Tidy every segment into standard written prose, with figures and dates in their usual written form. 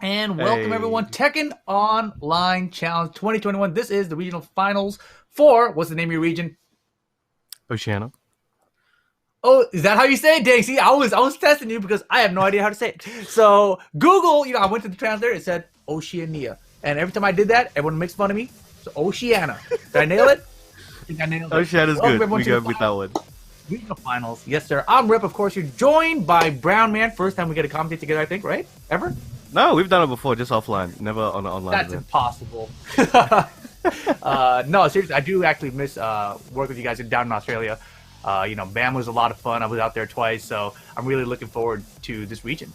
And welcome everyone, Tekken Online Challenge 2021. This is the regional finals for, what's the name of your region? Oceania. Oh, is that how you say it? Dang, see, I was testing you because I have no idea how to say it. So Google, I went to the translator, it said Oceania. And every time I did that, everyone makes fun of me. So Oceania. Did I nail it? I think I nailed it. Oceania's good. We go with that one. Regional finals. Yes, sir. I'm Rip, of course. You're joined by Brown Man. First time we get to commentate together, I think, right? Ever? No, we've done it before, just offline. Never on an online That's event. impossible. No, seriously, I do actually miss work with you guys down in Australia. BAM was a lot of fun. I was out there twice, so I'm really looking forward to this region.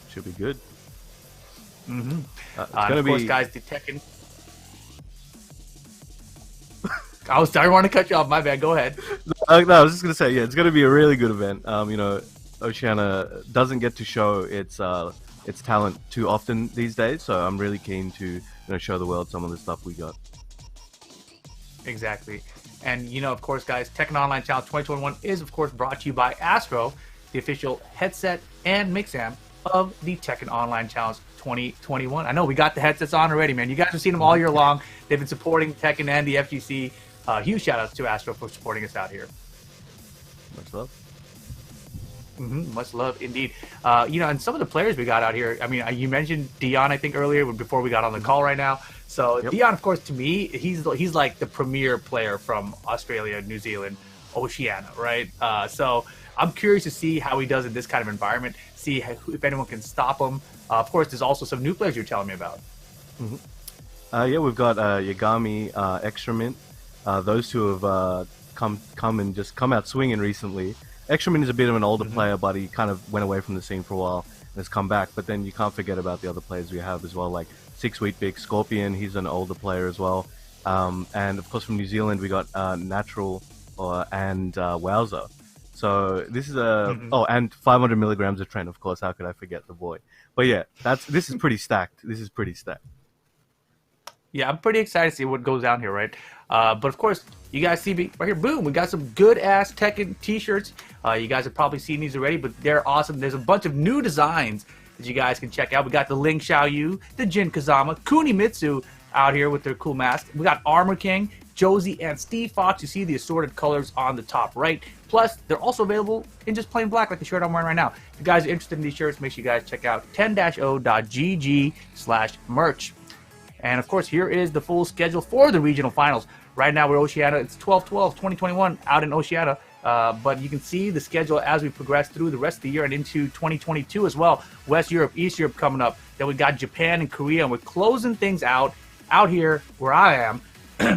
Should be good. Mm-hmm. It's and gonna of course, be... guys, the Tekken. I didn't want to cut you off. My bad. Go ahead. No, I was just gonna say, yeah, it's gonna be a really good event. Oceania doesn't get to show its talent too often these days, so I'm really keen to show the world some of the stuff we got. Exactly. And, of course, guys, Tekken Online Challenge 2021 is, of course, brought to you by Astro, the official headset and mix amp of the Tekken Online Challenge 2021. I know we got the headsets on already, man. You guys have seen them all year long. They've been supporting Tekken and the FGC. Huge shout-outs to Astro for supporting us out here. Much love. Much love, indeed. And some of the players we got out here, I mean, you mentioned Dee-On, I think, earlier, before we got on the call right now. So yep. Dee-On, of course, to me, he's like the premier player from Australia, New Zealand, Oceania, right? So I'm curious to see how he does in this kind of environment, see if anyone can stop him. Of course, there's also some new players you're telling me about. Yeah, we've got Yagami, XTramint. Those two have come out swinging recently. XTramint is a bit of an older player, but he kind of went away from the scene for a while and has come back. But then you can't forget about the other players we have as well, like Weetbix, Scorpion. He's an older player as well. And of course from New Zealand we got Natural and Wowzer. So this is and 500 milligrams of Trent, of course. How could I forget the boy? But yeah, this is pretty stacked. This is pretty stacked. Yeah, I'm pretty excited to see what goes down here, right? But of course, you guys see me right here. Boom! We got some good-ass Tekken t-shirts. You guys have probably seen these already, but they're awesome. There's a bunch of new designs that you guys can check out. We got the Ling Xiaoyu, the Jin Kazama, Kunimitsu out here with their cool masks. We got Armor King, Josie, and Steve Fox. You see the assorted colors on the top right. Plus, they're also available in just plain black, like the shirt I'm wearing right now. If you guys are interested in these shirts, make sure you guys check out 10-o.gg/merch. And of course, here is the full schedule for the regional finals. Right now, we're Oceania. It's 12/12/2021 out in Oceania. But you can see the schedule as we progress through the rest of the year and into 2022 as well. West Europe, East Europe coming up. Then we got Japan and Korea, and we're closing things out here where I am,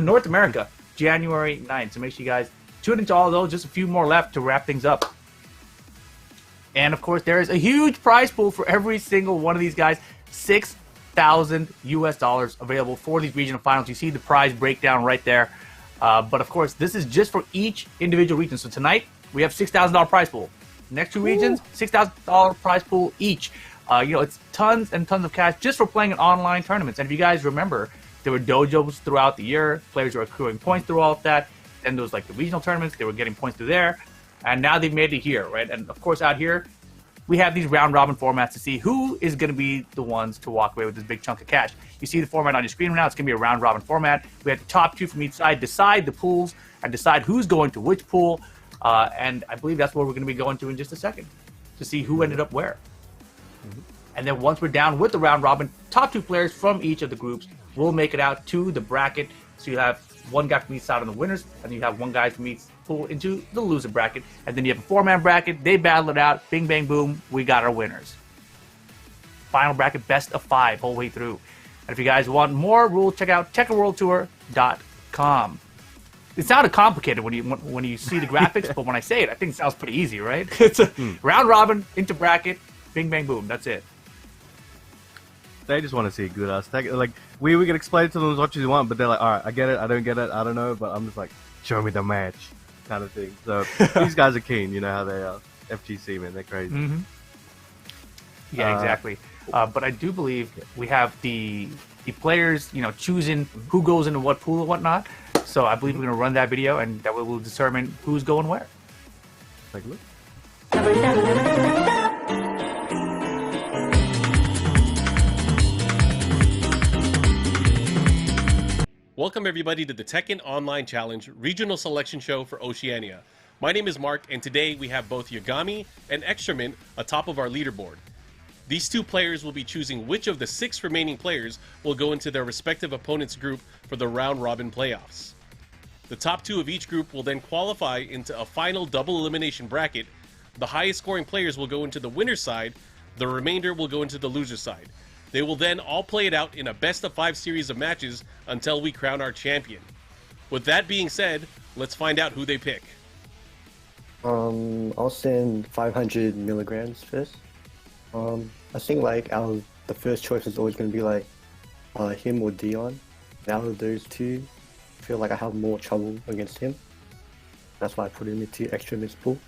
North America, January 9th. So make sure you guys tune into all of those. Just a few more left to wrap things up. And of course, there is a huge prize pool for every single one of these guys. $6,000 available for these regional finals. You see the prize breakdown right there. But of course, this is just for each individual region. So tonight, we have $6,000 prize pool. Next two regions, $6,000 prize pool each. It's tons and tons of cash just for playing in online tournaments. And if you guys remember, there were dojos throughout the year. Players were accruing points through all of that. Then there was like the regional tournaments. They were getting points through there. And now they've made it here, right? And of course, out here, we have these round-robin formats to see who is going to be the ones to walk away with this big chunk of cash. You see the format on your screen right now. It's going to be a round-robin format. We have the top two from each side decide the pools and decide who's going to which pool. And I believe that's what we're going to be going to in just a second to see who ended up where. And then once we're down with the round-robin, top two players from each of the groups will make it out to the bracket. So you have one guy from each side on the winners, and you have one guy from each pool into the loser bracket. And then you have a four-man bracket. They battle it out. Bing, bang, boom. We got our winners. Final bracket, best of 5, whole way through. And if you guys want more rules, check out TekkenWorldTour.com. It sounded complicated when you see the graphics, but when I say it, I think it sounds pretty easy, right? It's a round-robin, into bracket, bing, bang, boom. That's it. They just want to see good ass Tekken. Like we can explain it to them as much as you want, but they're like, all right, I get it, I don't get it, I don't know, but I'm just like, show me the match, kind of thing. So these guys are keen, you know how they are. FGC, man, they're crazy. Yeah, exactly. But I do believe we have the players, choosing who goes into what pool and whatnot. So I believe we're going to run that video, and that will determine who's going where. Take a look. Welcome everybody to the Tekken Online Challenge Regional Selection Show for Oceania. My name is Mark, and today we have both Yagami and XTramint atop of our leaderboard. These two players will be choosing which of the 6 remaining players will go into their respective opponent's group for the round-robin playoffs. The top 2 of each group will then qualify into a final double elimination bracket. The highest scoring players will go into the winner's side, the remainder will go into the loser's side. They will then all play it out in a best-of-5 series of matches until we crown our champion. With that being said, let's find out who they pick. I'll send 500 milligrams first. I think like the first choice is always going to be like him or Dee-On. Out of those two, I feel like I have more trouble against him. That's why I put him into XTramint's pool.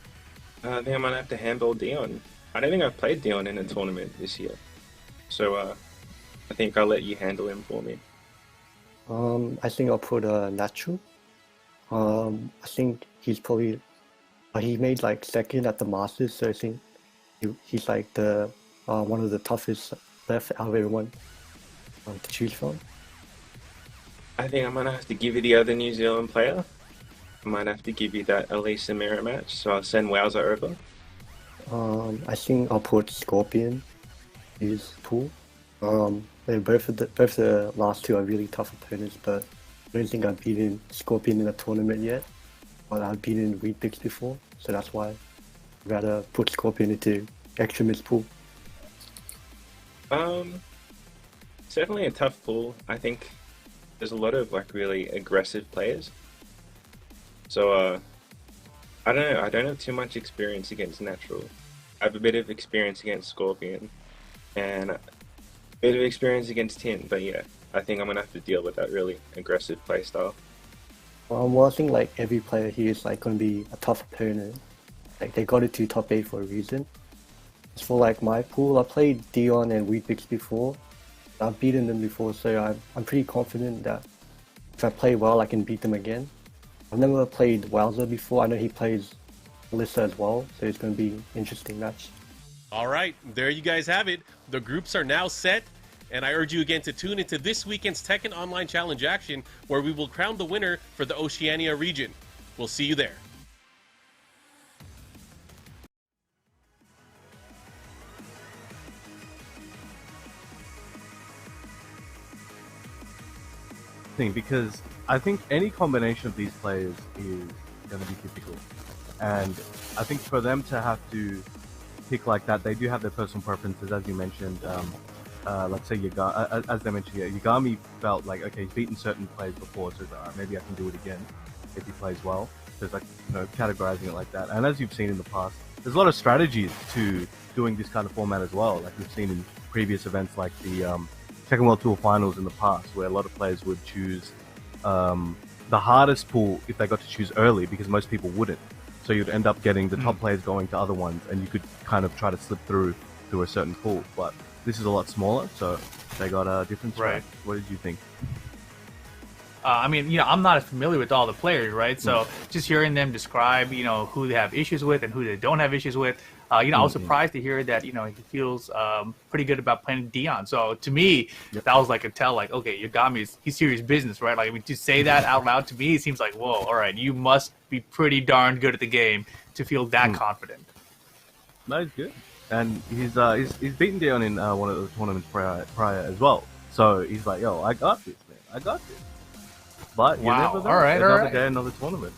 I think I might have to handball Dee-On. I don't think I've played Dee-On in a tournament this year. So I think I'll let you handle him for me. I think I'll put Natural. I think he's probably he made like second at the Masters, so I think he's like the one of the toughest left out of everyone to choose from. I think I'm gonna have to give you the other New Zealand player. I might have to give you that Alisa mirror match, so I'll send Wowzer over. I think I'll put Scorpion in his pool. Both the last two are really tough opponents, but I don't think I've beaten Scorpion in a tournament yet. But I've beaten Weetbix before, so that's why I'd rather put Scorpion into XTramint's pool. It's definitely a tough pool. I think there's a lot of like really aggressive players. So I don't know. I don't have too much experience against Natural. I have a bit of experience against Scorpion, and a bit of experience against Tin. But yeah, I think I'm gonna have to deal with that really aggressive playstyle. Well, I think like every player here is like going to be a tough opponent. Like they got it to top 8 for a reason. As for like my pool, I played Dee-On and Weetbix before. I've beaten them before, so I'm pretty confident that if I play well, I can beat them again. I've never played Wowzer before. I know he plays Alisa as well, so it's going to be an interesting match. All right, there you guys have it. The groups are now set, and I urge you again to tune into this weekend's Tekken Online Challenge action, where we will crown the winner for the Oceania region. We'll see you there. Because I think any combination of these players is going to be difficult, and I think for them to have to pick like that, they do have their personal preferences, as you mentioned. Let's say Yagami, as they mentioned, Yagami felt like, okay, he's beaten certain players before, so alright, maybe I can do it again if he plays well. So it's like, categorizing it like that. And as you've seen in the past, there's a lot of strategies to doing this kind of format as well. Like we've seen in previous events, like the Tekken World Tour Finals in the past, where a lot of players would choose the hardest pool if they got to choose early, because most people wouldn't. So you'd end up getting the top players going to other ones, and you could kind of try to slip through a certain pool. But this is a lot smaller, so they got a different strategy. Right. What did you think? I mean, I'm not as familiar with all the players, right? So just hearing them describe, who they have issues with and who they don't have issues with. I was surprised to hear that, he feels pretty good about playing Dee-On. So to me, that was like a tell, like, okay, Yagami he's serious business, right? Like, I mean, to say that out loud to me, it seems like, whoa, all right, you must be pretty darn good at the game to feel that confident. No, he's good. And he's beaten Dee-On in one of the tournaments prior as well. So he's like, yo, I got this, man. I got this. But you never know. All right, another day, another tournament.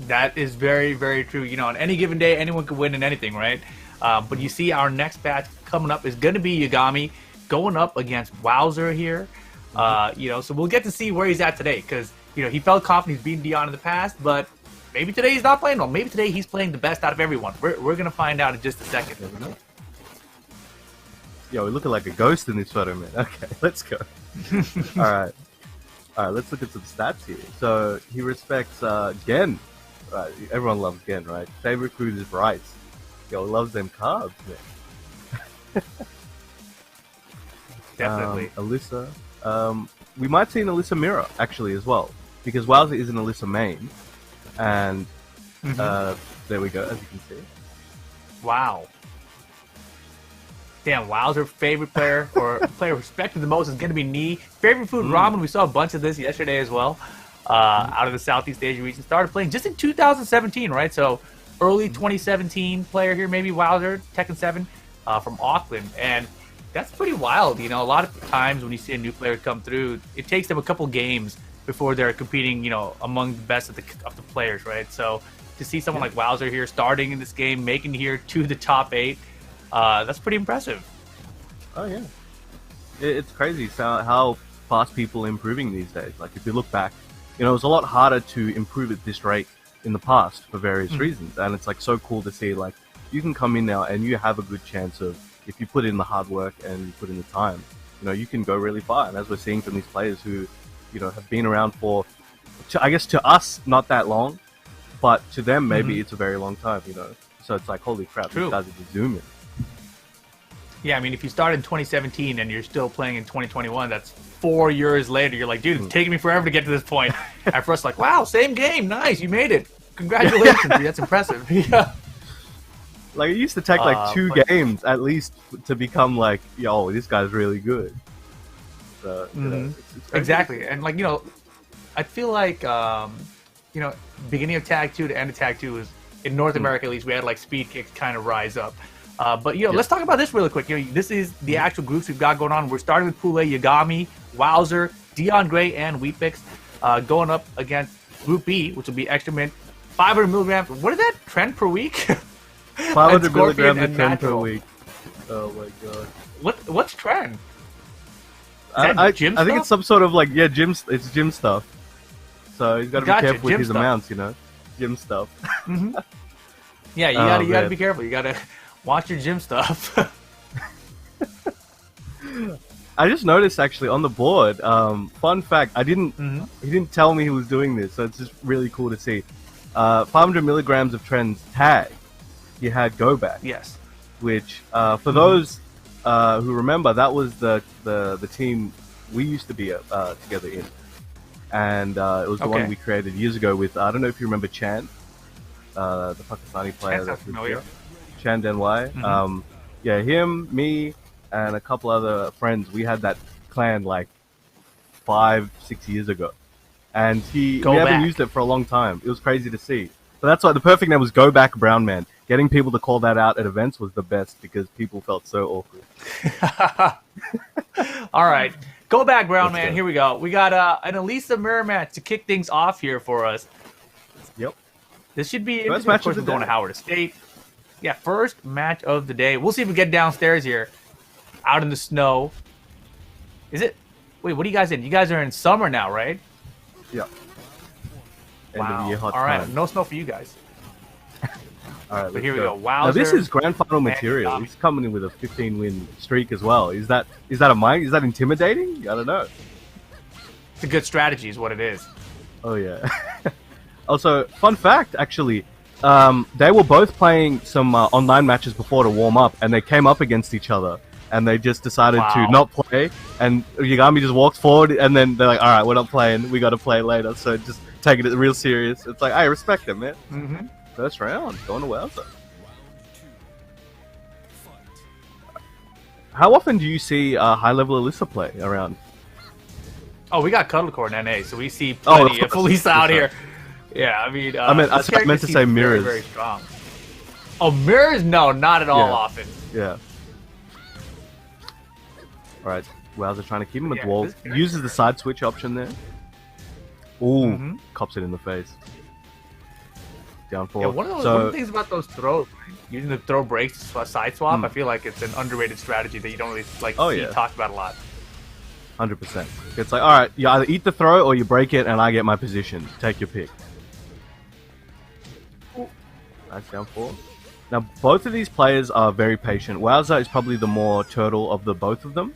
That is very, very true. On any given day, anyone can win in anything, right? But you see, our next batch coming up is going to be Yagami going up against Wowzer here. So we'll get to see where he's at today, because he felt confident he's beaten Dee-On in the past, but maybe today he's not playing well. Maybe today he's playing the best out of everyone. We're going to find out in just a second. Yo, we're looking like a ghost in this photo, man. Okay, let's go. All right, let's look at some stats here. So he respects Gen. Everyone loves Gen, right? Favorite food is rice. Yo, loves them carbs, man. Definitely. Alisa. We might see an Alisa mirror, actually, as well. Because Wowzer is an Alisa main. And there we go, as you can see. Wow. Damn, Wowzer, favorite player, or player respected the most is going to be Nee. Favorite food, ramen. We saw a bunch of this yesterday as well. Out of the Southeast Asia region. Started playing just in 2017, right? So early 2017 player here, maybe Wowzer, Tekken 7 from Auckland. And that's pretty wild. You know, a lot of times when you see a new player come through, it takes them a couple games before they're competing, you know, among the best of the players, right? So to see someone like Wowzer here starting in this game, making it here to the top 8, that's pretty impressive. Oh yeah, it's crazy how fast people are improving these days. Like if you look back, you know, it was a lot harder to improve at this rate in the past for various reasons, and it's like so cool to see like you can come in now and you have a good chance of, if you put in the hard work and you put in the time, you know, you can go really far. And as we're seeing from these players who, you know, have been around for, I guess to us not that long, but to them maybe it's a very long time, you know. So it's like, holy crap, these guys are just zooming. Yeah, I mean, if you started in 2017 and you're still playing in 2021, that's 4 years later. You're like, dude, it's taking me forever to get to this point. At first, like, wow, same game, nice, you made it. Congratulations, dude, that's impressive. Yeah. Like, it used to take like 2 games at least to become like, yo, this guy's really good. So, you know, it's exactly. And like, you know, I feel like, you know, beginning of Tag 2 to end of Tag 2 is, in North America at least, we had like speed kicks kind of rise up. But, you know, let's talk about this really quick. You know, this is the actual groups we've got going on. We're starting with Pool A, Yagami, Wowzer, Dee-On Gray, and Weetbix, going up against Group B, which will be XTramint, 500 milligrams. What is that? Trend per week? 500 milligrams of 10 per week. Oh my god. What's trend? I think it's some sort of like, it's gym stuff. So he's got to be careful with his amounts, you know? Gym stuff. Yeah, you gotta be careful. You gotta watch your gym stuff. I just noticed actually on the board. Fun fact: he didn't tell me he was doing this, so it's just really cool to see. 500 milligrams of trends tag. He had go back. Yes. Which for those who remember, that was the team we used to be together in, and it was the one we created years ago with. I don't know if you remember Chan. The Pakistani player that's familiar. Chan Denwai. Yeah, him, me, and a couple other friends. We had that clan like 5-6 years ago, and we haven't used it for a long time. It was crazy to see. But that's why the perfect name was Go Back Brown Man. Getting people to call that out at events was the best because people felt so awkward. All right, Go Back Brown Man. Here we go. We got an Alisa mirror match to kick things off here for us. Yep. This should be first interesting. Of course, we're going to Howard State. Yeah, first match of the day. We'll see if we get downstairs here, out in the snow. Is it? Wait, what are you guys in? You guys are in summer now, right? Yep. Wow. End of year hot all right, time. No snow for you guys. All right, but here we go. Wowzer. Now this is grand final material. He's coming in with a 15-win streak as well. Is that a mind? Is that intimidating? I don't know. It's a good strategy, is what it is. Oh yeah. Also, fun fact, actually, they were both playing some online matches before to warm up, and they came up against each other, and they just decided to not play, and Yagami just walked forward, and then they're like, all right, we're not playing, we got to play later, so just taking it real serious. It's like, I respect them, man. First round, going to Wowzer. How often do you see high-level Alisa play around? Oh, we got Cuddlecore in NA, so we see plenty of Alisa out here. Yeah, I mean, I meant to say mirrors. Very strong. Oh, mirrors? No, not at all often. Yeah. All right, Wowzer trying to keep him at the wall. Uses the side switch option there. Ooh, cops it in the face. Down four. Yeah, one of the things about those throws, using the throw breaks side swap, I feel like it's an underrated strategy that you don't really see talked about a lot. 100%. It's like, all right, you either eat the throw or you break it, and I get my position. Take your pick. Nice down four. Now, both of these players are very patient. Wowzer is probably the more turtle of the both of them.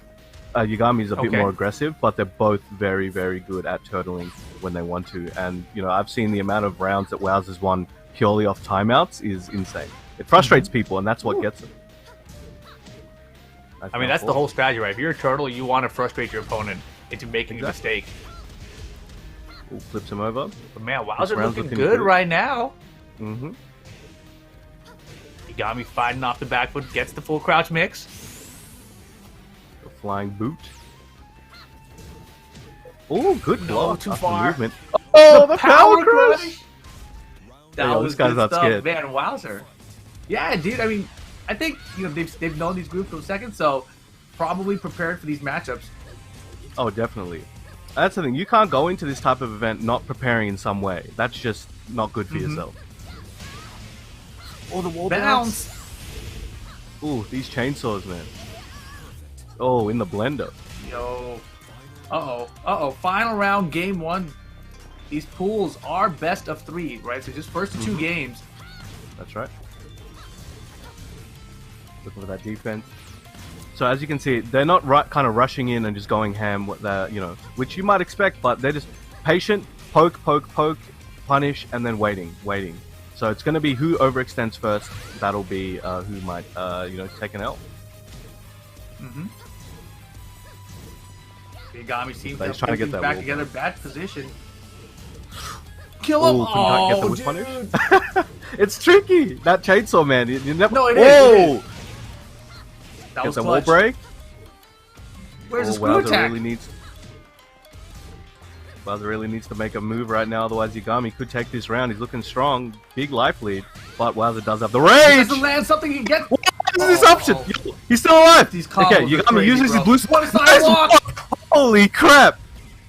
Yagami is a bit more aggressive, but they're both very, very good at turtling when they want to. And, you know, I've seen the amount of rounds that Wowzer's won purely off timeouts is insane. It frustrates people, and that's what gets them. I mean, that's the whole strategy, right? If you're a turtle, you want to frustrate your opponent into making a mistake. Ooh, flips him over. But man, Wowzer looking good right now. Yagami fighting off the back foot, gets the full crouch mix. Flying boot. Oh, good block. too After far. Movement. Oh, the power power crush! That Yo, was this guy's good not stuff, scared. man. Wowzer. Yeah, dude. I mean, I think they've known these groups for a second, so probably prepared for these matchups. Oh, definitely. That's the thing. You can't go into this type of event not preparing in some way. That's just not good for yourself. Oh, the wall bounce. Ooh, these chainsaws, man. Oh, in the blender. Yo. Uh-oh. Final round, game 1. These pools are best of 3, right? So just first 2 games. That's right. Looking for that defense. So as you can see, they're not kind of rushing in and just going ham with the, which you might expect, but they're just patient, poke, punish, and then waiting. So it's going to be who overextends first. That'll be who might, take an L. Yagami seems He's trying to get that back wall together, bad position. Kill him! Can not get the whip punish? It's tricky. That chainsaw, man. You never... No, it is. That Get was the clutch. wall break. Where's the screw Wowzer attack? Wowzer really needs to make a move right now, otherwise Yagami could take this round. He's looking strong, big life lead, but Wowzer does have the He rage. doesn't land something, he can get. What is this option? Yo, he's still alive. These Okay, combos are Yagami crazy, uses bro. his blue. What a sidewalk! Holy crap!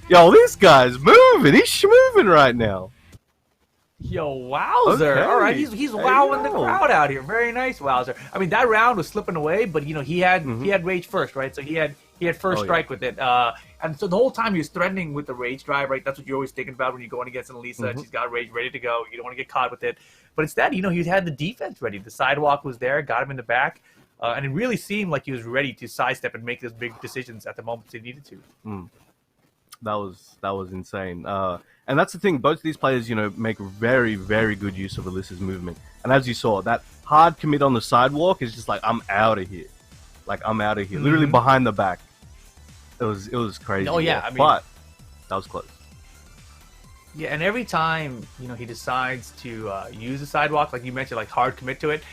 Yo, this guy's moving. He's schmoving right now. Yo, Wowzer! Okay. All right, he's There you wowing the go. crowd out here. Very nice, Wowzer. I mean, that round was slipping away, but he had rage first, right? So he had first strike with it. And so the whole time he was threatening with the rage drive, right? That's what you're always thinking about when you're going against an Alisa. She's got rage ready to go. You don't want to get caught with it. But instead, he had the defense ready. The sidewalk was there, got him in the back, and it really seemed like he was ready to sidestep and make those big decisions at the moment he needed to. That was insane. And that's the thing. Both of these players, make very, very good use of Alisa's movement. And as you saw, that hard commit on the sidewalk is just like, I'm out of here. Literally behind the back. It was crazy. Oh yeah, I mean, but that was close. Yeah, and every time he decides to use the sidewalk, like you mentioned, like hard commit to it,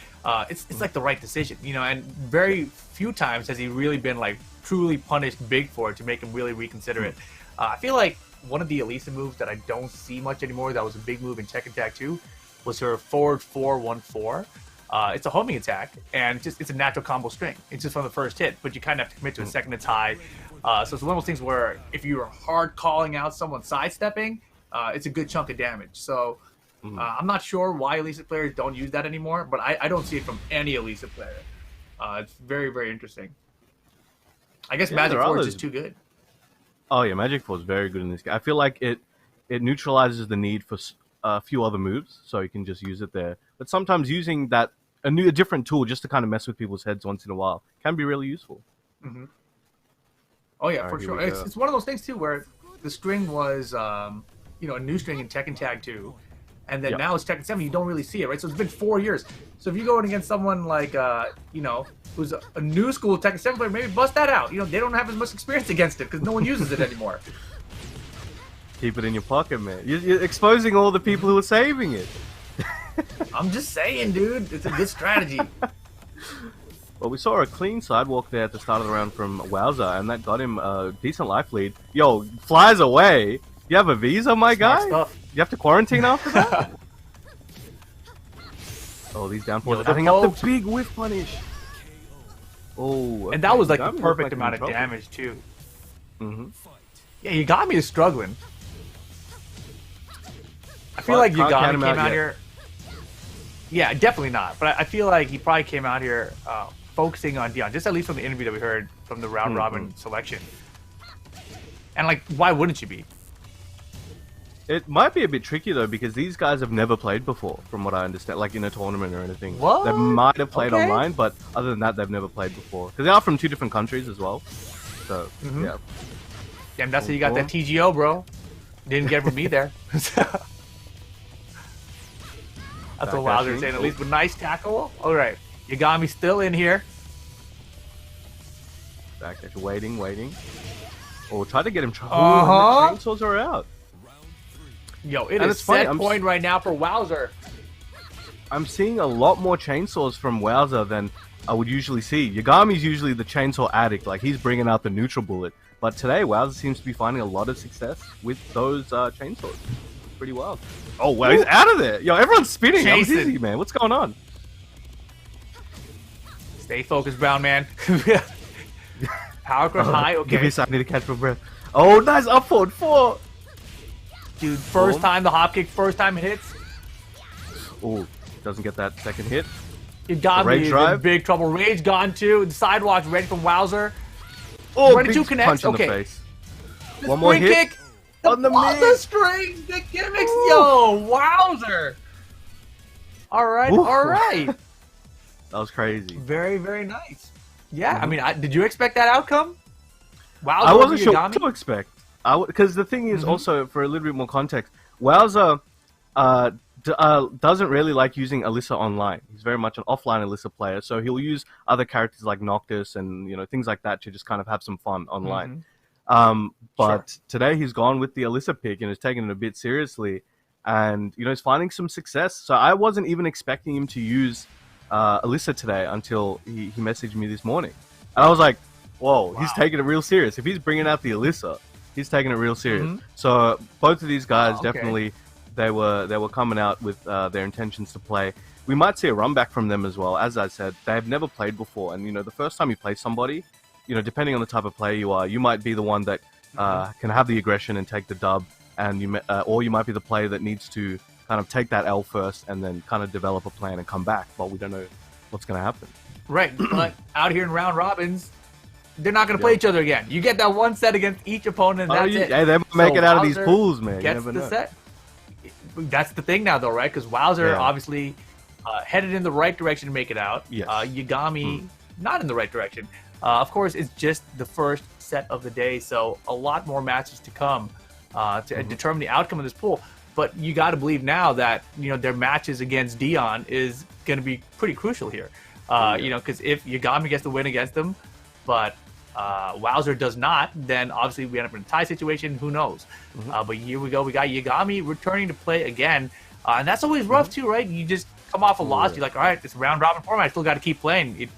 it's like the right decision. And very few times has he really been like truly punished big for it to make him really reconsider it. I feel like one of the Alisa moves that I don't see much anymore, that was a big move in Tekken Tag 2, was her forward 4-1-4. It's a homing attack, and it's a natural combo string. It's just from the first hit, but you kind of have to commit to a second it's high. So it's one of those things where if you are hard calling out someone sidestepping, it's a good chunk of damage. So I'm not sure why Alisa players don't use that anymore, but I don't see it from any Alisa player. It's very, very interesting. I guess Magic Force is just too good. Oh yeah, Magic Force is very good in this game. I feel like it neutralizes the need for a few other moves, so you can just use it there. But sometimes using a different tool just to kind of mess with people's heads once in a while can be really useful. Oh yeah, for sure. It's one of those things too where the string was a new string in Tekken Tag 2, and then now it's Tekken 7. You don't really see it, right? So it's been 4 years. So if you're going against someone like who's a new school Tekken 7 player, maybe bust that out. They don't have as much experience against it because no one uses it anymore. Keep it in your pocket, man. You're exposing all the people who are saving it. I'm just saying, dude. It's a good strategy. Well, we saw a clean sidewalk there at the start of the round from Wowzer, and that got him a decent life lead. Yo, flies away. You have a visa, my guy? You have to quarantine after that? Oh, these downforce are cutting up the big whiff punish. Oh, and that was like the perfect amount of damage, too. Yeah, Yagami is struggling. I feel like Yagami came out here... Yeah, definitely not. But I feel like he probably came out here focusing on Dee-On, just at least from the interview that we heard from the round robin selection. And like, why wouldn't you be? It might be a bit tricky though, because these guys have never played before, from what I understand, like in a tournament or anything. What? They might have played online, but other than that, they've never played before. Because they are from 2 different countries as well. So, yeah. Damn, that's how you got that TGO, bro. Didn't get from me there. That's what Wowzer saying, at least. But nice tackle. All right. Yagami's still in here. Back there, waiting. Oh, try to get him. The chainsaws are out. Yo, it is set point right now for Wowzer. I'm seeing a lot more chainsaws from Wowzer than I would usually see. Yagami's usually the chainsaw addict, like he's bringing out the neutral bullet. But today, Wowzer seems to be finding a lot of success with those chainsaws. Pretty wild. Oh, wow, he's out of there. Yo, everyone's spinning. That was easy, man. What's going on? Stay focused, Brown Man. Power crush high. Okay. Give me a second. I need to catch my breath. Oh, nice up forward 4. Dude, first time the hop kick, first time it hits. Oh, doesn't get that second hit. Yagami is in big trouble. Rage gone too. The sidewalk's ready from Wowzer. Oh, ready to connect. Punch in Okay. the face. The One more spring hit. kick. On the mid. strings, the gimmicks. Yo, Wowzer. All right, Ooh. all right. That was crazy. Very, very nice. Yeah, I mean, did you expect that outcome? Wowzer I wasn't over sure Yagami? what to expect. Because the thing is, also, for a little bit more context, Wowzer doesn't really like using Alisa online. He's very much an offline Alisa player, so he'll use other characters like Noctis and things like that to just kind of have some fun online. But today he's gone with the Alisa pick and is taking it a bit seriously, and he's finding some success. So I wasn't even expecting him to use Alisa today until he messaged me this morning, and I was like, "Whoa, he's taking it real serious. If he's bringing out the Alisa, he's taking it real serious." So both of these guys definitely they were coming out with their intentions to play. We might see a run back from them as well. As I said, they have never played before, and the first time you play somebody, depending on the type of player you are, you might be the one that can have the aggression and take the dub, and or you might be the player that needs to kind of take that L first and then kind of develop a plan and come back. But we don't know what's going to happen. Right, but out here in round robins, they're not going to play each other again. You get that one set against each opponent, and that's it. Hey, they might make it out of these pools, man. Gets the set. That's the thing now, though, right? Because Wowzer obviously headed in the right direction to make it out. Yes. Yagami not in the right direction. Of course, it's just the first set of the day, so a lot more matches to come to determine the outcome of this pool. But you got to believe now that their matches against Dee-On is going to be pretty crucial here. Because if Yagami gets the win against them, but Wowzer does not, then obviously we end up in a tie situation. Who knows? But here we go. We got Yagami returning to play again, and that's always rough too, right? You just come off a loss. You're like, all right, it's round robin format. I still got to keep playing.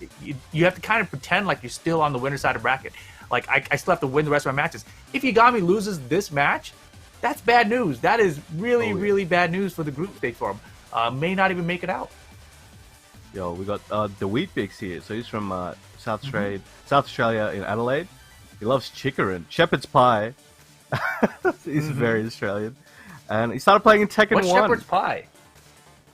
You have to kind of pretend like you're still on the winner's side of bracket. Like I still have to win the rest of my matches. If Yagami loses this match, that's bad news. That is really, really bad news for the group stage for him. May not even make it out. Yo, we got the Weetbix here. So he's from South Australia in Adelaide. He loves chicken, shepherd's pie. He's very Australian, and he started playing in Tekken 1. What's shepherd's pie?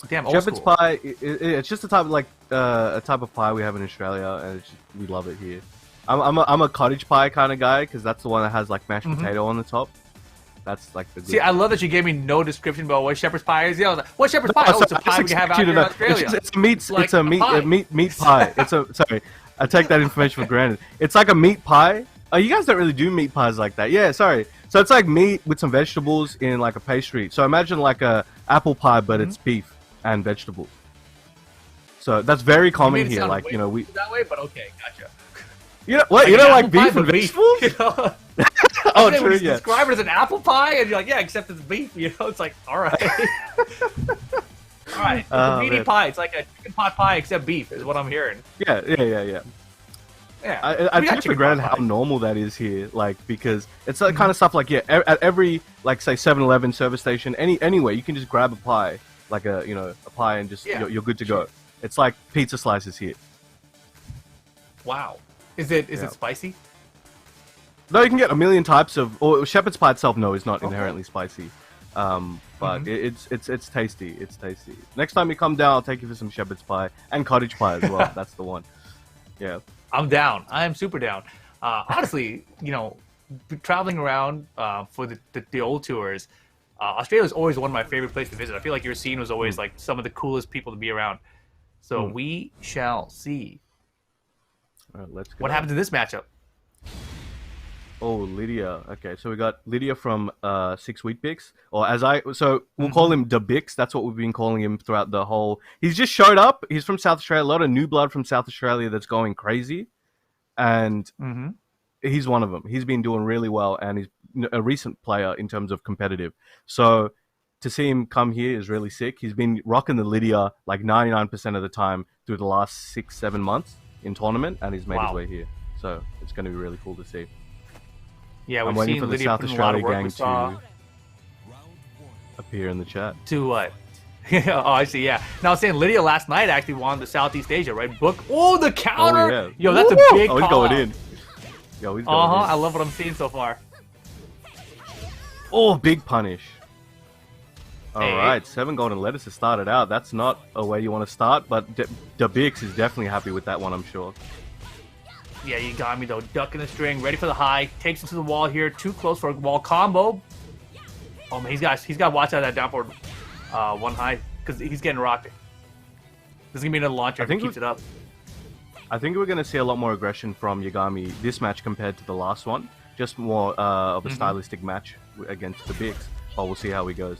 Damn, old shepherd's school. pie. It's just a type of a type of pie we have in Australia, and we love it here. I'm a cottage pie kind of guy because that's the one that has like mashed potato on the top. That's like the good. See, I love that you gave me no description about what shepherd's pie is. Yeah, I was like, what shepherd's pie? Oh, it's a pie we can have out here in Australia. It's a meat. Like it's a meat pie. Sorry, I take that information for granted. It's like a meat pie. Oh, you guys don't really do meat pies like that. Yeah, sorry. So it's like meat with some vegetables in like a pastry. So imagine like a apple pie, but it's beef and vegetables. So that's very common here. Like we that way, but okay, gotcha. You know what? Like beef and vegetables. Oh, true. Yeah. Describe it as an apple pie, and you're like, yeah, except it's beef. It's like, all right, all right. It's a meaty pie. It's like a chicken pot pie, except beef, is what I'm hearing. Yeah. I take for granted how normal that is here, like because it's that kind of stuff. Like at every like say 7-Eleven service station, anywhere you can just grab a pie, like a pie, and just you're good to go. It's like pizza slices here. Wow, is it spicy? No, you can get a million types of. Or shepherd's pie itself, no, is not inherently spicy, but it's tasty. It's tasty. Next time you come down, I'll take you for some shepherd's pie and cottage pie as well. That's the one. Yeah, I'm down. I am super down. Honestly, traveling around for the old tours, Australia is always one of my favorite places to visit. I feel like your scene was always like some of the coolest people to be around. So we shall see. All right, let's go. What happens in this matchup? Oh, Lidia. Okay, so we got Lidia from 6 Weetbix, or we'll call him the Bix. That's what we've been calling him throughout the whole. He's just showed up. He's from South Australia. A lot of new blood from South Australia that's going crazy, and he's one of them. He's been doing really well, and he's a recent player in terms of competitive. So to see him come here is really sick. He's been rocking the Lidia like 99% of the time through the last 6-7 months. in tournament, and he's made his Wow. way here. So it's going to be really cool to see. Yeah, I'm we've waiting seen for the Lidia South put in a lot Australia of work. gang We saw to appear in the chat. to what? Oh, I see. Yeah. Now I was saying Lidia last night actually won the Southeast Asia, right? Book. Oh, the counter. yeah. Yo, that's a big. Oh, he's call going out. in. Yo, he's going I in. love what I'm seeing so far. Oh, big punish. All Hey. right, 7 golden letters to start it out. That's not a way you want to start, but Weetbix is definitely happy with that one, I'm sure. Yeah, you got me though. Ducking the string, ready for the high. Takes him to the wall here. Too close for a wall combo. Oh man, he's got to watch out of that down forward one high because he's getting rocked. This is gonna be another launcher if he keeps it up. I think we're going to see a lot more aggression from Yagami this match compared to the last one. Just more of a stylistic match against Weetbix. But we'll see how he goes.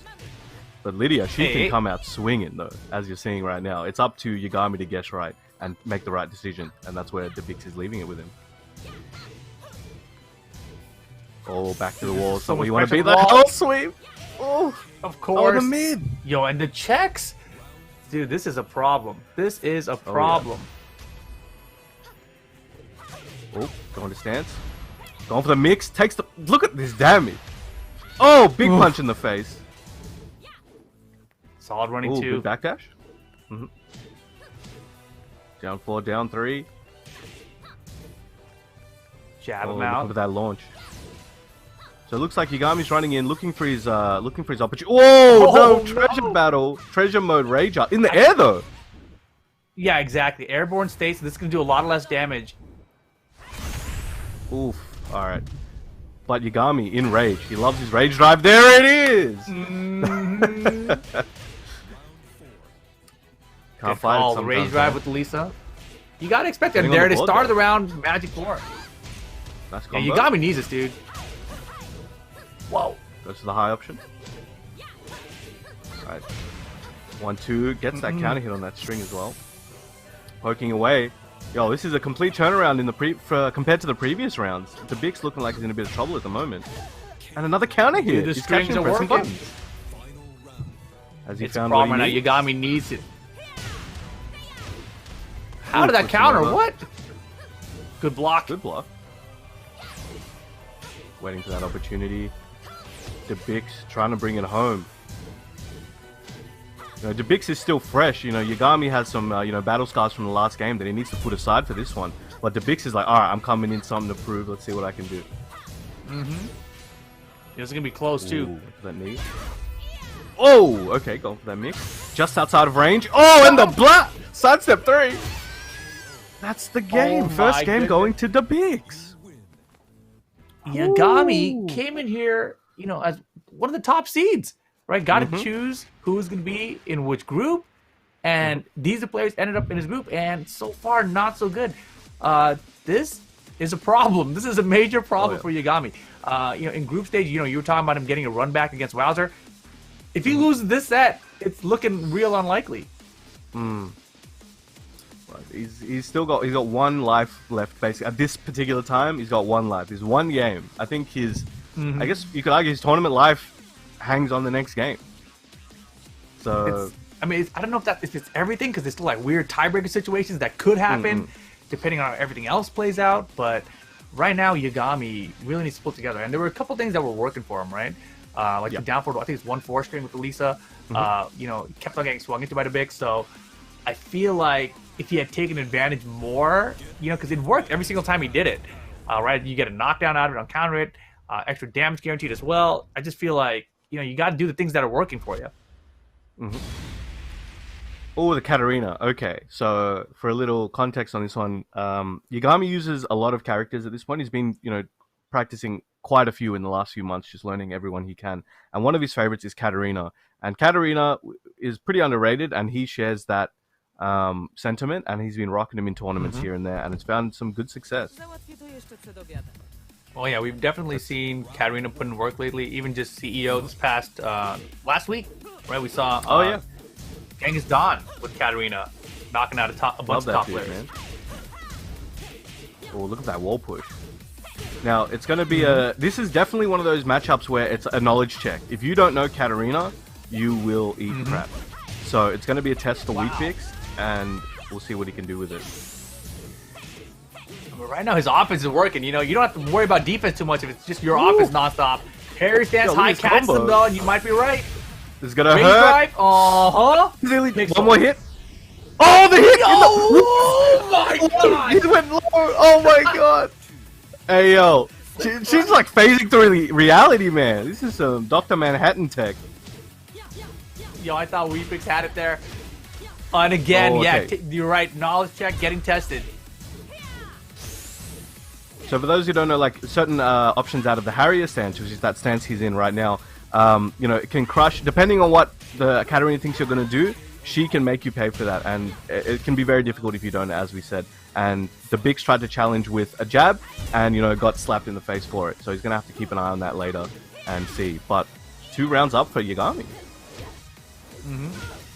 But Lidia, she can come out swinging though, as you're seeing right now. It's up to Yagami to guess right and make the right decision, and that's where Weetbix is leaving it with him. Oh, back to the wall. So much you want to pressure be on the the wall. hell sweep? Oh, Of course. the mid. Yo, and the checks, dude. This is a problem. This is a problem. Oh, going to stance. Going for the mix. Takes the... Look at this damage. Oh, big punch in the face. Solid running Ooh, two. good backdash. Down 4, down 3. Jab him Looking out. for that launch. So it looks like Yagami's running in, looking for his opportunity. Whoa! Oh, no, treasure no. battle, treasure mode rage up in the air though. Yeah, exactly. Airborne states. This is gonna do a lot less damage. Oof. All right. But Yagami in rage. He loves his rage drive. There it is. Can't fight it The rage sometimes, drive man. with Alisa. You gotta expect it. Getting And on there the it is. board, Start of though. the round. Magic 4. Nice Yeah, combo. Yagami needs this, dude. Whoa. Goes to the high option. Alright. 1, 2. Gets that counter hit on that string as well. Poking away. Yo, this is a complete turnaround in the compared to the previous rounds. Weetbix looking like he's in a bit of trouble at the moment. And another counter hit. Dude, the He's strings catching are pressing working. buttons. Has he It's a found what problem he right needs? now. Yagami needs it. How Ooh, did that pushing counter? over. What? Good block. Good block. Waiting for that opportunity. Weetbix trying to bring it home. You know, Weetbix is still fresh. You know, Yagami has some battle scars from the last game that he needs to put aside for this one. But Weetbix is like, all right, I'm coming in something to prove. Let's see what I can do. This is gonna be close too. Ooh, that knee. Oh, okay, going for that mix. Just outside of range. Oh, and the black sidestep 3. That's the game. Oh First my game goodness. going to Weetbix. Yagami Ooh. came in here, as one of the top seeds, right? Got to choose who's going to be in which group, and these are players ended up in his group, and so far not so good. This is a problem. This is a major problem for Yagami. In group stage, you were talking about him getting a run back against Wowzer. If he loses this set, it's looking real unlikely. He's got one life left basically at this particular time. He's got one life. He's one game. I think I guess you could argue his tournament life hangs on the next game. So I don't know if it's everything, because there's still like weird tiebreaker situations that could happen depending on how everything else plays out. But right now, Yagami really needs to pull together. And there were a couple things that were working for him, right? The down forward, I think it's 1-4 string with Alisa. He kept on getting swung into by Weetbix. So I feel like if he had taken advantage more, because it worked every single time he did it, right? You get a knockdown out of it on counter it, extra damage guaranteed as well. I just feel like, you got to do the things that are working for you. Oh, the Katarina. Okay, so for a little context on this one, Yagami uses a lot of characters at this point. He's been, practicing quite a few in the last few months, just learning everyone he can. And one of his favorites is Katarina. And Katarina is pretty underrated, and he shares that sentiment, and he's been rocking him in tournaments here and there, and it's found some good success. Oh yeah, we've definitely seen Katarina put in work lately. Even just CEO this past last week, right? We saw Genghis Dawn with Katarina knocking out a bunch Love of that top dude, players. man. Oh, look at that wall push. Now, it's going to be this is definitely one of those matchups where it's a knowledge check. If you don't know Katarina, you will eat crap. So it's going to be a test for Weetbix, and we'll see what he can do with it. But right now his offense is working. You know, you don't have to worry about defense too much if it's just your offense nonstop. Harry stands Yo, look high, at this catches combo. him though, and you might be right. This is gonna Raise hurt. drive. One more hit. Oh, the hit! Oh my god! He went low. Oh my god. Hey yo, she's like phasing through reality, man. This is some Dr. Manhattan tech. Yo, I thought Weetbix had it there. And again, Oh, yeah, okay. you're right. Knowledge check getting tested. So for those who don't know, like certain options out of the Harrier stance, which is that stance he's in right now, you know, it can crush depending on what the Katarina thinks you're gonna do. She can make you pay for that, and it can be very difficult if you don't, as we said. And the Bix tried to challenge with a jab, and you know, got slapped in the face for it. So he's gonna have to keep an eye on that later and see. But 2 rounds up for Yagami.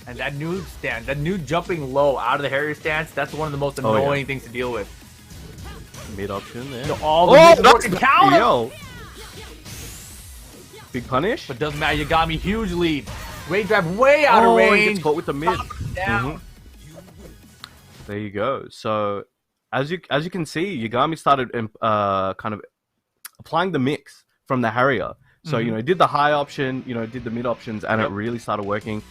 And that new stance, that new jumping low out of the Harrier stance, that's one of the most annoying things to deal with. Mid option there. You know, all the moves working counter. Yo. Big punish. But doesn't matter. Yagami huge lead. Range drive way out of He range. gets caught with the mid. Down. There you go. So as you can see, Yagami started kind of applying the mix from the Harrier. So you know, did the high option, you know, did the mid options, and it really started working.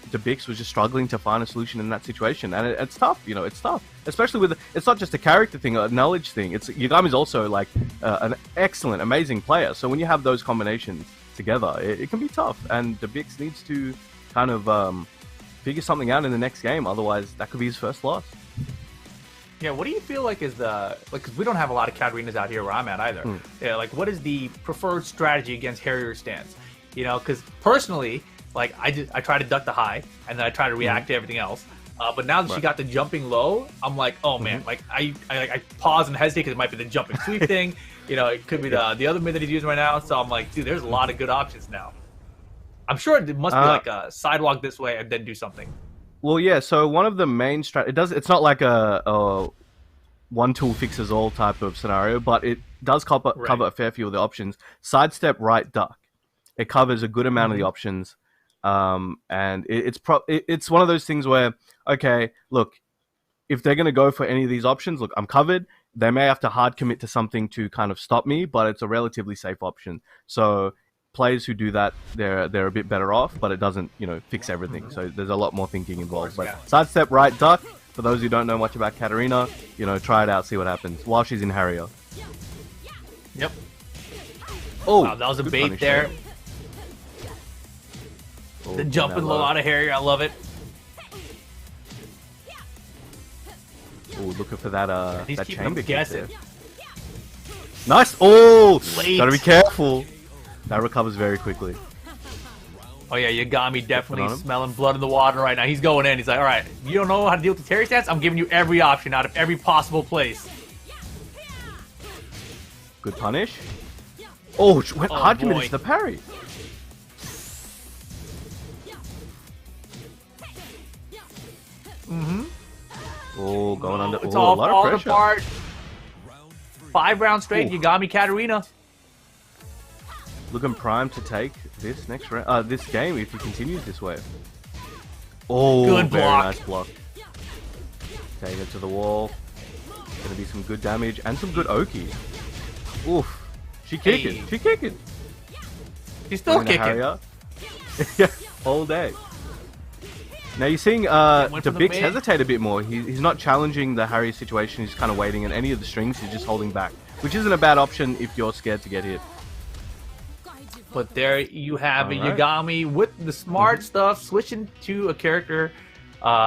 The Bix was just struggling to find a solution in that situation, and it's tough. You know, it's tough, especially with it's not just a character thing, a knowledge thing. It's Yagami's also like an excellent, amazing player. So when you have those combinations together, it can be tough, and the Bix needs to kind of figure something out in the next game. Otherwise, that could be his first loss. Yeah, what do you feel like is the because we don't have a lot of Katarinas out here where I'm at either. Yeah, like what is the preferred strategy against Harrier stance? You know, because personally, like I try to duck the high and then I try to react to everything else. But now that she got the jumping low, I'm like, oh man, like I pause and hesitate because it might be the jumping sweep thing. You know, it could be the other mid that he's using right now. So I'm like, dude, there's a lot of good options now. I'm sure it must be like a sidewalk this way and then do something. Well, yeah. So one of the main it's not like a one tool fixes all type of scenario, but it does cover a fair few of the options. Sidestep, right, duck. It covers a good amount of the options, and it's one of those things where, okay, look, if they're gonna go for any of these options, look, I'm covered. They may have to hard commit to something to kind of stop me, but it's a relatively safe option. So players who do that, they're a bit better off, but it doesn't, you know, fix everything. So there's a lot more thinking involved. But sidestep, right, duck. For those who don't know much about Katarina, you know, try it out, see what happens while she's in Harrier. Yep. Oh, Wow, that was a good bait punish there. Oh, The jumping now low out of Harrier, I love it. Oh, looking for that He's that keeping chamber them kick guessing. there. Nice. Oh, Late. gotta be careful. That recovers very quickly. Oh yeah, Yagami on definitely him. smelling blood in the water right now. He's going in. He's like, all right, you don't know how to deal with the Terry stance? I'm giving you every option out of every possible place. Good punish. Oh, went hard committed boy. to the parry. Oh, going under. It's Oh, all a lot of falling pressure. apart. 5 rounds straight, Ooh. Yagami Katarina. Looking primed to take this next round, this game if he continues this way. Oh, Good very block. nice block. Take it to the wall. Gonna be some good damage and some good Oki. Oof, she kicking, Hey. she kicking. He's still Going to kicking. Harrier. Yeah, all day. Now you're seeing went the for the Bix mid. hesitate a bit more. He's not challenging the Harrier situation. He's kind of waiting, and any of the strings he's just holding back, which isn't a bad option if you're scared to get hit. But there you have it, Alright. Yagami with the smart stuff, switching to a character,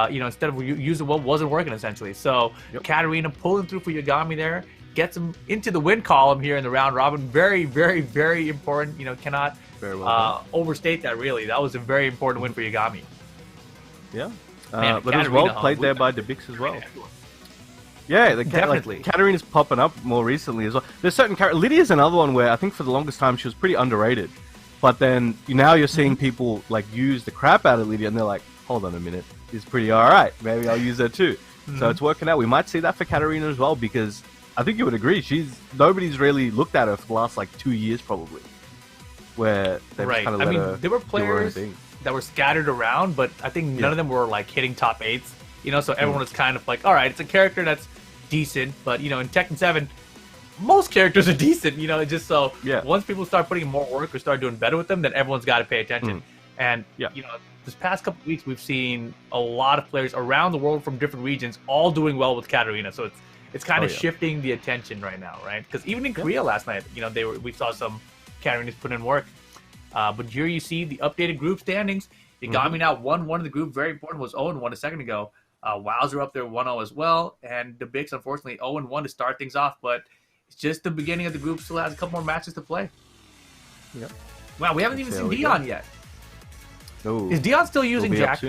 you know, instead of using what wasn't working essentially. So Katarina pulling through for Yagami there, gets him into the win column here in the round robin. Very, very, very important. You know, cannot Very well overstate that really. That was a very important win for Yagami. Yeah, Man, but it was well Katarina, played there by the Bix as well. Yeah, Definitely. Katarina's popping up more recently as well. There's certain characters. Lydia's another one where I think for the longest time she was pretty underrated, but then now you're seeing people like use the crap out of Lydia, and they're like, hold on a minute, she's pretty alright. Maybe I'll use her too. So it's working out. We might see that for Katarina as well, because I think you would agree nobody's really looked at her for the last like 2 years probably, where they've Right. kind of I let mean, her there were do her own players thing. that were scattered around, but I think none of them were like hitting top 8s. You know, so everyone was kind of like, all right, it's a character that's decent, but in Tekken 7, most characters are decent. Just so once people start putting in more work or start doing better with them, then everyone's got to pay attention. And this past couple of weeks, we've seen a lot of players around the world from different regions all doing well with Katarina. So it's kind of shifting the attention right now, right? Because even in Korea last night, we saw some Katarinas put in work. But here you see the updated group standings. Yagami now 1-1 in the group. Very important, was 0-1 a second ago. Wowzer up there 1-0 as well. And the Bigs, unfortunately, 0-1 to start things off. But it's just the beginning of the group. Still has a couple more matches to play. Yep. Wow, we haven't even seen Dee-On yet. No. Is Dee-On still using Jack?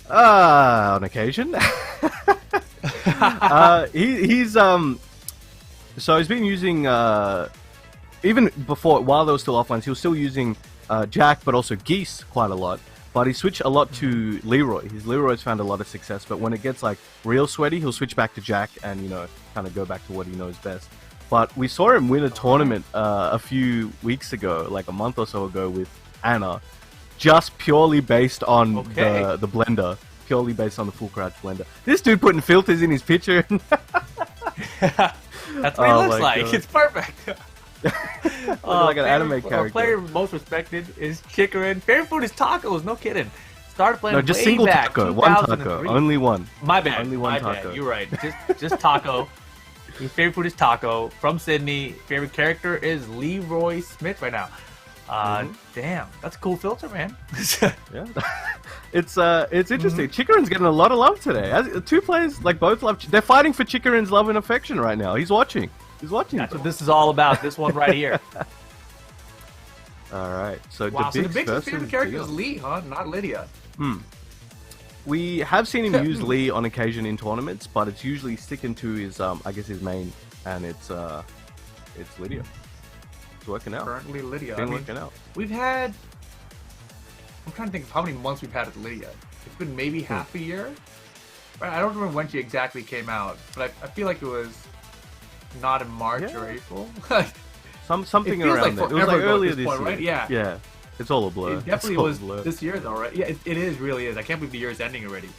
On occasion. So he's been using even before, while they were still offline, he was still using Jack, but also Geese quite a lot. But he switched a lot to Leroy. Leroy's found a lot of success, but when it gets like real sweaty, he'll switch back to Jack and kind of go back to what he knows best. But we saw him win a tournament a few weeks ago, like a month or so ago, with Anna, just purely based on the blender, purely based on the full crouch blender. This dude putting filters in his picture. That's what he looks like. God. It's perfect. Like an anime character. Our player most respected is Chikarin. Favorite food is tacos. No kidding. Started playing no, just way single back, taco. One taco. Only one. My bad. Only one taco. Bad. You're right. Just taco. His favorite food is taco. From Sydney. Favorite character is Leroy Smith right now. Damn, that's a cool filter, man. Yeah, it's interesting. Chikarin's getting a lot of love today. Two players both love. They're fighting for Chikarin's love and affection right now. He's watching. That's what this is all about. This one right here. All right. So wow. the So the biggest favorite character is Lee, huh? Not Lidia. We have seen him use Lee on occasion in tournaments, but it's usually sticking to his I guess his main, and it's Lidia. It's working out. Currently Lidia. Working out. We've had. I'm trying to think of how many months we've had with Lidia. It's been maybe half a year. I don't remember when she exactly came out, but I feel like it was not in March or April. Something it feels around like there. It was like earlier this point, year. Right? Yeah. Yeah. It's all a blur. It definitely was this year, though, right? Yeah, it is, really is. I can't believe the year is ending already.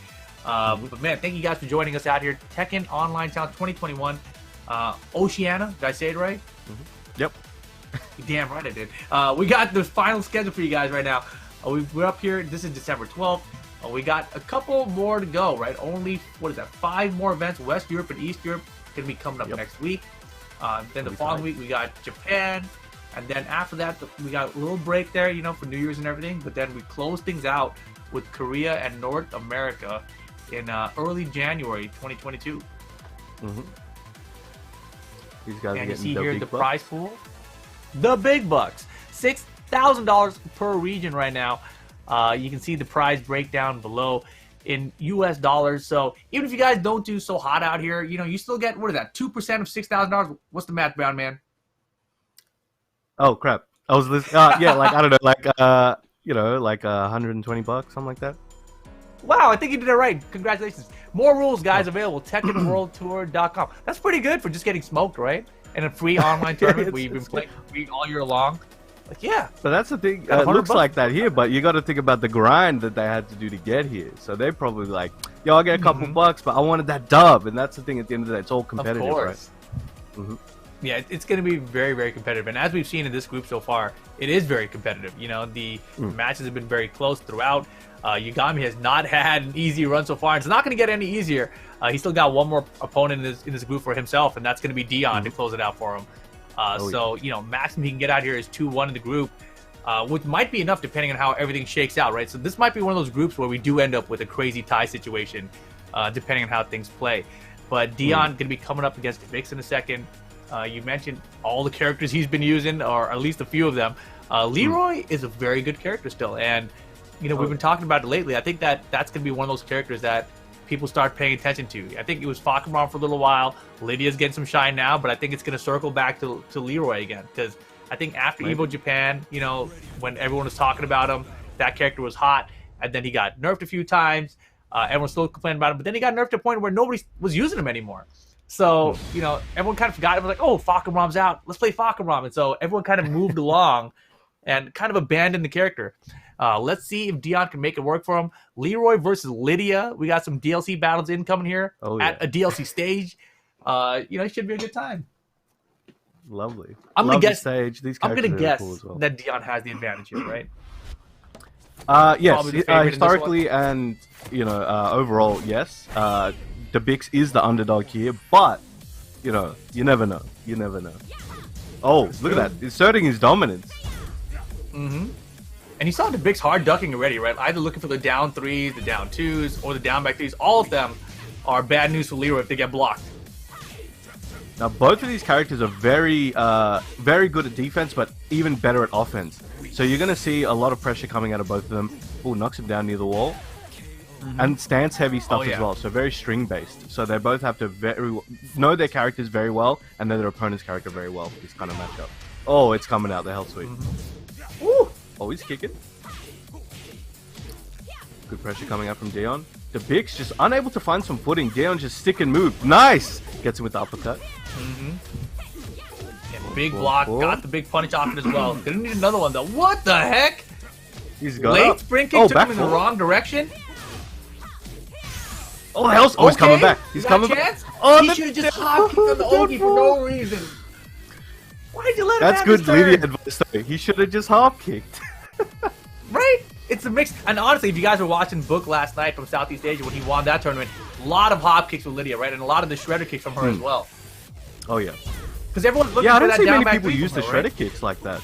But man, thank you guys for joining us out here. Tekken Online Challenge 2021. Oceania, did I say it right? Yep. Damn right I did. We got the final schedule for you guys right now. We're up here. This is December 12th. We got a couple more to go, right? Only, 5 more events. West Europe and East Europe going to be coming up next week. Then the following week, we got Japan. And then after that, we got a little break there, for New Year's and everything. But then we close things out with Korea and North America in early January 2022. These guys and are you see getting here the bucks. prize pool. The big bucks. $6,000 per region right now. You can see the prize breakdown below in US dollars. So even if you guys don't do so hot out here, you still get, what is that, 2% of $6,000? What's the math, Brown Man? Oh crap! I was listening. Yeah, I don't know, like 120 bucks, something like that. Wow, I think you did it right. Congratulations. More rules, guys, available. TekkenWorldTour.com. That's pretty good for just getting smoked, right? And a free online tournament where you've been playing free all year long. Yeah. But that's the thing. It looks like that here, but you got to think about the grind that they had to do to get here. So they're probably like, yo, I'll get a couple bucks, but I wanted that dub. And that's the thing at the end of the day. It's all competitive, of course. Right? Yeah, it's going to be very, very competitive. And as we've seen in this group so far, it is very competitive. The matches have been very close throughout. Yagami has not had an easy run so far. It's not going to get any easier. He's still got one more opponent in this group for himself, and that's going to be Dee-On to close it out for him. Maximum he can get out here is 2-1 in the group, which might be enough depending on how everything shakes out, right? So this might be one of those groups where we do end up with a crazy tie situation, depending on how things play. But Dee-On going to be coming up against Vix in a second. You mentioned all the characters he's been using, or at least a few of them. Leroy is a very good character still, and we've been talking about it lately. I think that's going to be one of those characters that people start paying attention to. I think it was Fakamron for a little while. Lidia's getting some shine now, but I think it's going to circle back to Leroy again, because I think after Evo Japan, when everyone was talking about him, that character was hot, and then he got nerfed a few times. Everyone still complaining about him, but then he got nerfed to a point where nobody was using him anymore. So, everyone kind of forgot. It was like, oh, Fakamron's out. Let's play Fakamron. And so everyone kind of moved along and kind of abandoned the character. Let's see if Dee-On can make it work for him. Leroy versus Lidia. We got some DLC battles incoming here at a DLC stage. It should be a good time. Lovely. I'm gonna guess. These I'm gonna guess cool as well. that Dee-On has the advantage here, right? Yes, historically and overall, yes. Weetbix is the underdog here, but you never know. You never know. Oh, look at that! Asserting his dominance. Mm-hmm. And you saw Weetbix hard ducking already, right? Either looking for the down 3s, the down 2s, or the down back 3s. All of them are bad news for Leroy if they get blocked. Now, both of these characters are very good at defense, but even better at offense. So you're going to see a lot of pressure coming out of both of them. Oh, knocks him down near the wall. And stance-heavy stuff as well, so very string-based. So they both have to know their characters very well, and know their opponent's character very well for this kind of matchup. Oh, it's coming out, the hell sweep. Woo! Oh, he's kicking. Good pressure coming out from Dee-On. Weetbix just unable to find some footing. Dee-On just stick and move. Nice! Gets him with the uppercut. Big block. Got the big punish off it as well. Didn't need another one though. What the heck? He's got late up. sprint kick took him in the wrong direction. Oh, hell's he's coming back. He's coming back. Oh, he should have just hop kicked on the Ogie for no reason. Why'd you let him That's good Lidia advice though. He should have just hop kicked. Right? It's a mix. And honestly, if you guys were watching Book last night from Southeast Asia when he won that tournament, a lot of hop kicks with Lidia, right? And a lot of the shredder kicks from her as well. Oh, yeah. Because everyone's looking I for don't that see down many back people use the shredder right? kicks like that.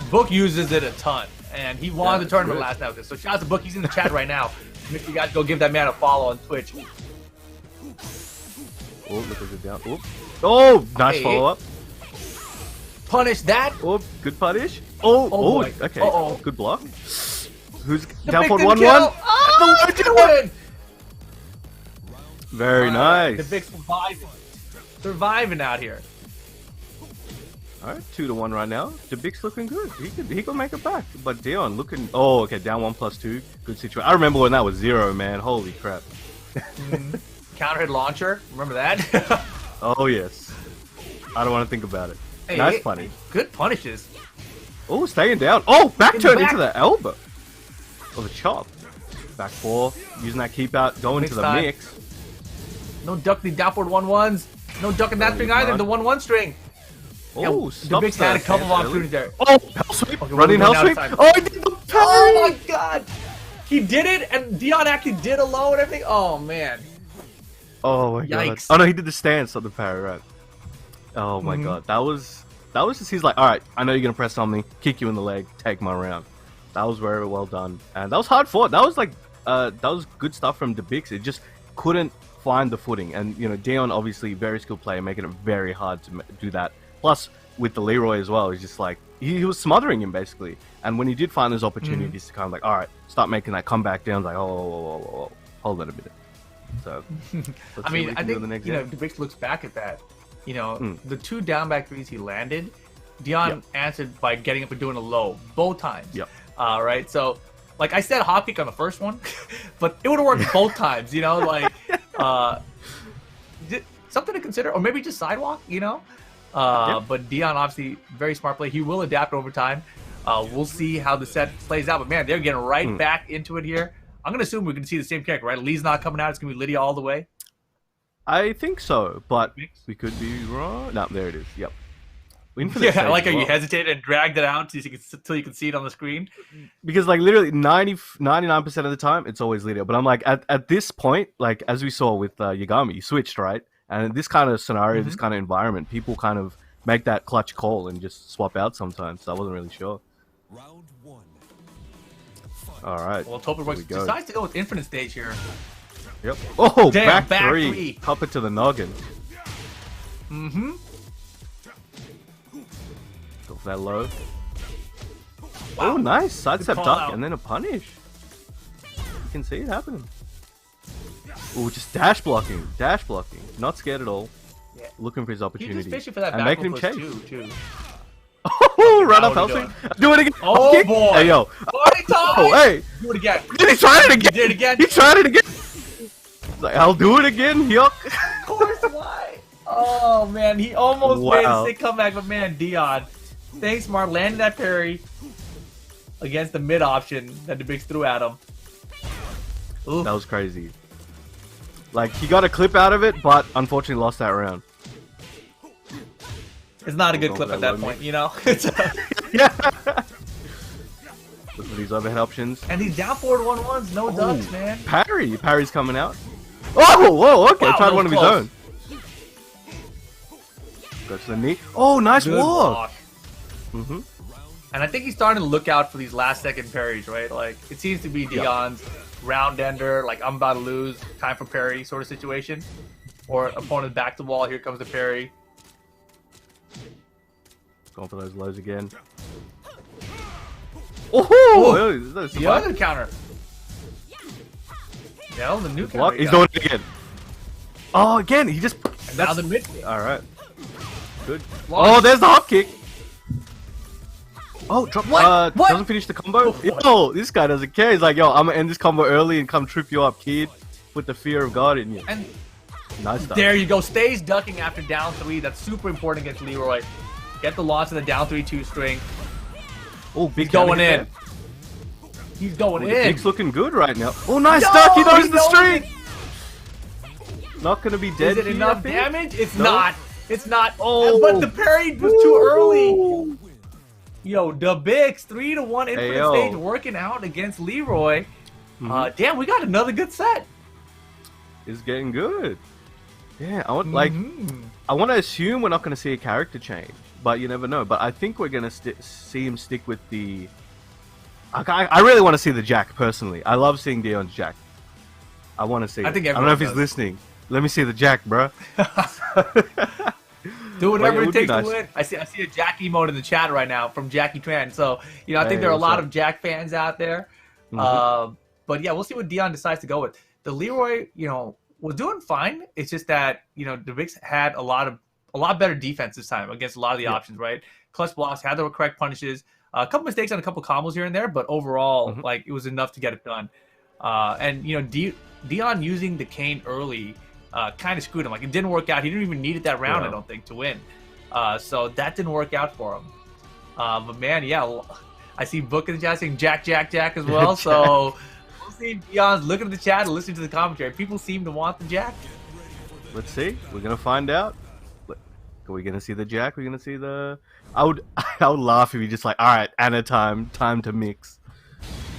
Book uses it a ton. And he won the tournament good. last night with this. So shout out to Book. He's in the chat right now. Make sure you guys go give that man a follow on Twitch. Oh, look at it down. Oh, nice follow-up. Punish that. Oh, good punish. Oh, okay. Uh-oh. Good block. Who's The down for Weetbix 1-1? Oh, the win. Very nice. The big surviving out here. All right, 2-1 right now. Weetbix looking good. He could make it back. But Dee-On looking. Oh, okay, down 1+2. Good situation. I remember when that was 0, man. Holy crap. Counter hit launcher. Remember that? Oh yes. I don't want to think about it. Hey, nice punish. Good punishes. Oh, staying down. Oh, back turn back. into the elbow. Oh, the chop. Back 4. Using that keep out. Going to the time. mix. No duck the down forward 1-1s. No ducking that string either. The 1-1 string. Oh, the Weetbix had a couple of opportunities there. Oh, hell sweep. Okay, Running hell sweep. Oh, he did the parry. Oh my god. He did it, and Dee-On actually did a low and everything. Oh man. Oh my god. Yikes. Oh no, he did the stance on the parry, right? Oh my god. That was just, he's like, alright, I know you're gonna press on me, kick you in the leg, take my round. That was very well done. And that was hard fought. That was like that was good stuff from Weetbix. It just couldn't find the footing. And Dee-On obviously very skilled player, making it very hard to do that. Plus with the Leroy as well, he's just like he was smothering him basically. And when he did find those opportunities to kind of like, alright, start making that comeback down, like, oh, hold on a minute. So, I mean, I think Weetbix looks back at that. The 2 down back 3s he landed, Dee-On answered by getting up and doing a low both times. Yep. Right. So, like I said, hop kick on the first one, but it would have worked both times. Something to consider, or maybe just sidewalk. But Dee-On obviously very smart play. He will adapt over time. We'll see how the set plays out. But man, they're getting right back into it here. I'm gonna assume we're gonna see the same character, right? Lee's not coming out. It's gonna be Lidia all the way. I think so, but we could be wrong. No, there it is. Yep. I like how you hesitated and dragged it out until you can see it on the screen. Because like literally 99% of the time, it's always Lidia. But I'm like, at this point, like as we saw with Yagami, you switched, right? And in this kind of scenario, this kind of environment, people kind of make that clutch call and just swap out sometimes. So I wasn't really sure. Round 1. All right. Well, Toperworks decides to go with Infinite Stage here. Yep. Oh, damn, back three. Hop it to the noggin. Mm-hmm. Go for that low. Wow. Oh, nice. Sidestep duck out. and then a punish. You can see it happening. Oh, just dash blocking. Dash blocking. Not scared at all. Yeah. Looking for his opportunity. He's just fishing for that and back making him chase. too. Oh, run up, Helsing. Do it again. Oh, kick. boy. Hey, yo. Party time. Oh, hey. Do it again. He tried it again. He did it again. He tried it again. He's like, I'll do it again. Yuck. Of course, why? Oh, man. He almost made a sick comeback, but man, Dee-On Staying smart, landing that parry against the mid option that the Bix threw at him. Oof. That was crazy. Like, he got a clip out of it, but unfortunately lost that round. It's not a good Going clip for at that that low point, mid. you know? Yeah. Look at these overhead options. And these down forward 1-1s, no ducks, man. Parry. Parry's coming out. Oh, whoa, okay. Wow, Tried that one of was his close. own. Goes to the knee. Oh, nice Good walk. block. And I think he's starting to look out for these last second parries, right? Like, it seems to be Dee-On's round ender, like, I'm about to lose, time for parry sort of situation. Or opponent back to wall, here comes the parry. Going for those lows again. Oh, that's The other counter. Yeah, the new counter. what? he He's got. doing it again. Oh, again. He just. And now the mid. All right. Good. Launch. Oh, there's the hop kick. Oh, drop. What? What? Doesn't finish the combo. Yo, this guy doesn't care. He's like, yo, I'm gonna end this combo early and come trip you up, kid. Put the fear of God in you. And Nice stuff. there you go. Stays ducking after down 3. That's super important against Leroy. Get the launch in the down 3-2 string. Oh, big He's going counter hit in. there. He's going The in. Big's looking good right now. Oh, nice No, stuck. He knows he the knows string. it. Not gonna be dead. Is it here, enough I think. damage? It's No. not. It's not. Oh. But the parry was too early. Yo, the Bix 3-1 infinite yo. stage working out against Leroy. Damn, we got another good set. It's getting good. Yeah, I want I want to assume we're not going to see a character change, but you never know. But I think we're going to see him stick with the. I really want to see the Jack personally. I love seeing Dee-On's Jack. I want to see. I think I don't know if he's everyone does. listening. Let me see the Jack, bro. Do whatever it it would be takes nice. to win. I see a Jack emote in the chat right now from Jackie Tran. So I think Hey, there are a what's lot up? of Jack fans out there. But yeah, we'll see what Dee-On decides to go with. The Leroy, was doing fine. It's just that the Bix had a lot better defense this time against a lot of the options. Right, clutch blocks, had the correct punishes, a couple mistakes on a couple combos here and there, but overall, like it was enough to get it done. And Dee-On using the cane early. Kind of screwed him. Like it didn't work out. He didn't even need it that round, I don't think, to win. So that didn't work out for him. But man, yeah, I see Book in the chat saying Jack, Jack, Jack as well. So we'll see if Dee-On's looking at the chat and listening to the commentary. People seem to want the Jack. Let's see. We're gonna find out. Are we gonna see the Jack? We're gonna see the. I would laugh if he just like, all right, Anna time to mix.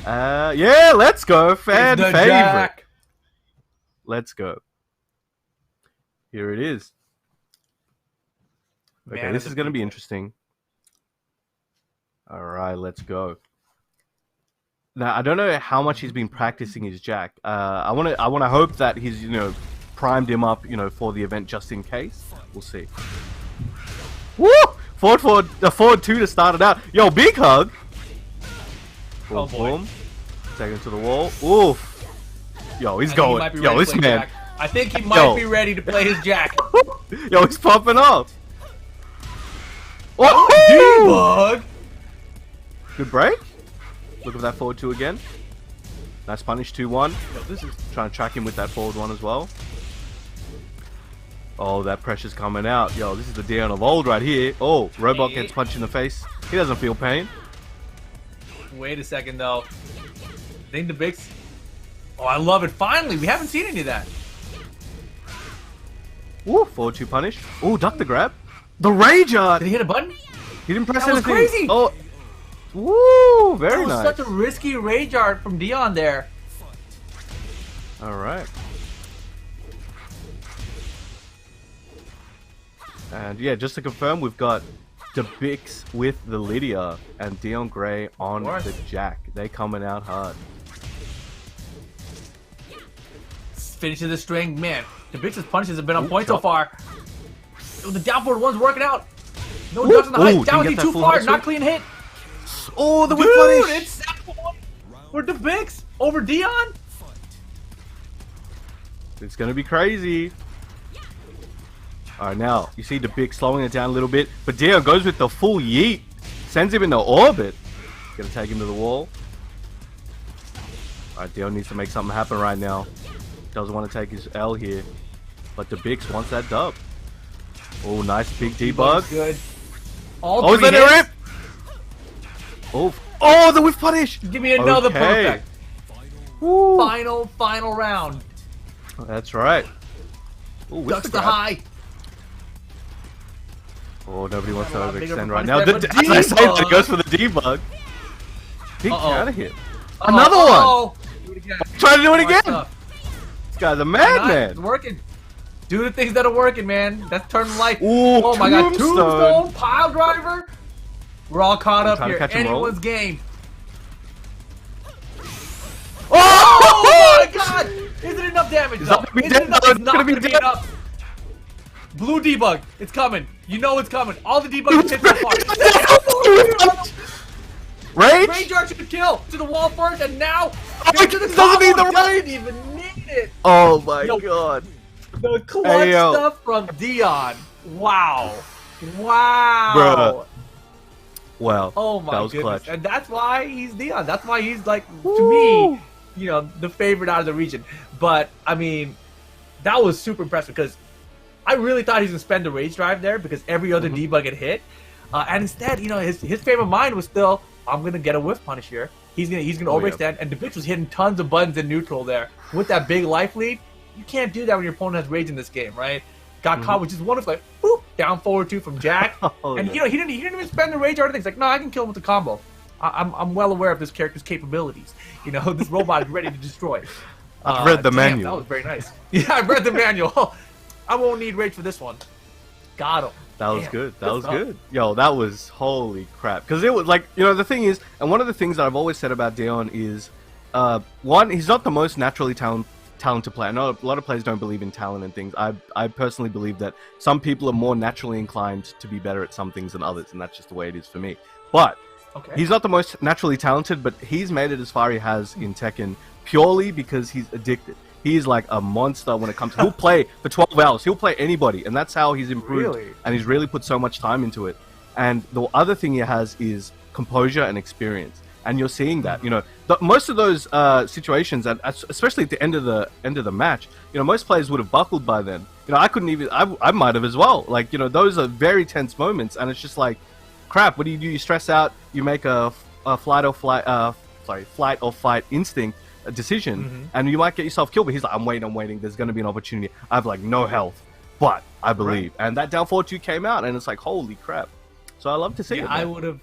Yeah, let's go, fan It's the favorite. Jack. Let's go. Here it is. Okay, Man this of is the going to be people. interesting. All right, let's go. Now, I don't know how much he's been practicing his Jack. I want to hope that he's, primed him up, for the event just in case. We'll see. Woo! Forward 2 to start it out. Yo, big hug. Oh, boy. Boom. Take him to the wall. Oof. Yo, he's I think he going. might be Yo, ready to this play man. Jack. I think he might be ready to play his Jack. Yo, he's popping off. D-Bug. Good break. Look at that forward 2 again. Nice punish 2-1. This is Trying to track him with that forward 1 as well. Oh, that pressure's coming out. Yo, this is the Dee-On of old right here. Oh, Robot gets punched in the face. He doesn't feel pain. Wait a second, though. I think the Bix... Oh, I love it. Finally, we haven't seen any of that. Woo, forward 2 punish. Oh, duck the grab. The Rager! Did he hit a button? He didn't press That was anything. crazy. Oh, woo, very That was nice. such a risky rage art from Dee-On there. All right. And yeah, just to confirm, we've got the Bix with the Lidia and Dee-On Grey on course. the Jack. They coming out hard. Finishes the string. Man, the Bix's punches have been on point so drop. far. Oh, the down forward one's working out. No Ooh, ducks on the ooh, height. didn't Down get D that too full far. high Not swing. clean hit. Oh, the whip Dude, punish! it's 7-1 for the Bix over Dee-On. It's gonna be crazy. Alright, now, you see the Bix slowing it down a little bit, but Dee-On goes with the full yeet. Sends him into orbit. Gonna take him to the wall. Alright, Dee-On needs to make something happen right now. Doesn't want to take his L here. But the Bix wants that dub. Oh, nice big debug. Good. Oh, All he's three letting it hits. rip! Oh, the whiff punish! Give me another Okay. perfect. Woo. Final round. That's right. Ooh, whiff Ducks the the grab. high. Oh, nobody wants to Got a lot bigger overextend of a right punch now. there, but As I said, it debug. goes for the debug. Big Uh-oh. counter hit. Another one! Oh, do it again. Try to do it More again! stuff. This guy's a Why not? It's madman! working. Do the things that are working, man. That's turning life. Ooh, Oh my god, tombstone. tombstone, pile driver. We're all caught up trying to here. catch and roll. Anyone's game. Oh! Oh my god! Is it enough damage? It's No. not gonna be Is it dead, enough? though. It's It's not gonna be gonna be dead. enough. Blue debug. It's coming. You know it's coming. All the debugs hit so far. Rage? Range Archer to kill to the wall first, and now Oh, to the it doesn't need the combo. rage. Doesn't even need it. Oh my Yo. god. The clutch Hey, yo. stuff from Dee-On. Wow. Wow. Bruh. Wow. Oh my that was goodness. clutch. And that's why he's Dee-On. That's why he's like, to Woo. me, you know, the favorite out of the region. But I mean, that was super impressive because I really thought he was gonna spend the rage drive there because every other debug had hit. And instead, you know, his favorite mind was still, I'm gonna get a whiff punish here. He's gonna Oh, overextend, yeah. and the bitch was hitting tons of buttons in neutral there with that big life lead. You can't do that when your opponent has rage in this game, right? Got caught with just one of like boop down forward two from Jack, Oh, and yeah. you know he didn't even spend the rage or anything. He's like, no, I can kill him with the combo. I'm well aware of this character's capabilities. You know, this robot is ready to destroy. I've read the Damn, manual. That was very nice. Yeah, I read the manual. I won't need rage for this one. Got him. That was Damn, good. That was stuff. good. Yo, that was holy crap. Because it was like, you know, the thing is, and one of the things that I've always said about Dee-On is, one, he's not the most naturally talented player. I know a lot of players don't believe in talent and things. I personally believe that some people are more naturally inclined to be better at some things than others, and that's just the way it is for me. But Okay. he's not the most naturally talented, but he's made it as far as he has in Tekken purely because he's addicted. He's like a monster when it comes to... He'll play for 12 hours. He'll play anybody, and that's how he's improved. Really? And he's really put so much time into it. And the other thing he has is composure and experience. And you're seeing that. You know, most of those situations, especially at the end of the match, you know, most players would have buckled by then. You know, I couldn't even... I might have as well. Like, you know, those are very tense moments, and it's just like, crap, what do? You stress out, you make a flight or fight instinct decision, and you might get yourself killed. But he's like, I'm waiting. There's going to be an opportunity. I have like no health, but I believe. And that down 4-2 came out, and it's like, holy crap! So I love to see it. I man. would have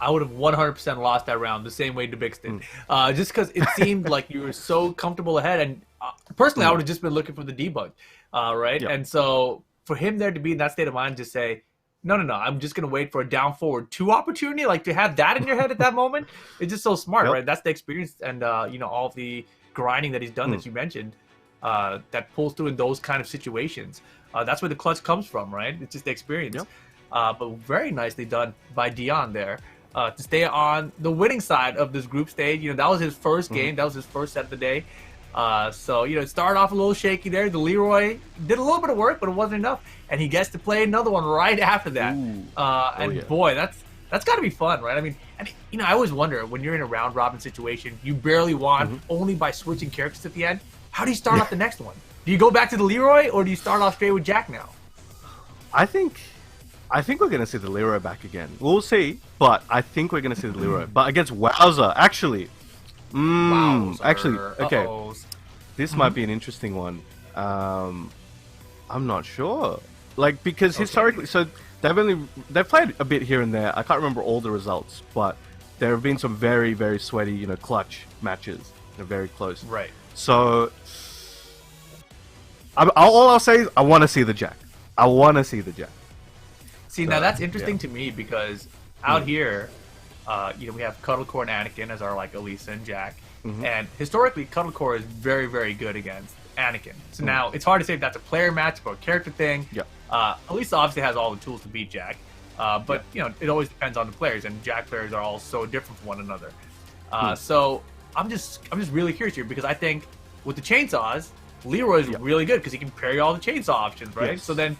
100% lost that round the same way Weetbix did. Just because it seemed like you were so comfortable ahead, and personally, I would have just been looking for the debug, right? Yep. And so for him there to be in that state of mind, just say, no, I'm just gonna wait for a down forward 2 opportunity. Like to have that in your head at that moment, it's just so smart, Yep. right? That's the experience and you know, all the grinding that he's done that you mentioned, that pulls through in those kind of situations. That's where the clutch comes from, right? It's just the experience. Yep. But very nicely done by Dee-On there. To stay on the winning side of this group stage. You know, that was his first game. That was his first set of the day. So, you know, it started off a little shaky there. The Leroy did a little bit of work, but it wasn't enough. And he gets to play another one right after that. Ooh. And yeah. boy, that's got to be fun, right? I mean, and, you know, I always wonder when you're in a round robin situation, you barely won only by switching characters at the end. How do you start off the next one? Do you go back to the Leroy or do you start off straight with Jack now? I think we're going to see the Leroy back again. We'll see, but I think we're going to see the Leroy. But against Wowzer, actually. Wowzer. Actually, okay. Uh-oh. This might be an interesting one. I'm not sure. Like, because historically, so they've played a bit here and there. I can't remember all the results, but there have been some very, very sweaty, you know, clutch matches. They're very close. Right. So, all I'll say is I want to see the Jack. I want to see the Jack. See, now that's yeah. interesting to me because out here, you know, we have Cuddlecore and Anakin as our like Alisa and Jack, and historically, Cuddlecore is very, very good against Anakin. So now it's hard to say if that's a player match or a character thing. Yeah. Alisa obviously has all the tools to beat Jack, but you know, it always depends on the players, and Jack players are all so different from one another. So I'm just really curious here because I think with the chainsaws, Leroy is really good because he can parry all the chainsaw options, right? Yes. So then,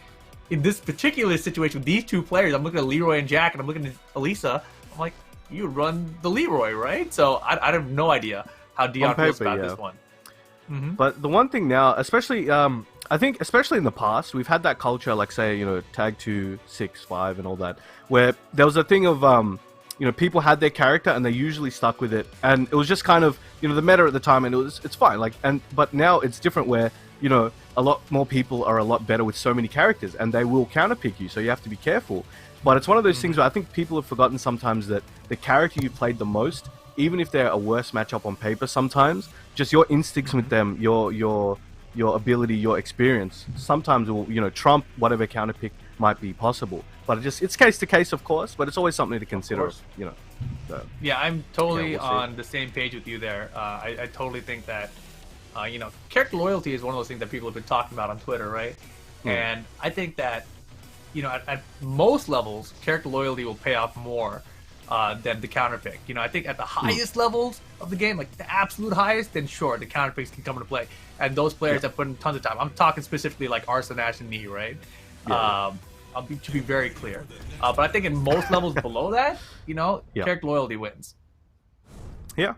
in this particular situation with these 2 players, I'm looking at Leroy and Jack, and I'm looking at Alisa. I'm like, you run the Leroy, right? So I have no idea how Dee-On feels paper, about yeah. this one. But the one thing now, especially, I think, especially in the past, we've had that culture, like say, you know, Tag 2, 6, 5, and all that, where there was a thing of you know, people had their character and they usually stuck with it, and it was just kind of, you know, the meta at the time, and it's fine. Like, but now it's different where, you know, a lot more people are a lot better with so many characters, and they will counterpick you, so you have to be careful. But it's one of those things where I think people have forgotten sometimes that the character you played the most, even if they're a worse matchup on paper, sometimes just your instincts with them, your ability, your experience, sometimes will, you know, trump whatever counterpick might be possible. But it's case to case, of course, but it's always something to consider, you know. So, yeah, I'm totally we'll on the same page with you there. I totally think that, you know, character loyalty is one of those things that people have been talking about on Twitter, right? And I think that, you know, at most levels, character loyalty will pay off more than the counterpick. You know, I think at the highest levels of the game, like the absolute highest, then sure, the counterpicks can come into play. And those players have put in tons of time. I'm talking specifically like Arsenal, Nash, and Knee, right? To be very clear. But I think in most levels below that, you know, character loyalty wins. Yeah.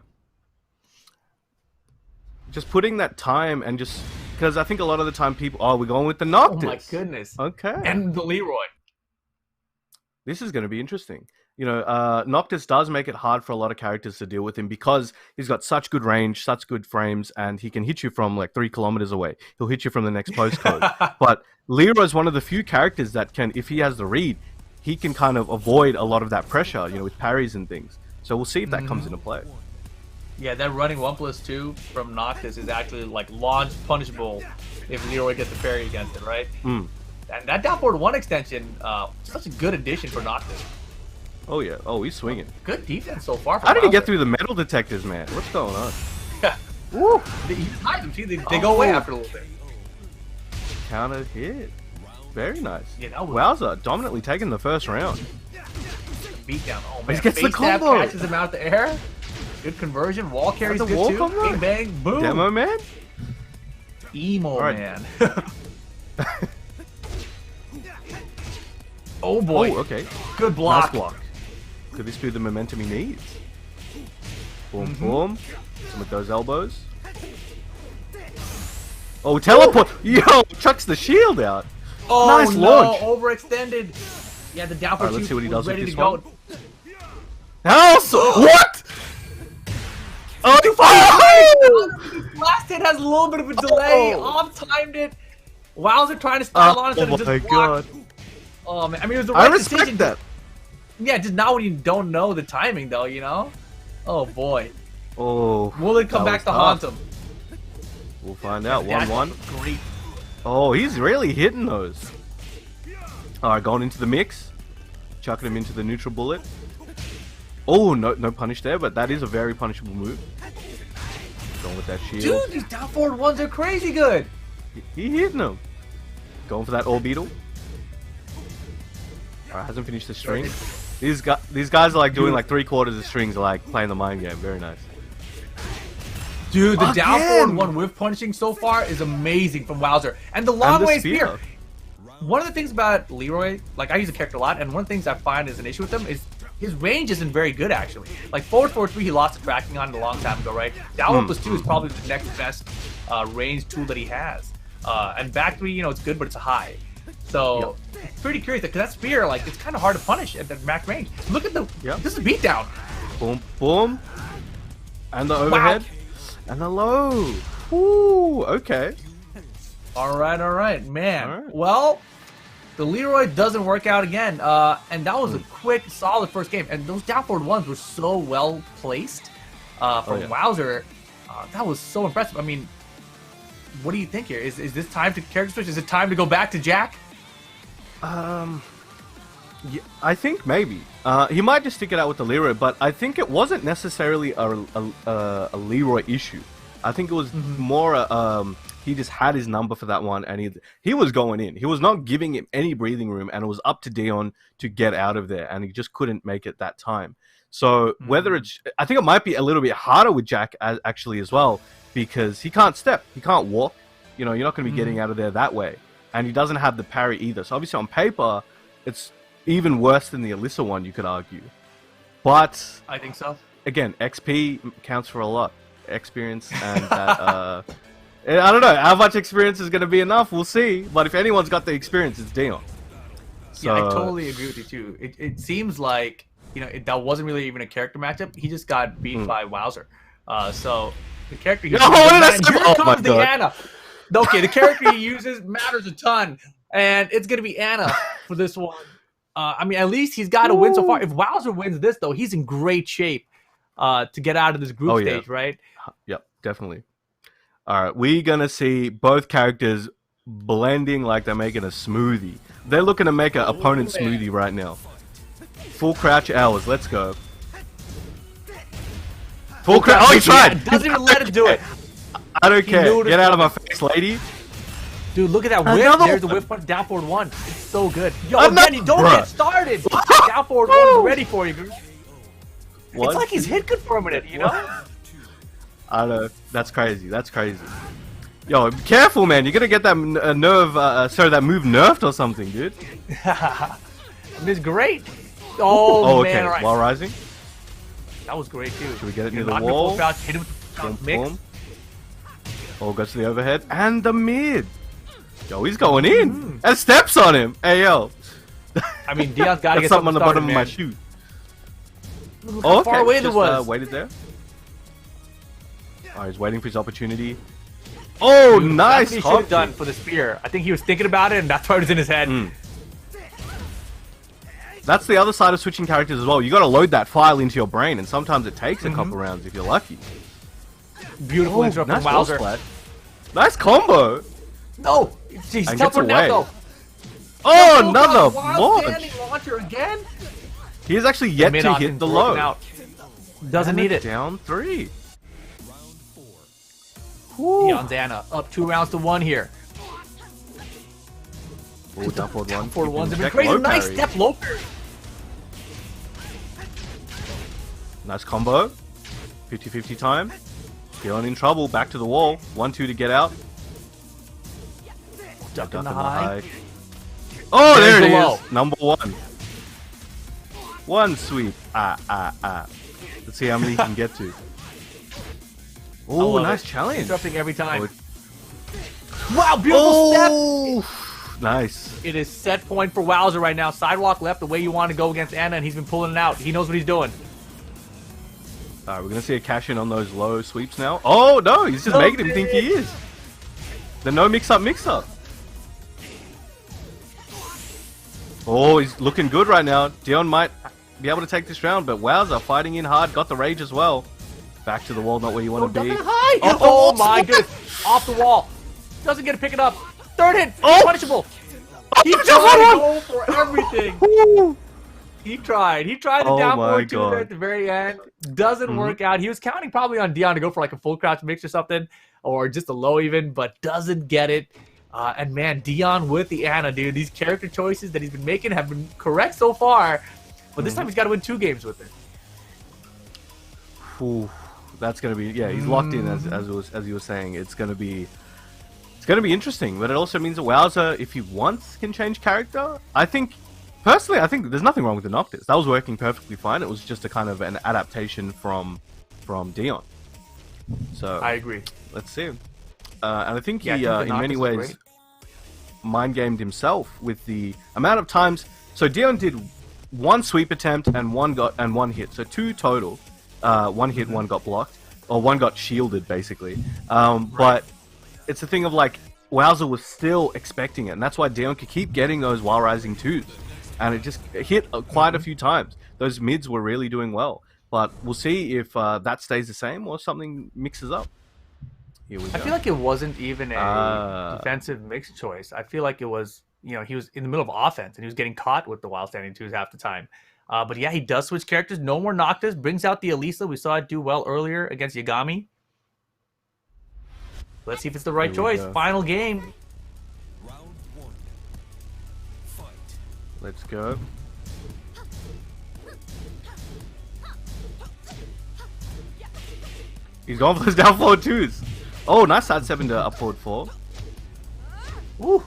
Just putting that time and just... Because I think a lot of the time people... Oh, we're going with the Noctis. Oh my goodness. Okay. And the Leroy. This is going to be interesting. You know, Noctis does make it hard for a lot of characters to deal with him because he's got such good range, such good frames, and he can hit you from like 3 kilometers away. He'll hit you from the next postcode. But Leroy is one of the few characters that can, if he has the read, he can kind of avoid a lot of that pressure, you know, with parries and things. So we'll see if that comes into play. Yeah, that running 1+2 from Noctis is actually like launch punishable if Leroy gets the parry against it, right? And that down forward 1 extension, such a good addition for Noctis. Oh yeah, oh he's swinging. Good defense so far. How did he get through the metal detectors, man? What's going on? Woo! He hides them. See, they go away after a little bit. Counter hit. Very nice. Yeah, that was... Wowzer dominantly taking the first round. Beat down. Oh man, he gets the face stab, combo. catches him out of the air. Good conversion. Wall carries good wall too. combo? Bing bang, boom. Demo man? Emo right. man. Oh boy. Oh, okay. Good block. Nice block. Could this be the momentum he needs? Boom, boom. Some of those elbows. Oh, teleport! Yo, chucks the shield out. Oh, nice launch. Overextended. Yeah, the down for let's see what he does with ready this to go. one. What? Oh, Last hit has a little bit of a delay. Off-timed it. Wowzer trying to style on it, and oh it my just god. blocked. Oh man, I mean it was the right I respect decision. that. Yeah, just not when you don't know the timing though, you know? Oh boy. Oh. Will it come back to haunt him? We'll find out. That's 1-1. Great. Oh, he's really hitting those. Alright, going into the mix. Chucking him into the neutral bullet. Oh, no punish there, but that is a very punishable move. Going with that shield. Dude, these down forward ones are crazy good. He hitting them. Going for that orbital. Alright, hasn't finished the string. These guys are like doing like 3/4 of strings, are like playing the mind game. Very nice. Dude, the down forward one with punishing so far is amazing from Wowzer. And the long way spear. One of the things about Leroy, like I use the character a lot, and one of the things I find is an issue with him is his range isn't very good actually. Like forward 4-3 he lost the tracking on it a long time ago, right? Down 1+2 is probably the next best range tool that he has. And back 3, you know, it's good, but it's a high. So it's pretty curious because that spear, like, it's kind of hard to punish at the max range. Look at the this is beatdown. Boom, boom, and the overhead, and the low. Ooh, okay. All right, man. All right. Well, the Leroy doesn't work out again, and that was a quick, solid first game. And those down forward ones were so well placed from Wowzer. That was so impressive. I mean, what do you think here? Is this time to character switch? Is it time to go back to Jack? Yeah, I think maybe. He might just stick it out with the Leroy, but I think it wasn't necessarily a Leroy issue. I think it was more he just had his number for that one, and he was going in. He was not giving him any breathing room, and it was up to Dee-On to get out of there, and he just couldn't make it that time. So whether it's, I think it might be a little bit harder with Jack actually as well, because he can't step, he can't walk. You know, you're not going to be getting out of there that way, and he doesn't have the parry either. So obviously on paper, it's even worse than the Alisa one, you could argue. But I think so. Again, XP counts for a lot. Experience and that, I don't know how much experience is going to be enough. We'll see. But if anyone's got the experience, it's Dee-On. So, yeah, I totally agree with you too. It seems like that wasn't really even a character matchup. He just got beat by Wowzer. So the character he No, uses, what did I man, say? here Oh my comes the God. Anna. Okay, the character he uses matters a ton, and it's gonna be Anna for this one. I mean, at least he's got to win so far. If Wowzer wins this, though, he's in great shape to get out of this group stage, right? Yep, definitely. All right, we're gonna see both characters blending like they're making a smoothie. They're looking to make an opponent smoothie right now. Full crouch hours. Let's go. Full crouch. Oh, he tried. Doesn't even let it do it. I don't care. knew it Get was out of my face, lady. Dude, look at that whip. Another There's the one. whip punch down forward one. It's so good. Yo, Another- Benny, don't Bruh. get started. Down forward one is ready for you, dude. What? It's like he's hit good for a minute, you know? I know. That's crazy. That's crazy. Yo, careful, man. You're gonna get that that move nerfed or something, dude. It's great. Oh, okay. man, all right. While rising. That was great, too. Should we get it near You the knocked him wall? full crouch, hit him with the Boom, mix. boom. Oh, goes to the overhead and the mid. Yo, he's going in. And steps on him. Hey, yo. I mean, Dion's got to That's get something on the bottom started, of my man. shoe. Look Oh, how okay. far away that Just, was. waited there. Oh, he's waiting for his opportunity. Oh, Dude, nice. That's what he should hop have done kick. for the spear. I think he was thinking about it, and that's why it was in his head. That's the other side of switching characters as well. You got to load that file into your brain, and sometimes it takes a couple rounds if you're lucky. Beautiful interrupt nice from wall Wowzer. splat. Nice combo. No! He's And gets teleporting out, away. though. Oh, No, another wild launch. standing launcher again? He has actually yet Mid to option's hit the broken low. out. Doesn't And need it's it. Down 3. Dion's Anna up 2 rounds to 1 here. Oh, down forward one. Forward one's Keeping been check. crazy. Low Nice parry. step low parry. Nice combo. 50-50 time. Dee-On in trouble. Back to the wall. 1-2 to get out. Duck Duck in the in the high. high. Oh, There's there it the is. low. Number 1. One sweep. Let's see how many he can get to. Oh, love nice it. challenge. Interrupting every time. Oh, Wow, beautiful step. oh, nice. It is set point for Wowzer right now. Sidewalk left the way you want to go against Anna, and he's been pulling it out. He knows what he's doing. All right, we're gonna see a cash in on those low sweeps now. Oh no, he's just No making him think he is. The no mix up. Oh, he's looking good right now. Dee-On might be able to take this round, but Wowzer fighting in hard, got the rage as well. Back to the wall, not where you want to be. High. Oh, Oh, oh, my what? goodness. Off the wall. Doesn't get to pick it up. Third hit. Oh. Punishable. He just tried won to go for everything. He tried. He tried the Oh down my forward two God. there at the very end. Doesn't work out. He was counting probably on Dee-On to go for like a full crouch mix or something, or just a low even, but doesn't get it. And man, Dee-On with the Anna, dude. These character choices that he's been making have been correct so far, but this time he's got to win 2 games with it. Ooh, that's gonna be he's locked in as you were saying. It's gonna be interesting, but it also means that Wowzer, if he wants, can change character. Personally, I think there's nothing wrong with the Noctis. That was working perfectly fine. It was just a kind of an adaptation from Dee-On. So I agree. let's see. And I think Yeah, I he, think the in Noctis many is ways, great. mind gamed himself with the amount of times. So Dee-On did 1 sweep attempt and one hit. So 2 total. 1 hit, 1 got blocked, or 1 got shielded, basically. But it's a thing of like Wowzer was still expecting it, and that's why Dee-On could keep getting those while rising 2s, and it just hit quite a few times. Those mids were really doing well, but we'll see if that stays the same or something mixes up. Here we go. I feel like it wasn't even a defensive mix choice. I feel like it was, he was in the middle of offense and he was getting caught with the wild standing 2s half the time. But yeah, he does switch characters. No more Noctis. Brings out the Alisa. We saw it do well earlier against Yagami. Let's see if it's the right Here we choice. go. Final game. Let's go. He's going for those down forward 2s. Oh, nice side 7 to up forward 4. Woo.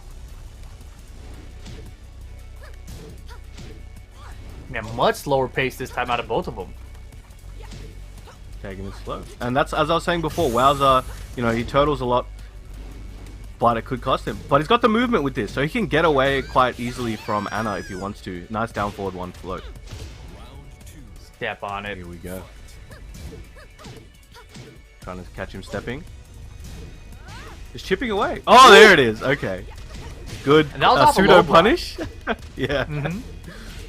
Man, much slower pace this time out of both of them. Taking it slow. And that's, as I was saying before, Wowzer, he turtles a lot, but it could cost him. But he's got the movement with this, so he can get away quite easily from Anna if he wants to. Nice down forward 1 float. Step on it. Here we go. Trying to catch him stepping. Just chipping away. Oh, there it is. Okay. Good. And that was off a pseudo low block. punish. Yeah. Yeah,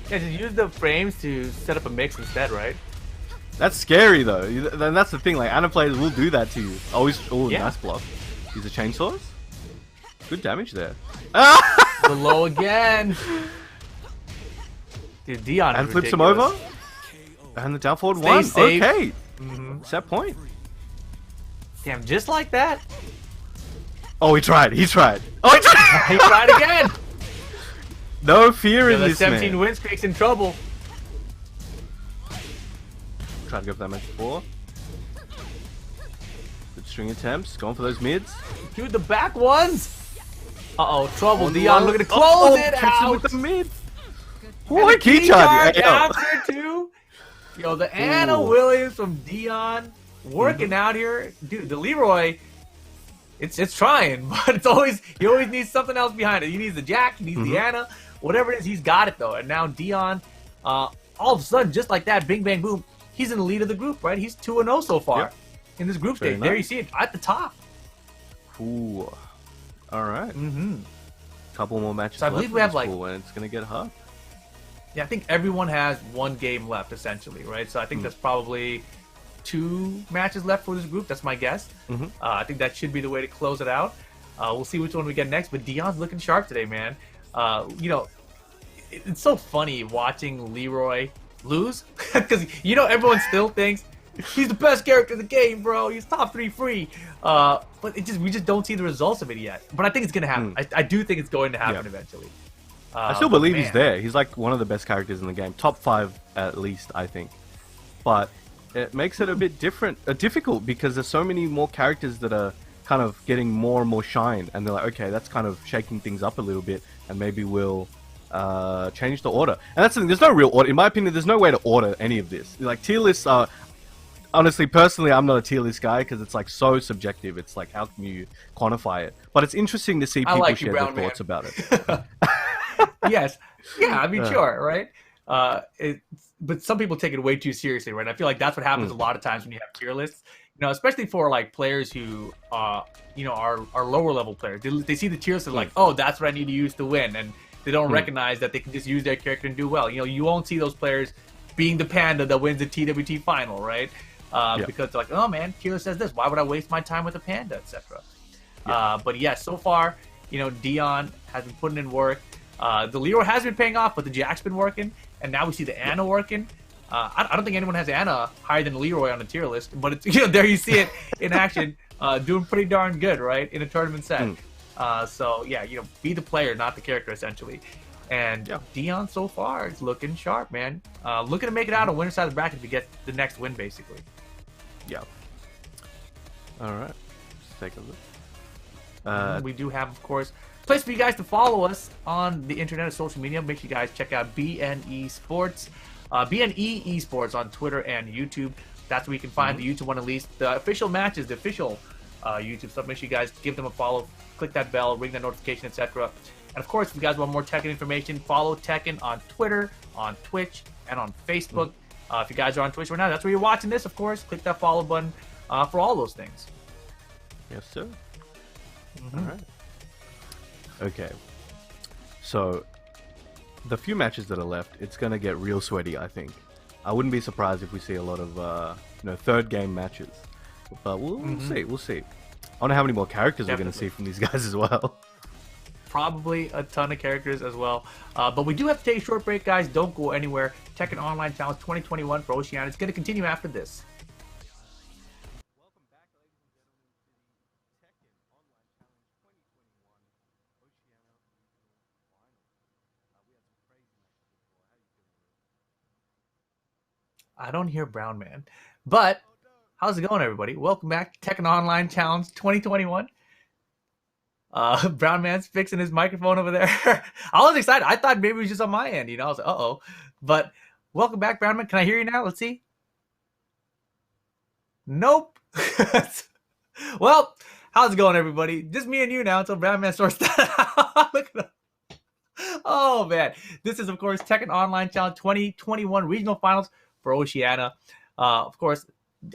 just use the frames to set up a mix instead, right? That's scary though. Then that's the thing. Like Ana players will do that to you. Always. Oh, Yeah. nice block. Use the chainsaws. Good damage there. The low again. Dude, Dee-On And is flips him ridiculous. over. And the down forward Stay one. safe. Okay. Set point. Damn, just like that. Oh, he tried. He tried. Oh, he tried. He tried again. No fear Yeah, in the this 17 man. win streak's in trouble. Tried to go for that match before. Good string attempts. Going for those mids. Dude, the back ones. Uh-oh, trouble. On Dee-On low. looking to close it Hits him out. with the mid. And What the a key key charge. charge after too. Yo, the Anna Ooh. Williams from Dee-On working out here. Dude, the Leroy, it's trying, but he always needs something else behind it. He needs the Jack, he needs the Anna, whatever it is, he's got it though. And now Dee-On, all of a sudden, just like that, bing, bang, boom, he's in the lead of the group, right? He's 2-0 so far Yep. in this group Very stage. There nice. you see it at the top. Ooh. All right. Mm-hmm. Couple more matches So I left believe in we have, this like- pool, and it's gonna get hard. Yeah, I think everyone has one game left, essentially, right? So I think that's probably 2 matches left for this group. That's my guess. I think that should be the way to close it out. We'll see which one we get next. But Dee-On's looking sharp today, man. You know, it's so funny watching Leroy lose because everyone still thinks he's the best character in the game, bro. He's top 3 free. But we just don't see the results of it yet. But I think it's gonna happen. I do think it's going to happen eventually. I still believe he's man. there. He's like one of the best characters in the game. Top 5 at least, I think. But it makes it a bit difficult because there's so many more characters that are kind of getting more and more shine, and they're like, okay, that's kind of shaking things up a little bit, and maybe we'll change the order. And that's the thing. There's no real order, in my opinion. There's no way to order any of this. Like tier lists are. Honestly, personally, I'm not a tier list guy because it's like so subjective. It's like, how can you quantify it? But it's interesting to see I people like you, share their Brown man. thoughts about it. Yes. Yeah, I mean, sure, right? But some people take it way too seriously, right? I feel like that's what happens a lot of times when you have tier lists. Especially for like players who, are lower level players. They see the tier list and like, oh, that's what I need to use to win, and they don't recognize that they can just use their character and do well. You won't see those players being the panda that wins the TWT final, right? Because they're like, oh man, tier list says this. Why would I waste my time with a panda, etc. But yeah, so far, Dee-On has been putting in work. The Leroy has been paying off, but the Jack's been working, and now we see the Anna working. I don't think anyone has Anna higher than Leroy on the tier list, but it's there you see it in action, doing pretty darn good, right, in a tournament set. So yeah, be the player, not the character, essentially. And Dee-On so far is looking sharp, man. Looking to make it out on winner side of the bracket to get the next win, basically. Yeah. All right. Let's take a look. We do have, of course, place for you guys to follow us on the internet and social media. Make sure you guys check out BNE Sports, BNE Esports on Twitter and YouTube. That's where you can find the YouTube one, at least the official matches, the official YouTube stuff. Make sure you guys give them a follow, click that bell, ring that notification, etc. And of course, if you guys want more Tekken information, follow Tekken on Twitter, on Twitch, and on Facebook. If you guys are on Twitch right now, that's where you're watching this, of course. Click that follow button for all those things. Yes, sir. All right. Okay. So, the few matches that are left, it's going to get real sweaty, I think. I wouldn't be surprised if we see a lot of, third game matches. But we'll see. We'll see. I wonder how many more characters we're going to see from these guys as well. Probably a ton of characters as well. But we do have to take a short break, guys. Don't go anywhere. Tekken Online Challenge 2021 for Oceania. It's going to continue after this. I don't hear Brown Man. But how's it going, everybody? Welcome back to Tekken Online Challenge 2021. Brown Man's fixing his microphone over there. I was excited. I thought maybe it was just on my end, I was like, uh-oh. But welcome back, Brown Man. Can I hear you now? Let's see. Nope. Well, how's it going, everybody? Just me and you now until Brown Man sorts that out. Look at that. Oh, man. This is, of course, Tekken Online Challenge 2021 Regional Finals for Oceania. Of course,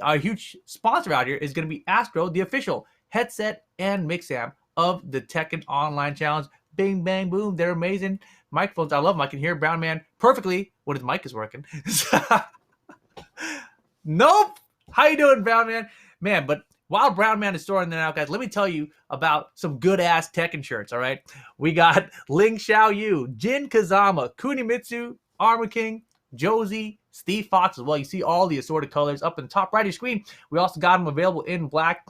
our huge sponsor out here is going to be Astro, the official headset and mix amp of the Tekken Online Challenge. Bing, bang, boom. They're amazing. Microphones, I love them. I can hear Brown Man perfectly when his mic is working. Nope. How you doing, Brown Man? Man, but while Brown Man is storing that out, guys, let me tell you about some good-ass Tekken shirts, all right? We got Ling Xiaoyu, Jin Kazama, Kunimitsu, Armor King, Josie, Steve Fox as well. You see all the assorted colors up in the top right of your screen. We also got them available in black.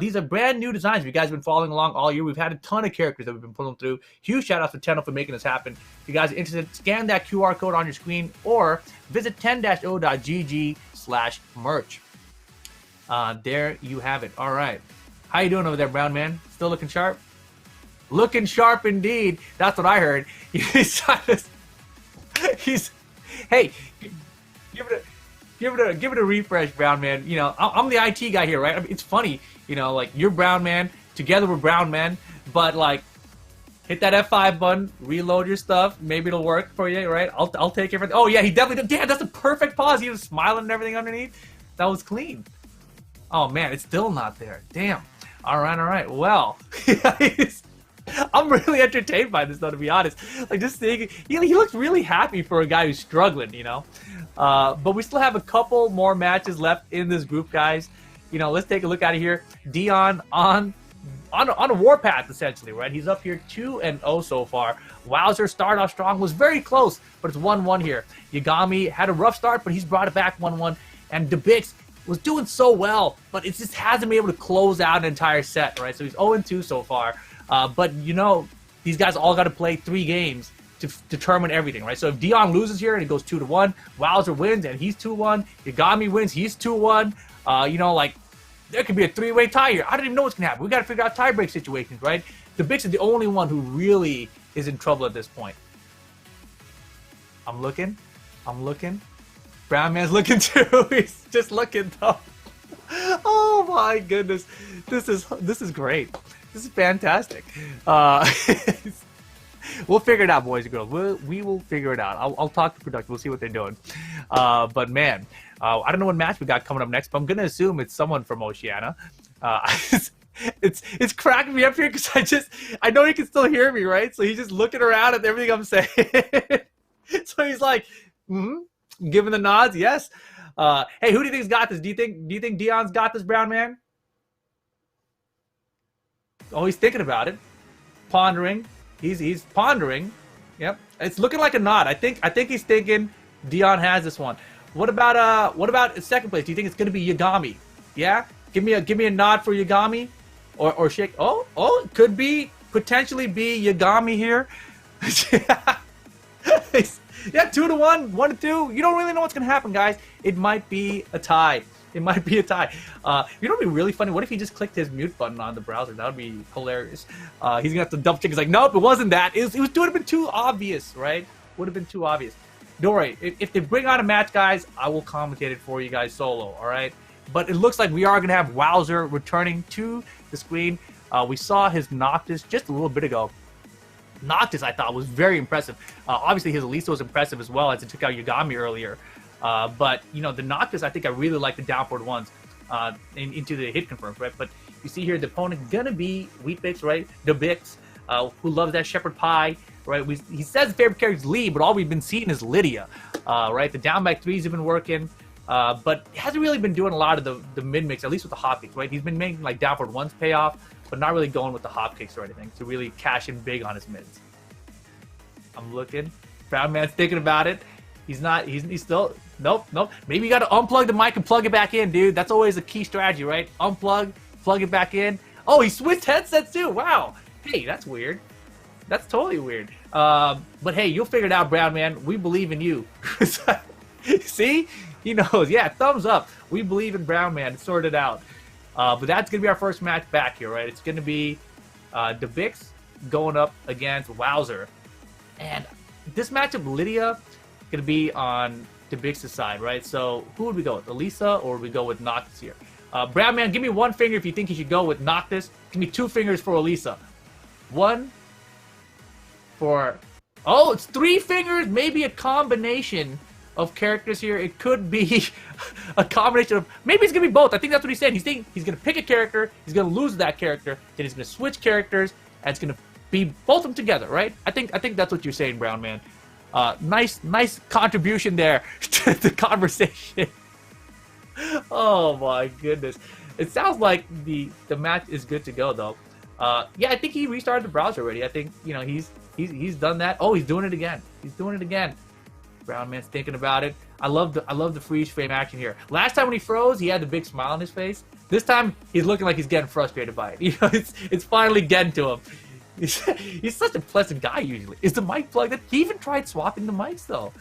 These are brand new designs. If you guys have been following along all year, we've had a ton of characters that we've been pulling through. Huge shout out to Tenno for making this happen. If you guys are interested, scan that QR code on your screen or visit 10-o.gg/merch. There you have it. All right. How you doing over there, Brown Man? Still looking sharp? Looking sharp indeed. That's what I heard. Hey, give it a refresh, Brown Man. You know, I'm the IT guy here, right? I mean, it's funny, you know, like you're Brown Man, together we're Brown Men, but like hit that F5 button, reload your stuff, maybe it'll work for you, right? I'll take everything. Oh yeah, he definitely did. Damn, that's a perfect pause. He was smiling and everything underneath. That was clean. Oh man, it's still not there. Damn. All right. Well, I'm really entertained by this, though, to be honest. Like, just thinking, he looks really happy for a guy who's struggling, you know. But we still have a couple more matches left in this group, guys. You know, let's take a look out of here. Dee-On on a warpath, essentially, right? He's up here 2-0 so far. Wowzer started off strong, was very close, but it's 1-1 here. Yagami had a rough start, but he's brought it back 1-1. And Weetbix was doing so well, but it just hasn't been able to close out an entire set, right? So he's 0-2 so far. But, you know, these guys all got to play 3 games to determine everything, right? So if Dee-On loses here and it goes 2-1, Wowzer wins and he's 2-1, Yagami wins, he's 2-1. You know, like, there could be a 3-way tie here. I don't even know what's going to happen. We got to figure out tie-break situations, right? Weetbix is the only one who really is in trouble at this point. I'm looking. Brown Man's looking too. He's just looking though. Oh my goodness. This is great. This is fantastic. We'll figure it out, boys and girls. We will figure it out. I'll talk to production. We'll see what they're doing. But man, I don't know what match we got coming up next, but I'm gonna assume it's someone from Oceania. It's cracking me up here because I know he can still hear me, right? So he's just looking around at everything I'm saying. So he's like, giving the nods, yes. Hey, who do you think's got this? Do you think Dee-On's got this, Brown Man? Oh, he's thinking about it, pondering. He's pondering. Yep, it's looking like a nod. I think he's thinking Dee-On has this one. What about second place? Do you think it's gonna be Yagami? Yeah, give me a nod for Yagami, or shake. Oh, it could be potentially be Yagami here. Yeah, 2-1, 1-2. You don't really know what's gonna happen, guys. It might be a tie. You know what'd be really funny? What if he just clicked his mute button on the browser? That would be hilarious. He's gonna have to double check. He's like, nope, it wasn't that. It would have been too obvious, right? Would have been too obvious. Don't worry. If they bring on a match, guys, I will commentate it for you guys solo. All right. But it looks like we are gonna have Wowzer returning to the screen. We saw his Noctis just a little bit ago. Noctis, I thought, was very impressive. Obviously, his Alisa was impressive as well, as it took out Yagami earlier. But, you know, the Noctis, I think I really like the downward ones into the hit confirms, right? But you see here, the opponent gonna be Weetbix, right? Weetbix, who loves that shepherd pie, right? He says his favorite character is Lee, but all we've been seeing is Lidia, right? The down back threes have been working, but he hasn't really been doing a lot of the mid-mix, at least with the hop kicks, right? He's been making, like, downward ones pay off, but not really going with the hop kicks or anything to really cash in big on his mids. I'm looking. Brown Man's thinking about it. He's still, nope. Maybe you got to unplug the mic and plug it back in, dude. That's always a key strategy, right? Unplug, plug it back in. Oh, he switched headsets too. Wow. Hey, that's weird. That's totally weird. But hey, you'll figure it out, Brown Man. We believe in you. See? He knows. Yeah, thumbs up. We believe in Brown Man. Sort it out. But that's going to be our first match back here, right? It's going to be Weetbix going up against Wowzer. And this matchup, Lidia, going to be on Weetbix's side, right? So who would we go with? Alisa, or would we go with Noctis here? Brown Man, give me one finger if you think you should go with Noctis. Give me 2 fingers for Alisa. 1 for... Oh, it's 3 fingers, maybe a combination of characters here. It could be a combination of, maybe it's gonna be both. I think that's what he's saying. He's thinking he's gonna pick a character, he's gonna lose that character, then he's gonna switch characters, and it's gonna be both of them together, right? I think that's what you're saying, Brown Man. Nice contribution there to the conversation. Oh my goodness. It sounds like the match is good to go though. Yeah, I think he restarted the browser already. I think, you know, he's done that. Oh, he's doing it again. He's doing it again. Brown Man's thinking about it. I love the freeze frame action here. Last time when he froze, he had the big smile on his face. This time he's looking like he's getting frustrated by it. You know, it's finally getting to him. He's such a pleasant guy usually. Is the mic plugged in? He even tried swapping the mics though.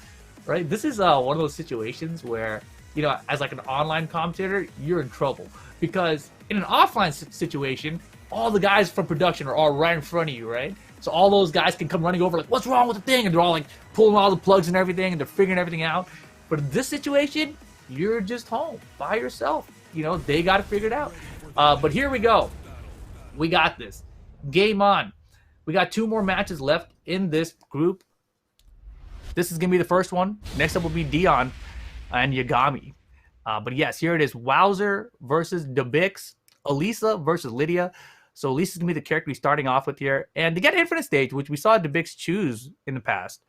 Right? This is one of those situations where, you know, as like an online commentator, you're in trouble. Because in an offline situation, all the guys from production are all right in front of you, right? So all those guys can come running over like, what's wrong with the thing? And they're all like pulling all the plugs and everything, and they're figuring everything out. But in this situation, you're just home by yourself. You know, they got to figure it out. But here we go. We got this. Game on. We got 2 more matches left in this group. This is going to be the first one. Next up will be Dee-On and Yagami. But yes, here it is. Wowzer versus Weetbix. Alisa versus Lidia. So Alisa's going to be the character he's starting off with here. And to get Infinite Stage, which we saw Weetbix choose in the past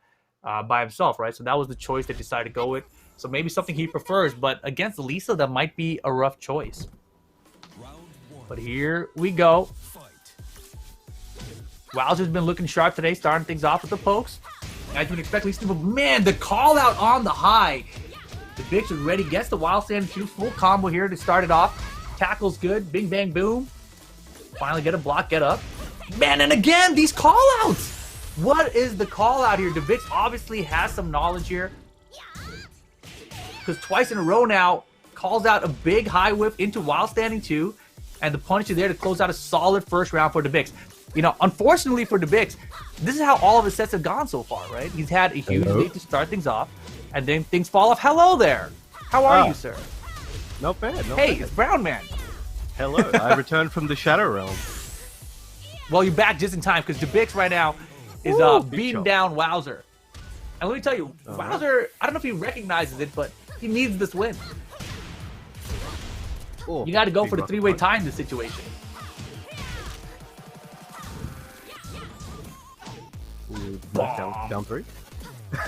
by himself, right? So that was the choice they decided to go with. So maybe something he prefers. But against Alisa, that might be a rough choice. But here we go. Wowzer's been looking sharp today, starting things off with the pokes. As you would expect, Alisa, but man, the call out on the high. Weetbix is ready, gets the wild stand, shoots full combo here to start it off. Tackle's good, bing bang boom. Finally get a block, get up. Man, and again, these call outs. What is the call out here? Weetbix obviously has some knowledge here. Because twice in a row now, calls out a big high whip into wild standing 2. And the punish is there to close out a solid first round for Weetbix. You know, unfortunately for Weetbix, this is how all of his sets have gone so far, right? He's had a huge lead to start things off, and then things fall off. Hello there. How are you, sir? Not bad. Hey, it's Brown Man. Hello. I returned from the Shadow Realm. Well, you're back just in time, because Weetbix right now is beating down Wowzer. And let me tell you, Wowzer, I don't know if he recognizes it, but he needs this win. You got to go for the 3-way tie in this situation. Ooh, down 3.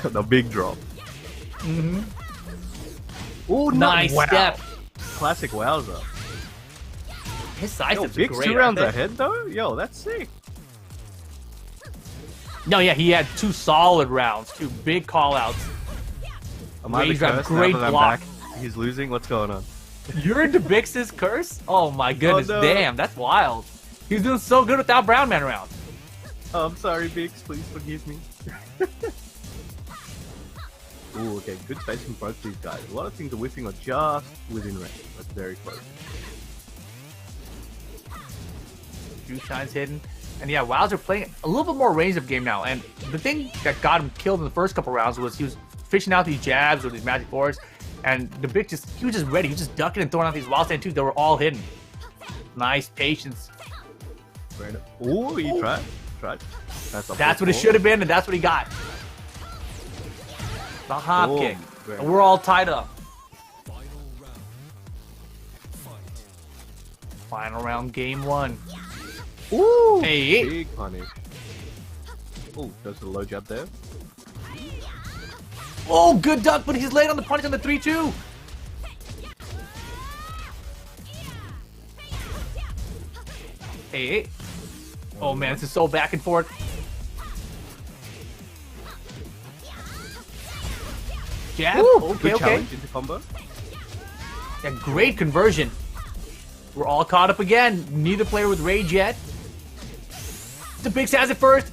The big drop. Ooh, nice step. Classic Wowzer. His size is big great. 2 rounds ahead though? Yo, that's sick. No, yeah, he had 2 solid rounds, 2 big call outs. Rage drive, great block. He's losing. What's going on? You're into Weetbix's curse? Oh my goodness, damn, that's wild. He was doing so good without Brown Man around. Oh, I'm sorry, Bix. Please forgive me. Ooh, okay, good space from both these guys. A lot of things are whiffing are just within range. That's very close. Few shines hidden. And yeah, Wowzer playing a little bit more range of game now. And the thing that got him killed in the first couple rounds was he was fishing out these jabs or these magic fours. And Weetbix he was just ready. He was just ducking and throwing out these wild stand 2s that were all hidden. Nice patience. Ooh, he tried. That's what it should have been, and that's what he got. The hop kick. And we're all tied up. Final round, game 1. Ooh! Hey! Big punish. Ooh, does the low jab there. Oh, good duck, but he's late on the punish on the 3-2. Hey! Oh man, this is so back and forth. Jab. Ooh, okay. Challenge into combo. Yeah, great conversion. We're all caught up again. Neither player with rage yet. Weetbix has it first.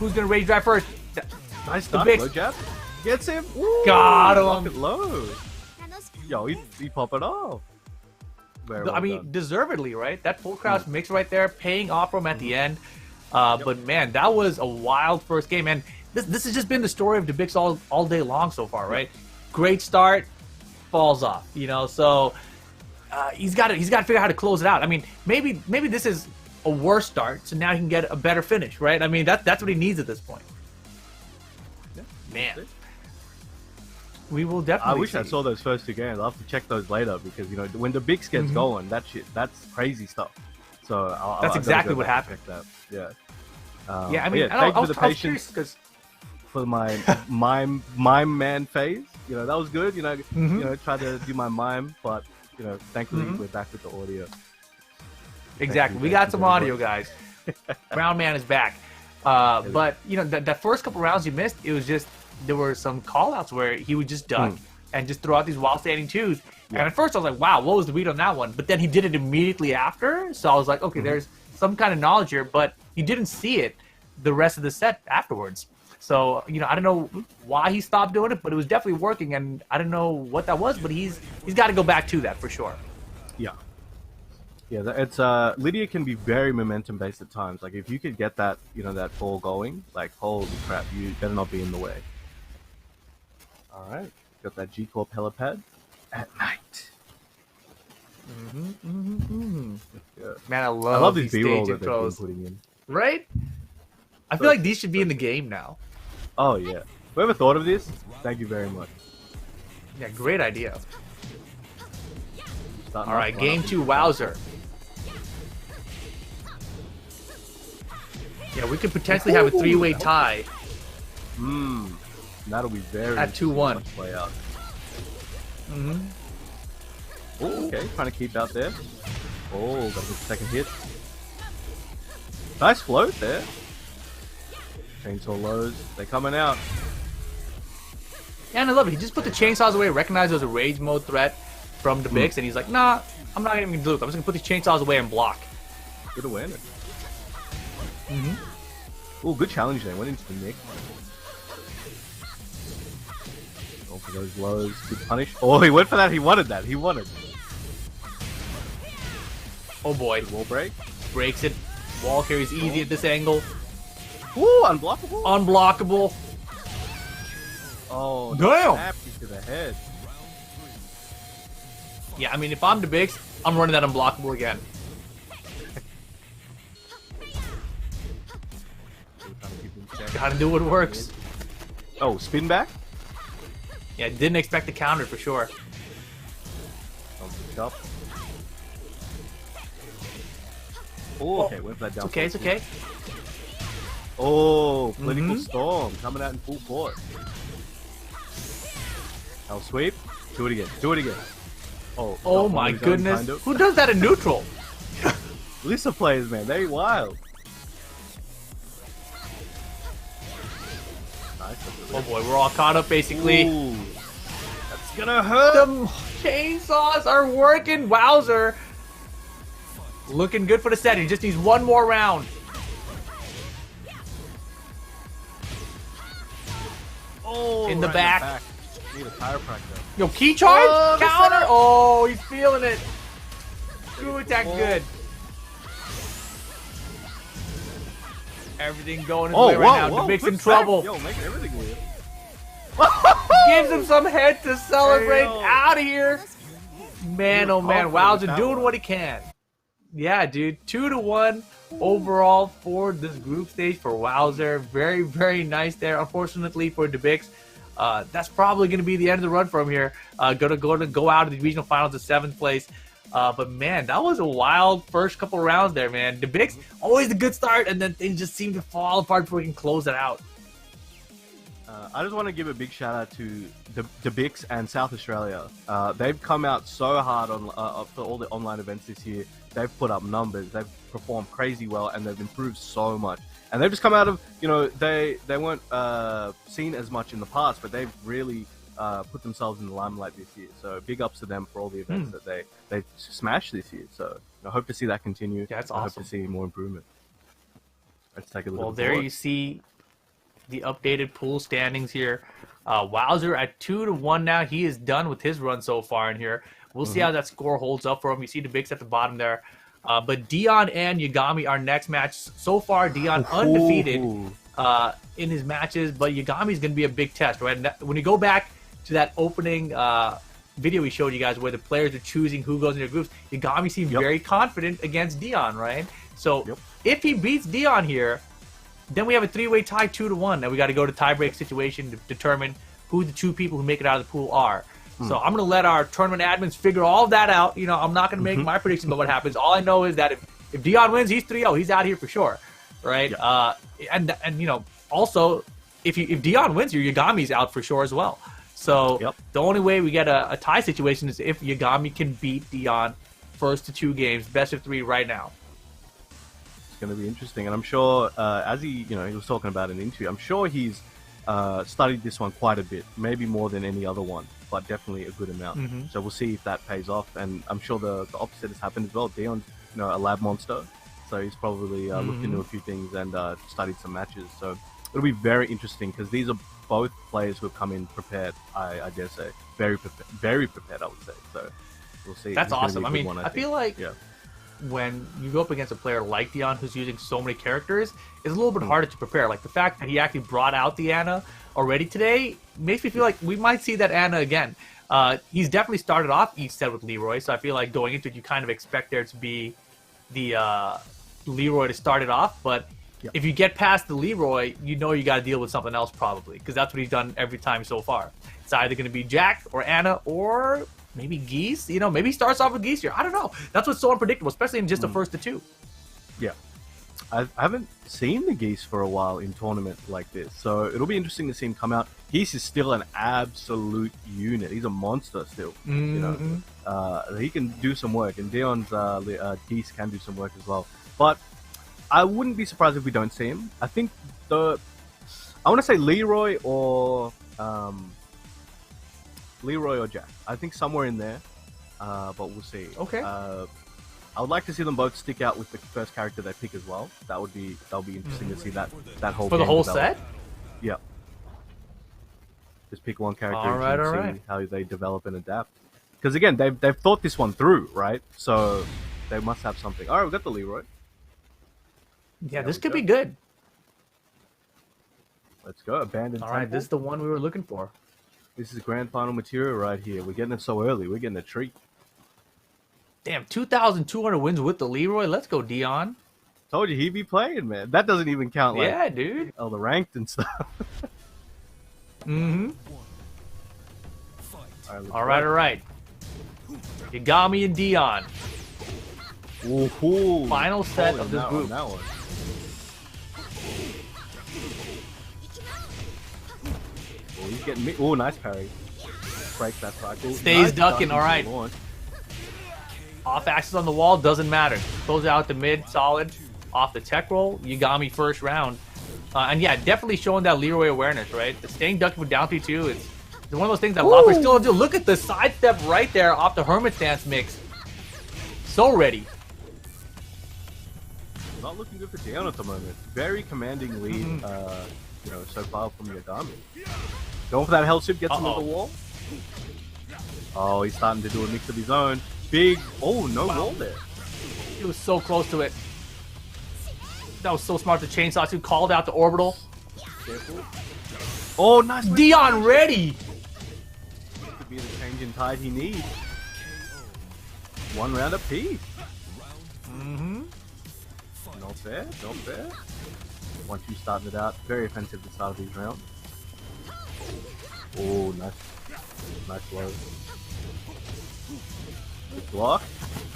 Who's gonna rage drive first? Nice duck, Weetbix. low jab. Gets him. Ooh, got him. Lock it low. Yo, he pop it off. I mean, deservedly, right? That full crouch mix right there, paying off for him at the end. But man, that was a wild first game, and this has just been the story of Weetbix all day long so far, right? Great start, falls off, you know. So he's got to figure out how to close it out. I mean, maybe this is a worse start, so now he can get a better finish, right? I mean, that's what he needs at this point. Man. We will I definitely wish I see. saw those first 2 games. I'll have to check those later because, you know, when the Bix gets going, that's crazy stuff. So I'll That's gotta exactly go what back and happened. Check that. Yeah. Yeah, I but mean, thank you I for the was curious patience because for my mime man phase. You know, that was good. You know, tried to do my mime, but you know, thankfully we're back with the audio. exactly, we Thank got you some very audio, much. guys. Brown Man is back. But you know, that first couple rounds you missed, it was just there were some call outs where he would just duck and just throw out these wild standing twos. And at first I was like, wow, what was the read on that one? But then he did it immediately after, so I was like, okay, there's some kind of knowledge here, but he didn't see it the rest of the set afterwards. So, you know, I don't know why he stopped doing it, but it was definitely working, and I don't know what that was, but he's got to go back to that for sure. Yeah. Yeah, it's Lidia can be very momentum based at times. Like if you could get that, you know, that ball going, like holy crap, you better not be in the way. All right, got that G-Core helipad at night. Yeah. Man, I I love love these these B-roll stage that they've been intros. putting in. Right? I feel like these should be in the game now. Oh yeah, whoever thought of this, thank you very much. Yeah, great idea. Starting All right, off game 2, Wowzer. Yeah, we could potentially have a 3-way tie. That'll be very At interesting 2-1. to play out. Oh, okay, trying to keep out there. Oh, got a good second hit. Nice float there. Chainsaw lows, they're coming out. Yeah, and I love it. He just put the chainsaws away, recognized it was a rage mode threat from the Bix, and he's like, nah, I'm not even going to do it. I'm just going to put these chainsaws away and block. Good awareness. Oh, good challenge there. Went into the neck. Go for those lows. Good punish. Oh, he went for that. He wanted that. He wanted. Oh boy. Wall break. Breaks it. Wall carries easy at this angle. Ooh, unblockable. Unblockable. Oh, Damn. Snap to the head. Yeah, I mean, if I'm the Bix, I'm running that unblockable again. Gotta do what works. Oh, spin back. Yeah, didn't expect the counter for sure. Up. Oh, okay, went for that down. It's okay, it's okay. Oh, political storm coming out in full force. Hell sweep. Do it again. Do it again. Oh, Oh not my on his own, goodness. kind of. Who does that in neutral? Alisa players, man, they wild. Nice. Oh boy, we're all caught up basically. Ooh, that's gonna hurt. The chainsaws are working. Wowzer. Looking good for the set. He just needs one more round. Oh, In the right back. Need a chiropractor. Yo, key charge? Oh, the Counter? setup. Oh, he's feeling it. Screw attack good. Everything going his Oh, way whoa, right now. whoa, The Bix quick in stack. trouble. Yo, making everything weird. Gives him some head to celebrate. Hey, yo. Out of here. Man, You're oh man. confident with Wowzer that doing one. what he can. Yeah, dude. 2-1 overall for this group stage for Wowzer. Very, very nice there. Unfortunately for the Bix, that's probably going to be the end of the run for him here. Going to go out of the regional finals in 7th place. But man, that was a wild first couple rounds there, man. The Bix, always a good start, and then things just seem to fall apart before we can close it out. I just want to give a big shout out to the Bix and South Australia. They've come out so hard on for all the online events this year. They've put up numbers. They've performed crazy well, and they've improved so much. And they've just come out of, you know, they weren't seen as much in the past, but they've really put themselves in the limelight this year. So big ups to them for all the events that they smashed this year. So I hope to see that continue. Yeah, that's I awesome. hope to see more improvement. Let's take a look. Well, at the there board. you see the updated pool standings here. Wowzer at 2-1 now. He is done with his run so far in here. We'll see how that score holds up for him. You see the Bix at the bottom there. But Dee-On and Yagami are next match. So far, Dee-On undefeated in his matches, but Yagami is going to be a big test, right? And when you go back to that opening video we showed you guys where the players are choosing who goes in their groups, Yagami seemed very confident against Dee-On, right? So if he beats Dee-On here, then we have a 3-way tie 2-1. Now we got to go to tiebreak situation to determine who the 2 people who make it out of the pool are. So I'm going to let our tournament admins figure all of that out. You know, I'm not going to make my prediction about what happens. All I know is that if Dee-On wins, he's 3-0. He's out here for sure, right? Yeah. And you know, also, if Dee-On wins, your Yagami's out for sure as well. So the only way we get a tie situation is if Yagami can beat Dee-On first to 2 games, best of 3 right now. It's going to be interesting, and I'm sure as he was talking about in an interview, I'm sure he's studied this one quite a bit, maybe more than any other one, but definitely a good amount. So we'll see if that pays off, and I'm sure the opposite has happened as well. Dee-On's a lab monster, so he's probably looked into a few things and studied some matches. So it'll be very interesting because these are both players who have come in prepared. I dare say very prepared. I would say. So we'll see. That's awesome. I mean, one, I feel like when you go up against a player like Dee-On who's using so many characters, it's a little bit harder to prepare. Like the fact that he actually brought out the Ana already today makes me feel like we might see that Ana again. He's definitely started off each set with Leroy, so I feel like going into it, you kind of expect there to be the Leroy to start it off. But if you get past the Leroy, you know you got to deal with something else probably, because that's what he's done every time so far. It's either going to be Jack or Ana or maybe Geese. You know, maybe he starts off with Geese here. I don't know. That's what's so unpredictable, especially in just the first of 2. Yeah. I haven't seen the Geese for a while in tournament like this, so it'll be interesting to see him come out. Geese is still an absolute unit. He's a monster still. You know, he can do some work, and Dee-On's Geese can do some work as well. But I wouldn't be surprised if we don't see him. I think I want to say Leroy or Jack. I think somewhere in there, but we'll see. Okay. I would like to see them both stick out with the first character they pick as well. That'll be interesting to see that whole for the game whole develop. set. Yeah. Just pick one character and see how they develop and adapt. Because again, they've thought this one through, right? So they must have something. All right, we got the Leroy. Yeah, this could be good. Let's go. Abandoned. All right, this is the one we were looking for. This is grand final material right here. We're getting it so early. We're getting a treat. Damn, 2,200 wins with the Leroy. Let's go, Dee-On. Told you he'd be playing, man. That doesn't even count. Like, yeah, dude. Oh, the ranked and stuff. All right. Yagami and Dee-On. Ooh, final set of this group. That one. Oh, he's getting me. Oh, nice parry. Breaks that cycle. Stays nice ducking, all right. Off axis on the wall, doesn't matter. Close out the mid, solid. Off the tech roll, Yagami first round. And yeah, definitely showing that Leroy awareness, right? The staying ducking with down 3-2, it's one of those things that a lot of players still do. Look at the sidestep right there off the Hermit Stance mix. So ready. Not looking good for Dee-On at the moment. Very commanding lead, so far from Yagami. Going for that hell ship, gets him on the wall. Oh, he's starting to do a mix of his own. Big, no wall there. He was so close to it. That was so smart. The chainsaw too, called out the orbital. Careful. Oh, nice. Dee-On ready. Could be the change in tide he needs. One round apiece. Not fair, not fair. Once you started it out, very offensive at the start of these rounds. Oh, nice. Nice blow. Good block.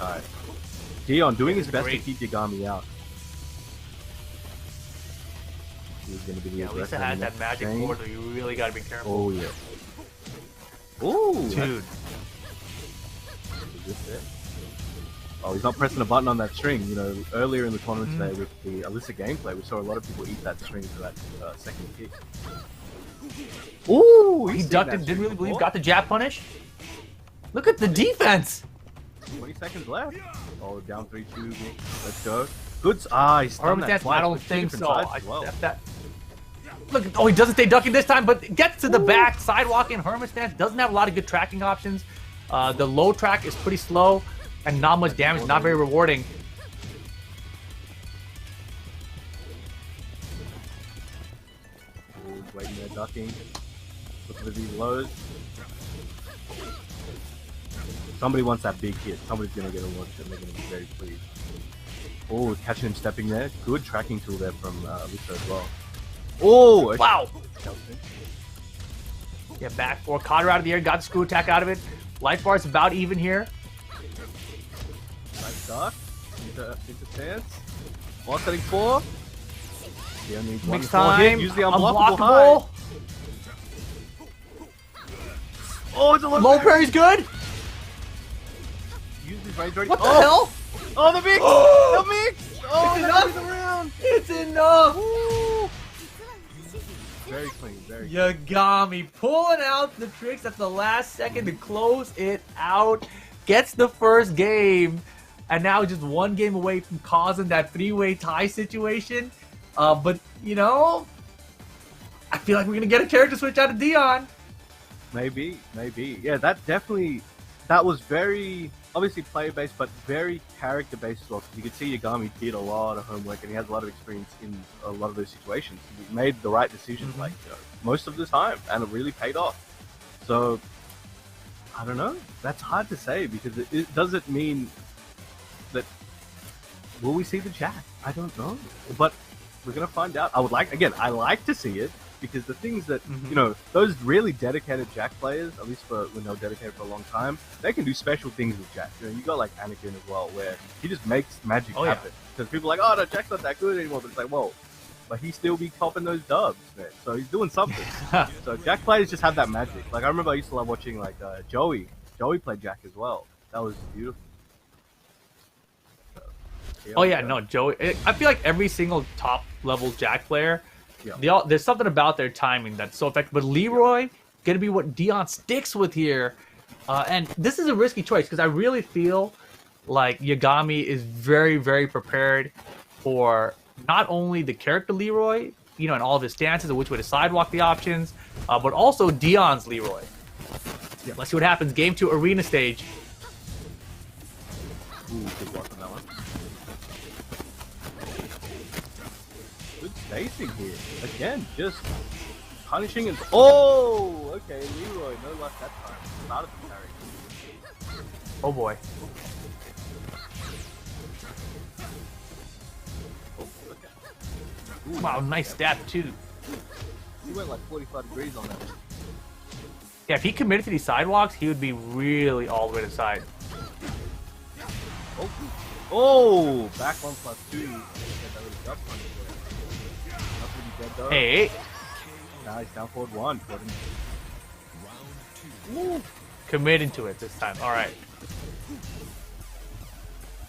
Alright. Dee-On doing his best to keep Yagami out. He's going to be the Alisa has that magic board, so you really got to be careful. Oh, yeah. Oh, dude. Oh, he's not pressing a button on that string. You know, earlier in the tournament today with the Alisa gameplay, we saw a lot of people eat that string for that second kick. Ooh, he ducked it, didn't really believe, got the jab punish. Look at the defense. 20 seconds left. Oh, down 3-2. Let's go. Good. He's stunned that twice. I don't think so. Well. Look, he doesn't stay ducking this time, but gets to the back. Sidewalk in Hermit Stance. Doesn't have a lot of good tracking options. The low track is pretty slow and not much damage. Not very rewarding. Waiting there, ducking. Looking at these lows. Somebody wants that big hit. Somebody's going to get a launch and they're going to be very pleased. Oh, catching him stepping there. Good tracking tool there from Alisa as well. Oh! Wow! Yeah, back four. Caught her out of the air. Got the screw attack out of it. Life bar is about even here. Nice duck. Into stance. While setting 4. Yeah, needs one Mix more hit. time. Use the unblockable high. Oh, it's a Low parry's good. Use his range ready. What the hell? Oh, the mix! Oh! The mix! Oh, It's that enough. was around. It's enough. Very clean, very clean. Yagami pulling out the tricks at the last second to close it out. Gets the first game. And now just one game away from causing that 3-way tie situation. But, you know, I feel like we're going to get a character switch out of Dee-On. Maybe. Yeah, that was very, obviously player-based, but very character-based as well. Because you could see Yagami did a lot of homework, and he has a lot of experience in a lot of those situations. He made the right decisions, like, you know, most of the time, and it really paid off. So, I don't know. That's hard to say, because it doesn't mean that, will we see the Jack? I don't know. But we're going to find out. I like to see it. Because the things that, you know, those really dedicated Jack players, at least for when they're dedicated for a long time, they can do special things with Jack. You know, you got like Anakin as well, where he just makes magic happen. Because people are like, oh, no, Jack's not that good anymore. But it's like, whoa, but he still be topping those dubs, man. So he's doing something. So Jack players just have that magic. Like, I remember I used to love watching, like, Joey. Joey played Jack as well. That was beautiful. So, No, Joey. I feel like every single top-level Jack player, there's something about their timing that's so effective. But Leroy gonna be what Dee-On sticks with here, and this is a risky choice because I really feel like Yagami is very, very prepared for not only the character Leroy, you know, and all of his stances and which way to sidewalk the options, but also Dee-On's Leroy. Let's see what happens. Game 2 arena stage. Ooh, good block on that one. Good spacing here. Again, just punishing and... Oh! Okay, Leroy, no luck that time. Started the carry. Oh boy. Oh, okay. Ooh, Wow, nice stab too. He went like 45 degrees on that. Yeah, if he committed to these sidewalks, he would be really all the way to the side. Oh, oh! Back 1+2. Hey! Nice, down forward 1. Woo. Committing to it this time. Alright.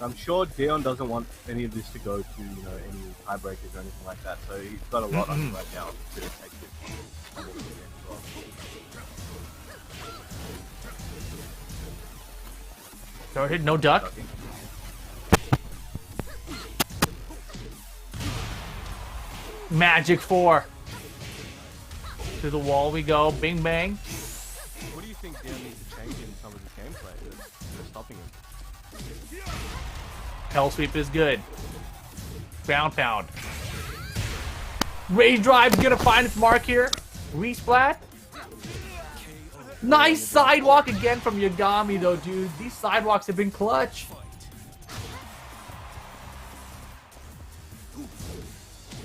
I'm sure Dee-On doesn't want any of this to go to, you know, any tiebreakers or anything like that. So he's got a lot on him right now to take this. Throw hit, no duck. Magic 4. To the wall we go. Bing bang. What do you think Dee-On needs to change in some of his gameplay that's stopping him? Hell sweep is good. Ground pound. Rage drive's gonna find its mark here. Resplat. Nice sidewalk again from Yagami though, dude. These sidewalks have been clutch.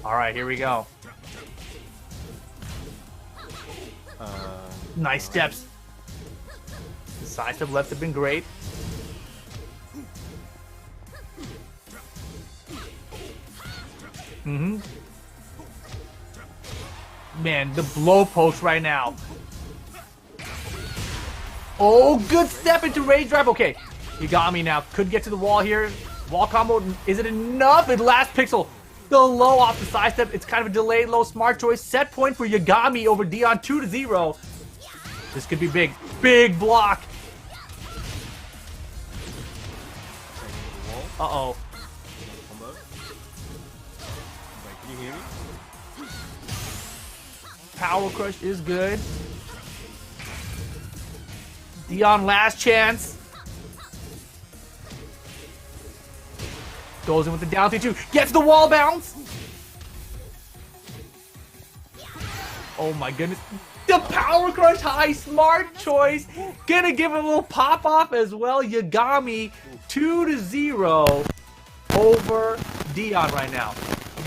Alright, here we go. Nice steps. The side step left have been great. Man, the blow post right now. Oh, good step into rage drive. Okay, Yagami now could get to the wall here. Wall combo, is it enough? And last pixel, the low off the side step. It's kind of a delayed low, smart choice. Set point for Yagami over Dee-On, 2-0. This could be big. Big block. Uh-oh. Can you hear me? Power crush is good. Dee-On last chance. Goes in with the down 3-2. Gets the wall bounce. Oh my goodness. The power crush high, smart choice. Gonna give it a little pop off as well. Yagami 2-0 over Dee-On right now.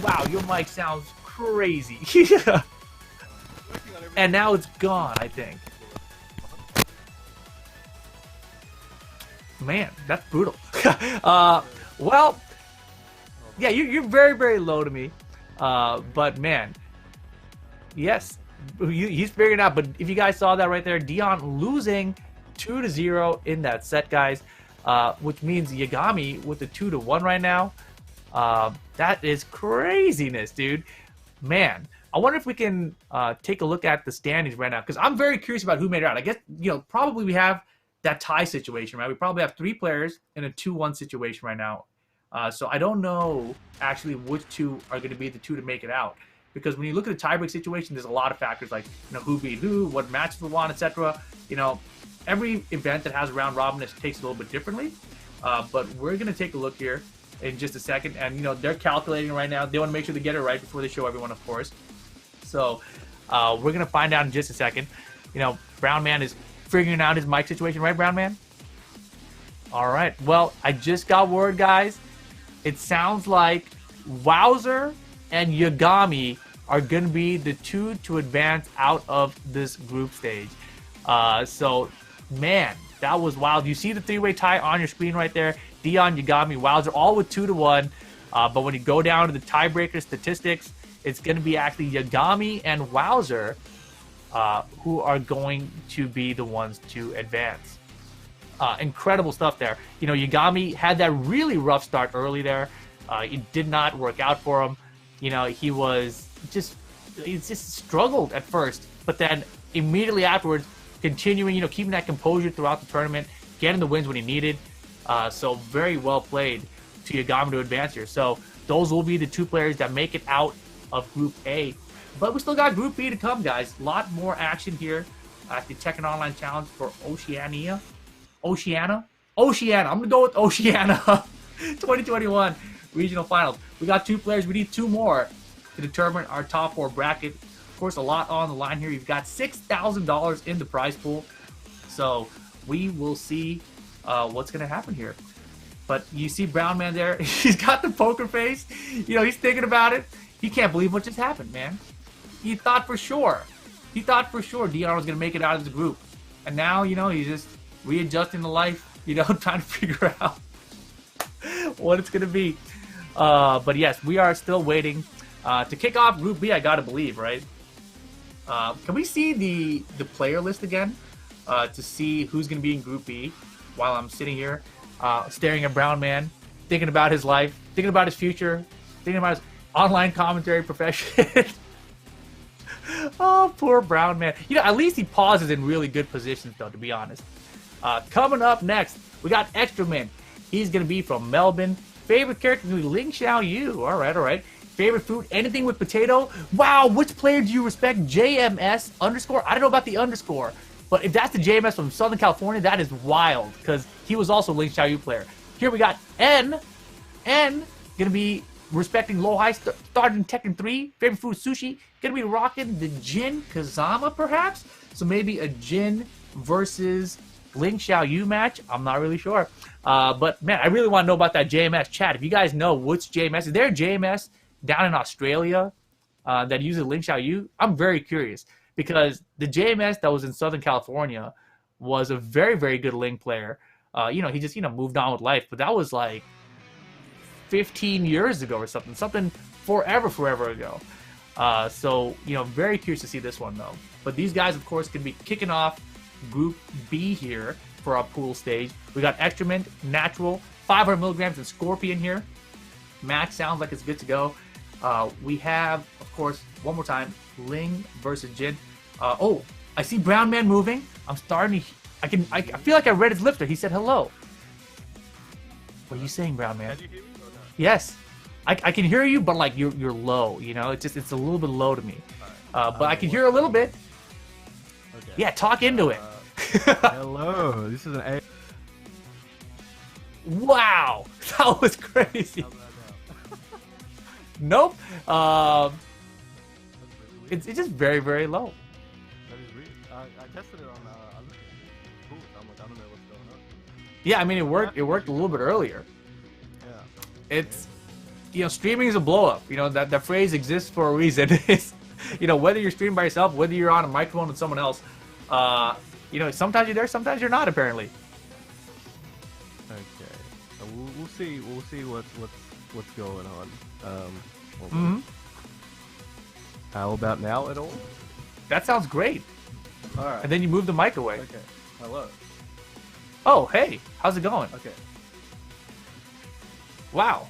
Wow, your mic sounds crazy. Working on everything and now it's gone, I think. Man, that's brutal. Well, yeah, you're very, very low to me. But man, yes, he's figuring it out. But if you guys saw that right there, Dee-On losing 2-0 in that set, guys, which means Yagami with the 2-1 right now. That is craziness, dude. Man, I wonder if we can take a look at the standings right now, because I'm very curious about who made it out. I guess, probably we have that tie situation, right? We probably have 3 players in a 2-1 situation right now. So I don't know actually which 2 are going to be the 2 to make it out, because when you look at the tiebreak situation, there's a lot of factors like who beat who, what matches we won, etc. Every event that has a round robin takes it a little bit differently. But we're going to take a look here in just a second, and they're calculating right now. They want to make sure they get it right before they show everyone, of course. So we're going to find out in just a second. Brown Man is figuring out his mic situation, right, Brown Man? All right. Well, I just got word, guys. It sounds like Wowzer and Yagami are going to be the 2 to advance out of this group stage. So, man, that was wild. You see the 3-way tie on your screen right there. Dee-On, Yagami, Wowzer, all with 2-1. But when you go down to the tiebreaker statistics, it's going to be actually Yagami and Wowzer who are going to be the ones to advance. Incredible stuff there. Yagami had that really rough start early there. It did not work out for him. He just struggled at first, but then immediately afterwards, continuing, keeping that composure throughout the tournament, getting the wins when he needed. So very well played to Yagami to advance here. So those will be the 2 players that make it out of Group A. But we still got Group B to come, guys. A lot more action here at the Tekken Online Challenge for Oceania. I'm going to go with Oceania 2021 Regional Finals. We got 2 players. We need 2 more to determine our top 4 bracket. Of course, a lot on the line here. You've got $6,000 in the prize pool. So we will see what's going to happen here. But you see Brown Man there. He's got the poker face. He's thinking about it. He can't believe what just happened, man. He thought for sure Dee-On was going to make it out of the group. And now, he's just readjusting to life, trying to figure out what it's going to be. But yes, we are still waiting to kick off Group B, I got to believe, right? Can we see the player list again to see who's going to be in Group B while I'm sitting here staring at Brown Man, thinking about his life, thinking about his future, thinking about his online commentary profession. Oh, poor Brown Man. At least he pauses in really good positions, though, to be honest. Coming up next, we got XTramint. He's going to be from Melbourne. Favorite character is Ling Xiaoyu. All right. Favorite food, anything with potato. Wow, which player do you respect? JMS underscore? I don't know about the underscore. But if that's the JMS from Southern California, that is wild. Because he was also a Ling Xiaoyu player. Here we got N. N going to be respecting low high, started in Tekken 3. Favorite food, sushi. Going to be rocking the Jin Kazama, perhaps? So maybe a Jin versus Ling Xiaoyu match. I'm not really sure. But, man, I really want to know about that JMS. Chat, if you guys know which JMS. Is there a JMS down in Australia that uses Ling Xiaoyu? I'm very curious. Because the JMS that was in Southern California was a very, very good Ling player. He just, moved on with life. But that was like 15 years ago or something. Something forever ago. So, very curious to see this one, though. But these guys, of course, can be kicking off Group B here for our pool stage. We got XTramint, Natural, 500 milligrams, and Scorpion here. Match sounds like it's good to go. We have, of course, one more time, Ling versus Jin. I see Brown Man moving. I'm starting to... I feel like I read his lips there. He said hello. What are you saying, Brown Man? Can you hear me or not? Yes. I can hear you, but like you're low, it's a little bit low to me. But I can hear a little bit. Okay. Yeah, talk into it. Hello, this is an A. Wow, that was crazy. How's that Nope. now? It's just very, very low. That is weird. I tested it on other tools. I'm like, I don't know what's going on. Yeah, I mean it worked. It worked a little bit earlier. Yeah. It's streaming is a blow up. That phrase exists for a reason. You know, whether you're streaming by yourself, whether you're on a microphone with someone else, you know, sometimes you're there, sometimes you're not. Apparently. Okay. We'll see. We'll see what's going on. How about now at all? That sounds great. All right. And then you move the mic away. Okay. Hello. Oh, hey, how's it going? Okay. Wow.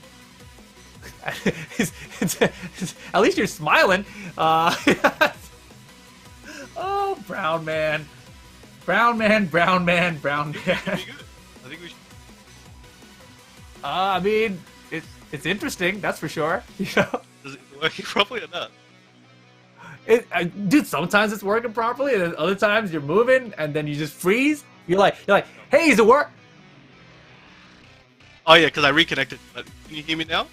At least you're smiling. Oh, brown man. Brown man, brown man, brown man. I think we should. I mean, it's interesting, that's for sure. You know, Is it working properly or not? Dude, sometimes it's working properly, and then other times you're moving, and then you just freeze. You're like, hey, is it work? Oh yeah, because I reconnected. But can you hear me now?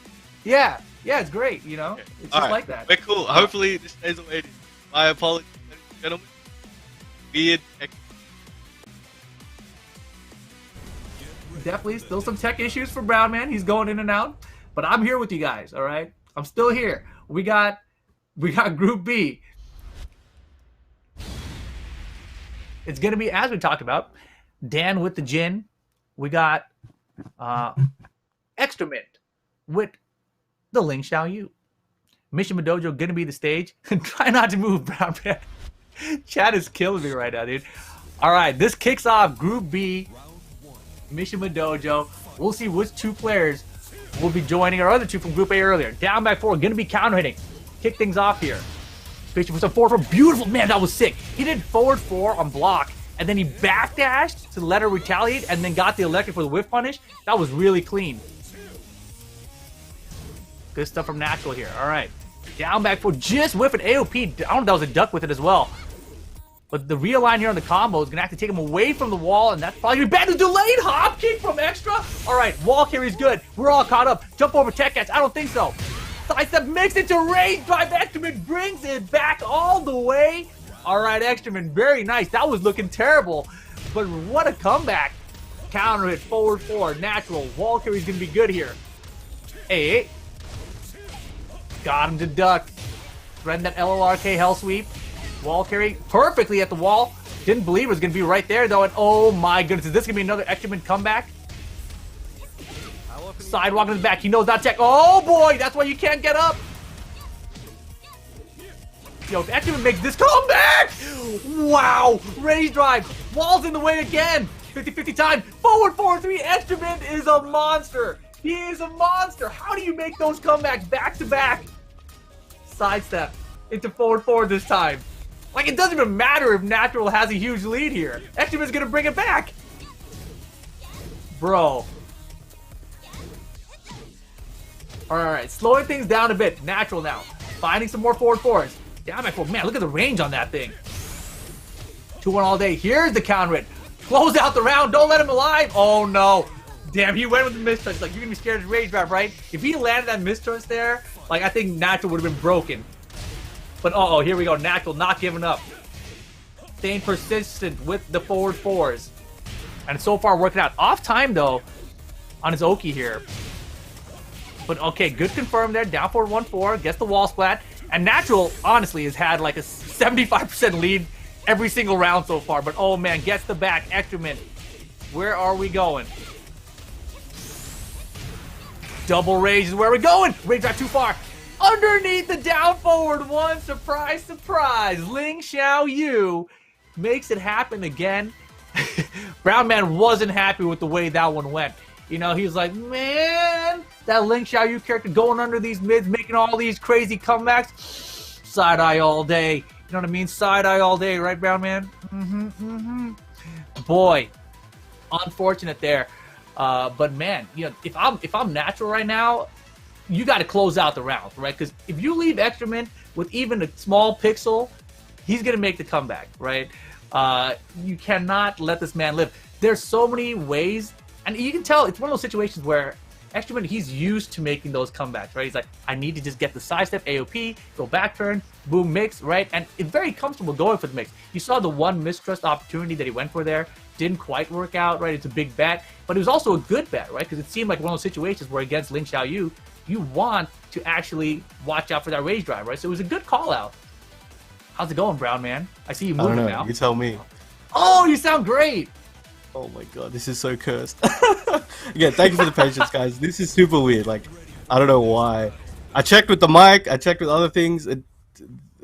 Yeah, it's great. You know, it's just Alright, like that. We're cool. Hopefully this stays the way it is. My apologies, ladies and gentlemen. Weird. Definitely still some tech issues for Brown Man. He's going in and out, but I'm here with you guys. All right, I'm still here. We got Group B. It's gonna be, as we talked about, Dan with the Jin. We got XTramint with the Ling Xiaoyu. Mishima Dojo gonna be the stage. Try not to move, Brown Man. Chat is killing me right now, dude. All right, this kicks off Group B. Mishima Dojo. We'll see which two players will be joining our other two from Group A earlier. Down by 4, gonna be counter hitting. Kick things off here. Pitching for some forward 4. Beautiful, man, that was sick. He did forward 4 on block, and then he backdashed to let her retaliate, and then got the electric for the whiff punish. That was really clean. Good stuff from Natural here. All right. Down back 4, just whiff an AOP. I don't know if that was a duck with it as well. But the realign here on the combo is going to have to take him away from the wall, and that's probably going to be bad. The delayed hop kick from Extra. All right, wall carry's good. We're all caught up. Jump over tech catch. I don't think so. Sidestep makes it to range drive. XTramint brings it back all the way. All right, XTramint, very nice. That was looking terrible, but what a comeback. Counter hit, forward 4, natural. Wall carry's going to be good here. Hey. Got him to duck. Threading that LLRK hell sweep. Wall carry perfectly at the wall. Didn't believe it was going to be right there, though. And oh my goodness, is this going to be another XTramint comeback? Sidewalk in the back. He knows that tech. Oh boy, that's why you can't get up. Yo, if XTramint makes this comeback! Wow! Range drive. Wall's in the way again. 50-50 time. Forward 4-3. XTramint is a monster. He is a monster. How do you make those comebacks back to back? Sidestep into forward 4 this time. Like, it doesn't even matter if Natural has a huge lead here. XTramint's gonna bring it back. Bro. Alright, slowing things down a bit. Natural now. Finding some more forward 4s. Down by 4. Man, look at the range on that thing. 2-1 all day. Here's the counter hit. Close out the round. Don't let him alive. Oh, no. Damn, he went with the mistrust. Like, you're gonna be scared of rage drive, right? If he landed that mistrust there, like, I think Natural would have been broken. But uh-oh, here we go. Natural not giving up. Staying persistent with the forward 4s. And so far working out. Off time, though, on his Oki here. But okay, good confirm there. Down forward 1-4. Gets the wall splat. And Natural, honestly, has had like a 75% lead every single round so far. But oh man, gets the back. XTramint. Where are we going? Double rage is where we're going. Rage drive too far. Underneath the down forward 1. Surprise, surprise. Ling Xiaoyu makes it happen again. Brown Man wasn't happy with the way that one went. You know, he was like, man, that Ling Xiaoyu character going under these mids, making all these crazy comebacks. Side eye all day. You know what I mean? Side eye all day, right, Brown Man? Boy, unfortunate there. But man, you know, if I'm Natural right now, you got to close out the round, right? Because if you leave XTramint with even a small pixel, he's gonna make the comeback, right? You cannot let this man live. There's so many ways, and you can tell it's one of those situations where XTramint, he's used to making those comebacks, right? He's like, I need to just get the sidestep, AOP, go back turn, boom, mix, right? And it's very comfortable going for the mix. You saw the one mistrust opportunity that he went for there. Didn't quite work out, right? It's a big bet, but it was also a good bet, right? Because it seemed like one of those situations where against Ling Xiaoyu, you want to actually watch out for that rage drive, right? So it was a good call out. How's it going, Brown Man? I see you I don't moving know. now. You tell me. Oh, you sound great. Oh my god, this is so cursed. Again, thank you for the patience, guys. This is super weird. Like, I don't know why. I checked with the mic. I checked with other things.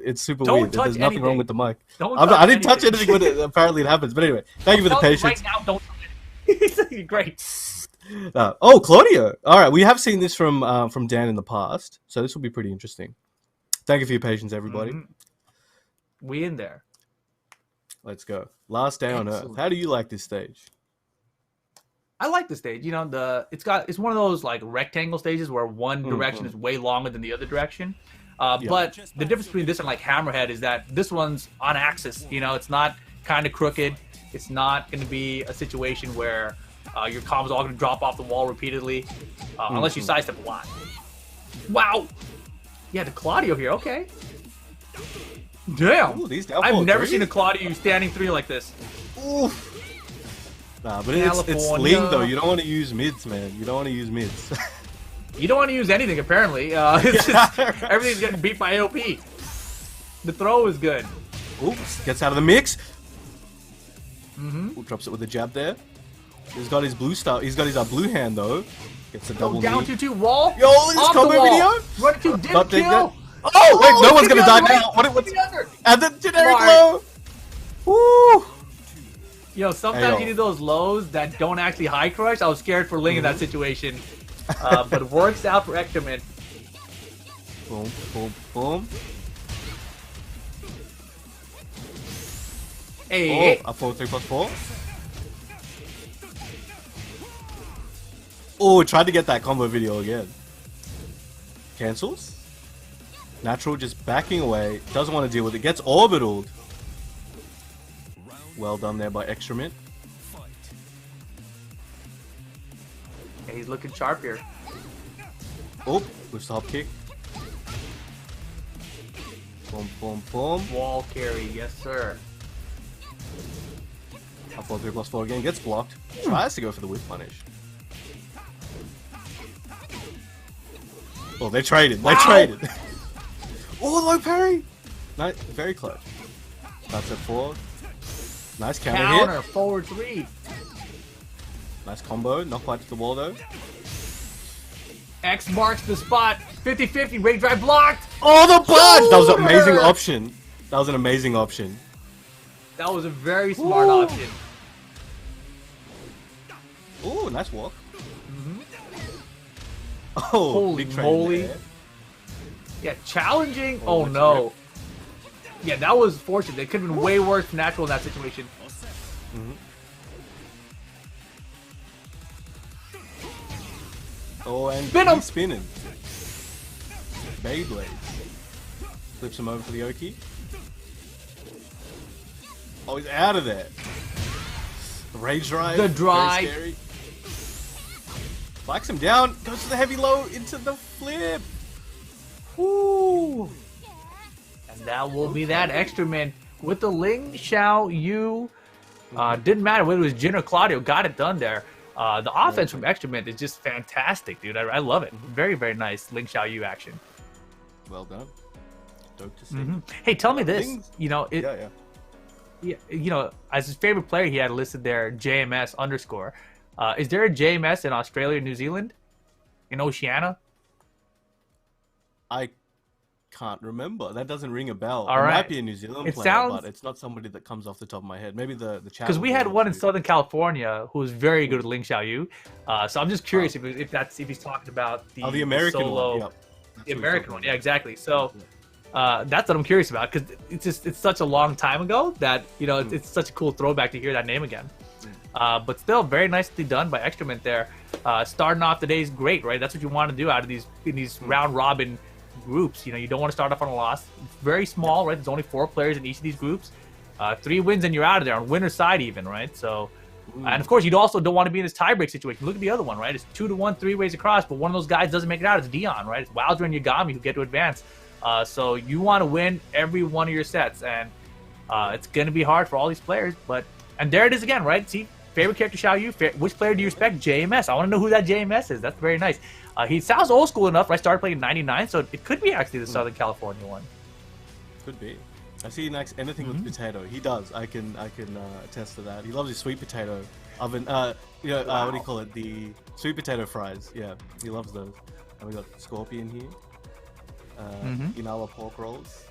It's super Don't weird. touch There's nothing wrong anything. with the mic. Don't I didn't touch anything. anything when apparently it happens. But anyway, thank you for the Tell you patience. Right now, don't. You're great. Oh, Claudio. All right, we have seen this from Dan in the past, so this will be pretty interesting. Thank you for your patience, everybody. We in there. Let's go. Last day on Earth. Excellent. How do you like this stage? I like the stage. You know, it's one of those like rectangle stages where one direction is way longer than the other direction. But the difference between this and like Hammerhead is that this one's on axis. You know, it's not kind of crooked. It's not going to be a situation where your combos are all going to drop off the wall repeatedly, unless you sidestep a lot. Wow. Yeah, the Claudio here. Okay. Damn. Ooh, these down I've four never threes? seen a Claudio standing 3 like this. Oof. Nah, but it's California. Ling though. You don't want to use mids, man. You don't want to use mids. You don't want to use anything, apparently. It's just, everything's getting beat by AOP. The throw is good. Oops, gets out of the mix. Ooh, drops it with a jab there. He's got his blue star. He's got his blue hand though. Gets a double Down knee. 2-2 wall. Yo, look at this off the combo wall. video. Run 2 did Not take kill. that. Oh wait, no one's hit gonna the die other way. now. What's Hit the other. and the generic Smart. low. Woo! You know, sometimes Hey, yo. you need those lows that don't actually high crush. I was scared for Ling in that situation. But it works out for XTramint. Boom, boom, boom. Hey. Oh, a 4-3+4. Oh, tried to get that combo video again. Cancels. Natural just backing away. Doesn't want to deal with it. Gets orbitaled. Well done there by XTramint. Hey, he's looking sharp here. Oh, with the hop kick. Boom, boom, boom. Wall carry, yes sir. Up 4-3+4 again. Gets blocked. Tries to go for the whip punish. Oh, they traded. They traded. Oh, low parry. No, very close. That's at 4. Nice counter hit. Forward 3. Nice combo. Not quite to the wall though. X marks the spot. 50-50. Ray drive blocked. Oh, the budge! That was an amazing Shoulder! option. That was an amazing option. That was a very smart option. Oh, nice walk. Oh, Holy big trade moly. there. Yeah, challenging. Oh, Oh that's no. Yeah, that was fortunate. It could have been way worse for Natural in that situation. Oh, and Spin him! he's spinning. Beyblade. Flips him over for the Oki. Oh, he's out of there. Rage drive. The drive. Very scary. Flags him down. Goes to the heavy low into the flip. Woo. And that will be that XTramint with the Ling Xiaoyu. Didn't matter whether it was Jin or Claudio. Got it done there. The offense from XTramint is just fantastic, dude. I love it. Very, very nice Ling Xiaoyu action. Well done. Dope to see. Hey, tell me this. Ling's- You know, Yeah. you know, as his favorite player, he had listed there JMS_. Is there a JMS in Australia, New Zealand, in Oceania? I can't remember. That doesn't ring a bell. All It right. might be a New Zealand It player, sounds- but it's not somebody that comes off the top of my head. Maybe the chat. Because we will had know one in too. Southern California who was very good at Ling Xiaoyu. So I'm just curious if he's talking about the the American solo, one. Yep. That's the what we're American talking one. about. Yeah, exactly. So that's what I'm curious about because it's such a long time ago that it's such a cool throwback to hear that name again. But still, very nicely done by XTramint there. Starting off the day is great, right? That's what you want to do out of these round robin groups. You don't want to start off on a loss. It's very small, right? There's only 4 players in each of these groups. 3 wins and you're out of there on winner's side even, right? So, and of course you also don't want to be in this tiebreak situation. Look at the other one, right? It's 2-1, 3 ways across, but one of those guys doesn't make it out. It's Dee-On, right? It's Wowzer and Yagami who get to advance. So you want to win every one of your sets, and it's going to be hard for all these players. And there it is again, right? See, favorite character Xiaoyu. Which player do you respect? JMS. I want to know who that JMS is. That's very nice. He sounds old school enough. I started playing in '99, so it could be actually the Southern California one. Could be. I see he likes anything with potato. He does. I can attest to that. He loves his sweet potato oven. What do you call it? The sweet potato fries. Yeah, he loves those. And we got scorpion here. Inala pork rolls.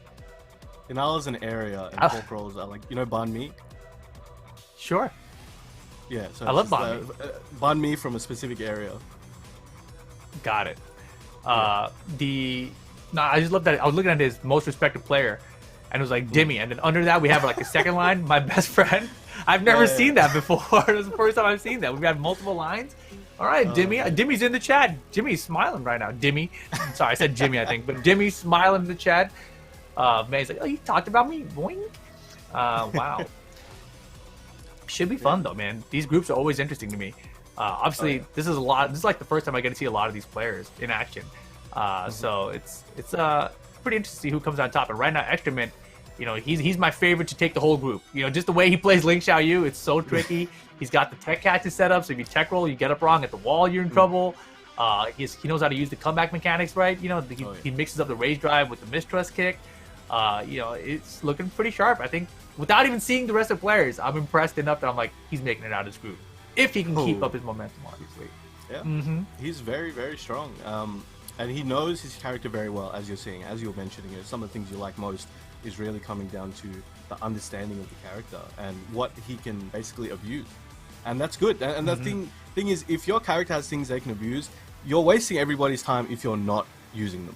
Inala's an area, and pork rolls are like, you know, banh mi. Sure. Yeah, so I love banh mi. Banh mi from a specific area. Got it. I just love that. I was looking at his most respected player, and it was like Dimmy, and then under that we have like a second line, my best friend. I've never seen that before. It was the first time I've seen that. We've got multiple lines. All right, Dimmy. Dimmy's in the chat. Jimmy's smiling right now. Dimmy. Sorry, I said Jimmy, I think, but Dimmy's smiling in the chat. Man, he's like, oh, you talked about me, boing. Wow. Should be fun though, man. These groups are always interesting to me. Obviously, this is like the first time I get to see a lot of these players in action. So it's pretty interesting to see who comes on top. And right now, XTramint, you know, he's my favorite to take the whole group. You know, just the way he plays Ling Xiaoyu, it's so tricky. He's got the tech catches set up, so if you tech roll, you get up wrong at the wall, you're in trouble. He knows how to use the comeback mechanics right. You know, he mixes up the rage drive with the mistrust kick. You know, it's looking pretty sharp. I think without even seeing the rest of the players, I'm impressed enough that I'm like, he's making it out of his group. If he can keep up his momentum, obviously. Yeah, he's very, very strong. And he knows his character very well, as you're seeing, as you're mentioning it. Some of the things you like most is really coming down to the understanding of the character and what he can basically abuse. And that's good. And the thing is, if your character has things they can abuse, you're wasting everybody's time if you're not using them.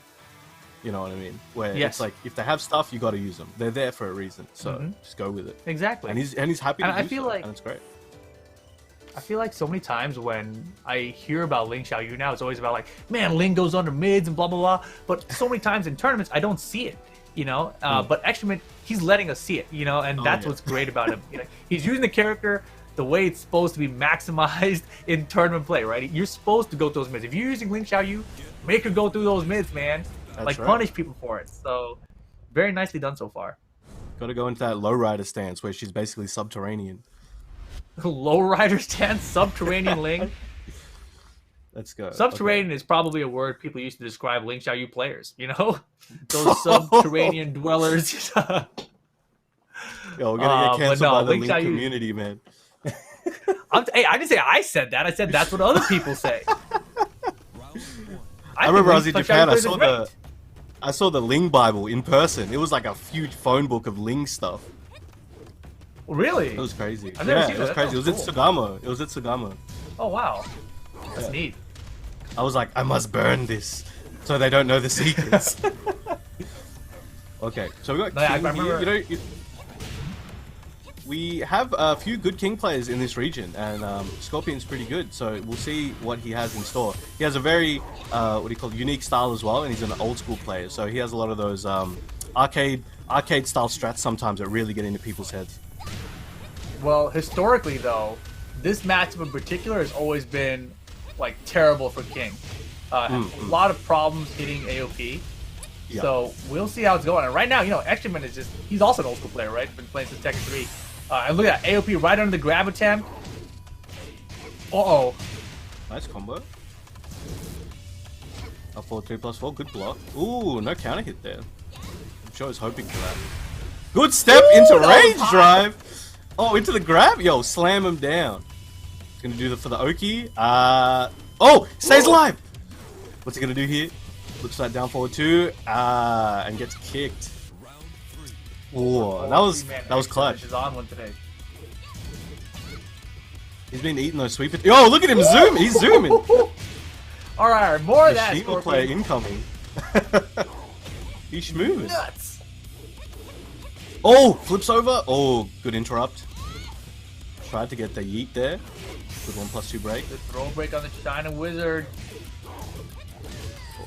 You know what I mean? Where it's like, if they have stuff, you got to use them. They're there for a reason, so just go with it. Exactly. And he's happy to I do feel so, like, and it's great. I feel like so many times when I hear about Ling Xiaoyu now, it's always about like, man, Ling goes under mids and blah, blah, blah. But so many times in tournaments, I don't see it, you know? But XTramint, he's letting us see it, you know? And that's what's great about him. You know, he's using the character the way it's supposed to be maximized in tournament play, right? You're supposed to go through those mids. If you're using Ling Xiaoyu, make her go through those mids, man. That's right. Punish people for it. So, very nicely done so far. Got to go into that lowrider stance where she's basically subterranean. Lowrider stance, subterranean Ling. Let's go. Subterranean is probably a word people used to describe Ling Xiaoyu players, you know? Those subterranean dwellers. Yo, we're gonna get canceled by the Ling Xiaoyu... community, man. Hey, I didn't say I said that. I said that's what other people say. I remember I was in Japan. I saw the Ling Bible in person. It was like a huge phone book of Ling stuff. Really? It was crazy. I've never seen it was crazy. It was at Sugamo. It was at Sugamo. Oh wow, that's neat. I was like, I must burn this so they don't know the secrets. Okay, so we got King here. You know, we have a few good King players in this region, and Scorpion's pretty good. So we'll see what he has in store. He has a very unique style as well, and he's an old school player. So he has a lot of those arcade style strats sometimes that really get into people's heads. Well, historically though, this matchup in particular has always been like terrible for King. A lot of problems hitting AOP. Yeah. So we'll see how it's going. And right now, you know, XTramint is he's also an old school player, right? Been playing since Tekken 3. And look at that, AOP right under the grab attempt. Uh-oh. Nice combo. Up 4, 3+4, good block. Ooh, no counter hit there. I'm sure I was hoping for that. Good step into range drive. Oh, into the grab? Yo, slam him down. He's gonna do that for the Oki. Oh, stays alive. What's he gonna do here? Looks like down forward 2. And gets kicked. Oh, that was clutch. Is on one today. He's been eating those sweet potatoes. Yo, look at him zoom! He's zooming. All right, more of that. Shiva player incoming. He's moving. Nuts. Oh, flips over. Oh, good interrupt. Tried to get the yeet there. Good 1+2 break. Good throw break on the China Wizard.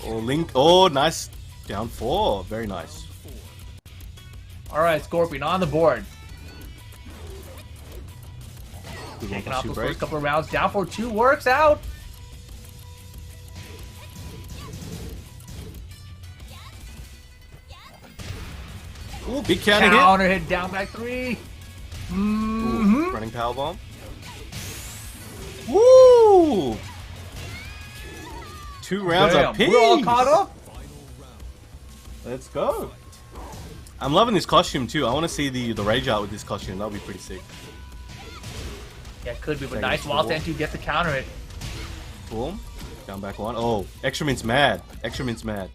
Oh, Link. Oh, nice. Down 4. Very nice. Alright, Scorpion on the board. Good Taking off those break. first couple of rounds. Down for 2 works out. Ooh, big counter hit. Counter hit down back 3. Ooh, running powerbomb. Woo! 2 rounds up. We're all caught up. Let's go. I'm loving this costume too. I want to see the rage art with this costume. That'll be pretty sick. Yeah, it could be, but Take nice it wild to the stand to get to counter it. Boom. Down back one. Oh, XTramint's mad. XTramint's mad.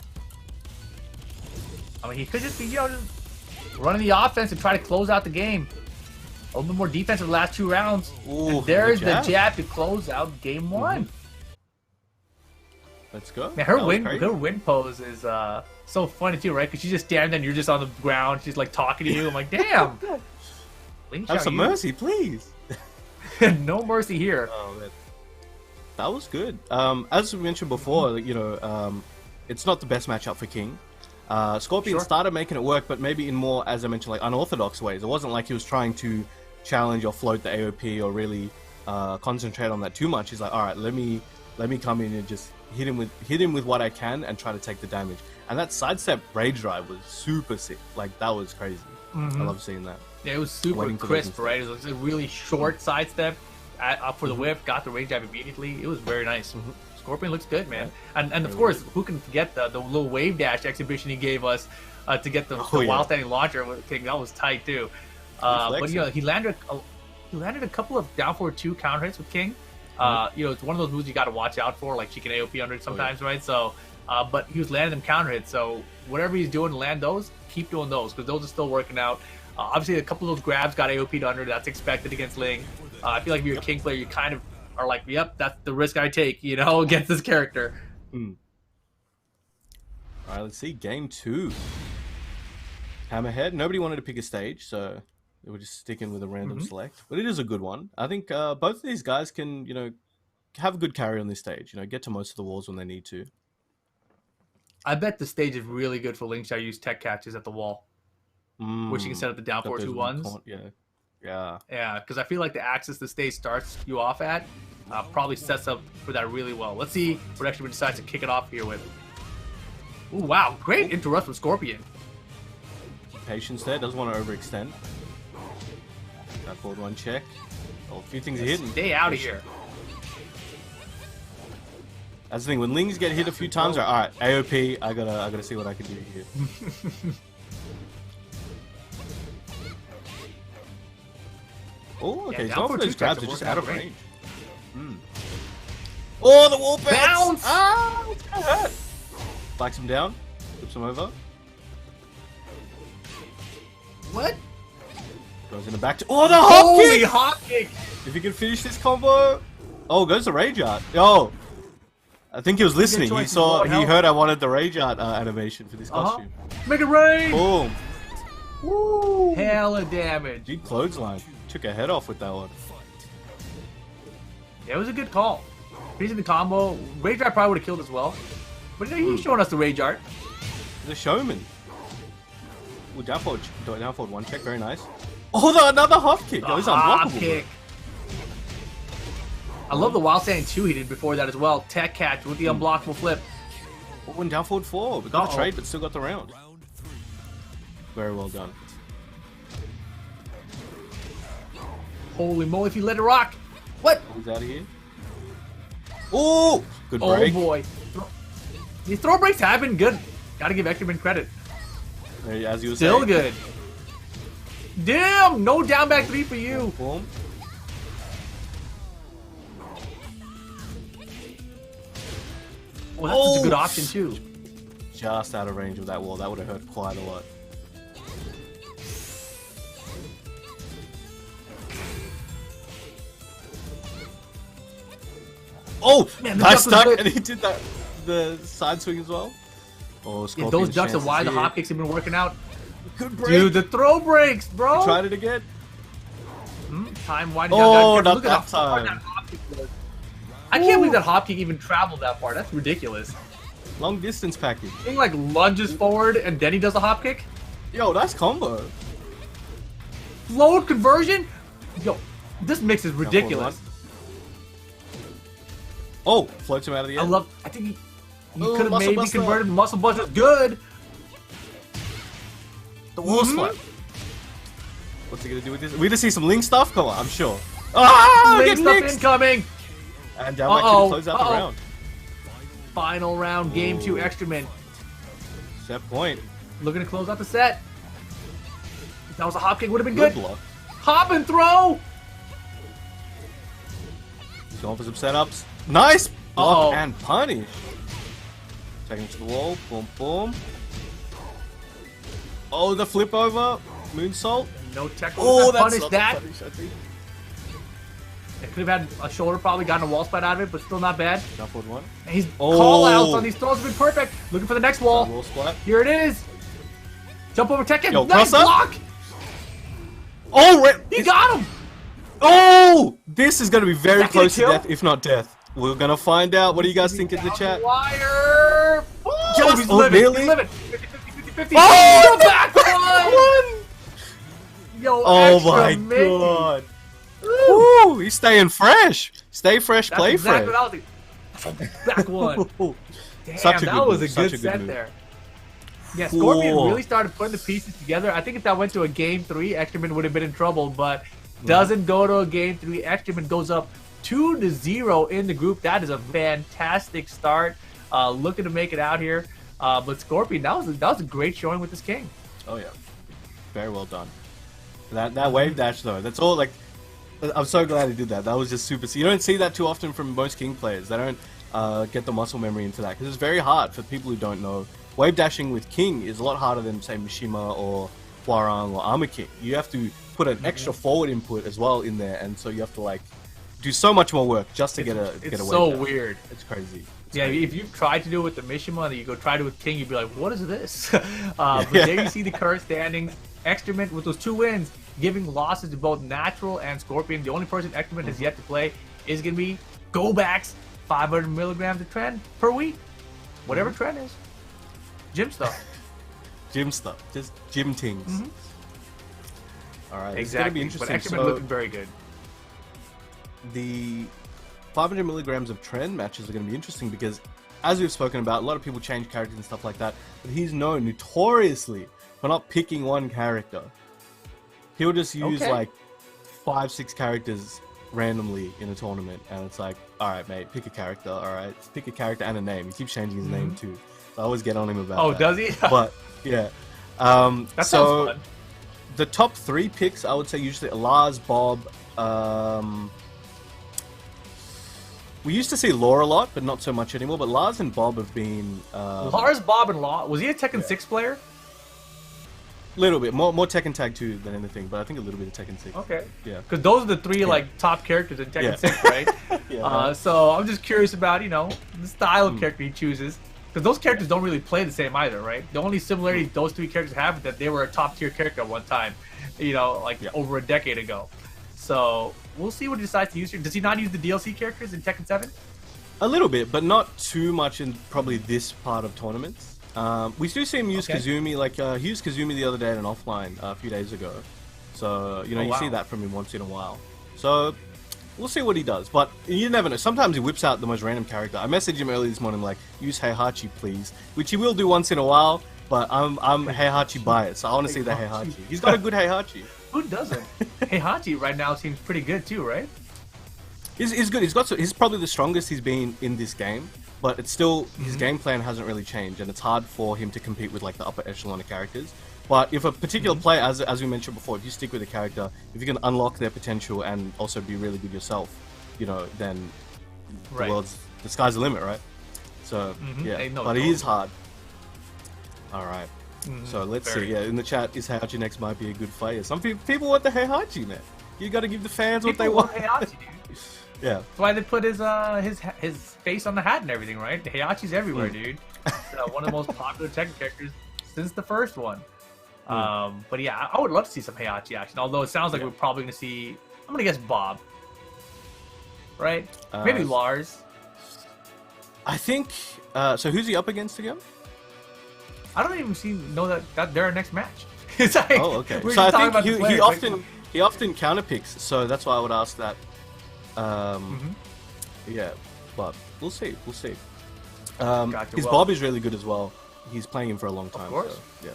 I mean, he could just be, just running the offense and try to close out the game. A little bit more defense in the last 2 rounds. Ooh, and there's the jab to close out game 1. Let's go. Man, her That was win pose is so funny too, right? Because she's just standing there and you're just on the ground. She's like talking to you. I'm like, damn. Have some mercy, please. No mercy here. Oh, man. That was good. As we mentioned before, it's not the best matchup for King. Scorpion started making it work, but maybe in more, as I mentioned, like unorthodox ways. It wasn't like he was trying to challenge or float the AOP or really concentrate on that too much. He's like, all right, let me come in and just hit him with what I can and try to take the damage. And that sidestep rage drive was super sick. Like, that was crazy. I love seeing that. Yeah, it was super crisp, right? It was a really short sidestep up for the whip, got the rage jab immediately. It was very nice. Scorpion looks good, man. And of course, who can forget the little wave dash exhibition he gave us to get the wild standing launcher with King? That was tight too. But he landed a couple of down forward 2 counter hits with King. It's one of those moves you got to watch out for. Like, she can AOP under it sometimes, right? So, but he was landing them counter hits. So whatever he's doing to land those, keep doing those because those are still working out. Obviously, a couple of those grabs got AOP'd under. That's expected against Ling. I feel like if you're a King player, you kind of are like, yep, that's the risk I take, against this character. All right, let's see. Game 2. Hammerhead. Nobody wanted to pick a stage, so they were just sticking with a random select. But it is a good one. I think both of these guys can, have a good carry on this stage. Get to most of the walls when they need to. I bet the stage is really good for Ling Xiaoyu's tech catches at the wall. Which you can set up the down forward 2-1s. Yeah, because I feel like the axis the stage starts you off at probably sets up for that really well. Let's see what XTramint decides to kick it off here with. Ooh, wow, great interrupt from Scorpion. Patience there, doesn't want to overextend. Down forward 1 check. Oh, a few things are hitting. Stay out of here. That's the thing, when Lings get hit a few times, alright, AOP, I gotta see what I can do here. Oh, okay, he's going for those grabs, they're just out of range. Oh, the wall bounce! Ah, it's gonna hurt. Backs him down, flips him over. What? Goes in the back to... Oh, the hop kick! Holy hop kick! If he can finish this combo... Oh, goes the rage art. Oh! I think he was listening. He heard I wanted the rage art animation for this costume. Make it rain! Boom! Woo! Hella damage. Deep clothesline. Took a head off with that one. Yeah, it was a good call. Finishing the combo. Rage art probably would have killed as well. But he's showing us the rage art. The showman. Ooh, down forward 1 check. Very nice. Oh, another hop kick. That was unblockable. Kick. I love the wild standing 2 he did before that as well. Tech catch with the unblockable flip. Oh, and down forward 4. We got the trade, but still got the round. Very well done. Holy moly, if he let it rock. What? He's out of here. Oh, good break. Oh boy. These throw breaks have been good. Gotta give XTramint credit. As you were Still saying. good. Damn! No down back 3 for you. Boom. Oh, that's such a good option too. Just out of range of that wall. That would have hurt quite a lot. Oh! Man, Nice stuck, and he did the side swing as well. Oh, yeah, those ducks are why the hop kicks have been working out. Good break. Dude, the throw breaks, bro. He tried it again. Time winding down. Look Not at that how far time. that hop kick was. I can't believe that hop kick even traveled that far. That's ridiculous. Long distance package. He like lunges forward and then he does a hop kick. Yo, nice combo. Float conversion. Yo, this mix is ridiculous. Oh, floats him out of the air. I think he could have maybe converted muscle buster. Good. The wall slap. What's he gonna do with this? We just see some Ling stuff? Come on, I'm sure. Ah! Ling Get stuff mixed! incoming. And down back to close out the round. Final round, game 2 XTramint. Set point. Looking to close out the set. That was a hop kick. Would have been good. block. Hop and throw. He's going for some setups. Nice block Uh-oh. and punish. Taking it to the wall. Boom, boom. Oh, the flip over. Moonsault. No tech. Oh, that's punish not that. the punish, I think. It could have had a shoulder, probably gotten a wall spot out of it, but still not bad. Shuffled one. And his Oh. call outs on these throws have been perfect. Looking for the next wall. Wall splat. Here it is. Jump over Tekken. Yo, Nice cross up. block. Oh, He got him. oh! This is going to be very Is that gonna close to kill? death, if not death. We're going to find out. What do you guys think in the Down chat? Wire. Oh, Just- he's oh, living. really? He's living. 50-50-50. Oh! The back one. Yo, Oh extra my Mickey. god. Woo! He's staying fresh. Stay fresh, That's play exactly fresh. what I was thinking. Back one. Damn, Such a that good was move, a such good a good set move. there. Yeah, Scorpion Whoa. really started putting the pieces together. I think if that went to a game 3, XTramint would have been in trouble, but doesn't go to a game 3. XTramint goes up 2-0 in the group. That is a fantastic start. Looking to make it out here. But Scorpion, that was a great showing with this king. Oh yeah. Very well done. That wave dash though, that's all like I'm so glad he did that. That was just super. You don't see that too often from most king players. They don't get the muscle memory into that because it's very hard for people who don't know. Wave dashing with king is a lot harder than say Mishima or Hwarang or Armor King. You have to put an extra forward input as well in there, and so you have to like do so much more work just to get a It's wave so dash. weird. It's crazy. It's Yeah, crazy. if you've tried to do it with the Mishima and you go try to do it with King, you'd be like, what is this? But there you see the current standings. XTramint with those 2 wins, giving losses to both Natural and Scorpion. The only person XTramint has yet to play is going to be Go Backs, 500 milligrams of trend per week. Whatever trend is. Gym stuff. Gym stuff, just gym things. All right, it's gonna be Exactly. But interesting. XTramint So looking very good. the 500 milligrams of trend matches are going to be interesting because, as we've spoken about, a lot of people change characters and stuff like that. But he's known notoriously for not picking one character. He'll just use Okay. like 5-6 characters randomly in a tournament, and it's like, all right, mate, pick a character. All right, pick a character and a name. He keeps changing his name too. So I always get on him about Oh, that. does he? But yeah. That so sounds fun. the top 3 picks, I would say usually Lars, Bob. We used to see Law a lot, but not so much anymore. But Lars and Bob have been Lars, Bob, and Law. Was he a Tekken 6 player? little bit more Tekken Tag 2 than anything, but I think a little bit of Tekken 6. Okay. Yeah. Because those are the 3 like top characters in Tekken Yeah. 6, right? Yeah. So I'm just curious about the style of character he chooses. Because those characters don't really play the same either, right? The only similarity those 3 characters have is that they were a top tier character at one time, over a decade ago. So we'll see what he decides to use here. Does he not use the DLC characters in Tekken 7? A little bit, but not too much in probably this part of tournaments. We do see him use Okay. Kazumi, like he used Kazumi the other day at an offline a few days ago. So, you Oh, see wow. that from him once in a while. So, we'll see what he does. But you never know. Sometimes he whips out the most random character. I messaged him earlier this morning, like, use Heihachi, please. Which he will do once in a while, but I'm Heihachi biased, so I want to see the Heihachi. He's got a good Heihachi. Who doesn't? Heihachi right now seems pretty good too, right? He's good. He's probably the strongest he's been in this game, but it's still his game plan hasn't really changed, and it's hard for him to compete with like the upper echelon of characters. But if a particular player, as we mentioned before, if you stick with a character, if you can unlock their potential and also be really good yourself, then Right. the sky's the limit, right? So yeah, Hey, no, but he is hard. All right. So let's Very see. Yeah, in the chat, is Heihachi next might be a good fight. Some people want the Heihachi, man. You got to give the fans what they People want. love Heihachi, dude. Yeah. That's why they put his face on the hat and everything, right? The Heihachi's everywhere, dude. It's, one of the most popular Tekken characters since the first one. But yeah, I would love to see some Heihachi action. Although it sounds like we're probably going to see. I'm going to guess Bob. Right? Maybe Lars. I think. So who's he up against again? I don't even know that they're our next match. It's like, Oh, okay. we're So I just talking think about the he players, often he often counterpicks. So that's why I would ask that. Yeah, but we'll see. We'll see. Gotcha, His well- Bob is really good as well. He's playing him for a long time. course. So, yeah.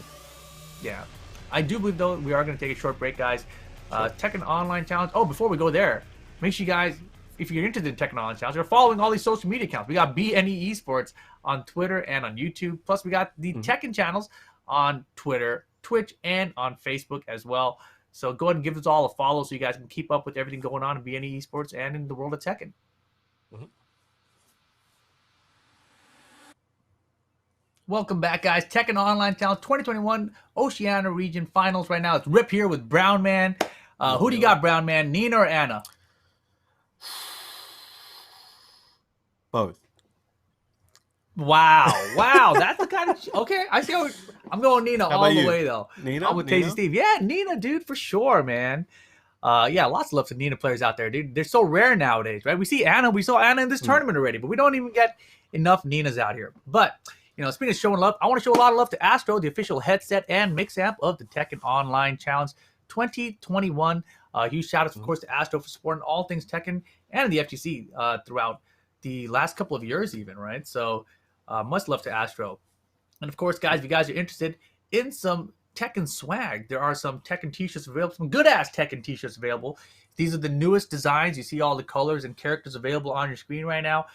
Yeah. I do believe, though, we are going to take a short break, guys. Tekken Online Challenge. Oh, before we go there, make sure you guys, if you're interested in Tekken Online Challenge, you're following all these social media accounts. We got BNE Esports on Twitter and on YouTube. Plus, we got the Tekken channels on Twitter Twitch and on Facebook as well. So go ahead and give us all a follow so you guys can keep up with everything going on in BNE Esports and in the world of Tekken. Mhm. Welcome back, guys. Tekken Online Challenge 2021 Oceania Region Finals right now. It's Rip here with Brown Man. Who do you got, Brown Man? Nina or Anna? Both. Wow. That's the kind of... Okay, I see how... I'm going Nina all the way, though. Nina? I'm with Tasty Steve. Yeah, Nina, dude, for sure, man. Yeah, lots of love to Nina players out there, dude. They're so rare nowadays, right? We see Anna. We saw Anna in this tournament already, but we don't even get enough Ninas out here. But, you know, speaking of showing love, I want to show a lot of love to Astro, the official headset and mix amp of the Tekken Online Challenge 2021. Huge shout outs, of course, to Astro for supporting all things Tekken and the FGC throughout the last couple of years even, right? So much love to Astro. And of course, guys, if you guys are interested in some Tekken swag, there are some Tekken t-shirts available, some good-ass Tekken t-shirts available. These are the newest designs. You see all the colors and characters available on your screen right now.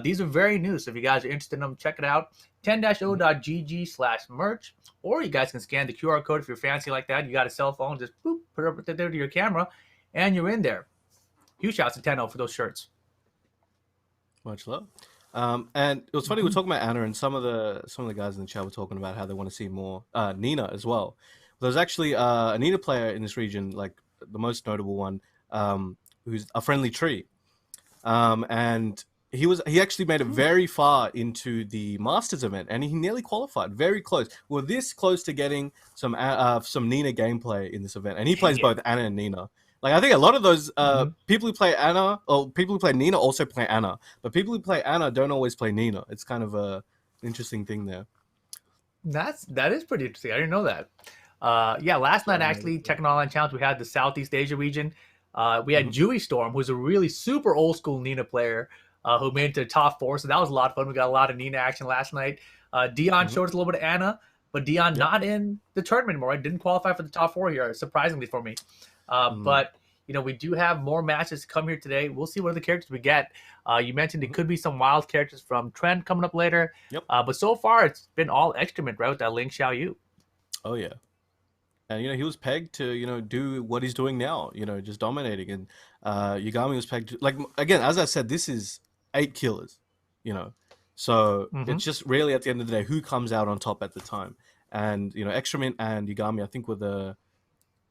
These are very new, so if you guys are interested in them, check it out. 10-o.gg/merch, or you guys can scan the QR code if you're fancy like that. You got a cell phone, just boop, put it up there to your camera, and you're in there. Huge shouts to 10-o for those shirts. Much love. And it was funny, we were talking about Anna, and some of the guys in the chat were talking about how they want to see more Nina as well. There's actually a Nina player in this region, like the most notable one, who's a Friendly Tree, and he actually made it very far into the Masters event, and he nearly qualified, very close. We're this close to getting some Nina gameplay in this event, and he plays both Anna and Nina. Like, I think a lot of those people who play Anna, or people who play Nina also play Anna. But people who play Anna don't always play Nina. It's kind of an interesting thing there. That is pretty interesting. I didn't know that. Yeah, last night, actually, Tekken Online Challenge, we had the Southeast Asia region. We had Jewy Storm, who's a really super old-school Nina player who made it to the top 4. So that was a lot of fun. We got a lot of Nina action last night. Dee-On showed us a little bit of Anna, but Dee-On not in the tournament anymore. Right? Didn't qualify for the top 4 here, surprisingly for me. But, you know, we do have more matches to come here today. We'll see what other characters we get. You mentioned it could be some wild characters from Trend coming up later. Yep. But so far, it's been all XTramint, right, with that Link Xiaoyu. Oh, yeah. And, you know, he was pegged to, you know, do what he's doing now, you know, just dominating. And Yagami was pegged to, like, again, as I said, this is 8 killers, you know. So it's just really, at the end of the day, who comes out on top at the time. And, you know, XTramint and Yagami, I think, were the...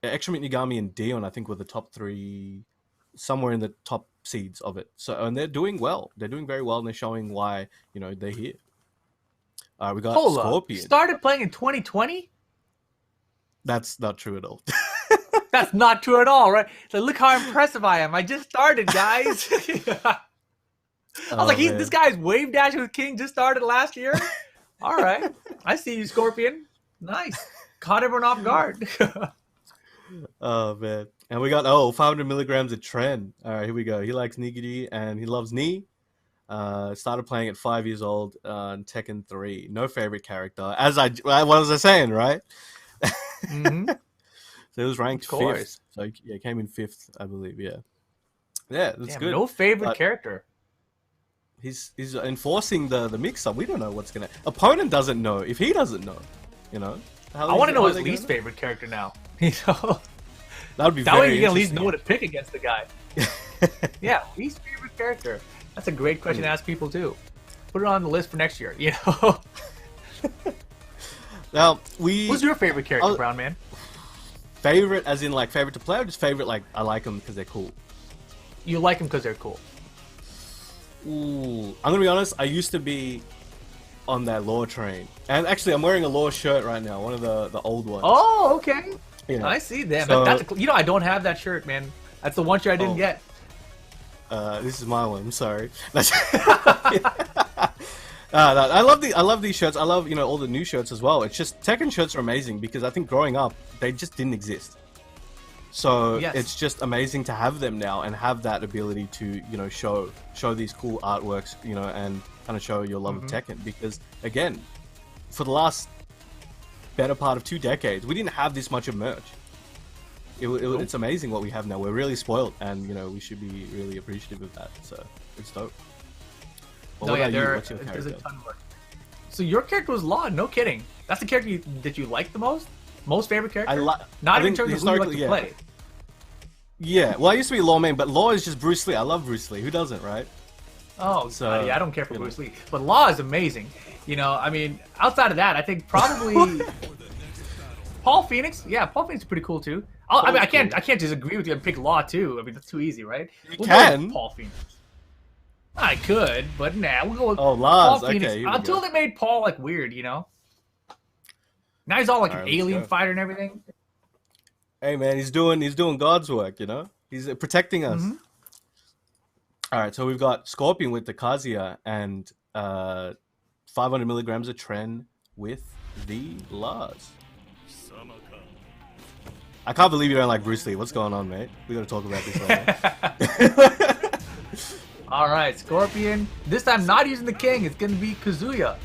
XTramint, Yagami, and Dee-On, I think, were the top 3, somewhere in the top seeds of it. So, and they're doing well. They're doing very well, and they're showing why, you know, they're here. We got Scorpion. Started playing in 2020? That's not true at all. That's not true at all, right? So look how impressive I am. I just started, guys. I was like, this guy's wave dashing with King just started last year. All right. I see you, Scorpion. Nice. Caught everyone off guard. Oh, man. And we got, 500 milligrams of Trend. All right, here we go. He likes Nigiri, and he loves Ni. Started playing at 5 years old in Tekken 3. No favorite character. What was I saying, right? So he was ranked 5th. So yeah, came in 5th, I believe, yeah. Yeah, that's good. No favorite character. He's enforcing the mix-up. We don't know what's going to... Opponent doesn't know if he doesn't know, you know? I want to know his least favorite character now. You know, that would be that very way you can at least know what to pick against the guy. Yeah, least favorite character. That's a great question to ask people too. Put it on the list for next year. You know. Now Who's your favorite character, Brown Man? Favorite, as in like favorite to play, or just favorite like I like them because they're cool? You like them because they're cool. Ooh, I'm gonna be honest. I used to be on that lore train, and actually, I'm wearing a lore shirt right now. One of the old ones. Oh, okay. Yeah. I see them. So, you know, I don't have that shirt, man. That's the one shirt I didn't get. This is my one. I'm sorry. I love these shirts. I love, you know, all the new shirts as well. It's just Tekken shirts are amazing because I think growing up they just didn't exist. So it's just amazing to have them now and have that ability to, you know, show these cool artworks, you know, and kind of show your love of Tekken. Because again, for the last better part of 2 decades, we didn't have this much of merch. It's amazing what we have now. We're really spoiled, and you know we should be really appreciative of that. So it's dope. Well, what about you? What's your character? There's a ton more. So your character was Law. No kidding. That's the character that you like the most. Most favorite character? I Not in think terms of who you like to historically, play. Yeah, well, I used to be Law main, but Law is just Bruce Lee. I love Bruce Lee. Who doesn't, right? Oh, So, yeah, I don't care for you know. Bruce Lee. But Law is amazing. You know, I mean, outside of that, I think probably Paul Phoenix. Yeah, Paul Phoenix is pretty cool too. I mean, I can't disagree with you and pick Law too. I mean, that's too easy, right? We'll go can. with Paul Phoenix. I could, but nah, we'll go with Oh, Lars. Paul Phoenix. Okay, here we Until go. they made Paul like weird, you know. Now he's all like Alright, an let's alien go. fighter and everything. Hey man, he's doing God's work, you know. He's protecting us. Mm-hmm. All right, so we've got Scorpion with the Kazuya and 500 milligrams of Tren with the Lars. I can't believe you don't like Bruce Lee. What's going on, mate? We got to talk about this later. All right, Scorpion. This time, not using the king. It's gonna be Kazuya.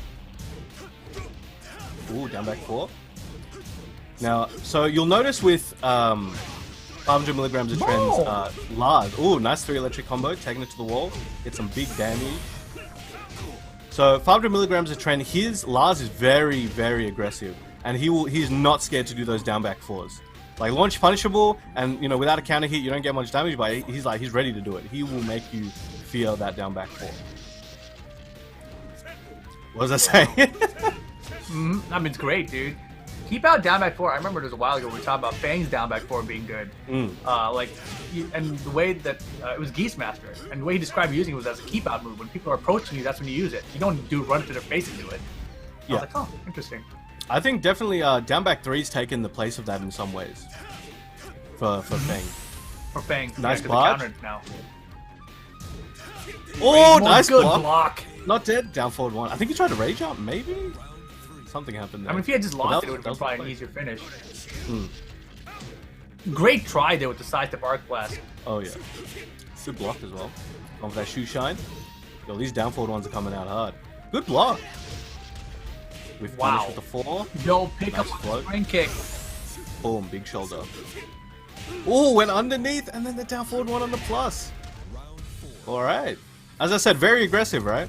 Ooh, down back 4. Now, so you'll notice with 500 milligrams of Tren's Lars. Ooh, nice 3 electric combo, taking it to the wall. Get some big damage. So 500 milligrams of Tren, his Lars is very, very aggressive, and he's not scared to do those down back 4s. Like launch punishable, and you know without a counter hit you don't get much damage, but he's ready to do it. He will make you feel that down back 4. What was I saying? I mean, it's great, dude. Keep out down back 4. I remember there was a while ago we were talking about Fang's down back 4 being good. And the way that it was Geese Master, and the way he described using it was as a keep out move. When people are approaching you, that's when you use it. You don't run to their face and do it. I was like, oh, interesting. I think definitely down back 3's taken the place of that in some ways. For Fang. For Fang, Nice yeah, 'cause block. they countered now. Oh, Great, nice good block. Not dead. Down forward 1. I think he tried to rage jump, maybe? Something happened there. I mean, if he had just But lost that it, it would have was been the probably an play. easier finish. Great try there with the sidestep arc blast. Oh, yeah. Good block as well. Going for that shoe shine. Yo, these down forward ones are coming out hard. Good block. With Wow. punish with the 4. Yo, pick Nice up a float. spring kick. Boom, big shoulder. Oh, went underneath, and then the down forward 1 on the plus. All right. As I said, very aggressive, right?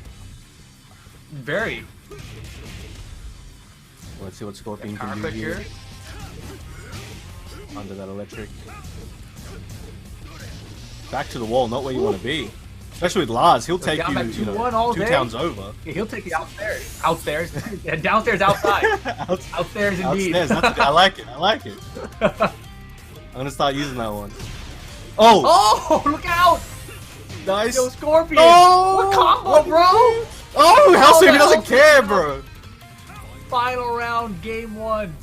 Very. Let's see what Scorpion Power can do quick here. here. Under that electric. Back to the wall, not where you want to be. Especially with Lars, he'll take down you, back you 2-1 know, all 2 day. towns over. Yeah, he'll take you outstairs. Outstairs. Yeah, downstairs, outside. Outstairs, indeed. Outstairs, that's I like it, I like it. I'm gonna start using that one. Oh! Oh, look out! Nice! Yo, Scorpion! Oh! What combo, bro? Oh, Hellsweep, he the doesn't Hellsweep, care, bro. bro! Final round, game 1.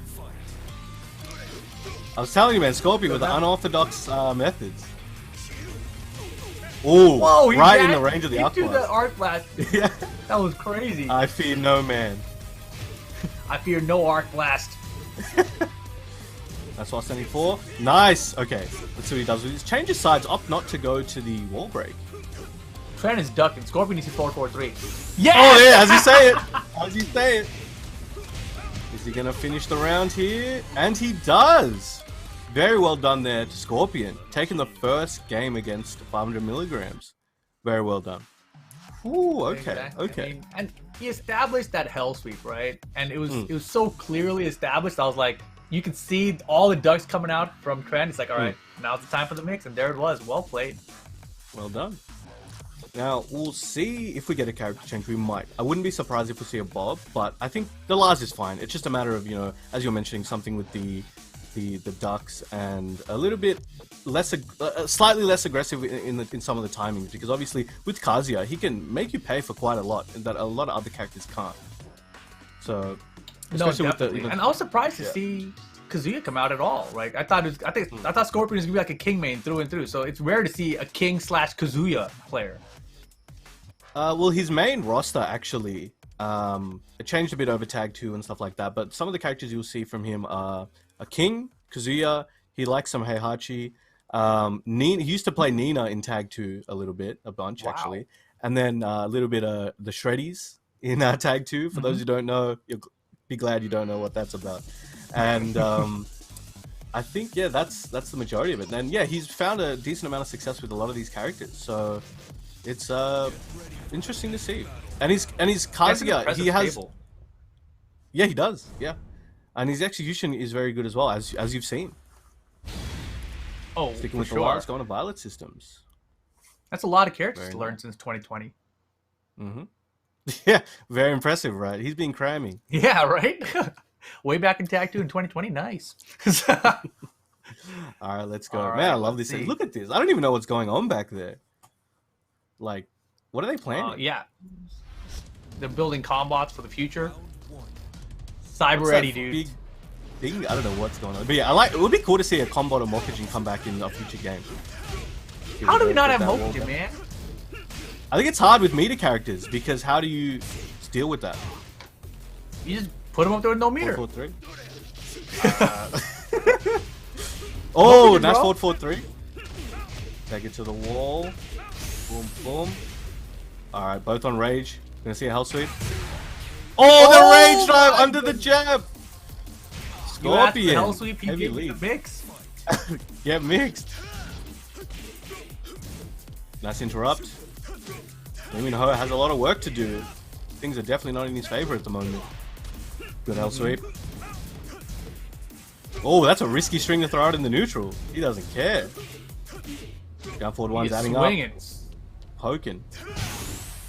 I was telling you, man, Scorpion with the unorthodox methods. Ooh, Whoa, he right in the jacked- range of the he arc threw the blast. arc blast. Yeah. That was crazy. I fear no man. I fear no arc blast. That's what standing for. Nice. Okay, let's see what he does. He changes sides, opt not to go to the wall break. Tren is ducking. Scorpion needs to 4-4-3. Yeah! Oh yeah, as you say it. As you say it. Is he gonna finish the round here? And he does. Very well done there to Scorpion, taking the first game against 500 milligrams. Very well done. Ooh, okay, Exactly. okay. I mean, and he established that hell sweep, right? And it was so clearly established. I was like, you could see all the ducks coming out from Tren. It's like, all right, now's the time for the mix, and there it was. Well played. Well done. Now, we'll see if we get a character change. We might. I wouldn't be surprised if we see a Bob, but I think the Lars is fine. It's just a matter of, you know, as you're mentioning, something with the ducks and a little bit less, slightly less aggressive in some of the timings, because obviously with Kazuya, he can make you pay for quite a lot that a lot of other characters can't. So, No, especially with definitely. the, And I was surprised to see Kazuya come out at all. Right? I thought Scorpion was gonna be like a king main through and through. So it's rare to see a king / Kazuya player. well, his main roster actually it changed a bit over Tag 2 and stuff like that, but some of the characters you'll see from him are a King, Kazuya, he likes some Heihachi, Nina, he used to play Nina in Tag 2 a bunch actually, and then a little bit of the Shreddies in Tag 2. For those who don't know, you'll be glad you don't know what that's about. And I think, yeah, that's the majority of it. And yeah, he's found a decent amount of success with a lot of these characters, so it's interesting to see. And he's Kazuya, he has... Yeah, he does, yeah. And his execution is very good as well, as you've seen. Oh, Sticking for with the sure. Lars, going to Violet systems. That's a lot of characters Very to learn since 2020. Yeah, very impressive, right? He's been cramming. Yeah, right? Way back in Tag 2 in 2020. Nice. All right, let's go. All Man, right, I love let's this. see. Look at this. I don't even know what's going on back there. Like, what are they planning? Yeah. They're building combots for the future. Cyber What's ready, that dude. big thing? I don't know what's going on. But yeah, it would be cool to see a combo of Mokujin come back in a future game. How do we not Get have that wall Mokujin, back. man? I think it's hard with meter characters because how do you deal with that? You just put him up there with no meter. 4-4-3. Oh, Mokujin, nice bro. 4-4-3. Take it to the wall. Boom, boom. All right, both on rage. Gonna see a hell sweep. Oh, the rage drive my under the jab. You asked for Scorpion. hell sweep, he Heavy gave you lead. the mix. Get mixed. Nice interrupt. Ho has a lot of work to do. Things are definitely not in his favor at the moment. Good L sweep. Oh, that's a risky string to throw out in the neutral. He doesn't care. Down forward one's He's adding swinging. up. Poking.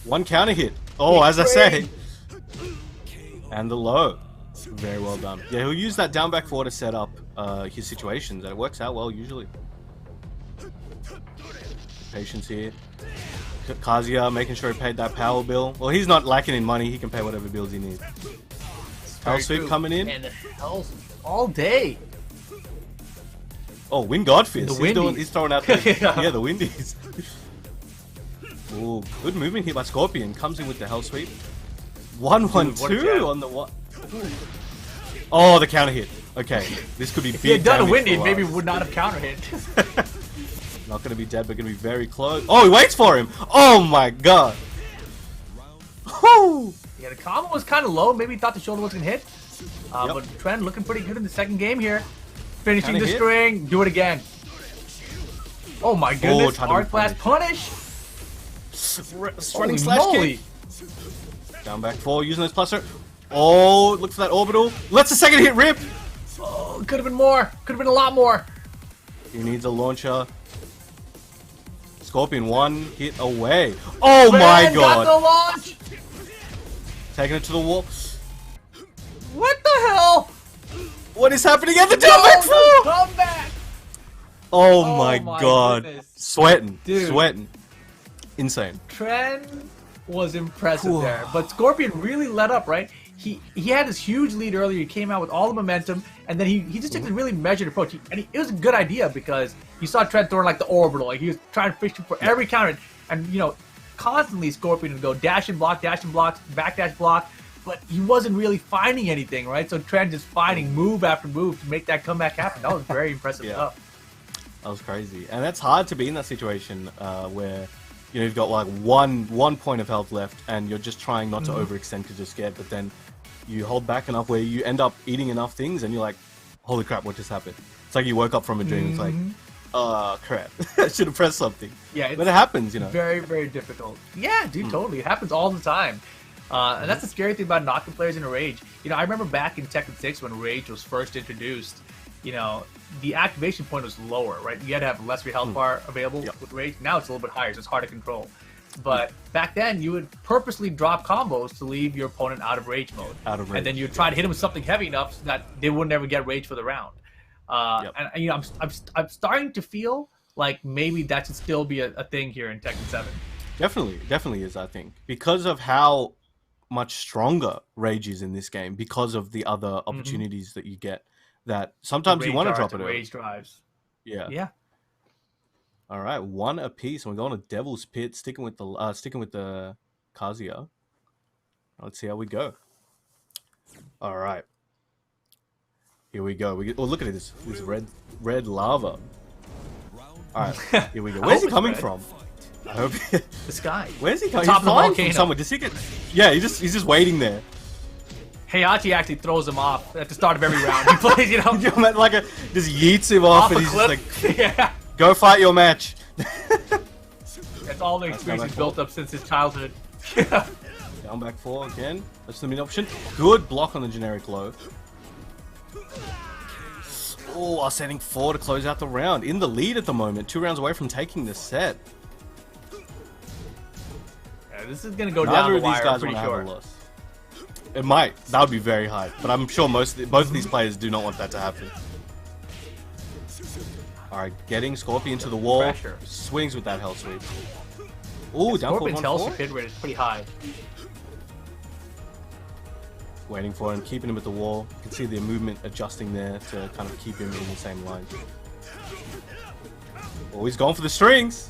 One counter hit. Oh, as I say. And the low. Very well done. Yeah, he'll use that down back four to set up his situations, and it works out well usually. Patience here. Kazuya making sure he paid that power bill. Well, he's not lacking in money. He can pay whatever bills he needs. Hell Very sweep true. coming in. And the hell sweep all day. Oh, Wind Godfist. The Windies. He's throwing out the, Yeah. yeah, the Windies. Ooh, good movement here by Scorpion. Comes in with the Hell Sweep. 1-1-2 what a jab. on the one. Oh, the counter hit. Okay, this could be big If he had done a damage windy, for maybe Lars. would not have counter hit. Not going to be dead, but going to be very close. Oh, he waits for him. Oh my god. Whew. Yeah, the combo was kind of low. Maybe he thought the shoulder was going to hit. Yep. But Trent looking pretty good in the second game here. Finishing Kinda the hit. string. Do it again. Oh my goodness. trying to Hard class punish. Running Holy slash moly. kick. Down back four, using those pluser. Oh, look for that orbital. Let's the second hit rip. Oh, could have been more. Could have been a lot more. He needs a launcher. Scorpion one hit away. Oh my Man, god. got the launch. Taking it to the wall. What the hell? What is happening at the down back No, four? come back. Oh my my god. goodness. Sweating. Dude. Sweating. Insane. Trent was impressive Whew. there, but Scorpion really let up, right? He had this huge lead earlier. He came out with all the momentum, and then he just took a really measured approach. It was a good idea because you saw Trent throwing like the orbital, like he was trying to fish for every counter, and constantly Scorpion would go dash and block, back dash block, but he wasn't really finding anything, right? So Trent just finding move after move to make that comeback happen. That was very impressive Yeah. stuff. That was crazy. And that's hard to be in that situation where you've got like one point of health left and you're just trying not to overextend because you're scared, but then you hold back enough where you end up eating enough things and you're like, holy crap, what just happened? It's like you woke up from a dream. It's like, oh crap, I should have pressed something. Yeah, But it happens, Very, very difficult. Yeah, dude, totally. It happens all the time. And that's the scary thing about knocking players into Rage. I remember back in Tekken 6 when Rage was first introduced, the activation point was lower, right? You had to have less of your health bar available with Rage. Now it's a little bit higher, so it's hard to control. But back then, you would purposely drop combos to leave your opponent out of Rage mode. And then you'd try to hit him with something heavy enough so that they would never get Rage for the round. And I'm starting to feel like maybe that should still be a thing here in Tekken 7. Definitely is, I think. Because of how much stronger Rage is in this game, because of the other opportunities that you get, that sometimes you want to drop it early. Rage drives. Yeah. Yeah. All right, one apiece, and we're going to Devil's Pit, sticking with the Kazuya. Let's see how we go. All right, here we go. Look at this red lava. All right, here we go. Where's he coming from? I hope. The sky. Where's he coming? Top He's of the flying from volcano. somewhere. Does he get? Yeah, he's just waiting there. Heihachi actually throws him off at the start of every round. He plays, Like just yeets him off, off and a he's cliff. just like, Yeah. "Go fight your match." That's all the experience he's built up since his childhood. Down back four again. That's the mid option. Good block on the generic low. Oh, are sending 4 to close out the round. In the lead at the moment. 2 rounds away from taking this set. Yeah, this is going to go down Neither the of these wire, I'm guys pretty want to have sure. a loss. It might. That would be very high. But I'm sure both of these players do not want that to happen. Alright, getting Scorpion to the wall. Pressure. Swings with that hell sweep. Ooh, down Scorpion's for health 1-4. hit rate is pretty high. Waiting for him, keeping him at the wall. You can see the movement adjusting there to kind of keep him in the same line. Oh, he's going for the strings.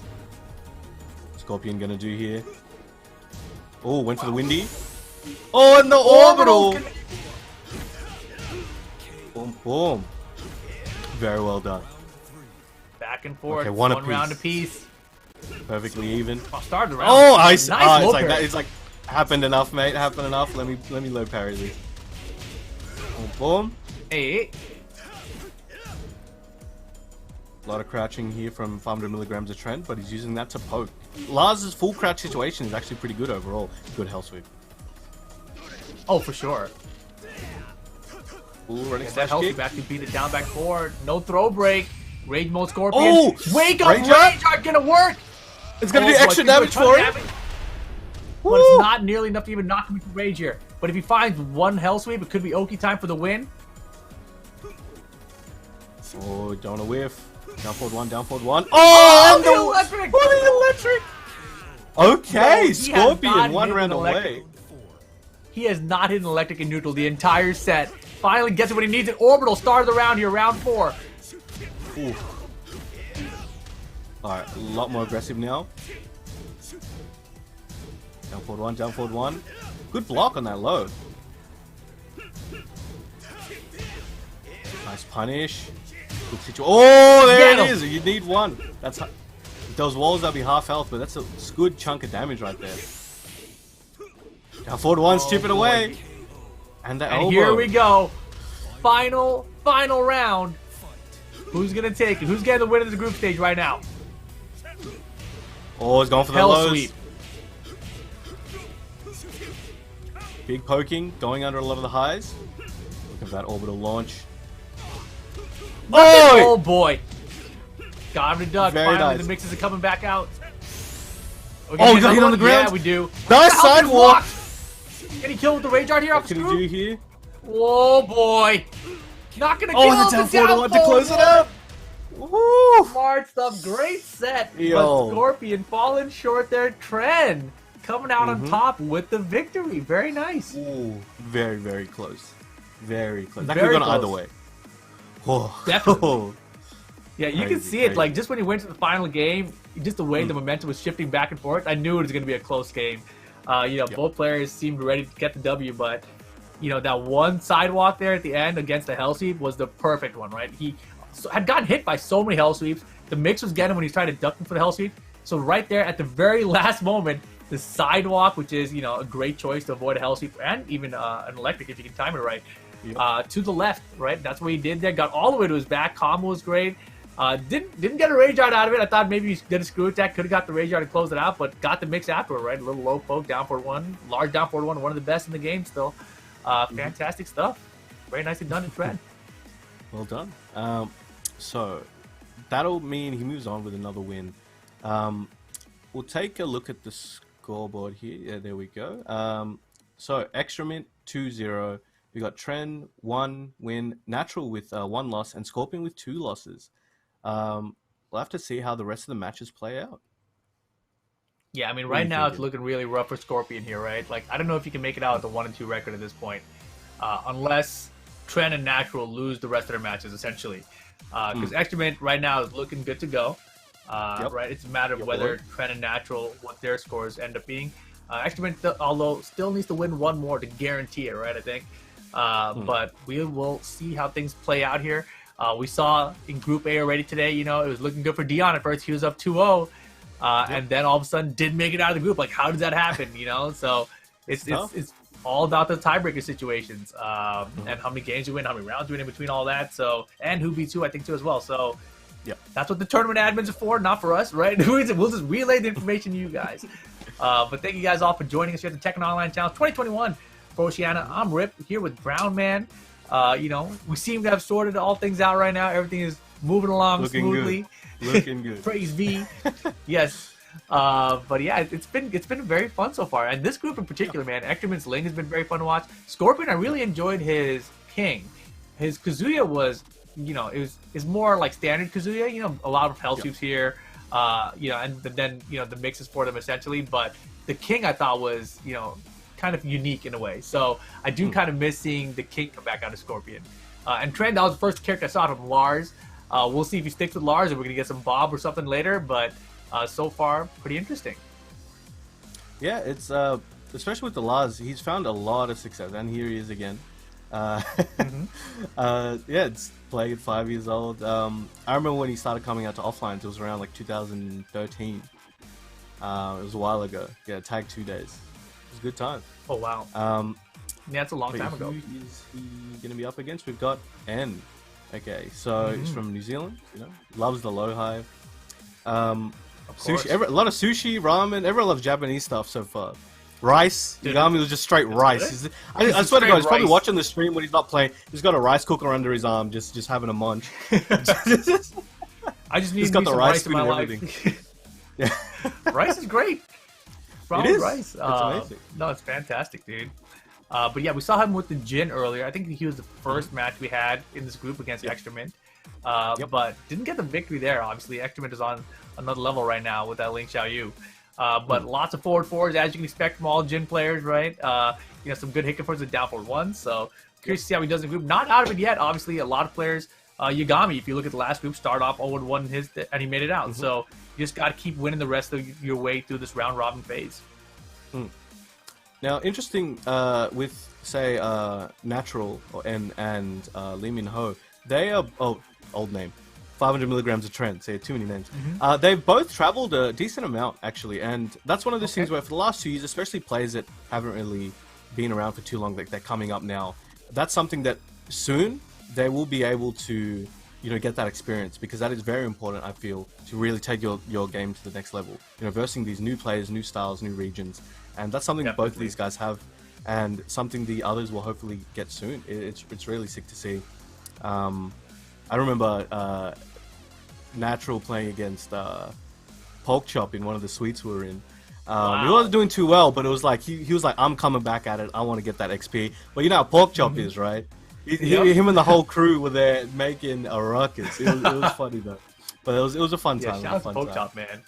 Scorpion gonna do here. Oh, went for the windy. Oh, and the orbital. Boom, boom. Very well done. Back and forth. Okay, one round apiece. apiece. Perfectly even. I'll start the round. Oh, nice. Nice It's low like parry. that. It's like happened enough, mate. Happened enough. Let me low parry this. Boom, boom. Hey. A lot of crouching here from 500 milligrams of Trent, but he's using that to poke. Lars' full crouch situation is actually pretty good overall. Good hell sweep. Oh, for sure. Ooh, running That slash healthy kick. back to beat it down, back forward. No throw break. Rage mode Scorpion. Oh! Wake up, Rage Rage up! Art gonna work. It's gonna do boy, extra he's doing damage a ton for of him. damage, but Woo! it's not nearly enough to even knock him into Rage here. But if he finds one hell sweep, it could be Oki time for the win. Oh, don't wanna whiff. Down forward one. Oh, the electric! Oh, the electric! Okay, No, he has not Scorpion, one hit round an electric. away. He has not hit an electric in neutral the entire set. Finally gets it when he needs it. Orbital start of the round here, round 4. Ooh. Alright, a lot more aggressive now. Down forward one. Good block on that low. Nice punish. Good situation. Oh, there Get it him. is. You need one. That's those walls that'll be half health, but that's a good chunk of damage right there. Down forward one, chip it boy. away. And the And elbow. here we go. Final round. Who's gonna take it? Who's getting the win of the group stage right now? Oh, he's going for the Hell lows. sweep. Big poking, going under a lot of the highs. Look at that orbital launch. Oh boy. Got him to duck. Very Finally, nice. the mixes are coming back out. Oh, we got hit on the ground? Yeah, we do. Nice How did he sidewalk! block? Can he kill with the Rage Art here What off can screw? he do here? Oh boy. Not gonna kill Oh, the him. down forward one to close it up. Woo! Smart stuff. Great set. Yo. But Scorpion falling short there. Trend coming out Mm-hmm. on top with the victory. Very nice. Ooh, very, very close. Very close. That Very could have gone either close. way. Oh. Definitely. Yeah, you can Crazy, see it. crazy. Like just when he went to the final game, just the way the momentum was shifting back and forth, I knew it was going to be a close game. Both players seemed ready to get the W, but that one sidewalk there at the end against the hell sweep was the perfect one, right? He had gotten hit by so many hell sweeps. The mix was getting him when he was trying to duck him for the hell sweep. So right there at the very last moment, the sidewalk, which is a great choice to avoid a hell sweep and even an electric if you can time it right. Yep. To the left, right? That's what he did there. Got all the way to his back. Combo was great. Didn't get a Rage Art out of it. I thought maybe he did a screw attack. Could have got the Rage Art and closed it out, but got the mix afterward, right? A little low poke, down forward one. Large down forward one of the best in the game still. Fantastic stuff. Very nicely done in Trend. Well done. So that'll mean he moves on with another win. We'll take a look at the scoreboard here. Yeah, there we go. So XTramint 2-0. We got Tren 1 win, Natural with 1 loss, and Scorpion with 2 losses. We'll have to see how the rest of the matches play out. Yeah, I mean, What are right you now it's thinking? looking really rough for Scorpion here, right? Like, I don't know if you can make it out with the 1-2 record at this point, unless Trend and Natural lose the rest of their matches, essentially. Because XTramint right now is looking good to go. Yep. Right, it's a matter of Yep, whether boy. Trend and Natural, what their scores end up being. XTramint, although, still needs to win one more to guarantee it, right? I think. But we will see how things play out here. We saw in Group A already today, it was looking good for Dee-On at first. He was up 2-0. And then all of a sudden didn't make it out of the group. Like, how did that happen? So it's all about the tiebreaker situations and how many games you win, how many rounds you win in between all that. So, and who beats who, I think, too, as well. So that's what the tournament admins are for, not for us, right? We'll just relay the information to you guys. But thank you guys all for joining us here at the Tekken Online Challenge 2021 for Oceania. I'm Rip here with Brown Man. You know, we seem to have sorted all things out right now. Everything is moving along Looking smoothly. good. Looking good. Praise V. Yes. But yeah, it's been very fun so far. And this group in particular, man, XTramint's Ling has been very fun to watch. Scorpion, I really enjoyed his King. His Kazuya was, you know, it's more like standard Kazuya. You know, a lot of hell sweeps here. You know, and then you know the mixes for them essentially. But the King I thought was, you know, kind of unique in a way. So I do kind of miss seeing the King come back out of Scorpion. And Trent, that was the first character I saw from Lars. We'll see if he sticks with Lars, or we're gonna get some Bob or something later. But so far, pretty interesting. Yeah, it's especially with the Lars, he's found a lot of success, and here he is again. Yeah, it's playing at 5 years old. I remember when he started coming out to offline. It was around like 2013. It was a while ago. Yeah, tag 2 days. It was a good time. Oh wow. Yeah, it's a long time ago. Who is he going to be up against? We've got N. Okay, so he's from New Zealand. You know, loves the low high. Sushi. A lot of sushi, ramen. Everyone loves Japanese stuff so far. Rice. Dude, Yagami was just straight rice. I swear to God, he's probably watching the stream when he's not playing. He's got a rice cooker under his arm, just having a munch. I just need got me the some rice rice in my spoon and life. Yeah. Rice is great. Wrong It with is. rice. It's amazing. No, it's fantastic, dude. But yeah, we saw him with the Jin earlier. I think he was the first match we had in this group against XTramint. But didn't get the victory there. Obviously, XTramint is on another level right now with that Ling Xiaoyu. But lots of forward fours, as you can expect from all Jin players, right? You know, some good hit confirms and down forward ones. So curious to see how he does in the group. Not out of it yet. Obviously, a lot of players. Yagami, if you look at the last group, start off 0-1 in his, and he made it out. So you just got to keep winning the rest of your way through this round robin phase. Now, interesting with say Natural and Lee Min Ho, they are old name, 500 milligrams of Trent. Say too many names. They've both traveled a decent amount actually, and that's one of those things where for the last 2 years, especially players that haven't really been around for too long, like they're coming up now. That's something that soon they will be able to, you know, get that experience, because that is very important, I feel, to really take your game to the next level. You know, versing these new players, new styles, new regions, and that's something that both of these guys have, and something the others will hopefully get soon. It's really sick to see. I remember Natural playing against Pork Chop in one of the suites we were in. He wasn't doing too well, but it was like he was like, I'm coming back at it. I want to get that XP. But you know how Pork Chop is, right? Him and the whole crew were there making a ruckus. It was funny though. But it was a fun time. Yeah, shout out to Pork Chop, man.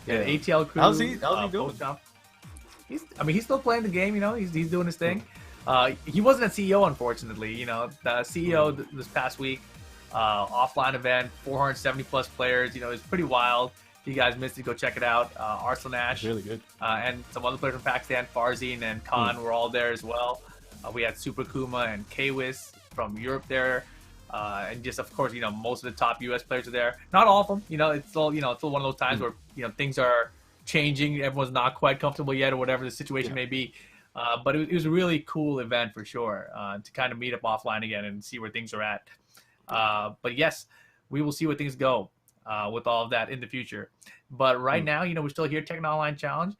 Yeah, Yeah. ATL crew. How's he doing? Pork Chop. He's still playing the game, you know. He's doing his thing. He wasn't at CEO, unfortunately. You know, the CEO this past week, offline event, 470 plus players. You know, it's pretty wild. If you guys missed it, go check it out. Arslan Ash, Really good. and some other players from Pakistan, Farzine and Khan were all there as well. We had Super Kuma and Kwis from Europe there. And just, of course, you know, most of the top U.S. players are there. Not all of them. You know, it's still one of those times where, you know, things are changing. Everyone's not quite comfortable yet, or whatever the situation may be. But it was a really cool event for sure, to kind of meet up offline again and see where things are at. But yes, we will see where things go with all of that in the future. But right now, you know, we're still here, Tekken Online Challenge,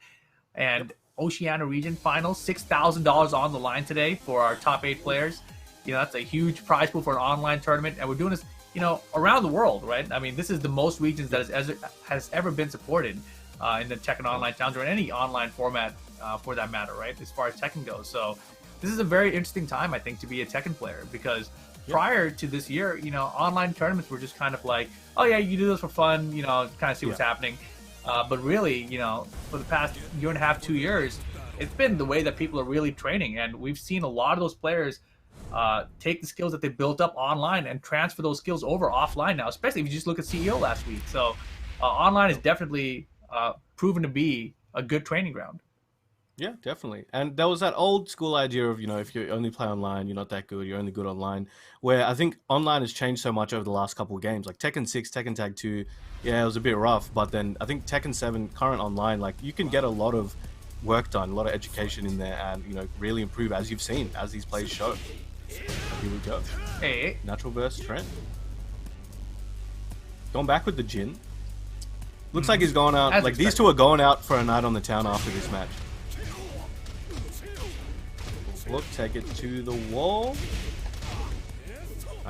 and Oceania region finals, $6,000 on the line today for our top 8 players. You know, that's a huge prize pool for an online tournament, and we're doing this, you know, around the world, right? I mean, this is the most regions that has ever been supported in the Tekken Online Challenge, or in any online format for that matter, right? As far as Tekken goes. So this is a very interesting time, I think, to be a Tekken player, because prior to this year, you know, online tournaments were just kind of like, oh yeah, you do this for fun, you know, kind of see what's happening. But really, you know, for the past year and a half, 2 years, it's been the way that people are really training, and we've seen a lot of those players take the skills that they built up online and transfer those skills over offline now, especially if you just look at CEO last week. So online is definitely proven to be a good training ground. Yeah, definitely. And there was that old school idea of, you know, if you only play online, you're not that good, you're only good online, where I think online has changed so much over the last couple of games. Like Tekken 6, Tekken Tag 2, yeah, it was a bit rough, but then I think Tekken 7, current online, like you can get a lot of work done, a lot of education in there, and, you know, really improve, as you've seen, as these plays show. Here we go. Hey. Natural versus Trent. Going back with the Jin. Looks like he's going out, As like expected. these two are going out for a night on the town after this match. Look, take it to the wall.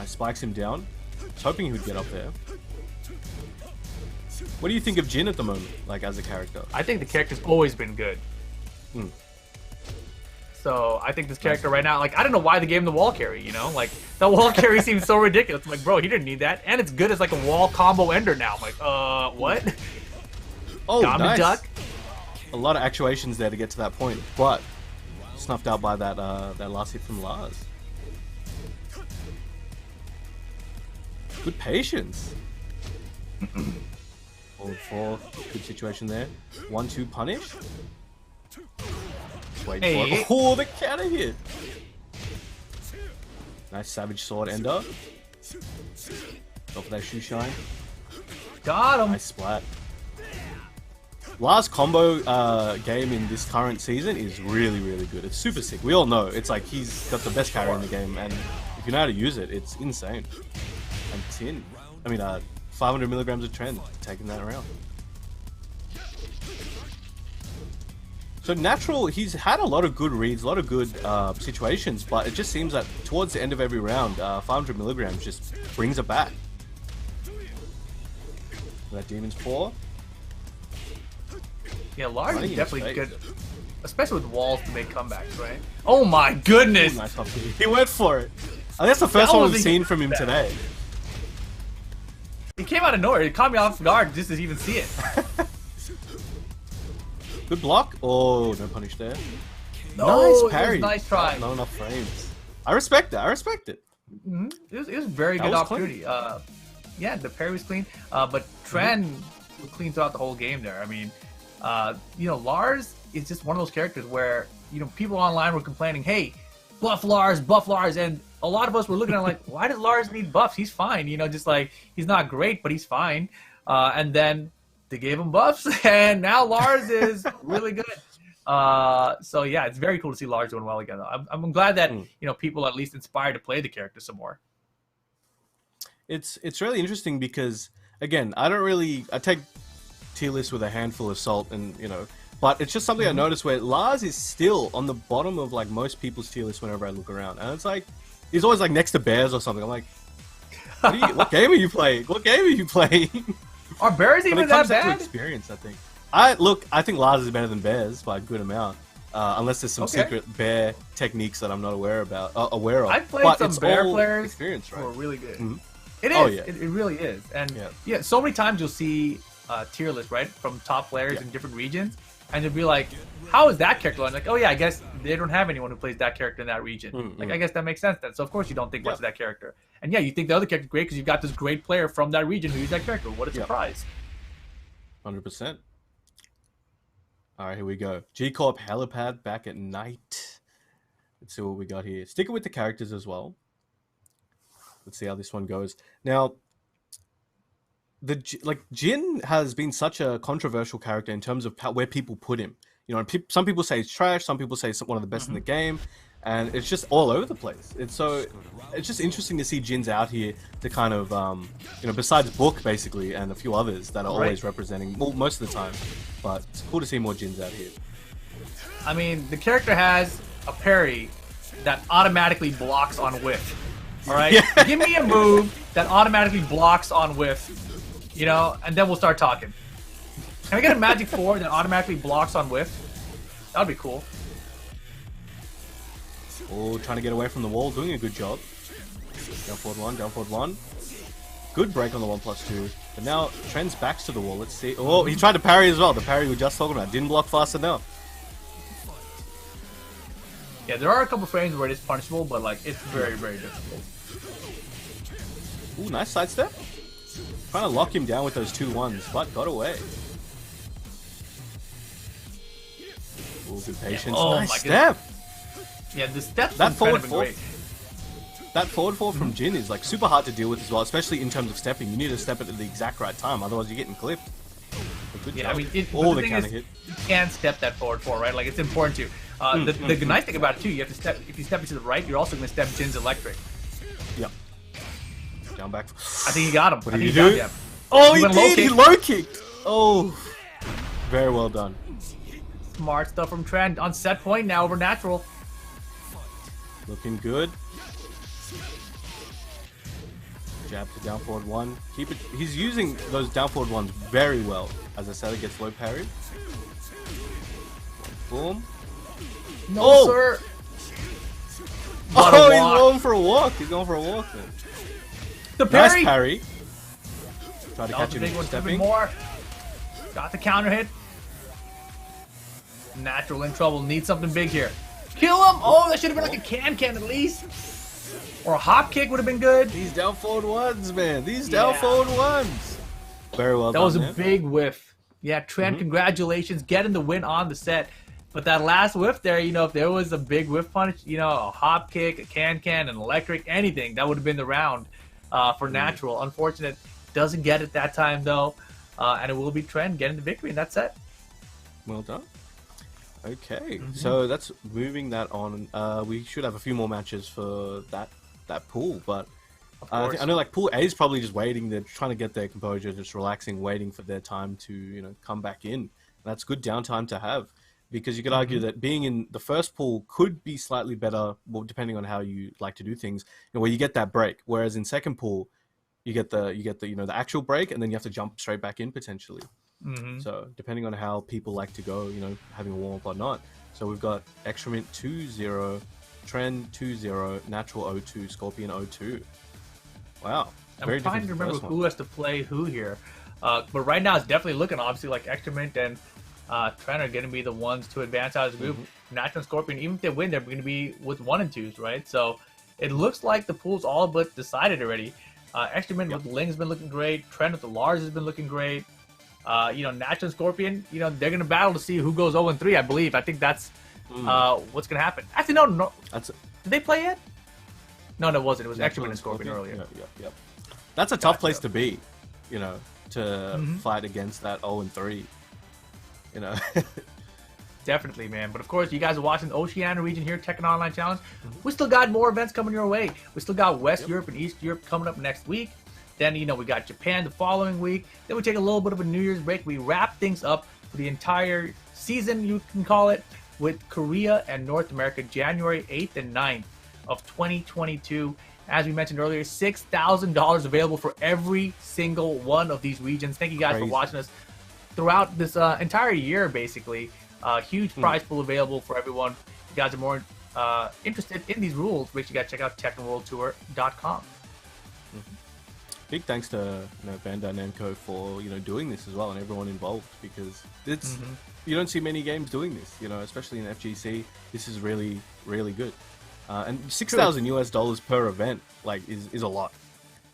Spikes him down. I was hoping he would get up there. What do you think of Jin at the moment, like as a character? I think the character's always been good. Hmm. So I think this character right now, like, I don't know why they gave him the wall carry, you know? Like, the wall carry seems so ridiculous. I'm like, bro, he didn't need that. And it's good as like a wall combo ender now. I'm like, what? Oh, nice. Duck. A lot of actuations there to get to that point, but snuffed out by that that last hit from Lars. Good patience. Forward 4, good situation there. 1-2 punish. Just waiting for it. Oh, the counter hit. Nice savage sword ender. Go for that shoe shine. Got him. Nice splat. Lars combo game in this current season is really, really good. It's super sick. We all know it's like he's got the best carry in the game, and if you know how to use it, it's insane. And 500 milligrams of trend, taking that around. So natural, he's had a lot of good reads, a lot of good situations, but it just seems that towards the end of every round, 500 milligrams just brings it back. That Demon's Paw. Yeah, Lars is definitely good, especially with walls to make comebacks, right? Oh my goodness! Ooh, nice up. He went for it. I think that's the first one we've seen from him today. He came out of nowhere. It caught me off guard just to even see it. Good block. Oh, no punish there. No, nice parry. Nice try. Not enough frames. I respect it. I respect it. Mm-hmm. It was a very good opportunity. Yeah, the parry was clean, but Tren was clean throughout the whole game there. I mean, Lars is just one of those characters where, people online were complaining, hey, buff Lars, and a lot of us were looking at it like, why does Lars need buffs? He's fine, just like, he's not great, but he's fine. And then they gave him buffs, and now Lars is really good. So yeah, it's very cool to see Lars doing well again. I'm glad that, people are at least inspired to play the character some more. It's really interesting because, again, I take tier lists with a handful of salt, and but it's just something I noticed where Lars is still on the bottom of like most people's tier list whenever I look around, and it's like he's always like next to Bears or something. I'm like, what game are you playing? What game are you playing? Are Bears even that bad? To experience, I think. I think Lars is better than Bears by a good amount, unless there's some secret Bear techniques that I'm not aware of. I've played some Bear players experience, right? who are really good. Mm-hmm. It is. Oh, yeah. It really is. And yeah, so many times you'll see tier lists, right, from top players in different regions, and you'll be like, how is that character? And like, oh yeah, I guess they don't have anyone who plays that character in that region. Mm-hmm. Like, I guess that makes sense then. So of course you don't think much of that character. And yeah, you think the other character is great because you've got this great player from that region who used that character. What a surprise. 100%. All right, here we go. G-Corp Helipad back at night. Let's see what we got here. Sticking with the characters as well. Let's see how this one goes. Now, Jin has been such a controversial character in terms of where people put him. Some people say he's trash. Some people say he's one of the best in the game, and it's just all over the place. It's just interesting to see Jin's out here to kind of, besides Book basically and a few others that are always representing most of the time. But it's cool to see more Jins out here. I mean, the character has a parry that automatically blocks on whiff. All right, give me a move that automatically blocks on whiff, and then we'll start talking. Can I get a Magic 4 that automatically blocks on whiff? That would be cool. Oh, trying to get away from the wall, doing a good job. Down forward one. Good break on the 1+2. But now Trent's backs to the wall. Let's see. Oh, he tried to parry as well. The parry we were just talking about. Didn't block fast enough. Yeah, there are a couple frames where it is punishable, but like it's very, very difficult. Ooh, nice sidestep. Trying to lock him down with those 2-1s, but got away. Ooh, good patience. Oh, nice my step. Yeah, the steps that forward fall. That forward fall from Jin is like super hard to deal with as well, especially in terms of stepping. You need to step it at the exact right time, otherwise you're getting clipped. Good job. I mean, the counter hit. You can't step that forward fall, right? Like it's important to. The nice thing about it too, you have to step. If you step it to the right, you're also going to step Jin's electric. Yep. Down back. I think he got him. What did he do? Oh, he did! He low kicked! Oh. Very well done. Smart stuff from Trent. On set point now over natural. Looking good. Jab to down forward one. Keep it. He's using those down forward ones very well. As I said, it gets low parry. Boom. No, Oh! sir. Oh, he's going for a walk. He's going for a walk then. The parry. Nice parry. Try to That catch was a him big one. stepping. More. Got the counter hit. Natural in trouble. Needs something big here. Kill him. Oh, that should have been like a can at least. Or a hop kick would have been good. These down forward ones, man. These down forward ones. Very well That done. was a man. big whiff. Yeah, Trent, congratulations. Getting the win on the set. But that last whiff there, you know, if there was a big whiff punch, you know, a hop kick, a can, an electric, anything, that would have been the round for Natural. Unfortunate. Doesn't get it that time, though. And it will be Trent getting the victory in that set. Well done. Okay, so that's moving that on. We should have a few more matches for that pool, but I know like pool A is probably just waiting. They're trying to get their composure, just relaxing, waiting for their time to, you know, come back in. That's good downtime to have, because you could argue that being in the first pool could be slightly better, well, depending on how you like to do things, you know, where you get that break. Whereas in second pool, you get the you know, the actual break, and then you have to jump straight back in potentially. So depending on how people like to go, you know, having a warm up or not. So we've got XTramint 2-0, Trend 2-0, Natural 0-2, Scorpion 0-2. Wow. I'm trying to remember who has to play who here. But right now it's definitely looking obviously like XTramint and Trent are going to be the ones to advance out of the group. Natural and Scorpion, even if they win, they're going to be with 1 and 2s, right? So it looks like the pool's all but decided already. XTramint with Ling's been looking great. Trent with the Lars has been looking great. You know, Natural and Scorpion, you know, they're going to battle to see who goes 0 and 3, I believe. I think that's what's going to happen. Actually, no. Did they play yet? No, it wasn't. It was XTramint and Scorpion earlier. Yep. That's a tough place to be, you know, to fight against that 0 and 3. You know. Definitely, man. But of course, you guys are watching the Oceania region here, Tekken Online Challenge. We still got more events coming your way. We still got West Europe and East Europe coming up next week. Then, you know, we got Japan the following week. Then we take a little bit of a New Year's break. We wrap things up for the entire season, you can call it, with Korea and North America, January 8th and 9th of 2022. As we mentioned earlier, $6,000 available for every single one of these regions. Thank you guys for watching us throughout this entire year, basically. Huge prize pool available for everyone. If you guys are more interested in these rules, make sure you guys check out TekkenWorldTour.com. Big thanks to, you know, Bandai Namco for, you know, doing this as well, and everyone involved, because it's you don't see many games doing this, you know, especially in FGC. This is really, really good. And $6,000 per event, like, is a lot,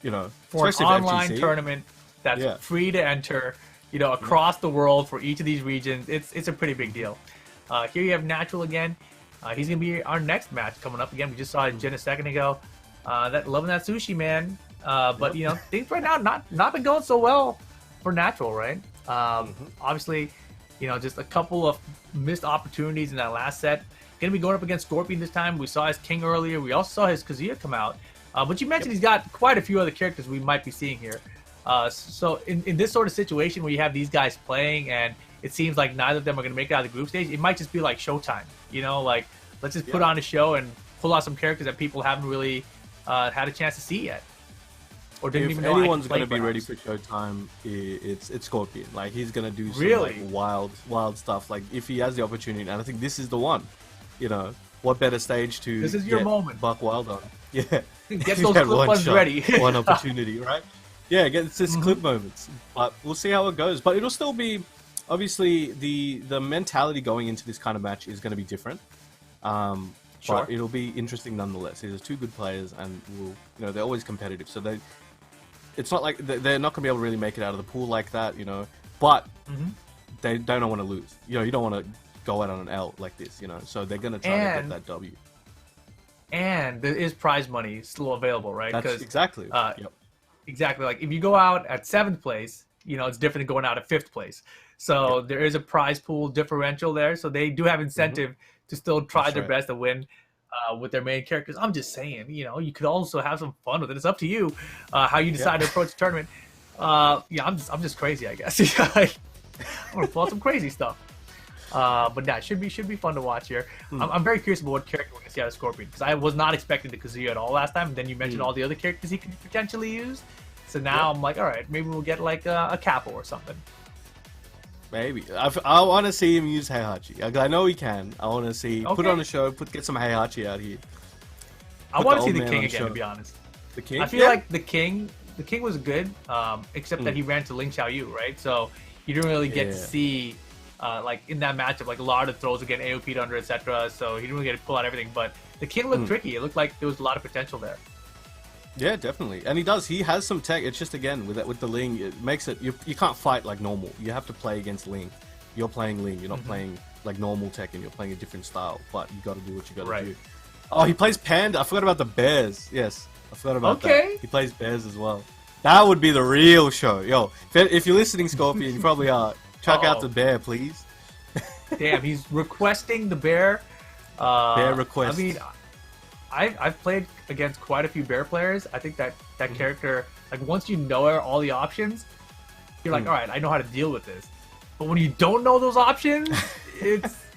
you know, for an especially online FGC. tournament that's free to enter, you know, across the world for each of these regions. It's a pretty big deal. Here you have Natural again. He's gonna be our next match coming up again. We just saw Jin a second ago. Loving that sushi, man. But you know, things right now not been going so well for Natural, right? Obviously, you know, just a couple of missed opportunities in that last set. Gonna be going up against Scorpion this time. We saw his King earlier. We also saw his Kazuya come out. But you mentioned he's got quite a few other characters we might be seeing here. So in this sort of situation where you have these guys playing and it seems like neither of them are going to make it out of the group stage, it might just be like showtime. You know, like, let's just put on a show and pull out some characters that people haven't really had a chance to see yet. Or didn't even know anyone's going to be ready for showtime, it's Scorpion. Like, he's going to do some like, wild stuff. Like, if he has the opportunity, and I think this is the one. You know, what better stage to this is your moment. Buck wild on. Yeah. Get those clip ones ready. One opportunity, right? Yeah, get this clip moments. But we'll see how it goes. But it'll still be, obviously, the mentality going into this kind of match is going to be different. But it'll be interesting nonetheless. These are two good players, and they're always competitive. So it's not like they're not going to be able to really make it out of the pool like that, you know. But they don't want to lose. You know, you don't want to go out on an L like this, you know. So they're going to try to get that W. And there is prize money still available, right? That's exactly. Exactly. Like, if you go out at 7th place, you know, it's different than going out at 5th place. So there is a prize pool differential there. So they do have incentive to still try their best to win with their main characters. I'm just saying, you know, you could also have some fun with it. It's up to you how you decide to approach the tournament. I'm just crazy, I guess. I'm gonna pull out some crazy stuff. But yeah, should be fun to watch here. I'm very curious about what character we're gonna see out of Scorpion because I was not expecting the Kazuya at all last time. And then you mentioned all the other characters he could potentially use. So now I'm like, all right, maybe we'll get like a Capo or something. Maybe. I want to see him use Heihachi. I know he can. I want to see put on a show, get some Heihachi out here. I want to see the King again, to be honest. The King. I feel like the King was good, except that he ran to Ling Xiaoyu, right? So you didn't really get to see, like in that matchup, like a lot of throws would get AOP'd under, etc. So he didn't really get to pull out everything. But the King looked tricky. It looked like there was a lot of potential there. Yeah, definitely, and he does. He has some tech. It's just again with the Ling, it makes it you can't fight like normal. You have to play against Ling. You're playing Ling. You're not playing like normal Tekken. You're playing a different style. But you got to do what you got to do. Oh, he plays Panda. I forgot about the bears. Yes, I forgot about that. He plays bears as well. That would be the real show. Yo, if you're listening, Scorpion, you probably are. Check out the bear, please. Damn, he's requesting the bear. Bear request. I mean, I've played against quite a few bear players. I think that character, like once you know all the options, you're like, all right, I know how to deal with this. But when you don't know those options,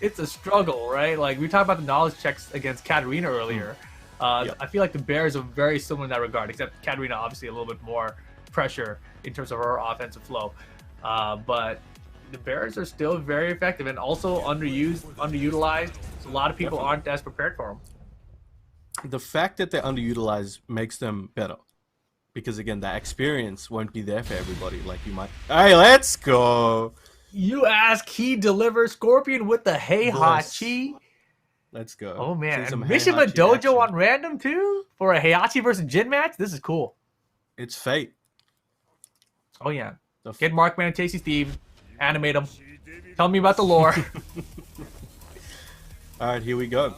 it's a struggle, right? Like we talked about the knowledge checks against Katarina earlier. I feel like the bears are very similar in that regard, except Katarina obviously a little bit more pressure in terms of her offensive flow. But the bears are still very effective and also underutilized. So a lot of people aren't as prepared for them. The fact that they're underutilized makes them better. Because again, that experience won't be there for everybody like you might. Hey, let's go! You ask, he delivers. Scorpion with the Heihachi. Let's go. Oh man, and Mishima Dojo action on random too? For a Heihachi versus Jin match? This is cool. It's fate. Oh yeah. Get Markman and Tasty Steve. Animate them. Tell me about the lore. Alright, here we go.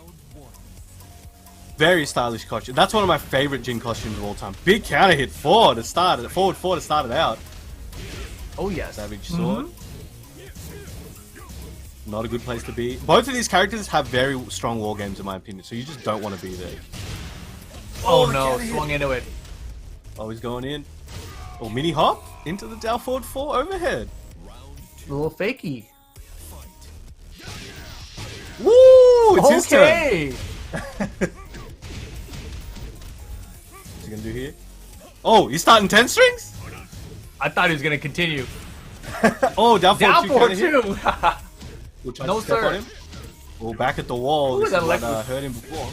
Very stylish costume. That's one of my favorite Jin costumes of all time. Big counter hit forward to start it. Forward to start it out. Oh yes. Savage sword. Not a good place to be. Both of these characters have very strong war games in my opinion, so you just don't want to be there. Oh no, swung into it. Oh, he's going in. Oh, mini hop into the down forward 4 overhead. A little fakey. Woo! It's his turn. What's he gonna do here? Oh, he's starting 10 strings? I thought he was gonna continue. Oh, down forward 2. We'll try to step on him. Oh, back at the wall. This is what hurt him before.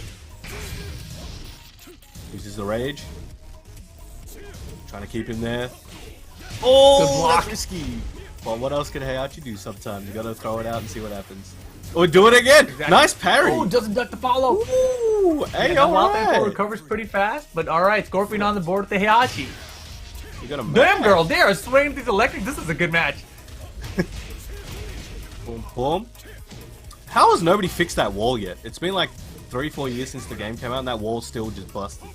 Uses the rage. Trying to keep him there. Oh, that's risky. But what else can Heihachi do sometimes? You gotta throw it out and see what happens. Oh, do it again! Exactly. Nice parry! Oh, doesn't duck the follow! Ooh! Hey, alright! Recovers pretty fast, but alright, Scorpion on the board with the Heihachi. You got a damn girl, there, swaying these electric. This is a good match. Boom, boom. How has nobody fixed that wall yet? It's been like 3-4 years since the game came out and that wall's still just busted.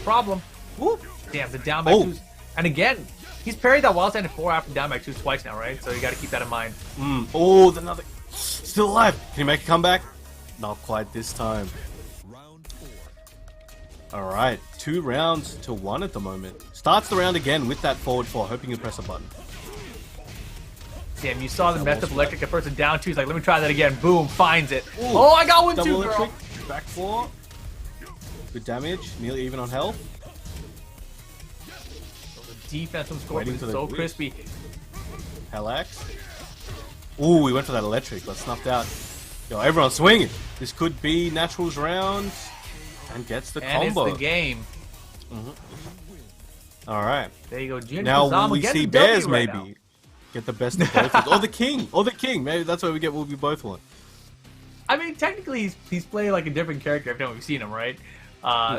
Problem. Whoop. Damn, the down back twos. And again, he's parried that wild stand 4 after down back 2 twice now, right? So you gotta keep that in mind. Oh, another. Still alive. Can he make a comeback? Not quite this time. Alright, 2 rounds to 1 at the moment. Starts the round again with that forward 4, hoping you press a button. Damn, you saw the messed up electric at first and down 2. He's like, let me try that again. Boom, finds it. Ooh, oh, I got 1 too, girl. Back 4. Good damage, nearly even on health. The defense from Scorpion is so crispy. Helax. Ooh, we went for that electric, but snuffed out. Yo, everyone's swinging. This could be Natural's round. And gets the combo. And it's the game. Alright. There you go, Jin. Now will we see Bears maybe get the best of both? Or the King. Or the King. Maybe that's what we get what we both want. I mean, technically he's playing like a different character every time we've seen him, right?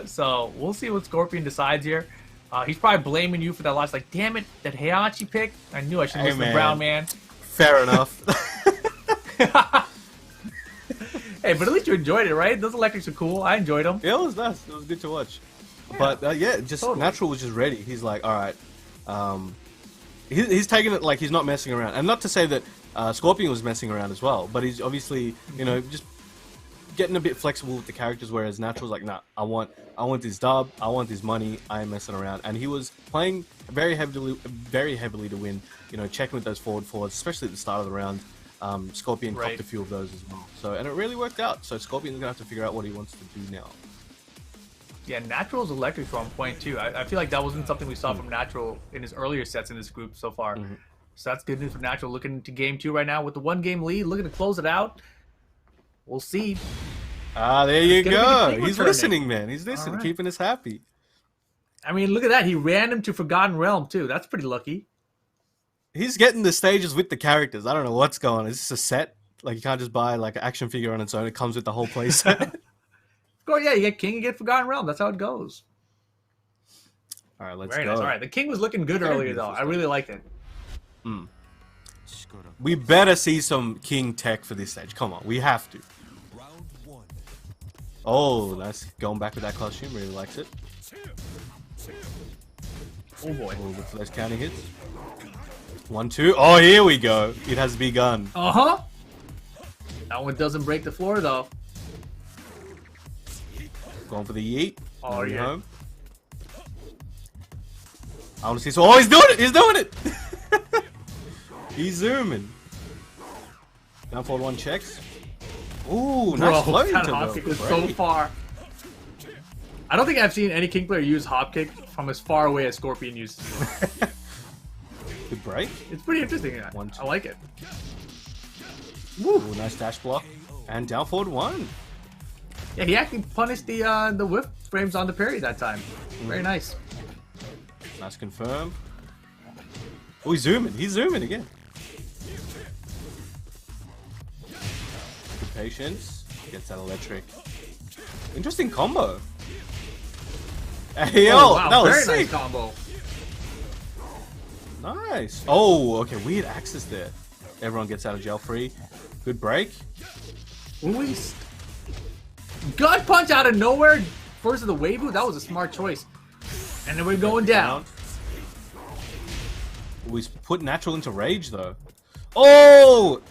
So we'll see what Scorpion decides here. He's probably blaming you for that loss. Like, damn it, that Heihachi pick. I knew I should listen to Brown Man. Fair enough. Hey, but at least you enjoyed it, right? Those electrics are cool. I enjoyed them. Yeah, it was nice. It was good to watch. Yeah. But yeah, just totally. Natural was just ready. He's like, all right. He's taking it like he's not messing around. And not to say that Scorpion was messing around as well, but he's obviously, you know, just getting a bit flexible with the characters, whereas Natural's like, nah, I want this dub, I want this money, I ain't messing around. And he was playing very heavily to win, you know, checking with those forwards, especially at the start of the round. Scorpion copped a few of those as well. So, and it really worked out. So Scorpion's gonna have to figure out what he wants to do now. Yeah, Natural's electric on point too. I feel like that wasn't something we saw from Natural in his earlier sets in this group so far. So that's good news for Natural. Looking to game 2 right now with the 1-game lead, looking to close it out. We'll see. There you go. He's listening, man. He's listening, keeping us happy. I mean, look at that. He ran him to Forgotten Realm too. That's pretty lucky. He's getting the stages with the characters. I don't know what's going on. Is this a set? Like, you can't just buy like an action figure on its own. It comes with the whole playset. Of course, yeah. You get King, you get Forgotten Realm. That's how it goes. All right, let's Very go. nice. All right, the King was looking good earlier though. I really liked it. We better see some King tech for this stage. Come on, we have to. Oh, nice. Going back with that costume. Really likes it. Oh boy. Oh, look for those counting hits. 1, 2. Oh, here we go. It has begun. Uh-huh. That one doesn't break the floor, though. Going for the yeet. Oh, yeah. Home. I want to see. So, oh, he's doing it. He's doing it. He's zooming. Down forward 1 checks. Ooh, nice flow that to hop kick the was so break. far. I don't think I've seen any King player use hop kick from as far away as Scorpion uses it. Good break. It's pretty interesting. I like it. Woo. Ooh, nice dash block. And down forward 1. Yeah, he actually punished the whiff frames on the parry that time. Very nice. Nice confirm. Oh, he's zooming. He's zooming again. Good patience. Gets that electric. Interesting combo. Hey, oh, wow. that was Very sick. nice combo. Nice. Oh, okay. Weird axis there. Everyone gets out of jail free. Good break. Luis. Gut punch out of nowhere. First of the wave boot. That was a smart choice. And then we're going down. We put Natural into rage though. Oh,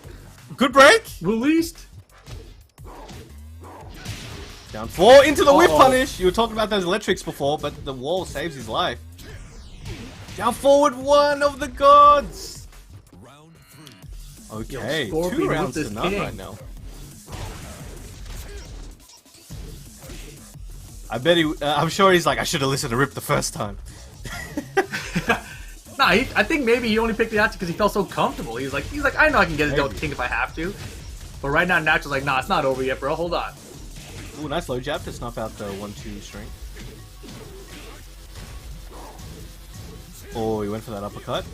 good break. Released. Down 4 into the whip punish. You were talking about those electrics before, but the wall saves his life. Down forward 1 of the gods. Okay, Yo, 2 rounds with to this none King. right now. I bet he. I'm sure he's like, I should have listened to Rip the first time. Nah, I think maybe he only picked the answer because he felt so comfortable. He's like, I know I can get it done with King if I have to. But right now, Natural's like, nah, it's not over yet, bro. Hold on. Ooh, nice low jab to snuff out the 1-2 string. Oh, he went for that uppercut.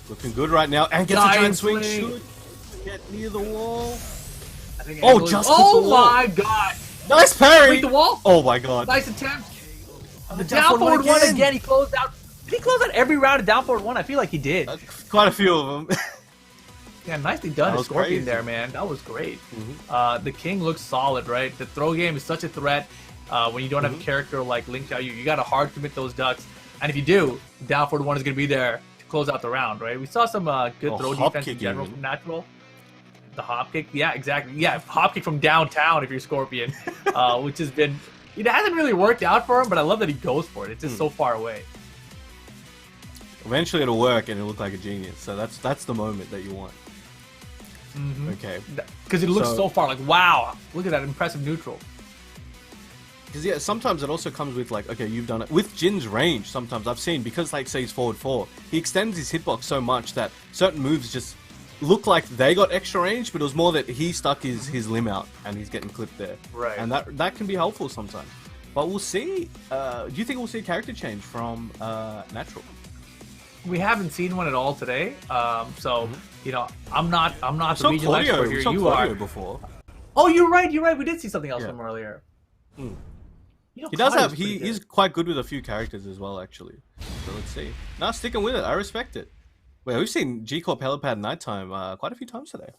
Looking good right now, and gets a giant swing. Should get near the wall. I think Oh, just hit the wall. my god! Nice parry. Break the wall. Oh my god. Nice attempt. The Down forward one again. He closed out. Did he close out every round of down forward 1? I feel like he did. Quite a few of them. Yeah, nicely done, was Scorpion crazy. there, man. That was great. The King looks solid, right? The throw game is such a threat when you don't have a character like Link Xiaoyu. You got to hard commit those ducks, and if you do, down forward 1 is going to be there to close out the round, right? We saw some good throw defense in general from Natural. The hop kick, yeah, exactly. Yeah, hop kick from downtown if you're Scorpion, which has been, it hasn't really worked out for him, but I love that he goes for it. It's just so far away. Eventually it'll work and it'll look like a genius. So that's the moment that you want. Okay. Because it looks so far, like, wow, look at that impressive neutral. Because yeah, sometimes it also comes with like, okay, you've done it with Jin's range. Sometimes I've seen, because like say he's forward 4, he extends his hitbox so much that certain moves just look like they got extra range, but it was more that he stuck his limb out and he's getting clipped there. Right. And that can be helpful sometimes. But we'll see. Do you think we'll see a character change from Natural? We haven't seen one at all today, so you know, I'm not the regional Claudio, expert here. we saw You Claudio are. before. Oh, you're right. We did see something else from earlier. You know, He does have. Claudio's pretty He's good. quite good with a few characters as well, actually. So let's see. Nah, sticking with it. I respect it. Wait, we've seen G Corp Helipad Nighttime quite a few times today.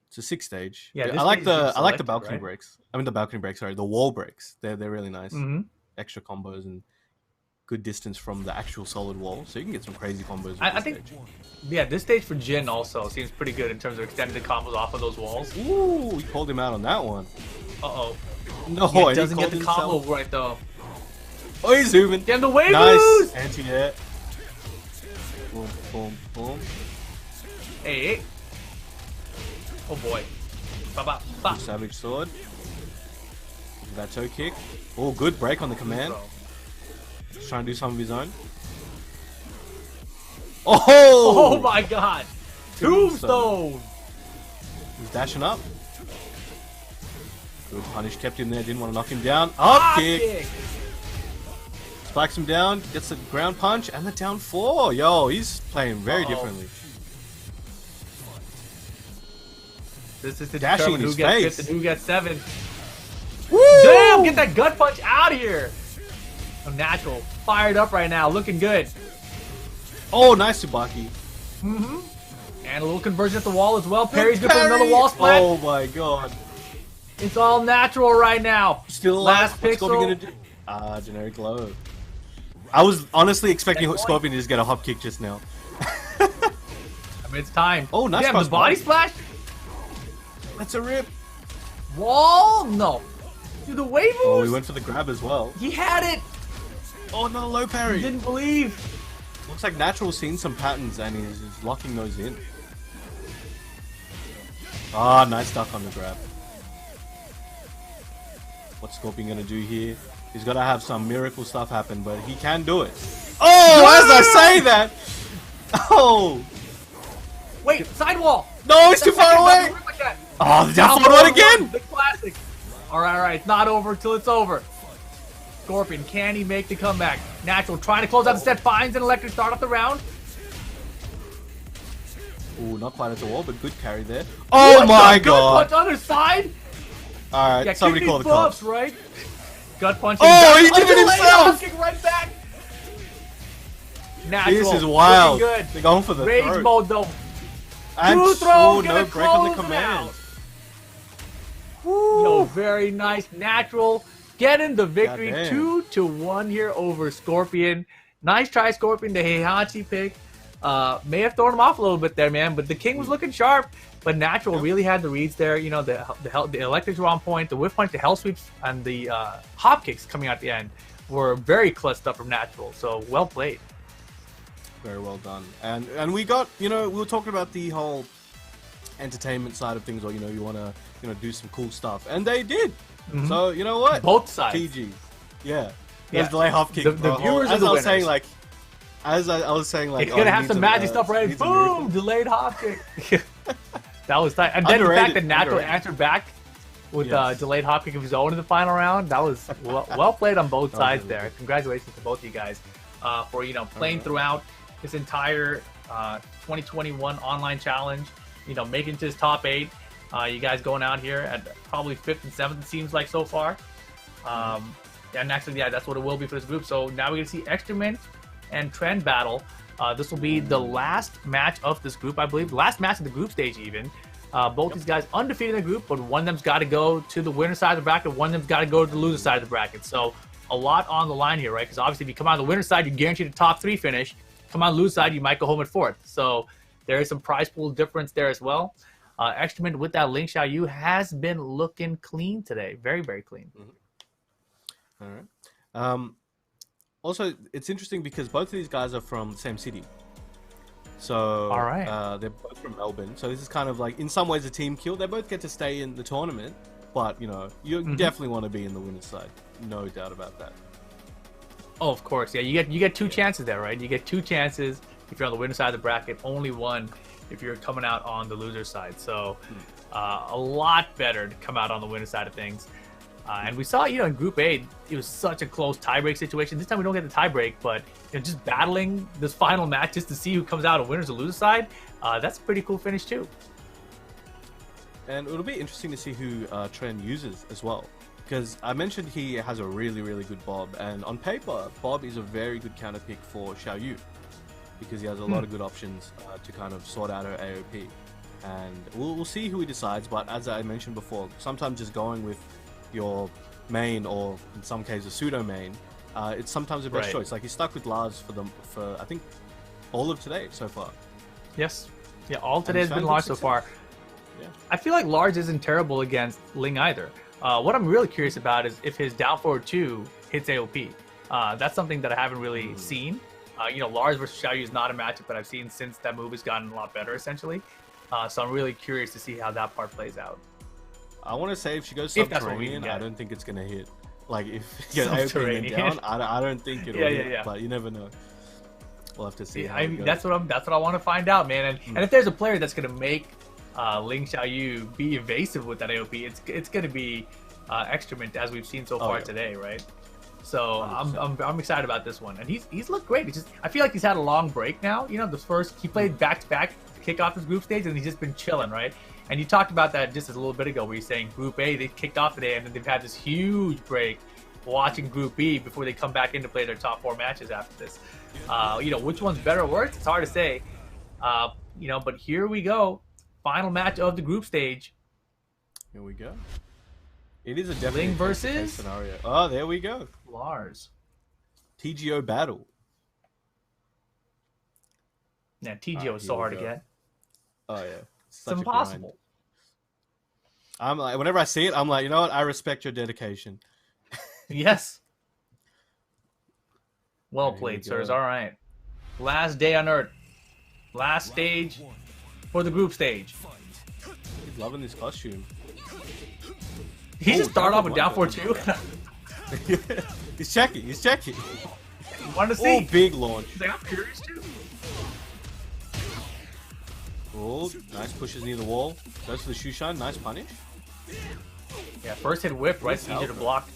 It's a 6 stage. Yeah, this I like stage is the selected, balcony right? breaks. I mean the balcony breaks. Sorry, the wall breaks. They're really nice. Mhm. Extra combos and good distance from the actual solid wall, so you can get some crazy combos with I this think, stage. yeah, this stage for Jin also seems pretty good in terms of extending the combos off of those walls. Ooh, he called him out on that one. Uh-oh. No, Yeah, and he doesn't get called the combo himself. right, though. Oh, he's zooming. Get him the wave Nice. boost! Anti-air. Boom, boom, boom. Hey, hey. Oh, boy. Ba-ba, ba. Savage sword. That toe kick. Oh, good break on the command. Just trying to do some of his own. Oh! Oh, my God. Tombstone! He's dashing up. Good punish, kept him there, didn't want to knock him down. Up kick! Spikes him down, gets the ground punch, and the down 4. Yo, he's playing very differently. This is the Dashing determine who his gets face. 5th and who gets 7th. Woo! Damn, get that gut punch out of here! Oh, Natural, fired up right now, looking good. Oh, nice Tsubaki. Mm-hmm. And a little conversion at the wall as well. Parry's good for another wall splat. Oh my god. It's all natural right now. Still alive. Last What's Scorpion pixel. gonna do? Ah, generic low. I was honestly expecting Scorpion to just get a hop kick just now. I mean, it's time. Oh, nice Damn, the cross body body. splash? That's a rip. Wall? No. Do the wave Oh, boost? he went for the grab as well. He had it. Oh, no, low parry. He didn't believe. Looks like Natural's seen some patterns and he's just locking those in. Ah, nice duck on the grab. What's Scorpion gonna do here? He's gotta have some miracle stuff happen, but he can do it. Oh, as I say that! Oh! Wait, sidewall. No, he's too far away! Like that. Oh, the down forward one again! The classic. All right. It's not over till it's over. Scorpion, can he make the comeback? Natural, trying to close out the set, finds an electric start off the round. Ooh, not quite at the wall, but good carry there. Oh What my the god! Gut punch other side. Alright, Yeah, somebody kick call these the cops. buffs, right? Gut punch. Oh, he did it himself! Kick right back. Natural. This is wild. looking good. They're going for the Rage throat. mode though. And Two throw, oh, gonna no break on the close it command. out. Yo, very nice. Natural getting the victory. Goddamn. 2-1 here over Scorpion. Nice try, Scorpion. The Heihachi pick may have thrown him off a little bit there, man. But the King was looking sharp. But Natural really had the reads there. You know, the electrics were on point. The whiff punch, the hell sweeps, and the hop kicks coming out the end were very clutched up from Natural. So well played. Very well done. And we got, you know, we were talking about the whole entertainment side of things, or, you know, you want to, you know, do some cool stuff. And they did. So, you know what? Both sides. TG. Yeah. Yeah. There's delay hop kick. The viewers are as the I was saying, winners. like, as I was saying, like, It's gonna he have some needs a, magic stuff right. needs a miracle. Boom! Delayed hop kick. That was tight. And then the fact Underrated, that Natural underrated. answered back with Yes. delayed hop kick of his own in the final round, that was well played on both sides there. Congratulations to both of you guys for, you know, playing throughout this entire 2021 online challenge. You know, making it to this top 8. You guys going out here at probably 5th and 7th, it seems like so far. And actually, yeah, that's what it will be for this group. So now we're going to see XTramint and Trend battle. This will be the last match of this group, I believe. The last match of the group stage, even. Both these guys undefeated in the group, but one of them's got to go to the winner side of the bracket. One of them's got to go to the loser side of the bracket. So a lot on the line here, right? Because obviously, if you come out on the winner side, you're guaranteed a top 3 finish. Come on the loser side, you might go home at 4th. So there is some prize pool difference there as well. XTramint with that link Xiaoyu has been looking clean today. Very, very clean. All right. Also, it's interesting because both of these guys are from the same city. So, All right. they're both from Melbourne. So this is kind of like, in some ways, a team kill. They both get to stay in the tournament, but, you know, you definitely want to be in the winner's side. No doubt about that. Oh, of course. Yeah, you get 2 chances there, right? You get 2 chances if you're on the winner side of the bracket. Only 1 if you're coming out on the loser side. So a lot better to come out on the winner side of things. And we saw, you know, in Group A, it was such a close tiebreak situation. This time we don't get the tiebreak, but, you know, just battling this final match just to see who comes out on winners or loser side, that's a pretty cool finish too. And it'll be interesting to see who Trend uses as well. Because I mentioned he has a really, really good Bob. And on paper, Bob is a very good counter pick for Xiaoyu. Because he has a lot of good options to kind of sort out her AOP. And we'll see who he decides. But as I mentioned before, sometimes just going with your main, or in some cases pseudo main, it's sometimes the best Right. choice. Like he's stuck with Lars for I think all of today so far. Yes. Yeah, all today he's has been found Lars good so far. Yeah. I feel like Lars isn't terrible against Ling either. What I'm really curious about is if his down forward 2 hits AOP. That's something that I haven't really seen. Lars versus Xiaoyu is not a matchup that I've seen since that move has gotten a lot better, essentially. So I'm really curious to see how that part plays out. I want to say if she goes If that's what we subterranean, can get. I don't think it's gonna hit. Like if you get AOP and Subterranean. then down, I don't think it'll Yeah, hit. yeah. But you never know. We'll have to see. How I it mean, goes. that's what I want to find out, man. And if there's a player that's gonna make Ling Xiaoyu be evasive with that AOP, it's gonna be XTramint, as we've seen so far yeah. today, right? So 100%. I'm excited about this one, and he's looked great. It's just I feel like he's had a long break now. He played back to back to kick off his group stage, and he's just been chilling, right? And you talked about that just a little bit ago, where you're saying Group A they kicked off today, and then they've had this huge break watching Group B before they come back in to play their top 4 matches after this. Which one's better or worse? It's hard to say. But here we go, final match of the group stage. Here we go. It is a definitely Ling case versus scenario. Oh, there we go. Lars. TGO battle. Yeah, TGO is Here so we hard to go. get. Oh yeah. It's Such a grind. impossible. I'm like, whenever I see it, I'm like, you know what? I respect your dedication. Yes. Well Here we played, sirs. go. All right. Last day on Earth. Last stage for the group stage. He's loving this costume. He just started off with down one 4-2. He's checking. He's checking. Wanted to Oh, see. big launch. He's like, I'm curious too. Oh, nice pushes near the wall. Goes for the shoe shine. Nice punish. Yeah, first hit whip, right? It's easier to block.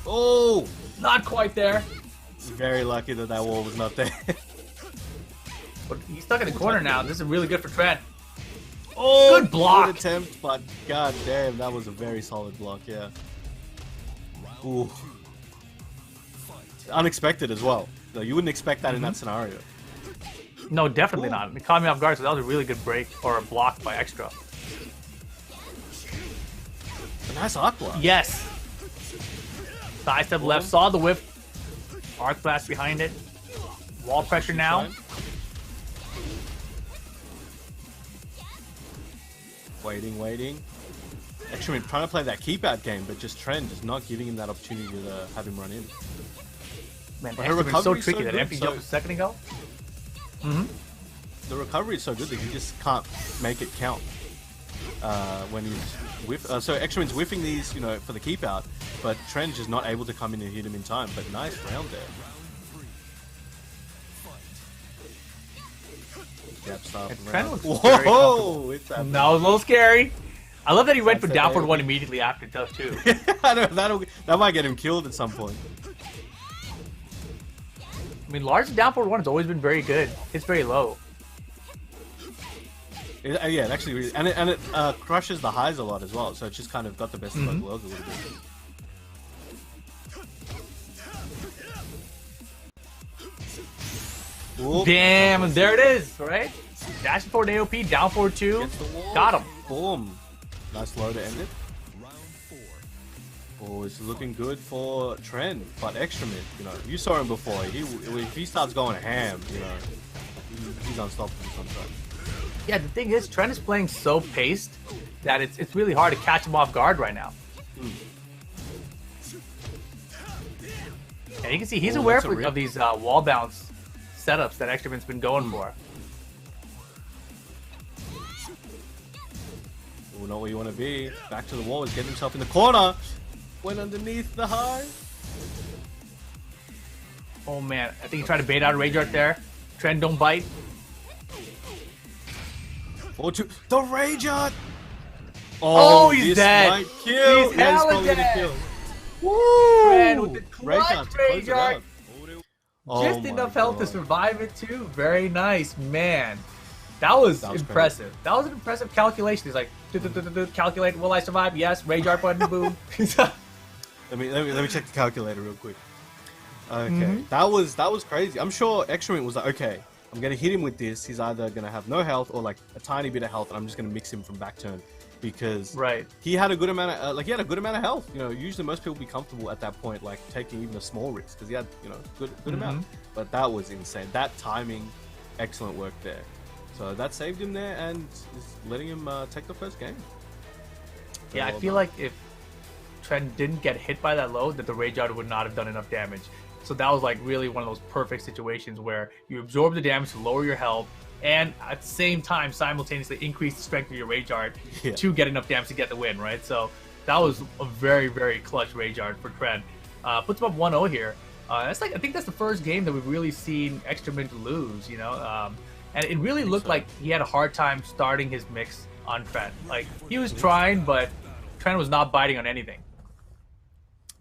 Oh, Not quite there. very lucky that that wall was not there. But he's stuck in the corner now. This is really good for Trent. Oh, Good block. Good attempt, but god damn, that was a very solid block. Yeah. Ooh. Unexpected as well. No, you wouldn't expect that in that scenario. No, definitely not. It caught me off guard, so that was a really good break or a block by Extra. A nice arc block. Yes. Side step left, saw the whip. Arc blast behind it. Wall pressure now. Waiting. XTramint trying to play that keep out game, but just Trend just not giving him that opportunity to have him run in. Man, But her Extra's been so recovery's so tricky. That good, empty so- jump a second ago. The recovery is so good that you just can't make it count when he's whiff. So XTramint's whiffing these, for the keep out, but Trend's just not able to come in and hit him in time. But nice round there. Jab start And from Trent round. looks very Whoa! It's happening. That was a little scary. I love that he went for That's down okay. forward 1 immediately after it does too. I know that might get him killed at some point. I mean, Lars' down forward 1 has always been very good. It's very low. Yeah, it actually really, and it crushes the highs a lot as well. So it's just kind of got the best of both worlds a little bit. Whoop. Damn, and there it is, right? Dash forward AOP, down forward 2. Gets the wall. Got him. Boom. Nice low to end it. Oh, it's looking good for Trend, but XTramint, you saw him before. If he starts going ham, he's unstoppable sometimes. Yeah, the thing is, Trent is playing so paced that it's really hard to catch him off guard right now. And you can see he's aware that's a rip. of these wall bounce setups that XTramint's been going for. Oh, not where you want to be. Back to the wall. He's getting himself in the corner. Went underneath the high. Oh man, I think he tried to bait out a Rage Art there. Trent don't bite. 4-2. The Rage Art! Oh, he's this dead. Might kill. He's Yeah, hella probably gonna dead. kill. Trent Woo! with the Rage clutch Art to close Rage it Art. out. Oh Just my enough health to God. survive it too. Very nice, man. That was That was impressive. That was an impressive calculation. He's like, calculate, will I survive? Yes. Rage Art button, boom. Let me check the calculator real quick. Okay, that was crazy. I'm sure XTramint was like, okay, I'm gonna hit him with this. He's either gonna have no health or like a tiny bit of health, and I'm just gonna mix him from back turn. because Right. he had a good amount of he had a good amount of health. You know, usually most people be comfortable at that point, like taking even a small risk because he had good amount. But that was insane. That timing, excellent work there. So that saved him there and is letting him take the first game. Yeah, I feel like if Trent didn't get hit by that load, that the Rage Art would not have done enough damage. So that was like really one of those perfect situations where you absorb the damage to lower your health, and at the same time simultaneously increase the strength of your Rage Art to get enough damage to get the win, right? So that was a very, very clutch Rage Art for Trent. Puts him up 1-0 here. I think that's the first game that we've really seen XTramint lose, you know? And it really looked like he had a hard time starting his mix on Trent. Like, he was trying, but Trent was not biting on anything.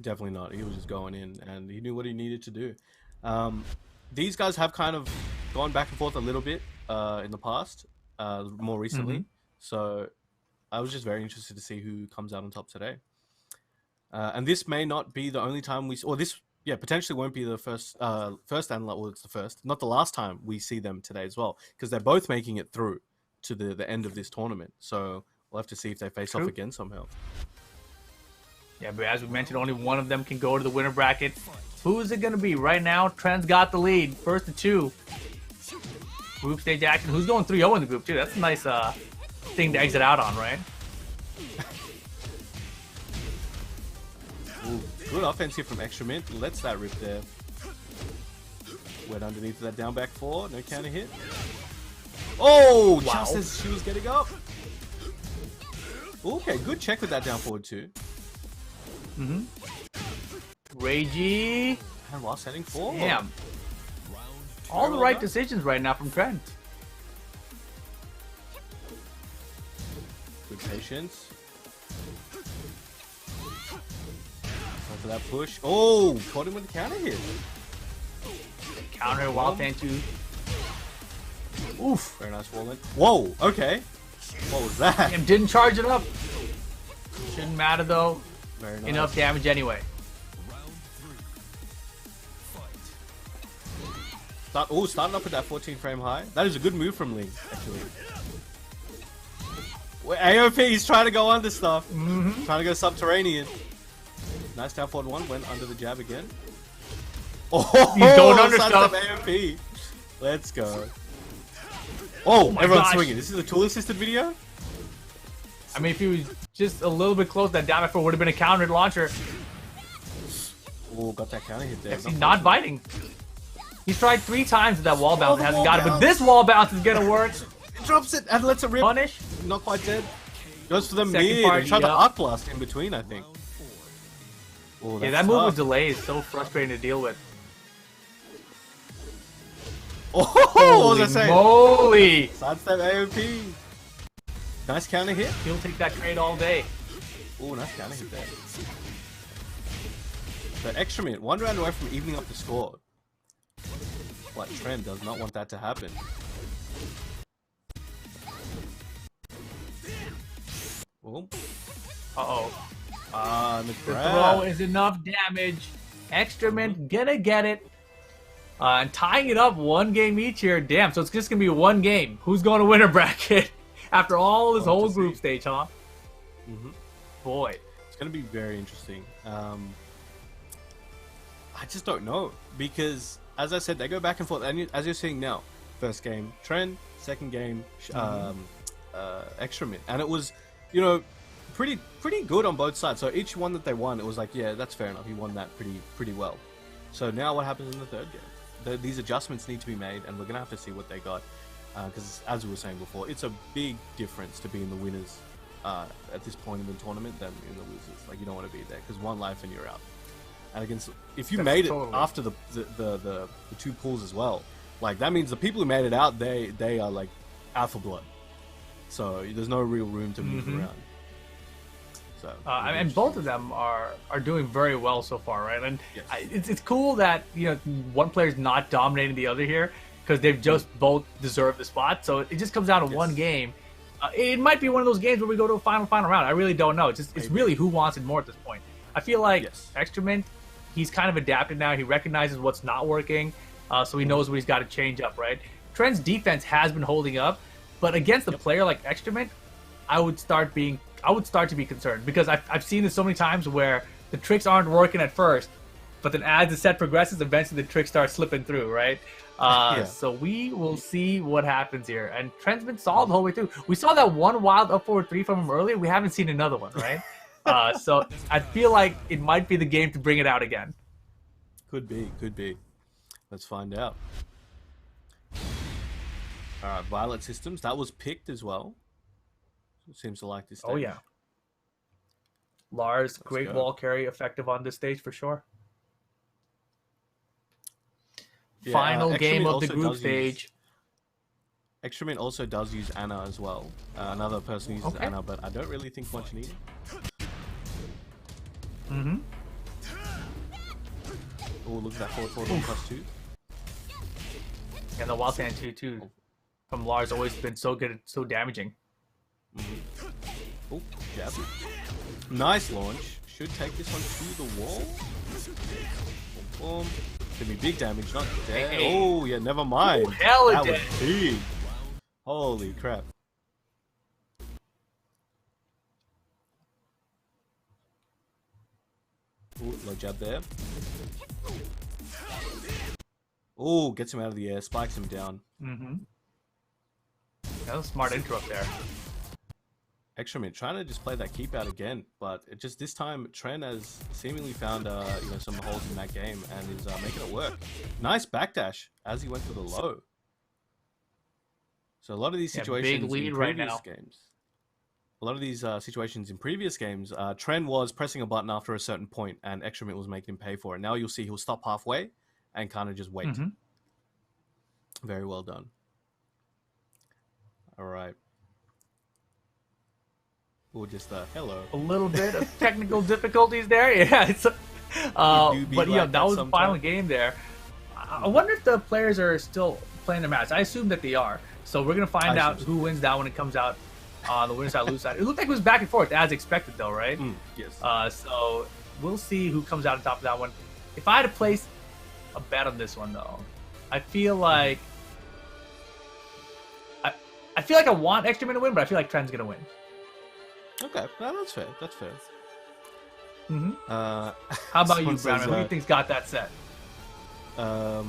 Definitely not. He was just going in, and he knew what he needed to do. These guys have kind of gone back and forth a little bit in the past, more recently. So I was just very interested to see who comes out on top today. And this may not be the only time potentially won't be the first and it's the first, not the last time we see them today as well, because they're both making it through to the end of this tournament. So we'll have to see if they face off again somehow. Yeah, but as we mentioned, only one of them can go to the winner bracket. Who is it going to be? Right now, Trent's got the lead. First to two. Group stage action. Who's going 3-0 in the group, too? That's a nice thing to exit out on, right? Ooh, good offense here from XTramint. Lets that rip there. Went underneath that down back four. No counter hit. Oh, wow. Just as she was getting up. Okay, good check with that down forward too. Ragey. And while setting four. Damn. All the right decisions right now from Trent. Good patience. For that push. Oh, caught him with the counter hit. Counter wild Tantu. Oof. Very nice wall in. Whoa, okay. What was that? Damn, didn't charge it up. Shouldn't matter though. Very nice. Enough damage anyway. Starting off with that 14 frame high. That is a good move from Ling, actually. AOP, he's trying to go under stuff. Trying to go subterranean. Nice down forward one. Went under the jab again. Oh, he's going under stuff. AOP. Let's go. Oh, everyone's swinging. This is a tool assisted video? I mean, if he was just a little bit close, that down for would have been a countered launcher. Oh, got that counter hit there. He's not biting. He's tried 3 times with that wall bounce and hasn't got it, but this wall bounce is gonna work. Drops it and lets it rip. Punish. Not quite dead. Goes for the Second mid. part, And tried to arc blast in between, I think. Oh, Yeah, that move with delay is so frustrating to deal with. Oh, what was I saying? Holy! Sidestep AOP. Nice counter hit. He'll take that trade all day. Oh, nice counter hit there. But XTramint, 1 round away from evening up the score. But Trent does not want that to happen. Oh. Uh-oh. The The grab. throw is enough damage. XTramint gonna get it. And tying it up 1 game each here. Damn, so it's just gonna be 1 game. Who's going to winner bracket after all this whole group stage, huh? Boy. It's going to be very interesting. I just don't know. Because, as I said, they go back and forth. And as you're seeing now, first game, Trent, second game, XTramint. And it was, you know, pretty good on both sides. So each one that they won, it was like, yeah, that's fair enough. He won that pretty well. So now what happens in the third game? These adjustments need to be made, and we're going to have to see what they got. Because, as we were saying before, it's a big difference to be in the winners at this point in the tournament than in the losers. Like, you don't want to be there, because 1 life and you're out. And against, if you made it after the 2 pulls as well, like, that means the people who made it out, they are, like, out for blood. So, there's no real room to move around. So, and both of them are doing very well so far, right? And yes. it's cool that, you know, one player's not dominating the other here because they've just both deserved the spot. So it just comes down to 1 game. It might be one of those games where we go to a final round. I really don't know. It's really who wants it more at this point. I feel like XTramint, he's kind of adapted now. He recognizes what's not working, so he knows what he's got to change up, right? Trent's defense has been holding up, but against a player like XTramint, I would start being I would start to be concerned because I've seen this so many times where the tricks aren't working at first, but then as the set progresses, eventually the tricks start slipping through, right? So we will see what happens here. And Trent's been solid the whole way through. We saw that one wild up forward 3 from him earlier. We haven't seen another one, right? So I feel like it might be the game to bring it out again. Could be. Let's find out. All right, Violet Systems. That was picked as well. Seems to like this stage. Oh, yeah. Lars, great go. wall carry, effective on this stage for sure. Yeah, Final game XTramint of the also group does stage. XTramint also does use Anna as well. Another person uses Anna, but I don't really think much needed. Mm-hmm. Oh, look at that forward +2. And the wild stand too from Lars always been so good, so damaging. Oh, jab. Nice launch. Should take this one to the wall. Boom. Could be big damage, not dead. Hey. Oh, yeah, never mind. Ooh, hella that dead. was big. Holy crap. Ooh, low jab there. Oh, gets him out of the air, spikes him down. Mm-hmm. That was a smart interrupt there. XTramint trying to just play that keep out again, but it just this time Tren has seemingly found some holes in that game and is making it work. Nice backdash as he went for the low. So a lot of these situations in previous games, Tren was pressing a button after a certain point and XTramint was making him pay for it. Now you'll see he'll stop halfway and kind of just wait. Mm-hmm. Very well done. All right. Or just hello. A little bit of technical difficulties there. Yeah, it's. But yeah, that was the final game there. I wonder if the players are still playing their match. I assume that they are. So we're gonna find out who wins that when it comes out on the winner side, lose side. It looked like it was back and forth as expected, though, right? Yes. So we'll see who comes out on top of that one. If I had to place a bet on this one, though, I feel like I feel like I want XTramint to win, but I feel like Tren's gonna win. Okay, no, that's fair. That's fair. Mm-hmm. How about you, Brown? Who do you think's got that set? I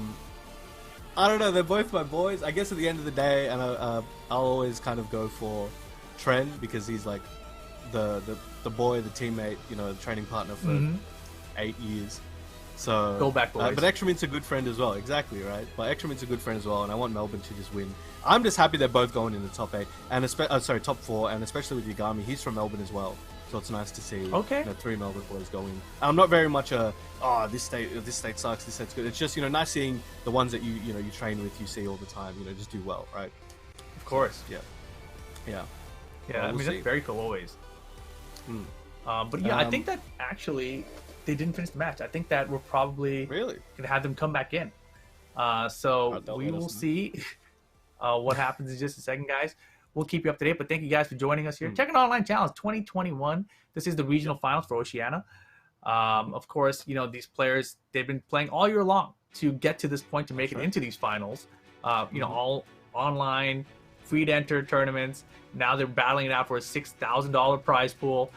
don't know. They're both my boys. I guess at the end of the day, and I'll always kind of go for Tren because he's like the boy, the teammate, the training partner for 8 years. So go back, boys. But XTramint's a good friend as well. Exactly right. But XTramint's a good friend as well, and I want Melbourne to just win. I'm just happy they're both going in the top 8 and top 4, and especially with Yagami, he's from Melbourne as well. So it's nice to see 3 Melbourne boys going. I'm not very much this state sucks, this state's good. It's just nice seeing the ones that you train with, you see all the time, just do well, right? Of course. Yeah. I mean that's very cool always. But yeah, I think that actually they didn't finish the match. I think that we're probably gonna have them come back in. So we will see what happens in just a second, guys. We'll keep you up to date, but thank you guys for joining us here. Tekken Online Challenge 2021. This is the regional finals for Oceania. Of course, these players, they've been playing all year long to get to this point to make it into these finals. All online, free to enter tournaments. Now they're battling it out for a $6,000 prize pool.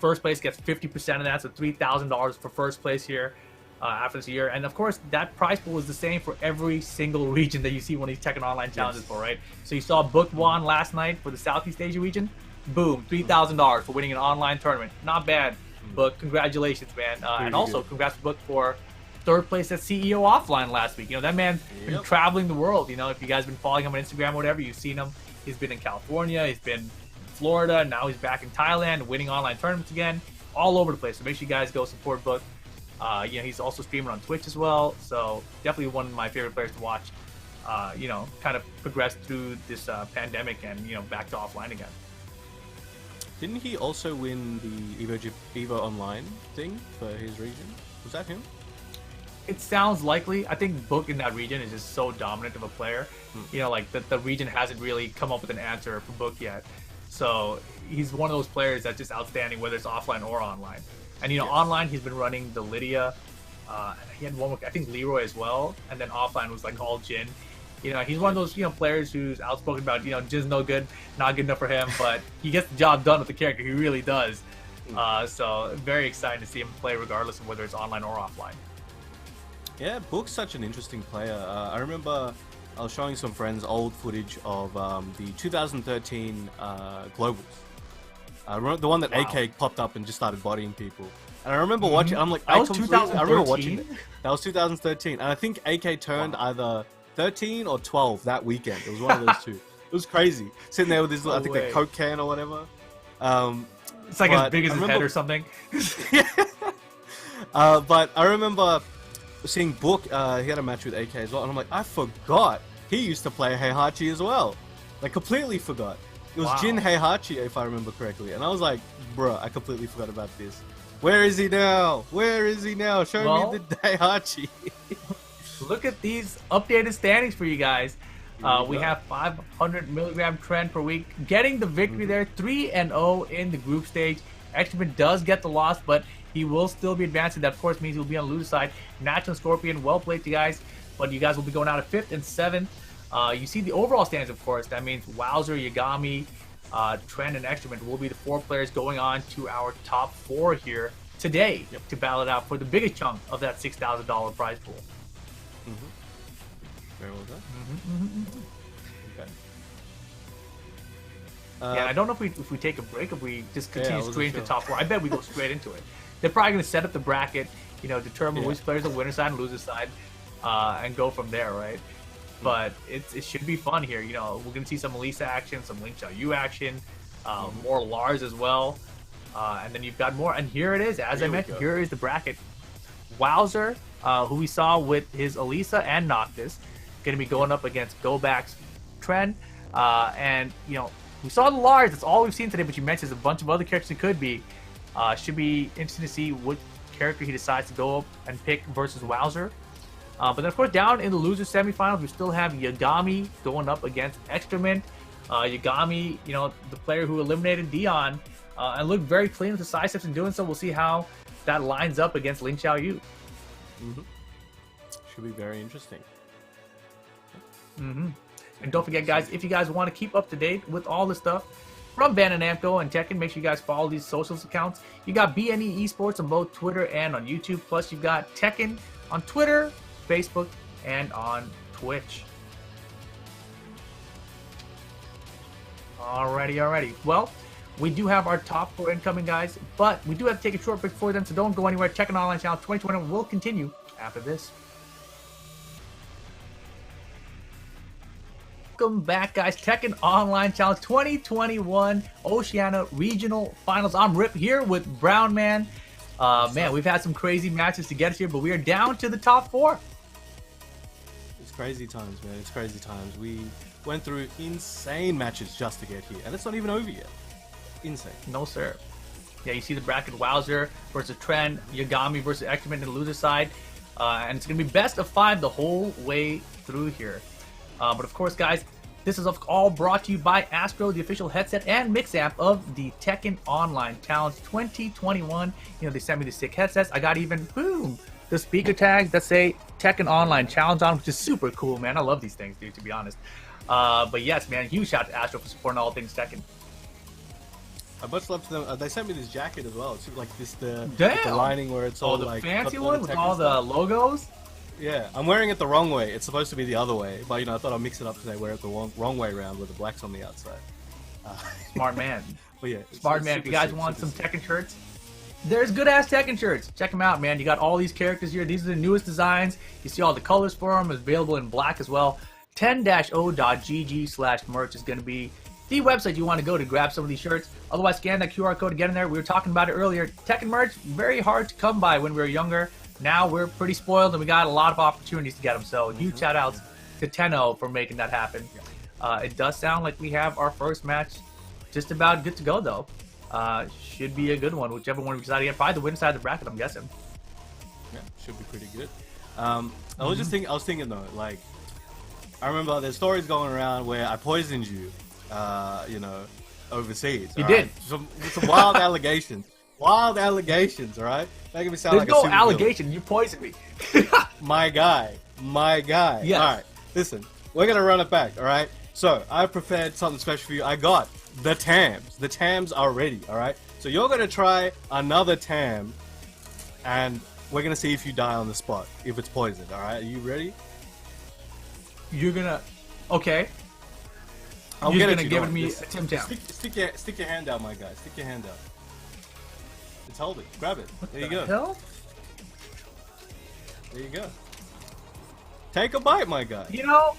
First place gets 50% of that, so $3,000 for first place here. After this year, and of course that prize pool is the same for every single region that you see one of these Tekken Online challenges for, right? So you saw Book won last night for the Southeast Asia region, boom, $3,000 for winning an online tournament. Not bad, Book. Congratulations, man. And also congrats to Book for third place at CEO Offline last week. That man's been traveling the world. If you guys been following him on Instagram or whatever, you've seen him. He's been in California, he's been in Florida, now he's back in Thailand, winning online tournaments again, all over the place. So make sure you guys go support Book. He's also streaming on Twitch as well, so definitely one of my favorite players to watch. Kind of progress through this pandemic and back to offline again. Didn't he also win the Evo Online thing for his region? Was that him? It sounds likely. I think Book in that region is just so dominant of a player. The region hasn't really come up with an answer for Book yet. So he's one of those players that's just outstanding, whether it's offline or online. And online he's been running the Lydia. He had one with, I think, Leroy as well. And then offline was like all Jin. You know, he's one of those players who's outspoken about just no good, not good enough for him, but he gets the job done with the character. He really does. So very excited to see him play regardless of whether it's online or offline. Yeah, Book's such an interesting player. I remember I was showing some friends old footage of the 2013 Globals. I remember the one that AK popped up and just started bodying people. And I remember watching. I'm like, That was 2013? I remember watching it. That was 2013, and I think AK turned either 13 or 12 that weekend. It was one of those two. It was crazy. Sitting there with this, I think, the Coke can or whatever. It's like as big as his head or something. But I remember seeing Book. He had a match with AK as well, and I'm like, I forgot he used to play Heihachi as well. Like, completely forgot. It was Jin Heihachi, if I remember correctly, and I was like, bruh, I completely forgot about this. Where is he now? Where is he now? Show me the Heihachi. Look at these updated standings for you guys. We have 500 milligram trend per week, getting the victory there, 3-0 in the group stage. XTramint does get the loss, but he will still be advancing. That, of course, means he'll be on the loser side. Natural Scorpion, well played to you guys, but you guys will be going out at 5th and 7th. You see the overall standings, of course. That means Wowzer, Yagami, Trend, and XTramint will be the 4 players going on to our top 4 here today to battle it out for the biggest chunk of that $6,000 prize pool. Very well done. Okay. Yeah, I don't know if we take a break, if we just continue straight into the top 4. I bet we go straight into it. They're probably going to set up the bracket, determine which players are winner side and loser side, and go from there, right? But it should be fun here. We're going to see some Alisa action, some Xiaoyu action, more Lars as well. And then you've got more. And here it is. As I mentioned, here is the bracket. Wowzer, who we saw with his Alisa and Noctis, going to be going up against Go Back's Trend. And, we saw the Lars. That's all we've seen today. But you mentioned there's a bunch of other characters it could be. Should be interesting to see what character he decides to go up and pick versus Wowzer. But then, of course, down in the loser semifinals, we still have Yagami going up against XTramint. Yagami, the player who eliminated Dee-On, and looked very clean with the side steps in doing so. We'll see how that lines up against Xiaoyu. Should be very interesting. And don't forget, guys, if you guys want to keep up to date with all the stuff from Bandai Namco and Tekken, make sure you guys follow these socials accounts. You got BNE Esports on both Twitter and on YouTube. Plus, you've got Tekken on Twitter, Facebook, and on Twitch. Alrighty. Well, we do have our top 4 incoming, guys, but we do have to take a short break before then, so don't go anywhere. Tekken Online Challenge 2021 will continue after this. Welcome back, guys. Tekken Online Challenge 2021 Oceania Regional Finals. I'm Rip here with Brown Man. Man, we've had some crazy matches to get us here, but we are down to the top 4. It's crazy times, man. It's crazy times. We went through insane matches just to get here, and it's not even over yet. Insane. No, sir. Yeah, you see the bracket: Wowzer versus Trend, Yagami versus XTramint on the loser side, and it's going to be best of 5 the whole way through here. But of course, guys, this is all brought to you by Astro, the official headset and mix amp of the Tekken Online Challenge 2021. They sent me the sick headsets. I got even, boom, the speaker tags that say Tekken Online Challenge on, which is super cool, man. I love these things, dude, to be honest. But yes, man, huge shout out to Astro for supporting all things Tekken. I much love to them. They sent me this jacket as well. It's like this, the Damn. lining where it's all the like fancy got one with all the logos. Yeah, I'm wearing it the wrong way. It's supposed to be the other way, but I thought I'd mix it up today. Wear it the wrong way around with the blacks on the outside. Smart man. But yeah, smart man. If you guys want some Tekken shirts, there's good ass Tekken shirts. Check them out, man. You got all these characters here. These are the newest designs. You see all the colors for them. It's available in black as well. 10-o.gg/merch is going to be the website you want to go to grab some of these shirts. Otherwise, scan that QR code to get in there. We were talking about it earlier. Tekken merch, very hard to come by when we were younger. Now we're pretty spoiled and we got a lot of opportunities to get them. So huge shout outs to Tenno for making that happen. It does sound like we have our first match just about good to go, though. Should be a good one, whichever one we decide to get. Probably the winner side of the bracket, I'm guessing. Yeah, should be pretty good. I was thinking though, like, I remember there's stories going around where I poisoned you, overseas. You did. Some wild allegations. Wild allegations, all right? Making me sound There's like a no allegation. You poisoned me. My guy. Yes. All right, listen. we're gonna run it back, alright? So, I prepared something special for you. I got the Tams. The Tams are ready, alright? So you're gonna try another Tam, and we're gonna see if you die on the spot, if it's poisoned, alright? Are you ready? You're gonna... Okay. I'm You're gonna give me a Tim Tam. Stick your hand out, my guy. Stick your hand out. Just hold it. Grab it. There you go. Hell? There you go. Take a bite, my guy. You know...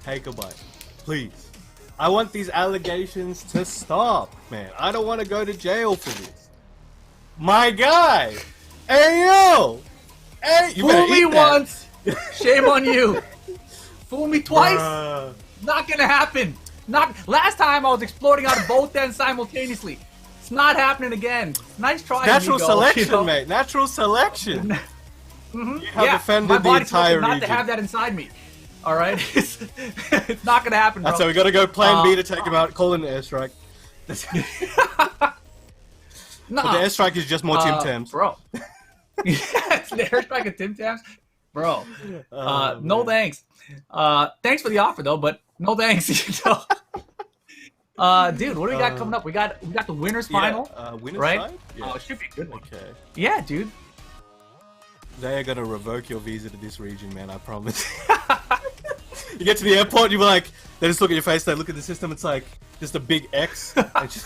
Take a bite. Please. I want these allegations to stop, man. I don't want to go to jail for this. My guy! Hey, yo! Hey, you Fool me eat that. once, shame on you. Fool me twice, Bruh. not gonna happen. Last time I was exploding out of both ends simultaneously. It's not happening again. Nice try, Natural amigo, selection, you know? mate. Natural selection. Mm-hmm. You have offended my the body's entire not region. to have that inside me. All right, it's not gonna happen, bro. That's how we gotta go plan B to take him out. Call in the airstrike. Nah, But the airstrike is just more Tim Tams. bro. Yes, the airstrike of Tim Tams, bro. No thanks. Thanks for the offer though, but no thanks. You know? Dude, what do we got coming up? We got the winners final, Winner's right? side? Yeah. Oh, it should be a good one. Okay. Yeah, dude. They are gonna revoke your visa to this region, man. I promise. You get to the airport, you be like, they just look at your face, they look at the system, it's like just a big X. And just...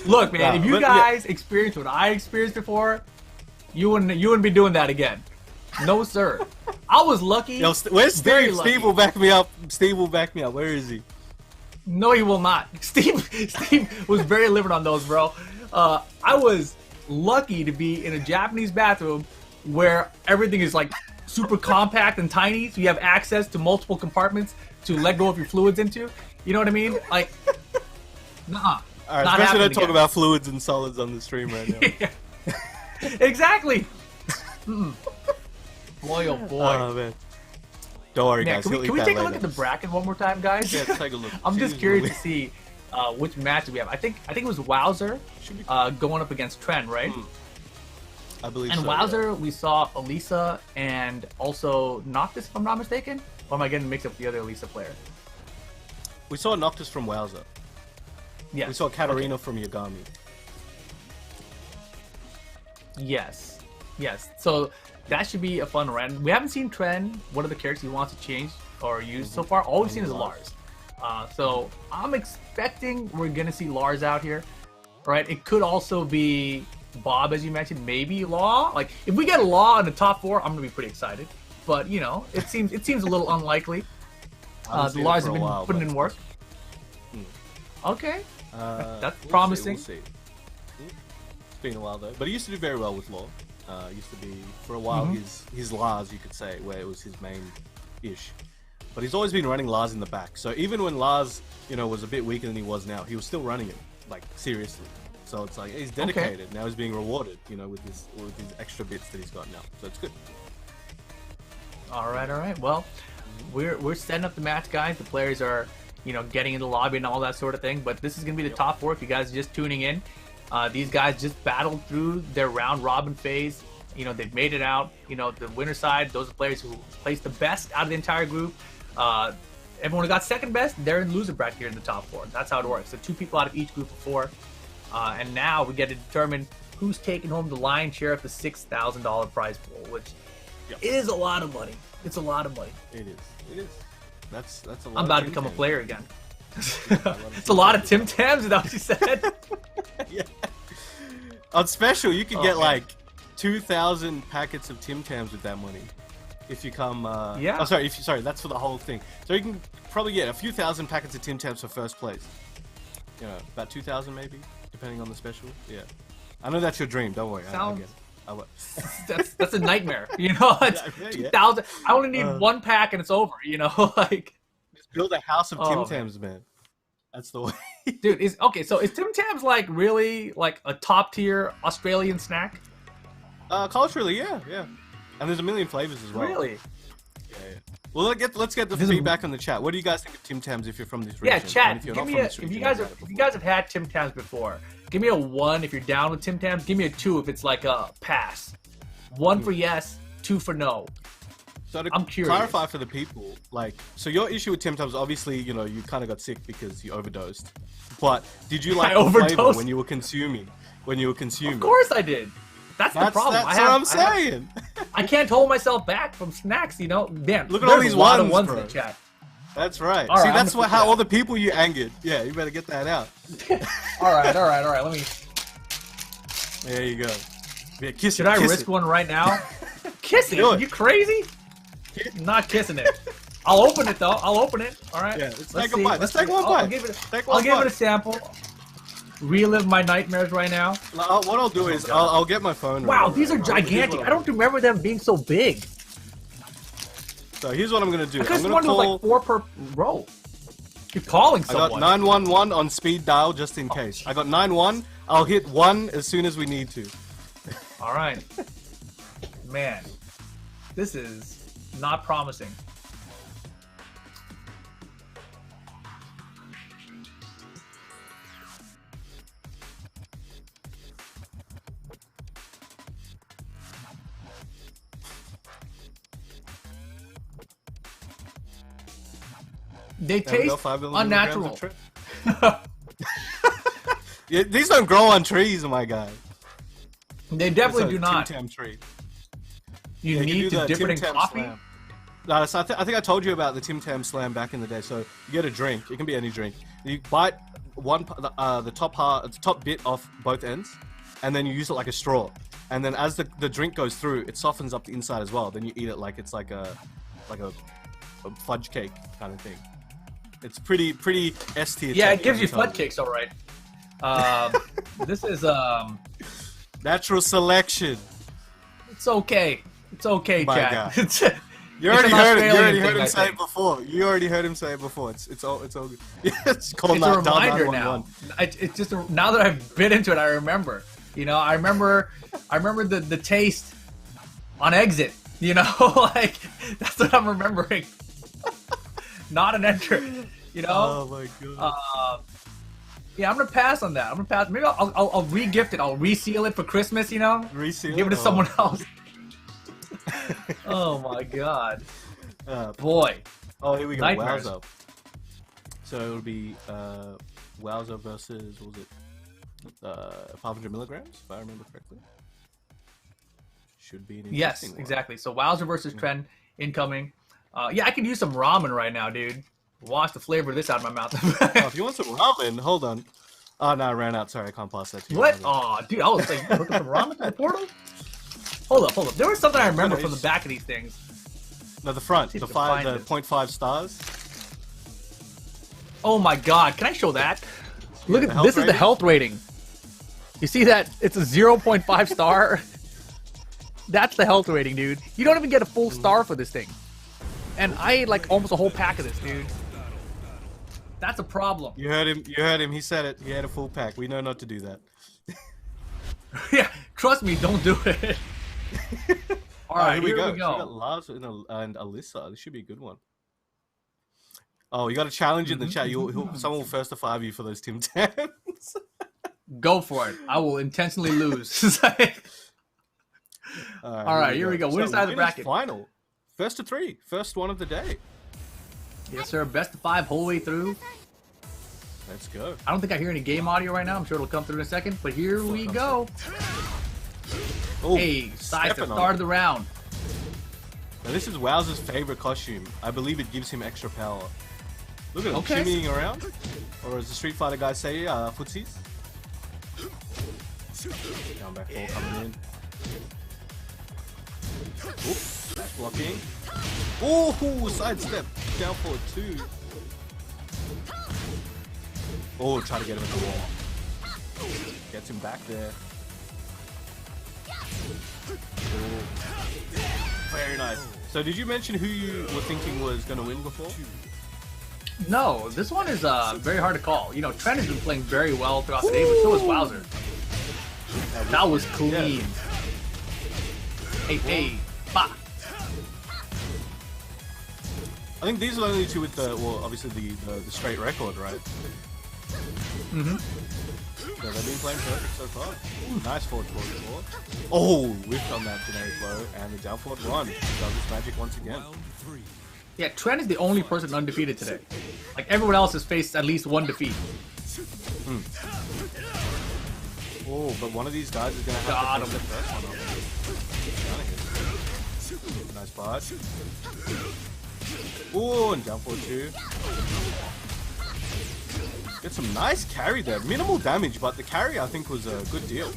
Look, man, Nah, if you but, guys experienced what I experienced before, you wouldn't be doing that again. No, sir. I was lucky. Yo, where's very Steve? lucky. Steve will back me up. Steve will back me up. Where is he? No, he will not. Steve was very liberal on those, bro. I was lucky to be in a Japanese bathroom where everything is like super compact and tiny, so you have access to multiple compartments to let go of your fluids into. You know what I mean? Like, nah. Alright, not especially don't happening talk again. about fluids and solids on the stream right now. Yeah. Exactly. Boy, oh boy. Oh man. Don't worry, Man, guys. can He'll we eat that take a later. look at the bracket one more time, guys? Yeah, take a look. I'm just Jeez, curious Louise. to see which matches we have. I think it was Wowzer going up against Trent, right? I believe And so. Wowzer, we saw Alisa and also Noctis, if I'm not mistaken. Or am I getting mixed up with the other Alisa player? We saw Noctis from Wowzer. Yes. We saw Katarina from Yagami. Yes. Yes. So that should be a fun run. We haven't seen Trent. What are the characters he wants to change or use so far? All we've seen is Lars. So I'm expecting we're going to see Lars out here. Right? It could also be Bob, as you mentioned. Maybe Law. Like, if we get a Law in the top 4, I'm going to be pretty excited. But, you know, it seems a little unlikely. The Lars have been putting in work. Okay. That's We'll promising. See, we'll see. It's been a while though, but he used to do very well with Law. Used to be for a while his Lars, you could say, where it was his main ish. But he's always been running Lars in the back. So even when Lars, you know, was a bit weaker than he was now, he was still running him, like seriously. So it's like he's dedicated. Now he's being rewarded, you know, with his extra bits that he's got now. So it's good. All right. Well, we're setting up the match, guys. The players are, you know, getting in the lobby and all that sort of thing. But this is gonna be the top 4. If you guys are just tuning in, these guys just battled through their round robin phase. You know, they've made it out. You know, the winner side, those are players who placed the best out of the entire group. Everyone who got second best, they're in the loser bracket here in the top 4. That's how it works. So 2 people out of each group of 4. And now we get to determine who's taking home the lion's share of the $6,000 prize pool, which is a lot of money. It's a lot of money. It is. That's a lot. I'm about to become a player again. It's a lot of Tim Tams, is that what you said? Yeah. On special, you could get Okay. like 2,000 packets of Tim Tams with that money. If you come, Yeah. Oh, sorry. Sorry, that's for the whole thing. So you can probably get a few thousand packets of Tim Tams for first place. You know, about 2,000 maybe, depending on the special. Yeah. I know that's your dream. Don't worry. I Sounds- get it. That's a nightmare. You know, it's Yeah. 2,000. I only need one pack and it's over. You know, like, Just build a house of Tim Oh, Tams, man. That's the way. dude, is okay. So is Tim Tams like really like a top tier Australian snack? Culturally, yeah. And there's a million flavors as well. Really? Yeah. Well, let's get the This is- feedback on the chat. What do you guys think of Tim Tams if you're from this region? Yeah, And chat. if you're Give not me from a, this if region, you guys you've have, had it if you before. guys have had Tim Tams before, give me a 1 if you're down with Tim Tams. Give me a 2 if it's like a pass. 1 for yes, 2 for no. So to I'm curious. clarify for the people, like, so your issue with Tim Tams, obviously, you know, you kind of got sick because you overdosed. But did you like I the flavor overdosed? when you were consuming? Of course I did. That's the problem. That's what I'm saying. I can't hold myself back from snacks, you know? Damn, Look at all there's these a lot of ones, ones bro. in the chat. That's right. All See, right, that's I'm gonna how put all the people you angered. Yeah, you better get that out. All right. Let me... There you go. Yeah, kiss Should it, I kiss risk it. one right now? Kiss it? Do it. You crazy? I'm not kissing it. I'll open it, though. I'll open it. All right. Yeah, let's take a bite. Let's take one I'll bite. give it Take I'll one give it bite. a sample. Relive my nightmares right now. What I'll do is I'll get my phone. Wow, ready. these are gigantic. I don't remember them being so big. So here's what I'm gonna do. I I'm could have gonna sworn there call. was like 4 per row. You're calling I got someone. 911 on speed dial just in case. I got 91. I'll hit 1 as soon as we need to. All right. Man, this is not promising. They There we go, taste 5 milligrams unnatural. of tri- Yeah, these don't grow on trees, my guy. They definitely It's a do not. Tim Tam tree. You Yeah, need do to the dip Tim it in Tam coffee. Slam. No, so I think I told you about the Tim Tam Slam back in the day. So you get a drink. It can be any drink. You bite the top bit off both ends, and then you use it like a straw. And then as the drink goes through, it softens up the inside as well. Then you eat it like it's like a fudge cake kind of thing. It's pretty S tier. Yeah, tech, it gives you let me tell fudge cakes, all right. This is Natural selection. it's okay. It's okay, My Chad. God. You It's already an heard it. You Australian already heard thing, him I say it think. before. You already heard him say it before. It's all good. It's called It's a dial reminder 911. now. It's just now that I've bit into it, I remember. You know, I remember the taste on exit. You know, like that's what I'm remembering. Not an enter. You know. Oh my god. Yeah, I'm gonna pass on that. I'm gonna pass. Maybe I'll re-gift it. I'll reseal it for Christmas. You know, Reseal give it to it? someone Oh. else. Oh my god, Uh, boy. oh, here we go. Nightmares. Wowzer. So it'll be Wowzer versus what was it? 500 milligrams, if I remember correctly. Should be an Yes, interesting one. exactly. So Wowzer versus Trend incoming. Yeah, I could use some ramen right now, dude. Wash the flavor of this out of my mouth. Oh, if you want some ramen, hold on. Oh no, I ran out. Sorry, I can't pass that to you. What? Oh, dude, I was like, hook up some ramen to the portal? Hold up. There was something I remember from the back of these things. No, the front, See if the we can find 0.5 stars. Oh my god, can I show that? Look the at health this is the rating? health rating. You see that? It's a 0.5 star. That's the health rating, dude. You don't even get a full star for this thing. And I ate like almost a whole pack of this, dude. That's a problem. You heard him. You heard him. He said it. He had a full pack. We know not to do that. Yeah, trust me, don't do it. All right, here we go. So we got Lars and Alisa. This should be a good one. Oh, you got a challenge in the chat. Someone will first to 5 you for those Tim Tams. Go for it. I will intentionally lose. All right, here we go. Winner side of the winner's bracket. Final. First to 3. First one of the day. Yes, sir. Best of 5 whole way through. Let's go. I don't think I hear any game audio right now. I'm sure it'll come through in a second. But here we go. Oh, Hey, size the stepping on start it. of the round. Now, this is Wowzer's favorite costume. I believe it gives him extra power. Look at him Okay. shimmying around. Or as the Street Fighter guys say, footsies. Down back ball coming in. Oop, that's blocking. Oh, sidestep. Down forward 2. Oh, try to get him in the wall. Gets him back there. Oh. Very nice. So did you mention who you were thinking was going to win before? No, this one is very hard to call. You know, Trent has been playing very well throughout the day, but so has Wowzer. That was clean. Yeah. Hey, bah. I think these are the only two with the, well, obviously the straight record, right? So they've been playing perfect so far. Ooh, nice forward. Oh, whiffed on that generic blow, and the down forward one does its magic once again. Yeah, Trent is the only person undefeated today. Like, everyone else has faced at least one defeat. Oh, but one of these guys is going to have to take the first one up. Nice bot. Oh, and down forward 2. Get some nice carry there. Minimal damage, but the carry I think was a good deal.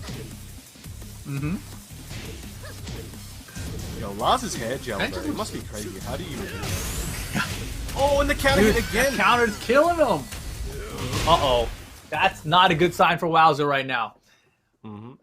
Yo, Lars' hair gel though. It must be crazy. How do you even do that? Oh, and the counter hit again. That counter's killing him. Uh-oh. That's not a good sign for Wowzer right now.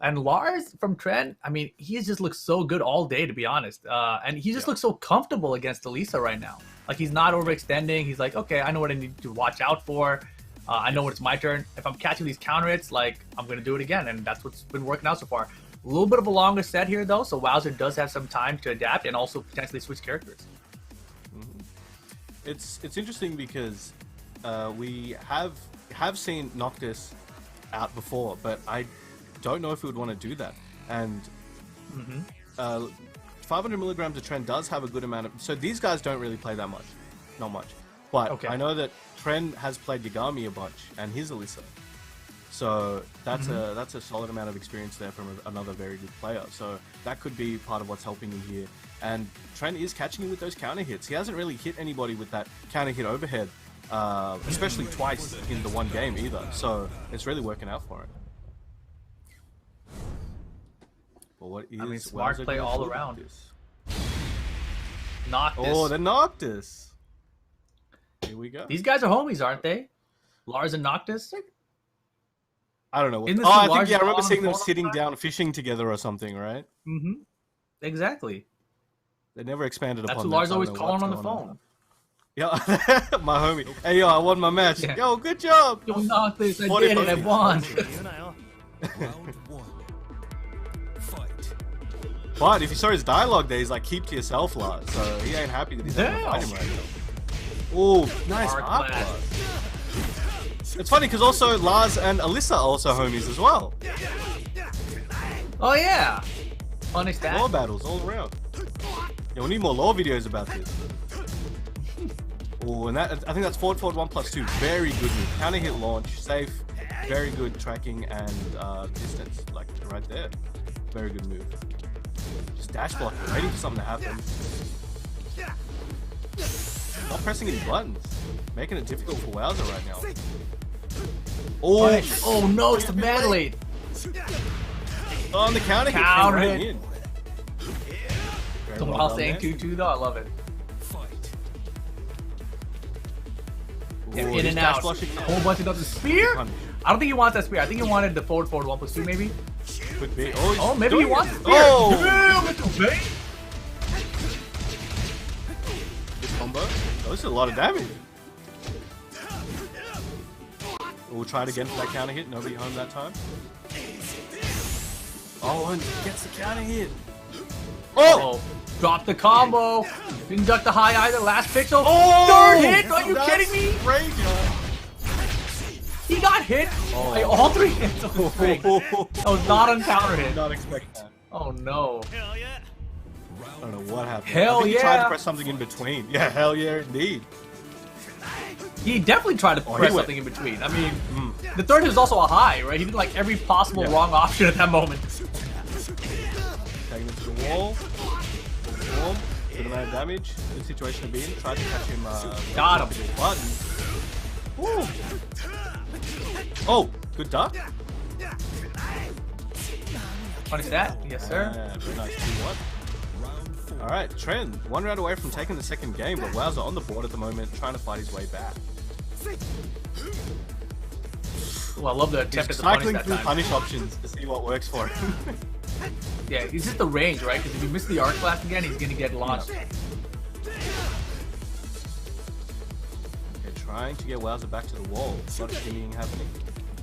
And Lars from Trent, I mean, he just looks so good all day, to be honest. And he just looks so comfortable against Alisa right now. Like, he's not overextending. He's like, okay, I know what I need to watch out for. I know when it's my turn. If I'm catching these counter hits, like, I'm going to do it again. And that's what's been working out so far. A little bit of a longer set here, though. So Wowzer does have some time to adapt and also potentially switch characters. It's interesting because we have seen Noctis out before, but I don't know if we would want to do that. And 500 milligrams of Trend does have a good amount of... So these guys don't really play that much. Not much. But I know that Trend has played Yagami a bunch, and he's Alisa. So that's a solid amount of experience there from another very good player. So that could be part of what's helping him here. And Trent is catching him with those counter hits. He hasn't really hit anybody with that counter hit overhead, especially twice in the one game either. So it's really working out for him. But what is, I mean, smart play all around. Noctis. Oh, the Noctis. Here we go. These guys are homies, aren't they? Lars and Noctis? I don't know. What, I think, yeah, I remember seeing them sitting down fishing together or something, right? Exactly. They never expanded upon that. That's what Lars always calling on the phone. Yeah, my homie. Hey, yo, I won my match. Yeah. Yo, good job. Yo, Noctis, I did it. I won. But if you saw his dialogue there, he's like, keep to yourself, Lars. So he ain't happy that he's having to fight him right now. Oh, nice up, Lars. It's funny because also Lars and Alisa are also homies as well. Oh yeah, funny stat. Lore battles all around. Yeah, we need more lore videos about this. Oh, and that I think that's forward 1+2. Very good move. Counter hit launch, safe, very good tracking and distance, like right there. Very good move. Just dash blocking, waiting for something to happen. Not pressing any buttons, making it difficult for Wowzer right now. Oh no, it's the Manlade. Oh, and the counter hit came right in. Someone else saying 2-2 though, I love it. Yeah, in and out. A whole bunch of the spear? I don't think he wants that spear. I think he wanted the forward 1+2 maybe. Could be. Oh, maybe he wants the spear. Oh! Damn, it's a bait. This combo. Oh, this is a lot of damage. We'll try it again for that counter hit. Nobody home that time. Oh, and gets the counter hit. Oh! Dropped the combo. Didn't duck the high either. Last pixel. Oh! Third hit? Are you kidding me? Great, He got hit. By all 3 hits of the string. That was not on counter hit. Did not expect that. Oh no. Hell yeah. I don't know what happened. Hell I think yeah. he tried to press something in between. Yeah, hell yeah, indeed. He definitely tried to press something in between. I mean, the third hit was also a high, right? He did like every possible wrong option at that moment. Taking it to the wall. Warm. Good amount of damage. Good situation to be in. Tried to catch him. Got him. Button. Woo. Oh, good duck. Funny stat. Yes, sir. Yeah, very nice 2-1. Alright, Trend, 1 round away from taking the second game, but Wowzer on the board at the moment, trying to fight his way back. Oh, I love the attempt at the punish cycling that through time. punish options to see what works for him. Yeah, it's just the range, right? Because if you miss the arc blast again, he's gonna get launched. Okay, trying to get Wowzer back to the wall. A lot of shimmying happening.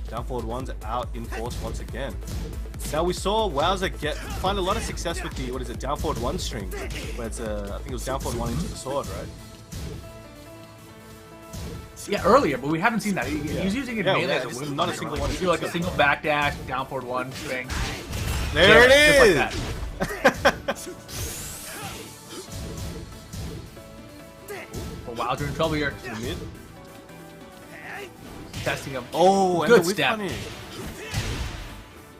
Down forward one's out in force once again. Now we saw Wowzer find a lot of success with the, down forward 1 string. Where it's I think it was down forward 1 into the sword, right? Yeah, earlier, but we haven't seen that. He's using it Yeah, mainly yeah, as a just whip not a punch, single right? one. You do like a single back dash, down forward one, string. There Yeah, it just is! like that. Well, Wowzer in trouble here. Mid. Testing him. Oh, and Good the whip step. punish.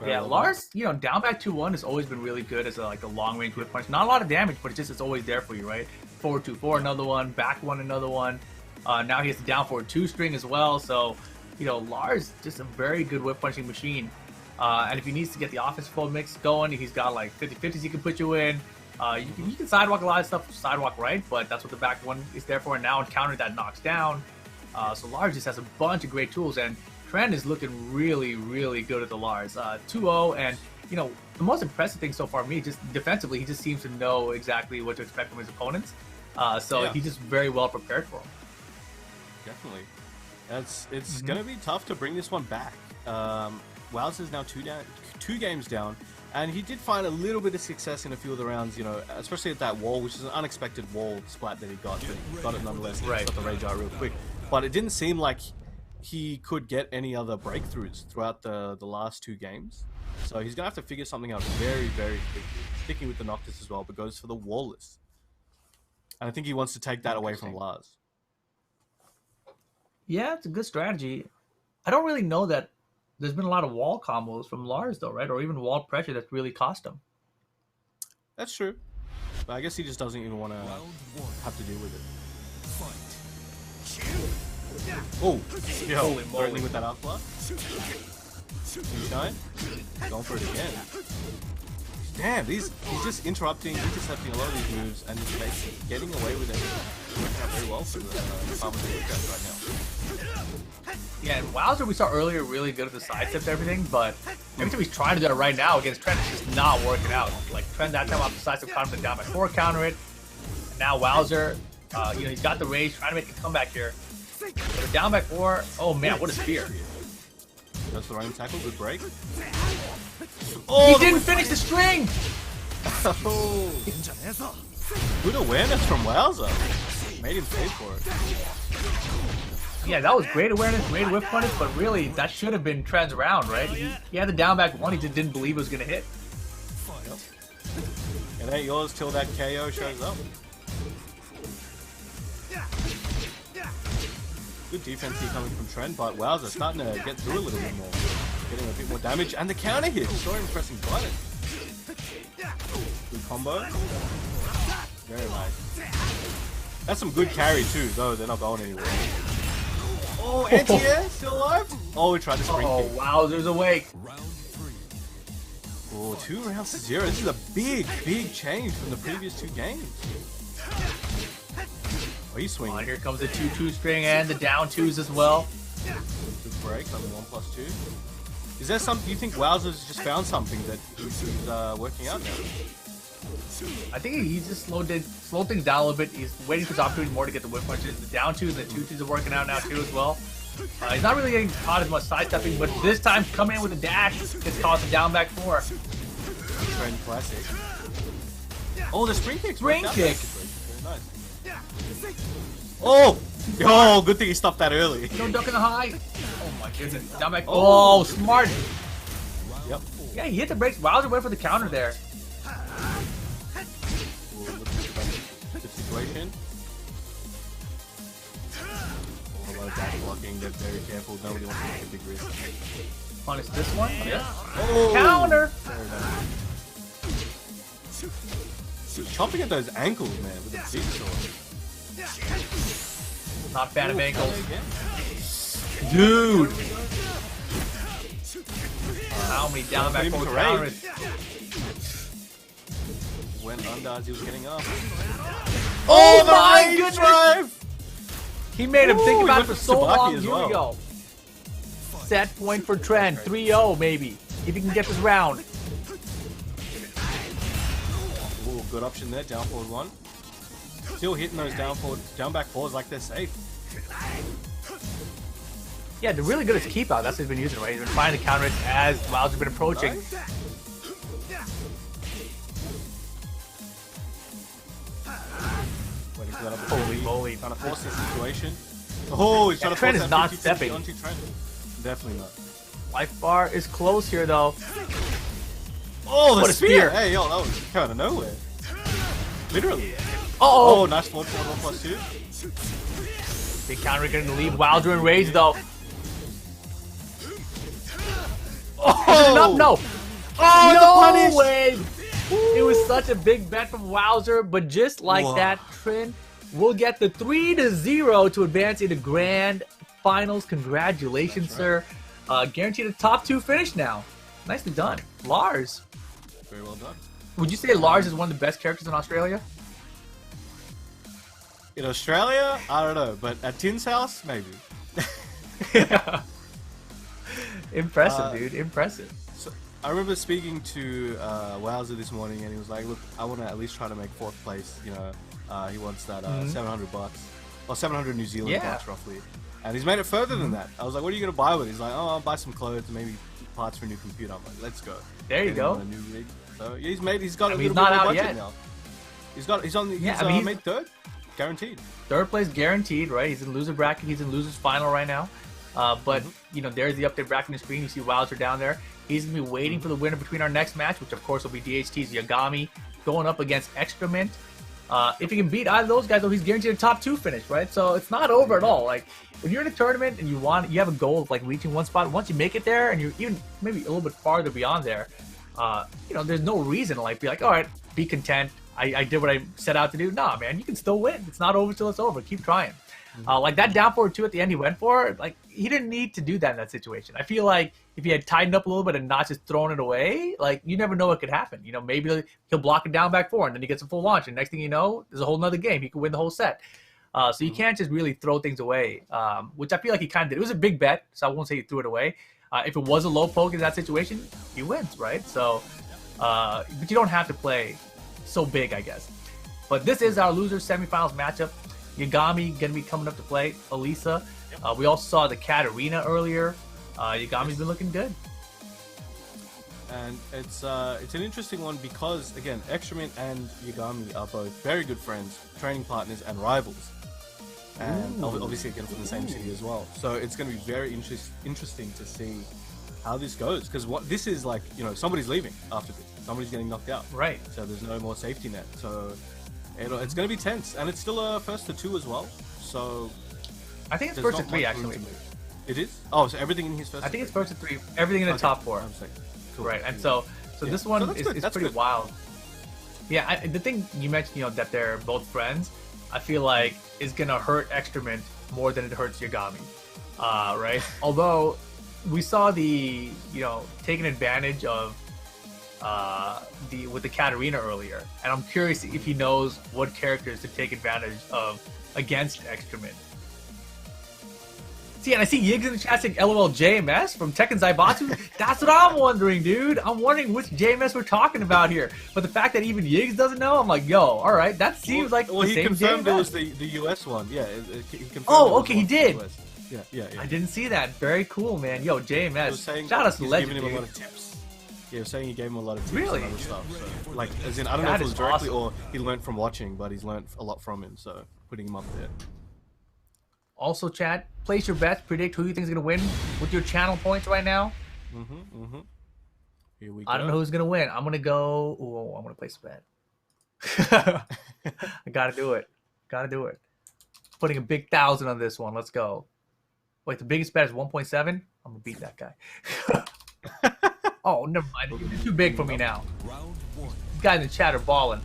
Yeah, Lars, down back 2-1 has always been really good as a long range whip punch. Not a lot of damage, but it's always there for you, right? Forward 2-4, another one. Back 1, another one. Now he has the down forward 2 string as well. So, Lars just a very good whip punching machine. And if he needs to get the offensive full mix going, he's got like 50-50s he can put you in. You can sidewalk a lot of stuff, sidewalk right, but that's what the back one is there for. And now encounter that knocks down. So Lars just has a bunch of great tools, and Trend is looking really, really good at the Lars. 2-0, and the most impressive thing so far for me, just defensively, he just seems to know exactly what to expect from his opponents. So he's just very well prepared for them. Definitely. It's gonna be tough to bring this one back. Wowzer's now two games down, and he did find a little bit of success in a few of the rounds, especially at that wall, which is an unexpected wall splat that he got, but he got it nonetheless. He Right. got the rage out real quick. But it didn't seem like he could get any other breakthroughs throughout the last 2 games. So he's gonna have to figure something out very, very quickly. Sticking with the Noctis as well, but goes for the wallless. And I think he wants to take that away from Lars. Yeah, it's a good strategy. I don't really know that there's been a lot of wall combos from Lars, though, right? Or even wall pressure that's really cost him. That's true. But I guess he just doesn't even want to have to deal with it. Oh, yo, Holy moly. threatening with that up block. Shine. Going for it again. Damn, he's just interrupting, intercepting a lot of these moves, and he's basically getting away with it. Working out very well for the Farmers right now. Yeah, and Wowzer we saw earlier really good at the side steps and everything, but every time he's trying to do it right now against Trent, it's just not working out. Like Trent that time off the side step, caught him down by 4, counter it. And now Wowzer, he's got the rage, trying to make a comeback here. But a down by 4, oh man, what a spear. That's the running tackle, good break. Oh, he didn't finish the string! Oh. Good awareness from Wowzer. Made him pay for it. Yeah, that was great awareness, great whip punish, but really, that should have been Trent's round, right? He had the down back 1, he just didn't believe it was going to hit. Yep. It ain't yours till that KO shows up. Good defense here coming from Trent, but Wowzer starting to get through a little bit more. Getting a bit more damage, and the counter hit. Saw him pressing button. Good combo. Very nice. That's some good carry too, though they're not going anywhere. Oh, anti-air, still alive? Oh, we tried to spring kick. Wowzer's awake. Oh, 2 rounds to 0. This is a big, big change from the previous 2 games. Oh, he's swinging. Here comes the 2-2 string and the down 2s as well. Good break on the 1+2. Is there something, do you think Wowzer's just found something that he's working out now? I think he just slowed things down a little bit. He's waiting for his opportunity more to get the whip punches. The down 2s and the 2-2s are working out now too as well. He's not really getting caught as much sidestepping, but this time coming in with a dash gets caught the down back 4. Trend classic. Oh, the spring kick. Spring kick. Very nice. Oh! Oh, good thing he stopped that early. No duck in the high. Oh my goodness. Down back. Oh, smart. Yep. Yeah, he hit the brakes. Wowzer went for the counter there. Good situation. Oh, a lot of dash blocking. They're very careful. Nobody wants to take a big risk. Punish this one. Yeah. Oh! Counter. Very nice. Chopping at those ankles, man, with a big sword. Not a fan of ankles. Dude! How many down back Put him forward to counters? Went under as he was getting up. Oh the my range goodness! drive! He made him think Ooh, about he it for went so for Tsubaki long. as Here well. we go. Set point for Trent. 3-0 maybe. If he can get this round. Ooh, good option there. Down forward 1. Still hitting those down back 4s like they're safe. Yeah, they're really good at keep out. That's what he's been using, right? He's been trying to counter it as Wowzer's been approaching. Waiting for that Holy opportunity. moly. Trying to force the situation. Oh, he's trying to Trent force is that not 50-50 stepping. onto Trent. Definitely not. Life bar is close here, though. Oh, the What a spear! spear. Hey, yo, that was kind of nowhere. Literally. Oh, Oh, nice forward forward 1+2. big counter going to leave Wowzer in rage, though. Oh, no. Oh, no punish. way. It was such a big bet from Wowzer, but just like Whoa. that, Trent will get the 3-0 to advance into grand finals. Congratulations, sir. Guaranteed a top 2 finish now. Nicely done. Lars. Very well done. Would you say Lars is one of the best characters in Australia? In Australia, I don't know, but at Tin's house, maybe. Impressive, dude. Impressive. So, I remember speaking to Wowzer this morning, and he was like, "Look, I want to at least try to make 4th place. You know, he wants that $700 or 700 New Zealand bucks roughly." And he's made it further than that. I was like, "What are you gonna buy with it?" He's like, "Oh, I'll buy some clothes, and maybe parts for a new computer." I'm like, "Let's go." There you Get him go. on a new rig. So yeah, he's got a mean, little he's not bit more out budget yet. now. He's he's- made 3rd, guaranteed. 3rd place guaranteed, right? He's in loser bracket. He's in losers final right now. But you know, there's the update bracket on the screen. You see Wowzer down there. He's gonna be waiting for the winner between our next match, which of course will be DHT's Yagami going up against XTramint. If he can beat either of those guys, though, he's guaranteed a top 2 finish, right? So it's not over at all. Like if you're in a tournament and you have a goal of like reaching one spot, once you make it there, and you're even maybe a little bit farther beyond there, you know, there's no reason to like be like, all right, be content. I did what I set out to do. Nah, man, you can still win. It's not over till it's over. Keep trying. Like that down forward 2 at the end he went for, like he didn't need to do that in that situation. I feel like if he had tightened up a little bit and not just thrown it away, like you never know what could happen. You know, maybe he'll block it down back 4 and then he gets a full launch, and next thing you know, there's a whole nother game. He could win the whole set. So you can't just really throw things away, which I feel like he kind of did. It was a big bet, so I won't say he threw it away. If it was a low poke in that situation, he wins, right? So, but you don't have to play so big, I guess. But this is our loser semifinals matchup. Yagami gonna be coming up to play Alisa. We also saw the Katarina earlier. Yagami's been looking good. And it's an interesting one because again, XTramint and Yagami are both very good friends, training partners, and rivals. And obviously again from the same city as well. So it's going to be very interesting to see how this goes, because what this is like, you know, somebody's leaving after this. Somebody's getting knocked out. Right. So there's no more safety net. So it's going to be tense, and it's still a 1st-2 as well. So I think it's there's 1st-3 not much room actually. to move. It is? Oh, so everything in his first. I think it's 1st-3. Everything in the top 4. Cool. Right. And so this one that's is good. That's pretty good. wild. Yeah. The thing you mentioned, you know, that they're both friends, I feel like is gonna hurt XTramint more than it hurts Yagami. Right. Although we saw the, you know, taking advantage of with the Katarina earlier, and I'm curious if he knows what characters to take advantage of against XTramint. See, and I see Yiggs in the chat saying LOL JMS from Tekken Zaibatsu. That's what I'm wondering, dude. I'm wondering which JMS we're talking about here. But the fact that even Yiggs doesn't know, I'm like, yo, all right, that seems like well, the he same confirmed JMS. it was the US one. Yeah, he confirmed Oh, it was okay, he one from did. the US. Yeah. I didn't see that. Very cool, man. Yo, He was JMS. saying Shout out to he's Legend, giving him a dude. lot of tips. Yeah, he was saying he gave him a lot of tips Really? and other stuff. So, like, as in, I don't know That if it was is directly awesome. or he learned from watching, but he's learned a lot from him. So putting him up there. Also, chat, place your bets, predict who you think is going to win with your channel points right now. Here we go. I don't know who's going to win. I'm going to go... Oh, I'm going to place a bet. I got to do it. Got to do it. Putting a big 1,000 on this one. Let's go. Wait, the biggest bet is 1.7? I'm going to beat that guy. Oh, never mind. It's too big for me now. These guys in the chat are balling.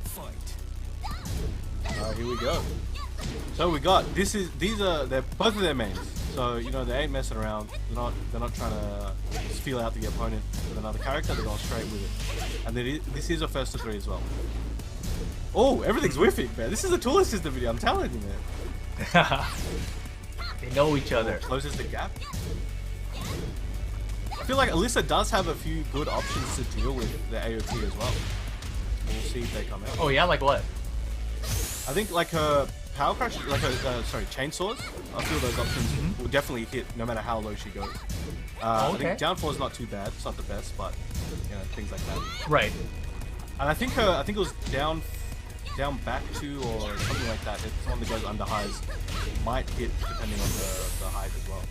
Here we go. So we got they're both of their mains. So you know they ain't messing around. They're not trying to just feel out the opponent with another character. They're going straight with it. And this is a 1st-3 as well. Oh, everything's whiffing, man. This is a tool assistant video. I'm telling you, man. They know each other. Closes the gap. I feel like Alisa does have a few good options to deal with the AOT as well. We'll see if they come out. Oh, yeah? Like what? I think like her power crush, like her chainsaws. I feel those options will definitely hit no matter how low she goes. I Okay. think downfall is not too bad. It's not the best, but you know things like that. Right. And I think it was down down back 2 or something like that. It's one that goes under highs. Might hit depending on the height as well.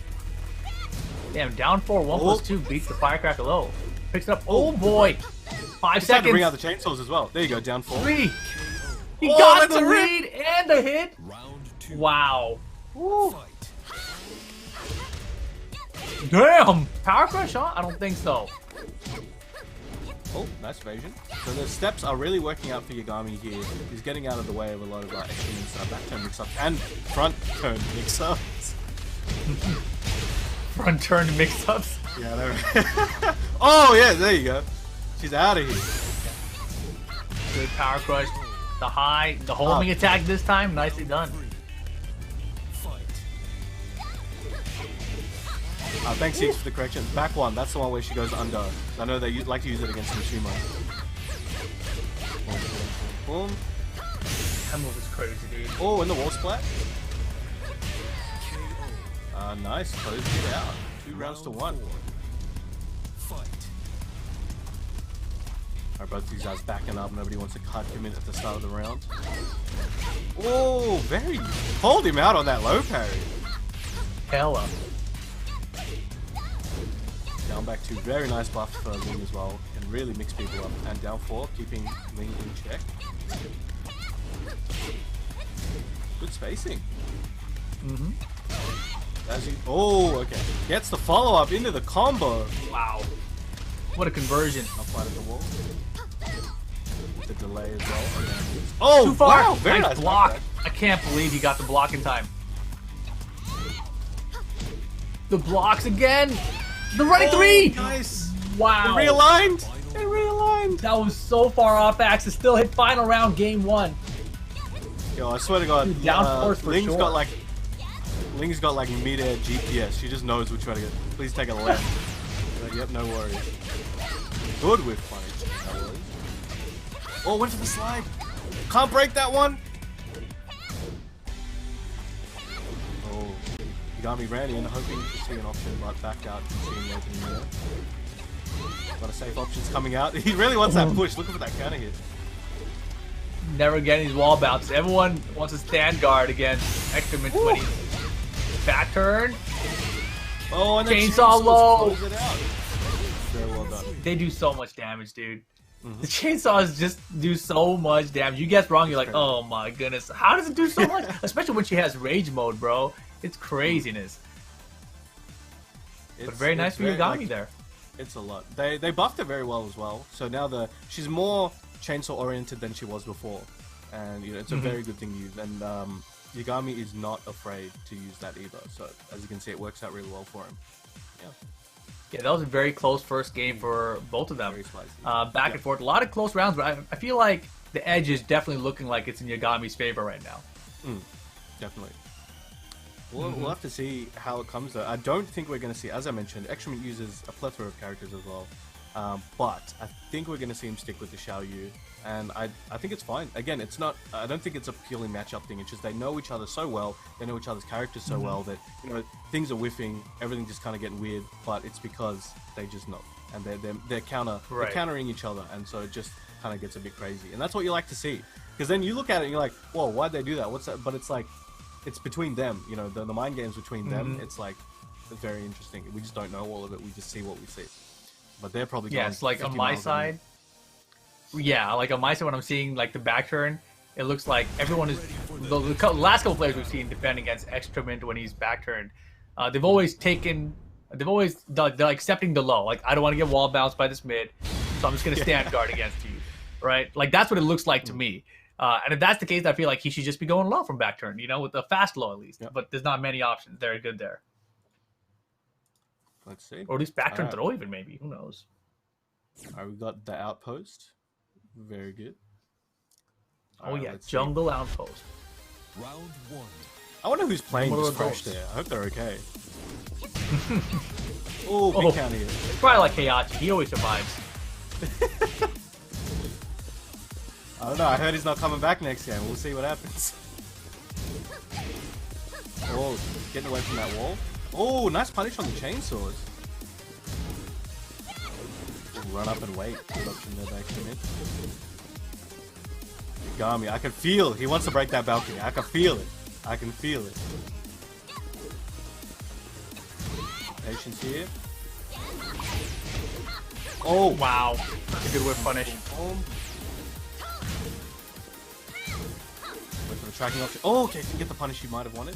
Damn, down 4, 1+2 beats the firecracker low. Picks it up. Oh boy! 5 He's seconds. trying to bring out the chainsaws as well. There you go, down 4. 3. He Oh, got that's the a rip. lead and the hit. Round 2. Wow. Woo. Fight. Damn! Power crush, huh? I don't think so. Oh, nice evasion. So the steps are really working out for Yagami here. He's getting out of the way of a lot of XTramit's back turn mix-ups and front turn mix-ups. Front turn mix-ups. Yeah, there. Oh, yeah, there you go. She's out of here. Good power crush. The high, the homing attack this time. Nicely done. Fight. Thanks, Six, for the correction. Back 1, that's the one where she goes under. I know they like to use it against Mishima. Boom. That move is crazy, dude. Oh, and the wall splat. Nice. Closed it out. 2 rounds to 1. Fight. Alright, both these guys backing up. Nobody wants to cut him in at the start of the round. Oh, very. Hold him out on that low parry. Hella. Down back 2. Very nice buff for Ling as well. Can really mix people up. And down 4, keeping Ling in check. Good spacing. Mm-hmm. Oh, okay. Gets the follow-up into the combo. Wow. What a conversion. Applied at the wall. The delay as well. Oh, Too far. wow. Very nice block. I can't believe he got the block in time. The blocks again. The running 3. Nice. Wow. They realigned. They realigned. That was so far off axis. Still hit final round, game 1. Yo, I swear to God, Dude, down force for Ling's sure. Ling's got like mid-air GPS. She just knows which way to go. Please take a left. Like, yep, no worries. Good whip punish. Oh, went for the slide. Can't break that one. Oh, Yagami ran in, hoping to see an option, but backed out and seeing the opening there. A lot of safe options coming out. He really wants that push. Looking for that counter hit. Never getting these wall bounces. Everyone wants to stand guard against XTramint 20. Back turn. Oh, and then Chainsaw low. close it out. Very well done. They do so much damage, dude. The chainsaws just do so much damage. You guess wrong, you're like, oh my goodness. How does it do so much? Especially when she has rage mode, bro. It's craziness. But very nice for Yagami there. It's a lot. They buffed her very well as well. So now she's more chainsaw oriented than she was before, and you know it's a very good thing to use. And Yagami is not afraid to use that either. So as you can see, it works out really well for him. Yeah. Yeah, that was a very close first game for both of them. Very spicy. Back and forth, a lot of close rounds, but I feel like the edge is definitely looking like it's in Yagami's favor right now. Definitely. We'll have to see how it comes though. I don't think we're going to see, as I mentioned, XTramint uses a plethora of characters as well. But I think we're going to see him stick with the Xiaoyu, and I think it's fine. Again, it's not. I don't think it's a purely matchup thing. It's just they know each other so well, they know each other's characters so well that you know things are whiffing, everything's just kind of getting weird. But it's because they just know, and they're countering each other, and so it just kind of gets a bit crazy. And that's what you like to see, because then you look at it and you're like, whoa, why'd they do that? What's that? But it's like, it's between them. You know, the mind games between them. It's like it's very interesting. We just don't know all of it. We just see what we see. But they're probably going Yes, like on 50 my miles side. Yeah, like on my side when I'm seeing like the back turn, it looks like everyone is the last couple players we've seen defend against XTramint when he's back turned. They've always they're accepting the low. Like I don't want to get wall bounced by this mid, so I'm just gonna stand guard against you, right? Like that's what it looks like to me. And if that's the case, I feel like he should just be going low from back turn, you know, with a fast low at least. Yep. But there's not many options. They're good there. Let's see. Or at least back turn throw even maybe. Who knows? Alright, we got the outpost. Very good. Oh Alright, yeah, let's see. jungle outpost. Round 1. I wonder who's playing One of this those crash goals. there. I hope they're okay. Oh, big counter here. It's probably like Heihachi. He always survives. I don't know. I heard he's not coming back next game. We'll see what happens. Oh, getting away from that wall. Oh, nice punish on the chainsaws. Run up and wait. Good option there by XTramint. Yagami. I can feel he wants to break that balcony. I can feel it. I can feel it. Patience here. Oh, wow. That's a good whip punish. Boom. Wait for the tracking option. Oh, okay, can get the punish you might have wanted.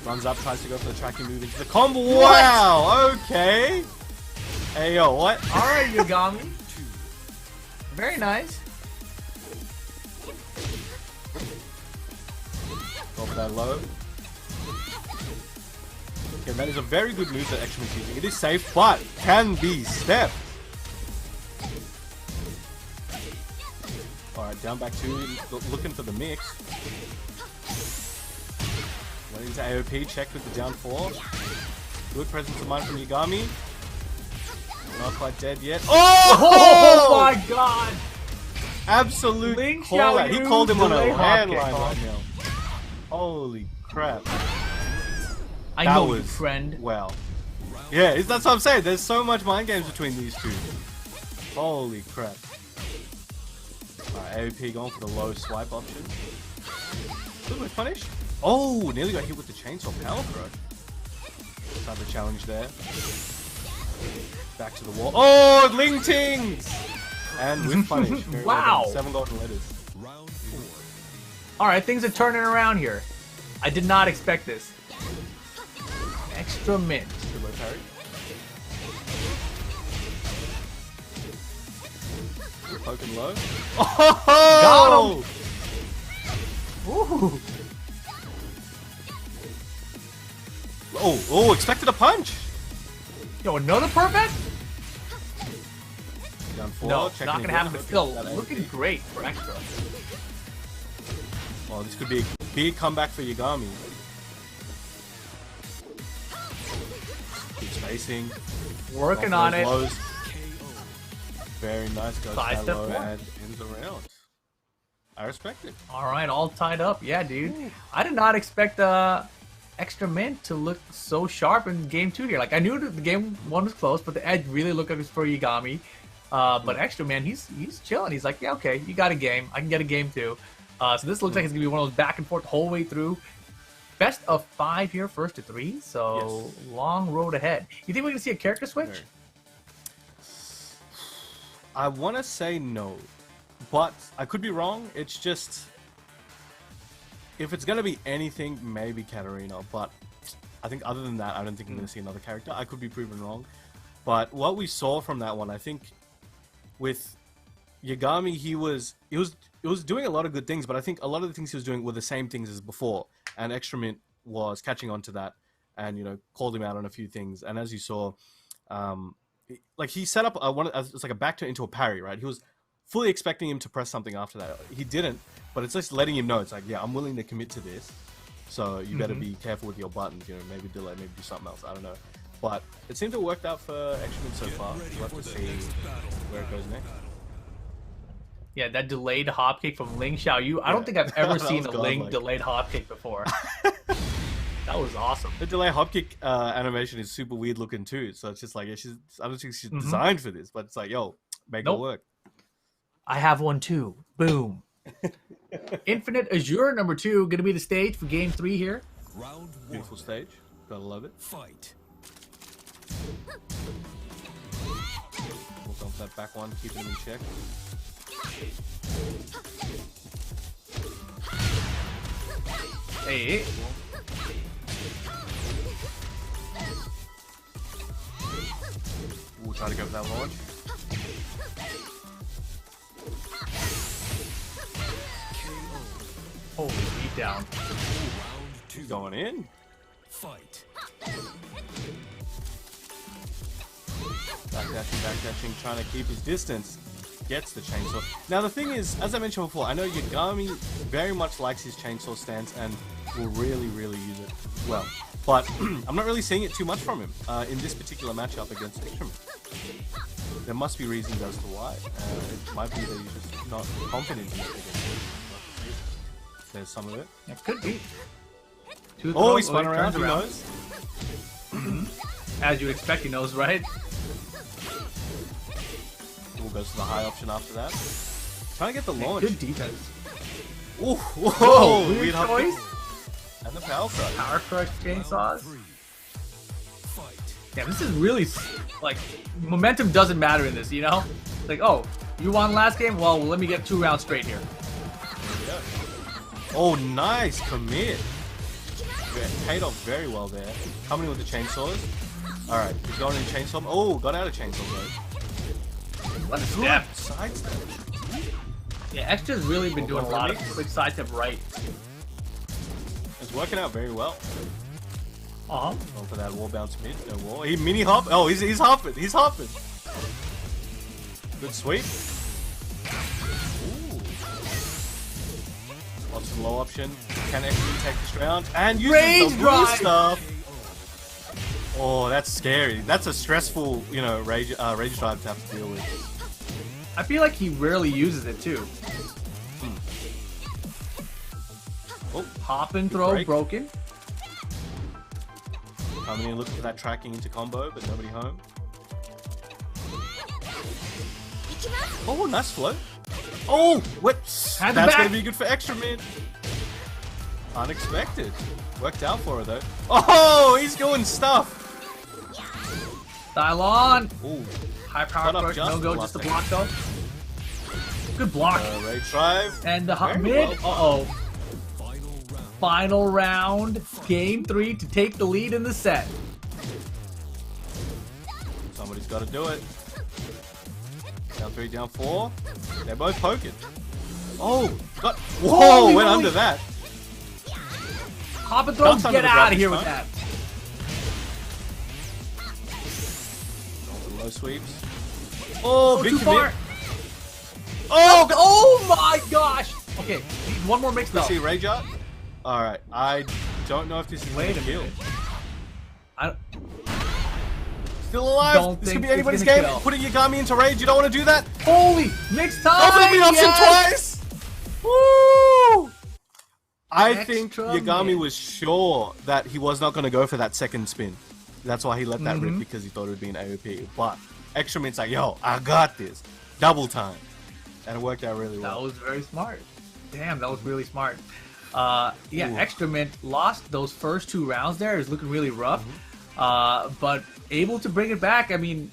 Runs up, tries to go for the tracking move into the combo. Wow, okay. Hey, yo, what? Alright, Yagami. Very nice. Go for that low. Okay, that is a very good move that XTramit's using. It is safe, but can be stepped. Alright, down back two, looking for the mix. Went into AOP, checked with the down four. Good presence of mind from Yagami. Not quite dead yet. Oh my god! Absolute Ling call out. He Xiaoyu called him on a delay hop landline kick. right now. Holy crap. I That know you, was- friend. Wow. Yeah, that's what I'm saying. There's so much mind games between these two. Holy crap. Alright, AOP going for the low swipe option. Little bit punish. Oh, nearly got hit with the chainsaw power throw. Another challenge there. Back to the wall. Oh, Ling Tings! And with punish. Very well Wow. done. 7 golden letters. Round 4. Alright, things are turning around here. I did not expect this. XTramint. Good low parry. Good poking low. Oh! Got him! Ooh. Oh, expected a punch! Yo, another perfect? Down 4, No, checking not gonna again, happen, but hoping still, for that looking AOP. great for Extra. Oh, this could be a big comeback for Yagami. Good spacing. Working Off on those it. lows. KO. Very nice. Goes Side that step low one. and ends around. I respect it. Alright, all tied up. Yeah, dude. I did not expect XTramint to look so sharp in game 2 here. Like, I knew that the game 1 was close, but the edge really looked like it was for Yagami. But XTramint, he's chilling. He's like, yeah, okay, you got a game. I can get a game too. So this looks like it's going to be one of those back and forth the whole way through. Best of 5 here, first to 3. So, long road ahead. You think we're going to see a character switch? Very. I want to say no, but I could be wrong. It's just, if it's going to be anything, maybe Katarina. But I think other than that, I don't think I'm going to see another character. I could be proven wrong. But what we saw from that one, I think, with Yagami, he was doing a lot of good things, but I think a lot of the things he was doing were the same things as before. And XTramint was catching on to that, and called him out on a few things. And as you saw, like he set up it's like a back to into a parry, right? He was fully expecting him to press something after that. He didn't, but it's just letting him know. It's like, yeah, I'm willing to commit to this, so you better be careful with your buttons. Maybe delay, maybe do something else. I don't know. But it seemed to have worked out for XTramint so far. We'll have to see where it goes next. Yeah, that delayed hop kick from Ling Xiaoyu. I don't think I've ever That seen was a Ling godlike. delayed hop kick before. That was awesome. The delay hop kick animation is super weird looking too. So it's just like, yeah, I don't think she's designed for this, but it's like, yo, make Nope. it work. I have one too. Boom. Infinite Azure number 2 going to be the stage for game 3 here. Round 1. Beautiful stage. Gotta love it. Fight. We'll go for that back one, keeping him in check. Hey. We'll try to go for that launch. Holy beat down. Round 2. Going in. Fight. Backdashing, trying to keep his distance. Gets the chainsaw. Now the thing is, as I mentioned before, I know Yagami very much likes his chainsaw stance and will really, really use it well. But I'm not really seeing it too much from him in this particular matchup against XTramint. There must be reasons as to why. It might be that he's just not confident in it against him. There's some of it. That could be. Oh, he spun turns around, who knows? As you expect, he knows, right? We'll go to the high option after that. Trying to get the launch. Good defense. Ooh, whoa! Weird Weird choice. And the power crush. Power crush chainsaws. Fight. Damn, this is really like momentum doesn't matter in this, you know? Like, oh, you won last game? Well, let me get 2 rounds straight here. Yeah. Oh, nice commit. Yeah, paid off very well there. Coming in with the chainsaws. All right, he's going in chainsaw. Oh, got out of chainsaw mode. What a step. Side step. Yeah, Extra's really been doing a lot of quick sidestep right. It's working out very well. Uh-huh. Going for that wall bounce mid. No wall. He mini hop. Oh, he's hopping. He's hopping. Good sweep. Ooh. Lots of low option. Can actually take this round and use Rage the drive. blue stuff. Oh, that's scary. That's a stressful, you know, rage drive to have to deal with. I feel like he rarely uses it too. Oh, Hop and throw break. broken. coming in looking for that tracking into combo, but nobody home. Oh, nice flow. Oh, what? Had the That's back. gonna be good for XTramint. Unexpected. Worked out for her though. Oh, he's going stuff. Dial on. Ooh, High power Got up crush. just No the go. last Just a second. block though. Good block. rage drive. And the hot Very mid. well. Uh-oh. Final round. Game 3 to take the lead in the set. Somebody's got to do it. Down 3, down 4. They're both poking. Oh, got. Whoa, Holy went moly. under that. Hop and throw. Ducks under Get the out grab of here this with that. Low sweeps. Oh, big Too commit. far. Oh, Oh my gosh. Okay, need one more mix though. see rage up. All right, I don't know if this is Wait gonna a kill. minute. I, Still alive. Don't This think could be it's anybody's gonna game. kill. Putting Yagami into rage. You don't want to do that. holy mix time. Go for the option yes! twice. Woo! I think Extra Yagami mid. was sure that he was not going to go for that second spin. That's why he let that rip, because he thought it would be an AOP. But XTramint's like, yo, I got this. Double time. And it worked out really That well. was very smart. Damn, that was really smart. Yeah, Ooh. XTramint lost those first 2 rounds there. It was looking really rough. But able to bring it back. I mean,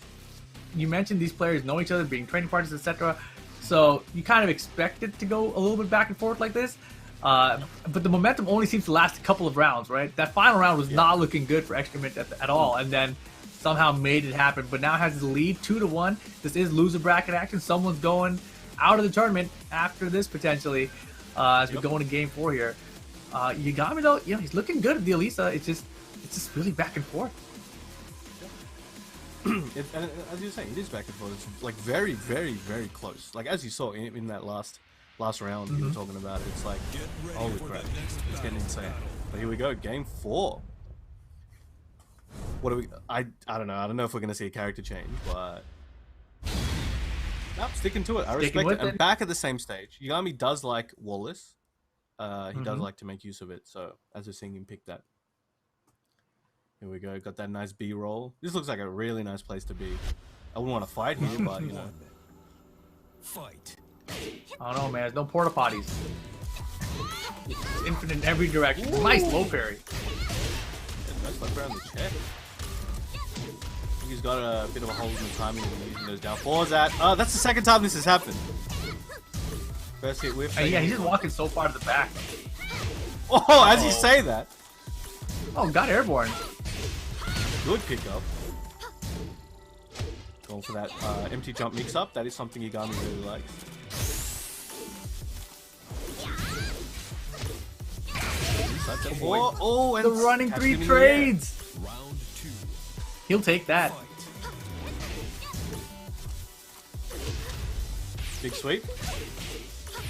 you mentioned these players know each other, being training partners, etc. So you kind of expect it to go a little bit back and forth like this. But the momentum only seems to last a couple of rounds, right? That final round was not looking good for XTramint at all, and then somehow made it happen. But now has the lead 2-1. This is loser bracket action. Someone's going out of the tournament after this potentially, as we go into game 4 here. Yagami though, you know, he's looking good at the Alisa. It's just really back and forth. And as you were saying, it is back and forth. It's like very, very, very close. Like as you saw in that last round you were talking about it, it's like, holy crap, it's getting insane. But here we go, game 4. What do we? I don't know. I don't know if we're gonna see a character change, but nope, sticking to it. I respect with it. I'm it. back at the same stage. Yagami does like Wallace. He does like to make use of it. So as we're seeing him pick that. Here we go. Got that nice B-roll. This looks like a really nice place to be. I wouldn't want to fight here, but you know. Fight. I don't know, man. There's no porta potties. It's infinite in every direction. Nice low parry. Yeah, nice left around the check. I think he's got a bit of a hold in the timing when using those down 4s at. That's the second time this has happened. First hit whiff. Yeah, he's just walking so far to the back. Oh, as you say that. Oh, got airborne. Good pickup. Going for that empty jump mix-up. That is something Yagami really likes. Oh, and The running catch 3 him in the air. trades. Round 2. He'll take that. Fight. Big sweep.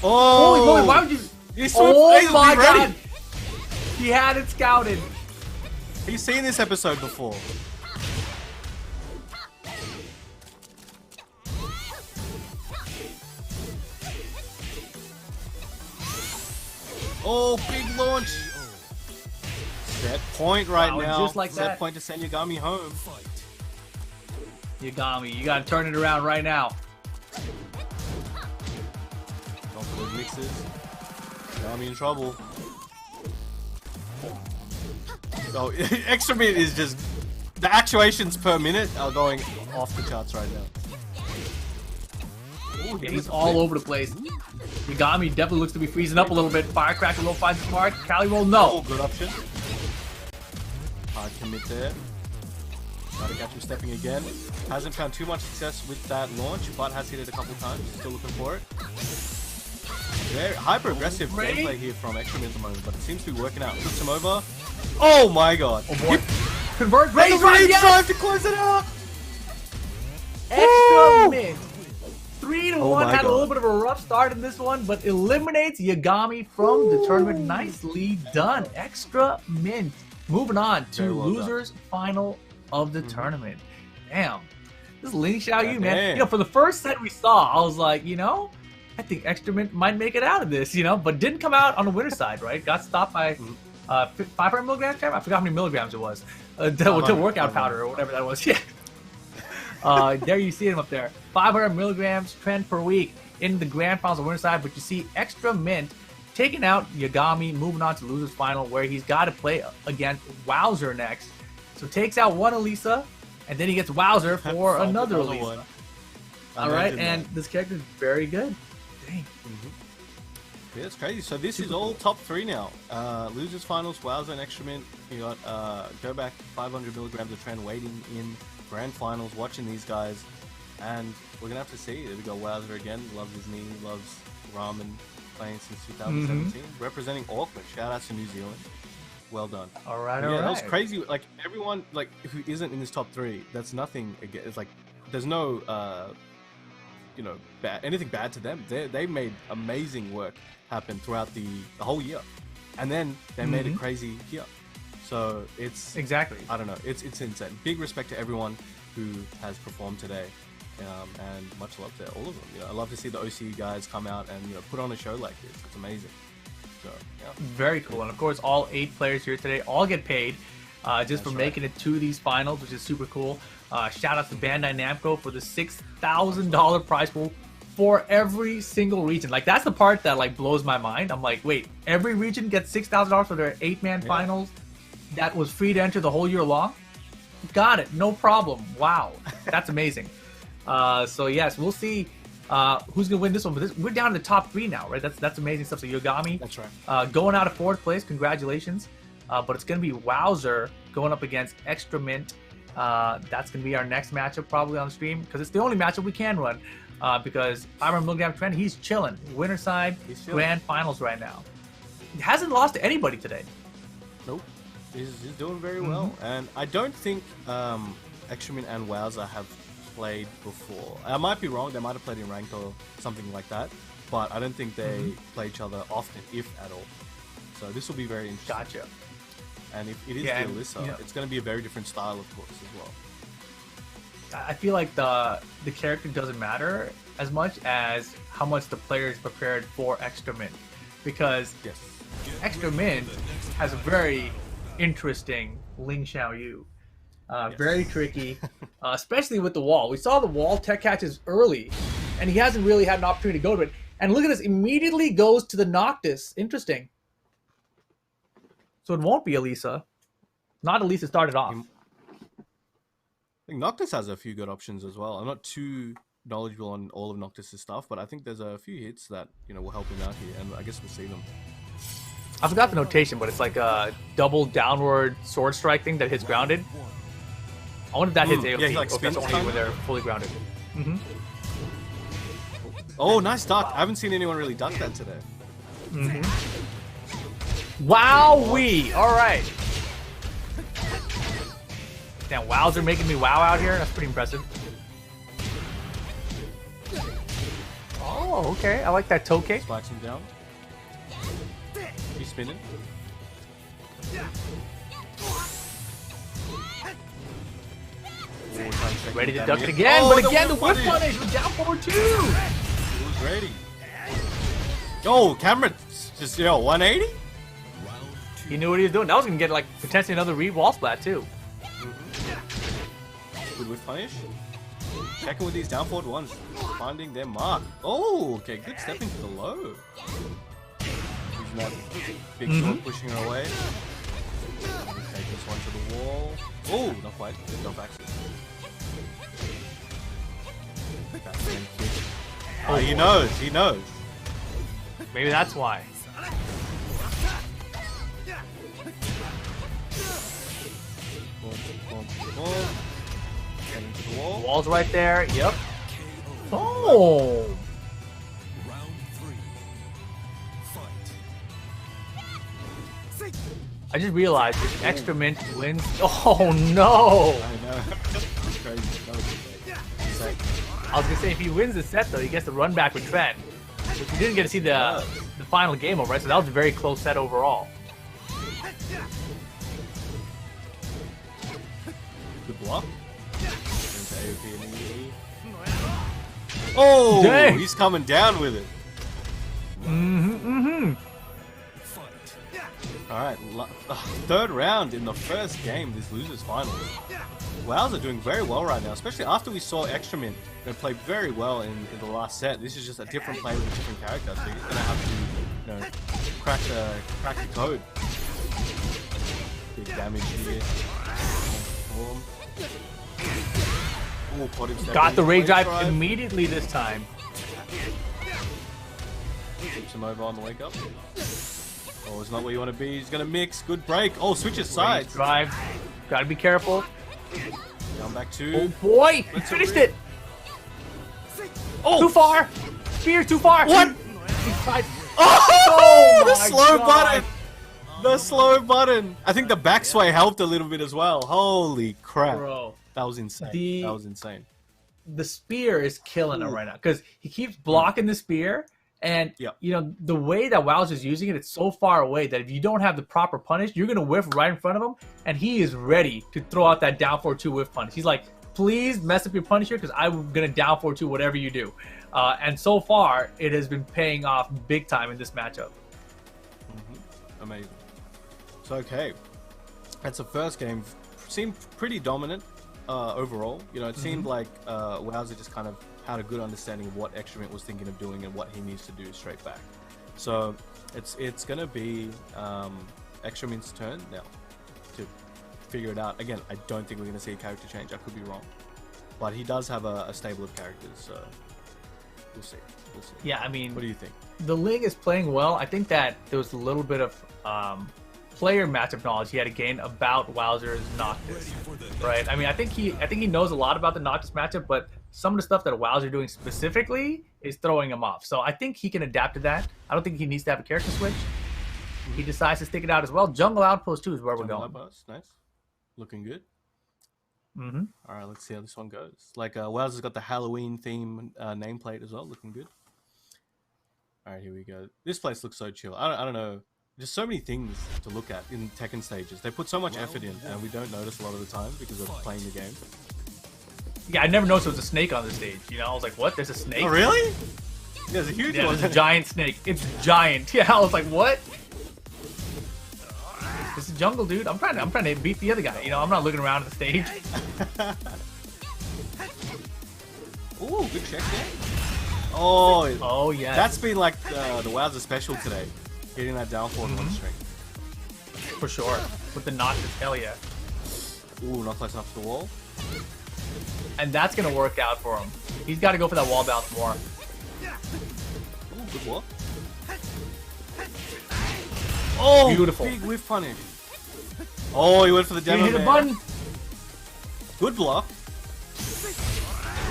Holy Oh! moly, why would you... He's Oh he's my ready. god! He had it scouted. He's seen this episode before. Oh, big launch! Set point right Wow, now. just like Set that. point to send Yagami home. Fight. Yagami, you gotta turn it around right now. for those mixes. Yagami in trouble. So XTramint is just the actuations per minute are going off the charts right now. Ooh, he's all over the place. Yagami definitely looks to be freezing up a little bit. Firecracker will find the mark. Cali roll, no. Oh, good option. Hard commit there. Try to catch him stepping again. Hasn't found too much success with that launch, but has hit it a couple times. Still looking for it. Very hyper aggressive gameplay here from XTramint at the moment, but it seems to be working out. Puts him over. Oh my god. Oh boy. Convert. Rage drive, Yes! to close it out. XTramint. 3-1. Oh my Had a little God. bit of a rough start in this one, but eliminates Yagami from the tournament. Nicely done. XTramint. Moving on to Very well losers final of the tournament. Damn. This is Ling Xiaoyu, man. Damn. You know, for the first set we saw, I was like, you know, I think XTramint might make it out of this, you know, but didn't come out on the winner's side, right? Got stopped by 500 milligrams, I forgot how many milligrams it was. The workout powder or whatever that was. Yeah. There you see him up there. 500 milligrams trend per week in the grand finals on the winner's side, but you see XTramint taking out Yagami, moving on to losers final, where he's got to play against Wowzer next. So takes out one Alisa, and then he gets Wowzer for another Alisa. All right, and this character is very good. Dang. Yeah, it's crazy. So this is all top 3 now. Losers finals, Wowzer and XTramint. You got go back 500 milligrams of trend waiting in grand finals, watching these guys, and we're gonna have to see. We got Wowzer again. Loves his knee. Loves ramen. Playing since 2017. Representing Auckland. Shout out to New Zealand. Well done. All right, Yeah, all right. that was crazy. Like everyone, like who isn't in this top 3, that's nothing. Again, it's like there's no, you know, anything bad to them. They made amazing work happen throughout the whole year, and then they made it crazy here. So it's Exactly. I don't know. It's insane. Big respect to everyone who has performed today, and much love to all of them. You know, I love to see the OC guys come out and put on a show like this. It's amazing. So yeah. Very cool. And of course, all 8 players here today all get paid just for making it to these finals, which is super cool. Shout out to Bandai Namco for the $6,000 prize pool for every single region. Like, that's the part that like blows my mind. I'm like, wait, every region gets $6,000 for their 8-man finals that was free to enter the whole year long? Got it. No problem. Wow. That's amazing. So yes, we'll see who's gonna win this one. But we're down to the top 3 now, right? That's amazing stuff. So Yagami, That's right. going out of 4th place. Congratulations. But it's gonna be Wowzer going up against XTramint. That's gonna be our next matchup probably on the stream, because it's the only matchup we can run. Because 500 milligram trend, he's chilling. Winner side, grand finals right now. He hasn't lost to anybody today. Nope. He's doing very well, and I don't think XTramint and Wowzer have played before. I might be wrong. They might have played in ranked or something like that, but I don't think they play each other often, if at all. So this will be very interesting. Gotcha. And if it is the Alisa, it's going to be a very different style, of course, as well. I feel like the character doesn't matter as much as how much the player is prepared for XTramint, because XTramint has a very interesting Ling Xiaoyu. Very tricky, especially with the wall. We saw the wall tech catches early, and he hasn't really had an opportunity to go to it. And look at this, immediately goes to the Noctis. Interesting. So it won't be Alisa. Not Alisa started off. I think Noctis has a few good options as well. I'm not too knowledgeable on all of Noctis' stuff, but I think there's a few hits that will help him out here, and I guess we'll see them. I forgot the notation, but it's like a double downward sword strike thing that hits grounded. I wonder if that hits AOT. Yeah, he like or if that's spins only when they're fully grounded. Oh, nice duck. I haven't seen anyone really duck that today. Wowee! Alright. Damn, Wowzer making me wow out here? That's pretty impressive. Oh, okay. I like that toe kick. Spikes him down. He's spinning. Ready to duck it again, but again the whip punish was down 4-2. He was ready. Yo, camera just 180? He knew what he was doing. That was gonna get like potentially another wall splat too. Good whip punish. Checking with these down forward ones, finding their mark. Oh, okay, good stepping to the low. Using that big sword, pushing her away. Take this one to the wall. Oh, not quite. No backseat. Backhand kick. Oh, he knows. He knows. Maybe that's why. Getting to the wall. Wall's right there. Yep. Oh. Round 3. Fight. I just realized if XTramint wins. Oh no! I know. That's crazy. That was great. I was gonna say if he wins the set though, he gets to run back with Trent. Which we didn't get to see the final game of, right? So that was a very close set overall. Good block. Into AOP immediately. Oh, Dang. he's coming down with it. Alright, third round in the first game, this losers final. Wowzer doing very well right now, especially after we saw XTramint play very well in the last set. This is just a different play with a different character, so he's gonna have to, crack the code. Big damage here. Ooh, caught him stepping. Got the rage Wave drive immediately this time. Keeps him over on the wake up. Oh, it's not where you want to be. He's gonna mix. Good break. Oh, switches sides. Rage drive. Gotta be careful. Down back Oh two. boy! He finished it! Oh! Too far! Spear too far! What? He tried. Oh, the my slow God. button. The slow button. I think the backsway helped a little bit as well. Holy crap. Bro. That was insane. That was insane. The spear is killing him right now because he keeps blocking the spear, and Yep. you know the way that Wowzer's using it, it's so far away that if you don't have the proper punish, you're gonna whiff right in front of him, and he is ready to throw out that down 4-2 whiff punish. He's like, please mess up your punish here because I'm gonna down 4-2 whatever you do, and so far it has been paying off big time in this matchup. Amazing. So, okay. That's the first game. Seemed pretty dominant overall. You know, it seemed like Wowzer just kind of had a good understanding of what XTramint was thinking of doing and what he needs to do straight back. So, it's going to be XTramint's turn now to figure it out. Again, I don't think we're going to see a character change. I could be wrong. But he does have a stable of characters, so we'll see. We'll see. Yeah, I mean, What do you think? the Ling is playing well. I think that there was a little bit of player matchup knowledge he had to gain about Wowzer's Noctis, right? I mean, I think he knows a lot about the Noctis matchup, but some of the stuff that Wowzer doing specifically is throwing him off. So I think he can adapt to that. I don't think he needs to have a character switch. He decides to stick it out as well. Jungle Outpost 2 is where we're going. Outpost, nice. Looking good. Mm-hmm. All right, let's see how this one goes. Like, Wowzer's got the Halloween theme nameplate as well, looking good. All right, here we go. This place looks so chill. I don't know. There's so many things to look at in Tekken stages. They put so much effort in, and we don't notice a lot of the time because of playing the game. Yeah, I never noticed there was a snake on the stage. You know, I was like, what? There's a snake? Oh, really? There's a huge Yeah, one. there's a giant snake. It's giant. Yeah, I was like, what? This is jungle, dude. I'm trying to beat the other guy. You know, I'm not looking around at the stage. Ooh, good check there. Oh, Oh yeah. that's been like the Wowzer special today. Getting that down forward one string. for sure. With the Noctis, hell yeah. Ooh, not close enough to the wall. And that's gonna work out for him. He's got to go for that wall bounce more. Ooh, good wall. Oh, Beautiful. Big whiff punish. Oh, he went for the He demo. hit a man. button. Good block.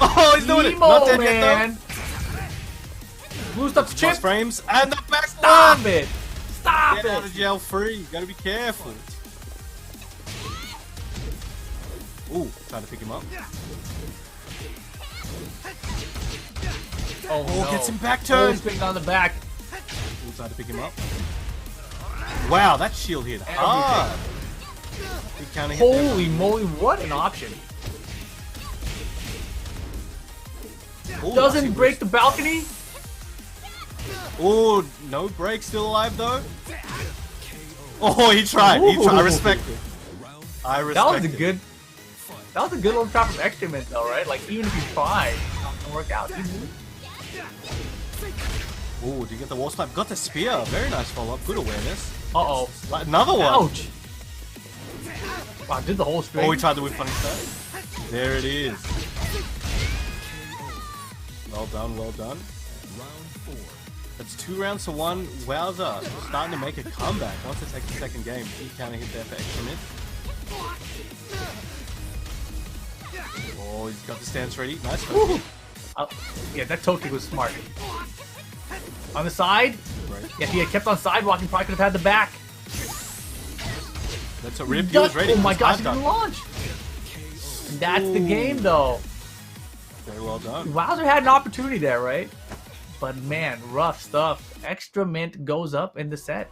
Oh, he's doing it. Emo, Not dead man. yet Boost up the though. chip. Plus frames and the back Stop one. it. Stop Get out it. of jail free. Gotta be careful. Ooh, trying to pick him up. Oh, Oh, no. gets him back Oh, turn. spinning on the back. Ooh, trying to pick him up. Wow, that shield hit hard. Big counter hit there. Holy moly, what an option. Ooh, Doesn't nice break the balcony. Oh, no break, still alive though. Oh, he tried. He tried. I respect it. I respect That was a it. good. That was a good little shot from XTramint though, right? Like, even if you try, it's not gonna work out. Ooh, did you get the wall snipe? Got the spear. Very nice follow-up. Good awareness. Uh-oh. Like, another one. Ouch! Wow, did the whole string. Oh, we tried the whip punish there. There it is. Well done, well done. Round 4. That's 2 rounds to 1. Wowzer starting to make a comeback. Wants to take the second game. Key counter hit there for XTramint. Oh, he's got the stance ready. Nice. Yeah, that toe kick was smart. On the side? Right. Yeah, if he had kept on sidewalking, probably could have had the back. That's a rip. He was ready. Oh my gosh, he He's didn't launch! And that's the game, though. Very well done. Wowzer had an opportunity there, right? But man, rough stuff. XTramint goes up in the set.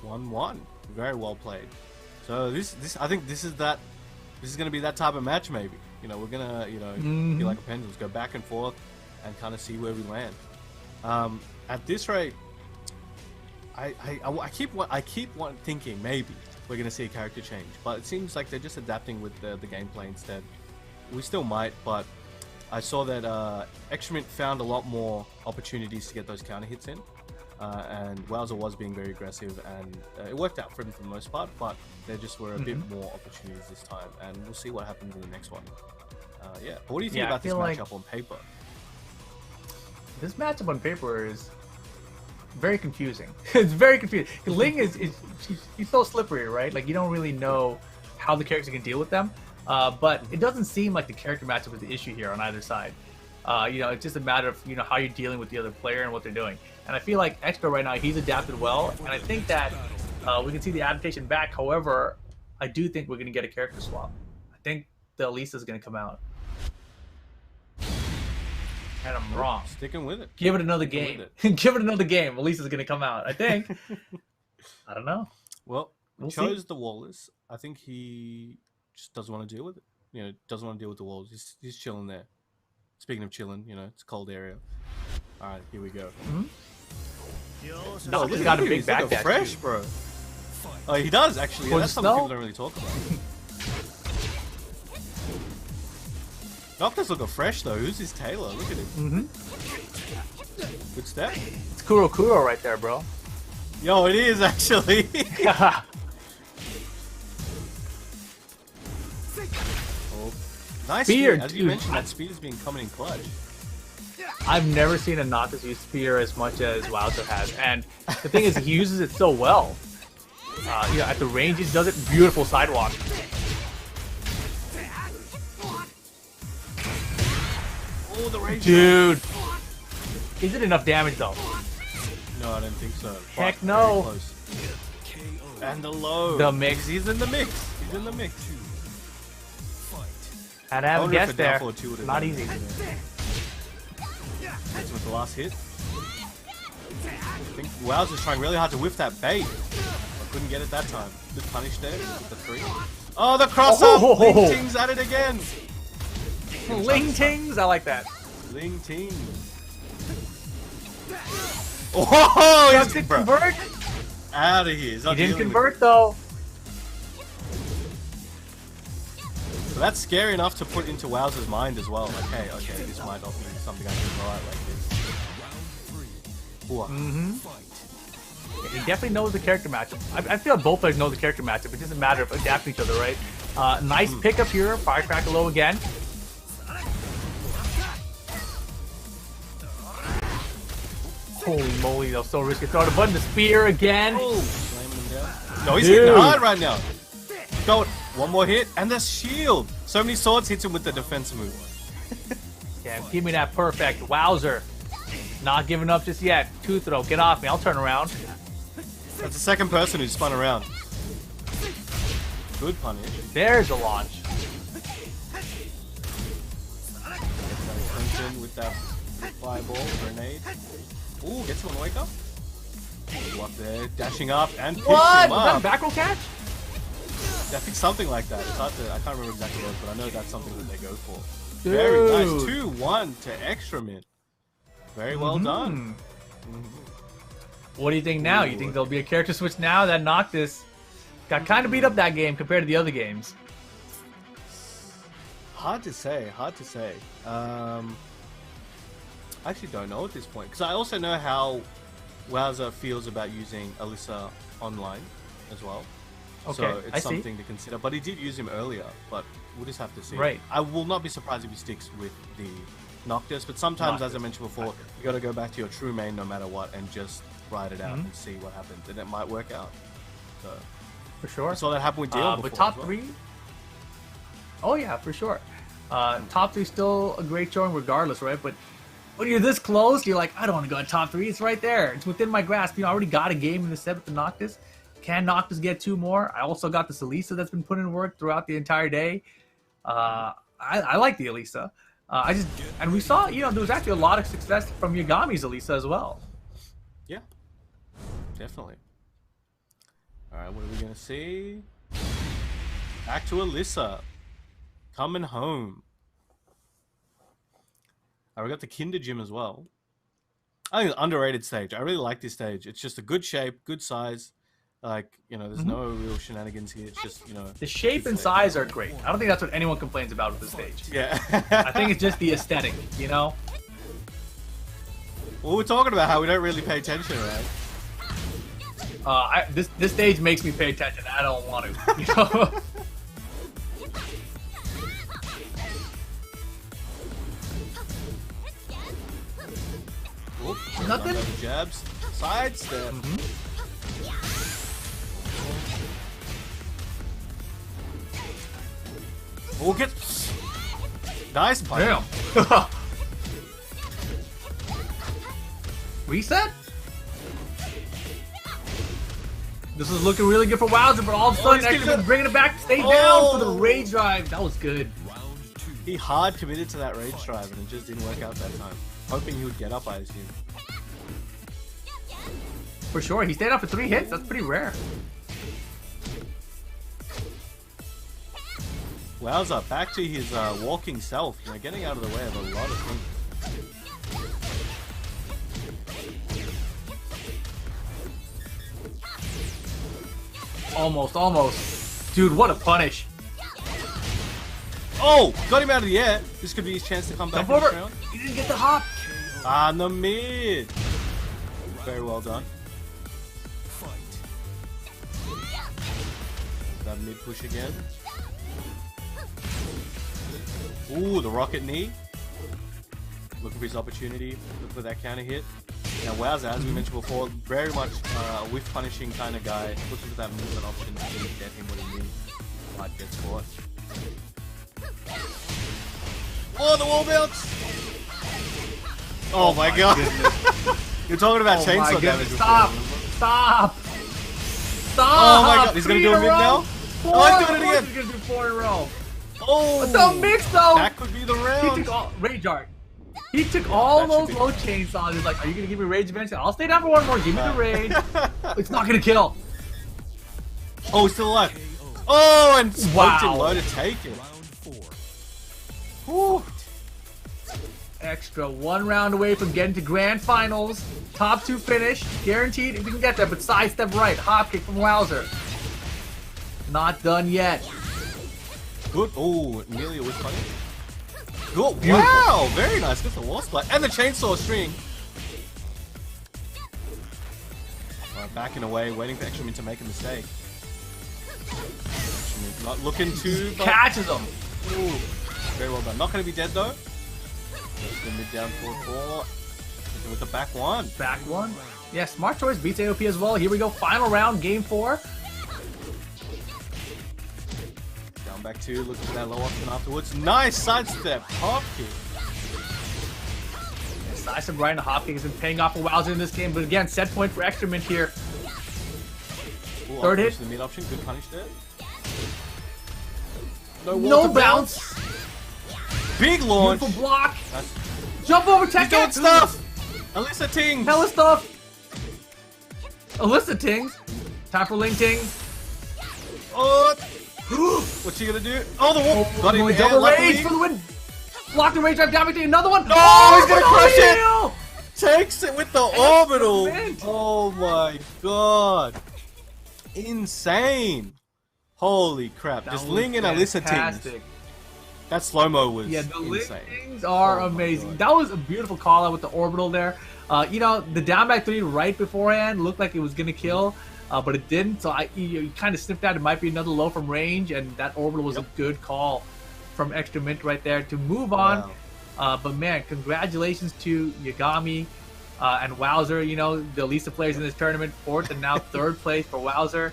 1-1. Very well played. So I think this is gonna be that type of match, maybe. You know, we're gonna, feel like a pendulum, go back and forth, and kind of see where we land. At this rate, I keep thinking maybe we're gonna see a character change, but it seems like they're just adapting with the gameplay instead. We still might, but I saw that XTramint found a lot more opportunities to get those counter hits in, and Wowzer was being very aggressive, and it worked out for him for the most part, but there just were a bit more opportunities this time, and we'll see what happens in the next one. Yeah, but what do you think about this matchup on paper? This matchup on paper is very confusing. It's very confusing. Ling he's so slippery, right? Like, you don't really know how the characters can deal with them. But it doesn't seem like the character matchup is the issue here on either side. It's just a matter of how you're dealing with the other player and what they're doing. And I feel like Extra right now, he's adapted well, and I think that we can see the adaptation back. However, I do think we're going to get a character swap. I think the Alisa is going to come out. And I'm wrong. Sticking with it. Give it another game. Give it another game. Alisa's going to come out, I think. I don't know. Well, We'll chose see. the Wallace. I think he just doesn't want to deal with it. Doesn't want to deal with the walls. He's chilling there. Speaking of chilling, it's a cold area. All right, here we go. No, he's got a big back dash, fresh, too. bro. Oh, he does actually. Yeah, For that's something snow? people don't really talk about. Noctis looking fresh though. Who's his tailor? Look at him. Good step. It's Kuro right there, bro. Yo, it is actually. Oh, nice Spear, speed. As you dude. mentioned, that speed has been coming in clutch. I've never seen a Noctis use spear as much as Wowzer has, and the thing is, he uses it so well. At the range, he does it. Beautiful sidewalk. Oh, the range. Dude, is it enough damage though? No, I don't think so. Heck But no. very close. And the low. The mix. He's in the mix. He's in the mix. Had to have a wonder if guess a there. down forward two would've Not done easy. it. Hits with the last hit. I think Wowzer's trying really hard to whiff that bait. But couldn't get it that time. Good punish there with the 3. Oh, the cross up! Oh. Ling Ting's at it again! Ling Tings, I like that. Ling Ting. Oh, Does he's it convert? out of here. He's not He didn't dealing with convert though. So that's scary enough to put into Wowzer's mind as well. Like, hey, okay, this might not be something I can go out like this. Ooh. He definitely knows the character matchup. I feel like both players know the character matchup. It doesn't matter if adapting each other, right? Nice pickup here. Firecracker low again. Holy moly, that was so risky. Throw the button, the spear again. Slamming him down. No, he's Dude. hitting hard right now. Go, one more hit, and the shield. So many swords hits him with the defense move. Yeah, give me that perfect. Wowzer. Not giving up just yet. Two throw. Get off me. I'll turn around. That's the second person who spun around. Good punish. There's the launch. Clinton with that fireball grenade. Ooh, gets him on the wake up. Ooh, up there, dashing up and picks What? him Was that a up. back row catch? I think something like that. It's hard to, I can't remember exactly what, but I know that's something that they go for. Dude. Very nice. 2-1 to XTramint. Very well done. What do you think now? You think there'll be a character switch now? That Noctis got kind of beat up that game compared to the other games. Hard to say. Hard to say. I actually don't know at this point because I also know how Wowzer feels about using Alisa online as well. Okay, So I it's see. something to consider. But he did use him earlier, but we'll just have to see. Right. I will not be surprised if he sticks with the Noctis, but sometimes, as I Noctis. mentioned before, you got to go back to your true main no matter what and just ride it out Mhm. and see what happens, and it might work out. So For sure. we saw that happen with Dee-On But before top as well. three? Oh yeah, for sure. Top three still a great showing regardless, right? But when you're this close, you're like, I don't want to go to top three. It's right there. It's within my grasp. You know, I already got a game in the set with the Noctis. Can Noctis get two more? I also got this Alisa that's been put in work throughout the entire day. I like the Alisa. And we saw, you know, there was actually a lot of success from Yagami's Alisa as well. Yeah, definitely. All right, what are we gonna see? Back to Alisa, coming home. We got the Kinder Gym as well. I think it's an underrated stage. I really like this stage. It's just a good shape, good size. Like, you know, there's no real shenanigans here. It's just, you know... The shape and size are great. I don't think that's what anyone complains about with the stage. Yeah. I think it's just the aesthetic, you know? Well, we're talking about how we don't really pay attention, right? This stage makes me pay attention. I don't want to, you know? Oop, Nothing? another jabs. Sidestep. We'll get... Nice punch. Damn. Reset? This is looking really good for Wowzer, but all of a sudden, he's getting Extra's the- bringing it back. Stay Oh! down for the rage drive. That was good. Round two. He hard committed to that rage drive and it just didn't work out that time. Hoping he would get up, I assume. For sure. He stayed up for 3 hits. That's pretty rare. Wowzer, back to his walking self, you know, getting out of the way of a lot of things. Almost, almost. Dude, what a punish. Oh! Got him out of the air. This could be his chance to come back Jump in this over. round. He didn't get the hop. Ah, in the mid. Very well done. Fight. That mid push again. Ooh, the rocket knee. Looking for his opportunity. Look for that counter hit. Now Wowzer, as we mentioned before, very much a whiff punishing kind of guy. Looking for that movement option to really get him what he needs. Might get caught. Oh, the wall bounce! Oh, my god. You're talking about Oh my chainsaw goodness. damage before. Stop. Stop. Stop. Oh my god, he's gonna 3 do a in mid row? now? 4. Oh, he's doing it again. He's gonna do 4 in a row. Oh! Don't mix though. That could be the He round. took all Rage Art. He took all that should those be- low chainsaws. He's like, "Are you gonna give me rage eventually? I'll stay down for one more. Give me the rage. It's not gonna kill." Oh, he's still alive. Oh, and smoked Wow. him low to take it. Round 4. Whew. Extra 1 round away from getting to grand finals. Top 2 finish, guaranteed if we can get there. But sidestep right, hop kick from Wowzer. Not done yet. Good. Oh, nearly a whiff punish. Good. Beautiful. Wow, very nice. Gets the wall splat and the chainsaw string. Alright, backing away, waiting for XTramint to make a mistake. XTramint not looking to Catches him. Ooh, very well done. Not going to be dead though. Just the mid down 4-4. With the back one. Back one. Yeah, smart choice. Beats AOP as well. Here we go. Final round, game 4. Down back 2, looking for that low option afterwards. Nice sidestep. Hop kick. Sidestep right, and the hop kick has been paying off for Wowzer in this game. But again, set point for XTramint here. Ooh, Third up hit. to the mid option. Good punish there. No water bounce. Big launch. Beautiful block. That's- Jump over He's Tekken. doing stuff. Alisa Ting. Hella stuff. Alyssa Tings. Time for Ling Ting. Oh. What's she gonna do? Oh, the wall. Got him in the air, Double luckily. rage for the win. Block the rage drive down to another one. Oh, he's gonna for the crush it. heal! Takes it with the orbital. Excellent. Oh my god. Insane. Holy crap. That Just was Ling and Alisa Ting. fantastic. That slow-mo was Yeah, the insane. listings are Oh my amazing. God. That was a beautiful call out with the orbital there. You know, the down back 3 right beforehand looked like it was going to kill, but it didn't. So you kind of sniffed out it might be another low from range, and that orbital was a good call from XTramint right there to move on. Wow. But man, congratulations to Yagami and Wowzer. You know, the Alisa players in this tournament, 4th and now 3rd place for Wowzer.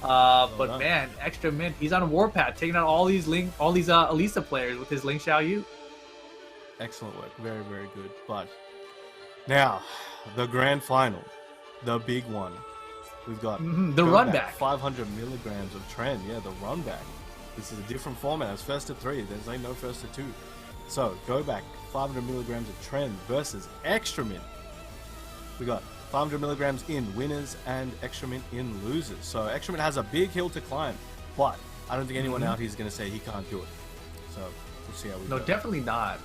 But done. man, XTramint, he's on a warpath, taking out all these Alisa players with his Xiaoyu. Excellent work. Very, very good. But now, the grand final, the big one. We've got The go run back, back. 500 milligrams of trend. Yeah, the run back. This is a different format. It's first to 3. There's like no first to 2. So go back, 500 milligrams of trend versus XTramint. We got 500 milligrams in winners and XTramint in losers. So XTramint has a big hill to climb, but I don't think anyone out here is going to say he can't do it. So we'll see how we No, go. definitely not.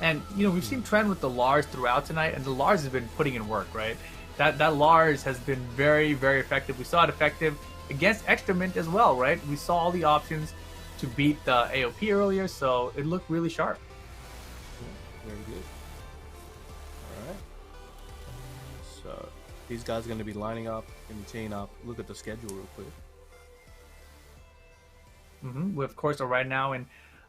And you know, we've seen trend with the Lars throughout tonight, and the Lars has been putting in work, right? That Lars has been very, very effective. We saw it effective against XTramint as well, right? We saw all the options to beat the AOP earlier, so it looked really sharp. Very good. Alright. So these guys are going to be lining up and teeing up. Look at the schedule real quick. We of course are right now in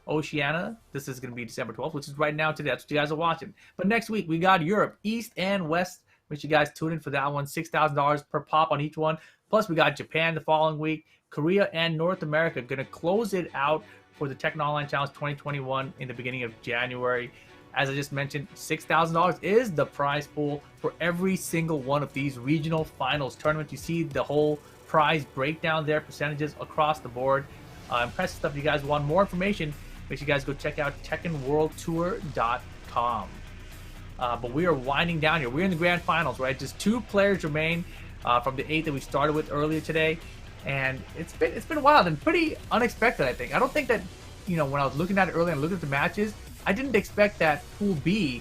Oceania. This is going to be December 12th, which is right now today. That's what you guys are watching. But next week we got Europe, East and West. Make sure you guys tune in for that one. $6,000 per pop on each one. Plus we got Japan the following week, Korea and North America. Going to close it out for the Tekken Online Challenge 2021 in the beginning of January. As I just mentioned, $6,000 is the prize pool for every single one of these regional finals tournaments. You see the whole prize breakdown there, percentages across the board. Impressive stuff. If you guys want more information, make sure you guys go check out TekkenWorldTour.com. But we are winding down here. We're in the grand finals, right? Just 2 players remain from the 8 that we started with earlier today, and it's been wild and pretty unexpected. I think. I don't think that, you know, when I was looking at it earlier and looking at the matches, I didn't expect that Pool B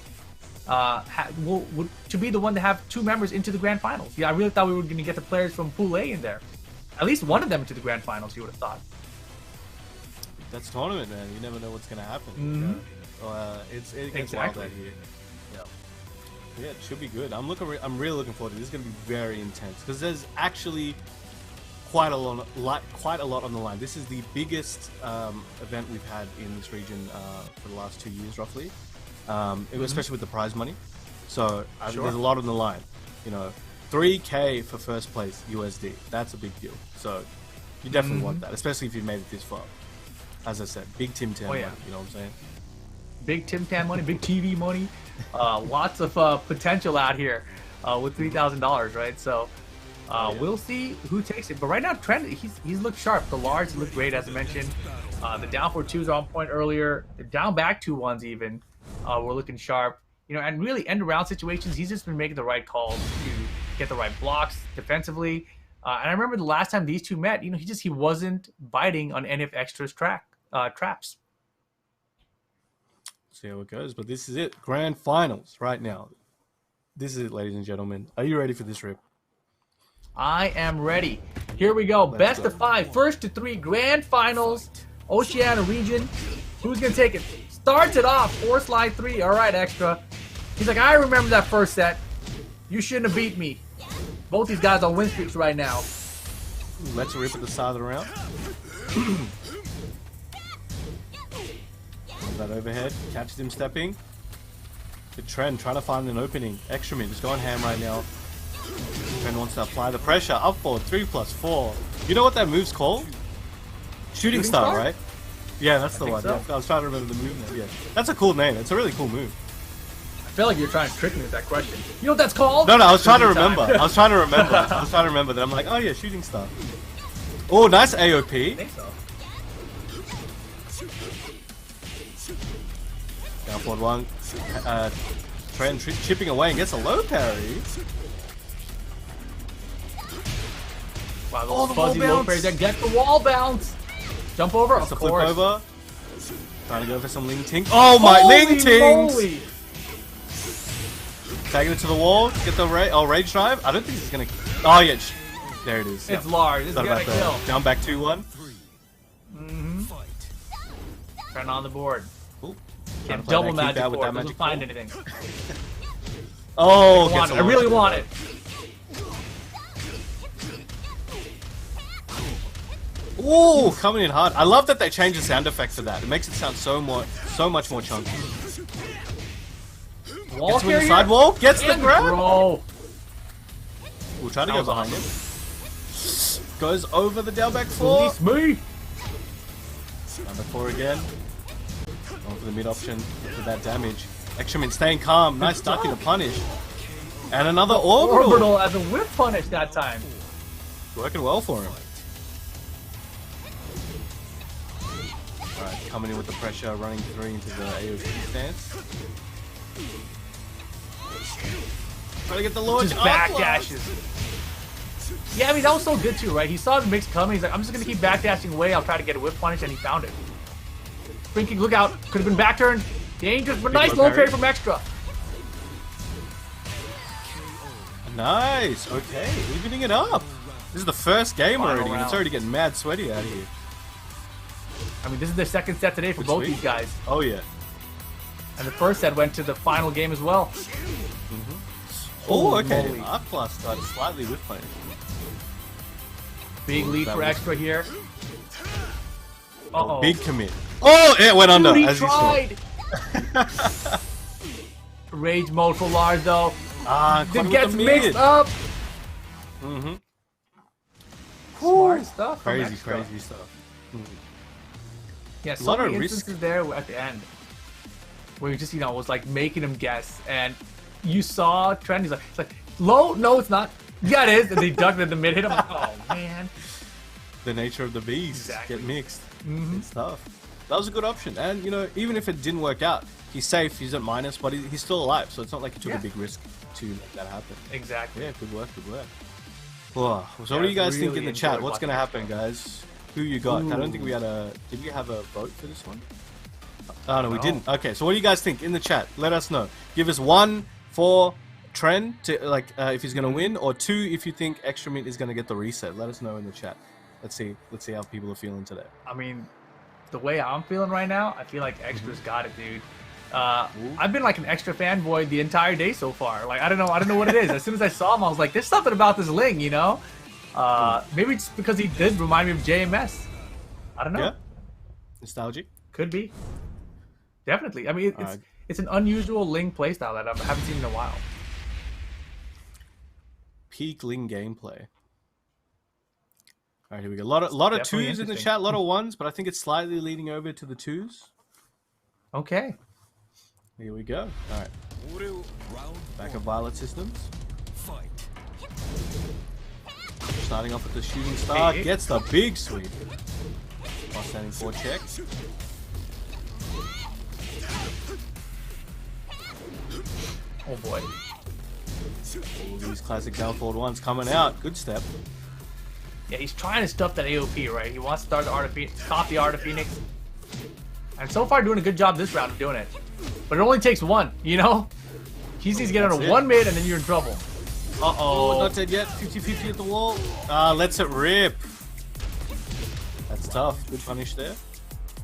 to be the one to have 2 members into the grand finals. Yeah, I really thought we were going to get the players from Pool A in there. At least one of them into the grand finals, you would have thought. That's tournament, man. You never know what's going to happen. It gets wild out here. Yeah, it should be good. I'm really looking forward to this. It's going to be very intense because there's actually quite a lot on the line. This is the biggest event we've had in this region for the last 2 years, roughly. Especially with the prize money. So I think there's a lot on the line. You know, $3K for first place USD. That's a big deal. So you definitely want that, especially if you've made it this far. As I said, big Tim Tam money. You know what I'm saying? Big Tim Tam money, big TV money. Lots of potential out here with $3,000, right? So we'll see who takes it. But right now, Trent, he's looked sharp. The Lars look great, as I mentioned. The down 4-2s are on point earlier. The down back 2-1s even were looking sharp. You know, and really end around situations, he's just been making the right calls to get the right blocks defensively. And I remember the last time these two met, you know, he wasn't biting on any of Extra's traps. See how it goes, but this is it. Grand finals right now. This is it, ladies and gentlemen. Are you ready for this, Rip? I am ready. Here we go. Best of 5, first to 3 grand finals. Oceania region. Who's gonna take it? Starts it off. 4 slide 3. All right, Extra. He's like, I remember that first set. You shouldn't have beat me. Both these guys on win streaks right now. Let's Rip at the start of the round. That overhead, catches him stepping. Good Trend trying to find an opening. XTramint just going ham right now. Trend wants to apply the pressure. Up forward, 3+4. You know what that move's called? Shooting star, right? Yeah, that's the one. So. Yeah, I was trying to remember the move now. Yeah, that's a cool name. It's a really cool move. I feel like you're trying to trick me with that question. You know what that's called? No, I was trying to remember. I was trying to remember that. I'm like, oh yeah, shooting star. Oh, nice AOP. I think so. Down forward 1. Trend chipping away and gets a low parry. Wow, Oh, those the wall fuzzy low bounce. parries there. Get the wall bounce. Jump over, That's of a flip course. over. Trying to go for some Ling Ting. Oh my, Holy Ling Tings! moly. Tagging it to the wall. Get the rage drive. I don't think he's gonna. Oh yeah, there it is. It's Yep. Lars. It's Thought gonna about kill. that. Down back 2-1. Trent on the board. Ooh. Trying Can to play double that magic keep out with forward. that Doesn't magic find ball. anything. Oh, I gets a I really launch want there. it. Ooh, coming in hard. I love that they changed the sound effect for that. It makes it sound so much more chunky. Wall Gets with the carrier sidewall. Gets the and grab. throw. We'll try to That go was behind awesome. him. Goes over the down back four. Release me. Down back four again. Going for the mid option for that damage. XTramint staying calm. Nice ducking to punish. And another orbital. Orbital as a whip punish that time. Working well for him. Alright, coming in with the pressure, running through into the AOP stance. Trying to get the launch. Just up, back Lars. dashes. Yeah, I mean, that was so good too, right? He saw the mix coming. He's like, I'm just going to keep backdashing away. I'll try to get a whip punish, and he found it. Spring kick, look out. Could have been back turn. Dangerous, but nice low low parry. parry from Extra. Nice. Okay, evening it up. This is the first game Final already, and it's round. already getting mad sweaty out here. I mean, this is their second set today for Good both sweep. these guys. Oh yeah. And the first set went to the final game as well. Oh, Holy okay. moly. R plus started slightly with playing. Big lead That for was- Extra here. Uh-oh. Big commit. Oh, it went under. Dude, he As you saw. tried. Rage mode for Lars, though. Ah, It gets mixed up. Smart stuff from Crazy, Extra. crazy stuff. Yeah, so Lot of many risk. instances there at the end where you just, was like making him guess, and you saw Trent. He's like, low? No, it's not. Yeah, it is. And they ducked at the mid hit. I'm like, oh man. The nature of the beast. Exactly. Get mixed. It's tough. That was a good option, and even if it didn't work out, he's safe. He's at minus, but he's still alive. So it's not like he took Yeah. a big risk to make that happen. Exactly. Yeah, good work, good work. Whoa. So Yeah, what do you guys think really in the chat? enjoyed What's gonna watching happen, guys? Who you got? I don't think we had a. Did we have a vote for this one? Oh no, we No. didn't. Okay, so what do you guys think in the chat? Let us know. Give us 1 for Trend to if he's gonna win, or 2 if you think XTramint is gonna get the reset. Let us know in the chat. Let's see how people are feeling today. I mean, the way I'm feeling right now, I feel like Extra's got it, dude. I've been like an Extra fanboy the entire day so far. Like I don't know what it is. As soon as I saw him, I was like, "There's something about this Ling," Maybe it's because he did remind me of JMS. I don't know. Yeah. Nostalgic. Could be. Definitely. I mean, it's an unusual Ling playstyle that I haven't seen in a while. Peak Ling gameplay. All right, here we go. A lot of Definitely 2s in the interesting. chat, a lot of 1s, but I think it's slightly leaning over to the 2s. Okay. Here we go. All right. Back of Violet Systems. Fight. Starting off with the shooting star, Hey. gets the big sweep. While standing 4 check. Oh boy. All these classic down forward ones coming out. Good step. Yeah, he's trying to stuff that AOP, right? He wants to start the Art of Phoenix, stop the Art of Phoenix. And so far doing a good job this round of doing it. But it only takes 1, He needs to get on That's a it. 1 mid and then you're in trouble. Oh, Uh-oh. not dead yet. 50-50 at the wall. Lets it rip. That's tough. Good punish there.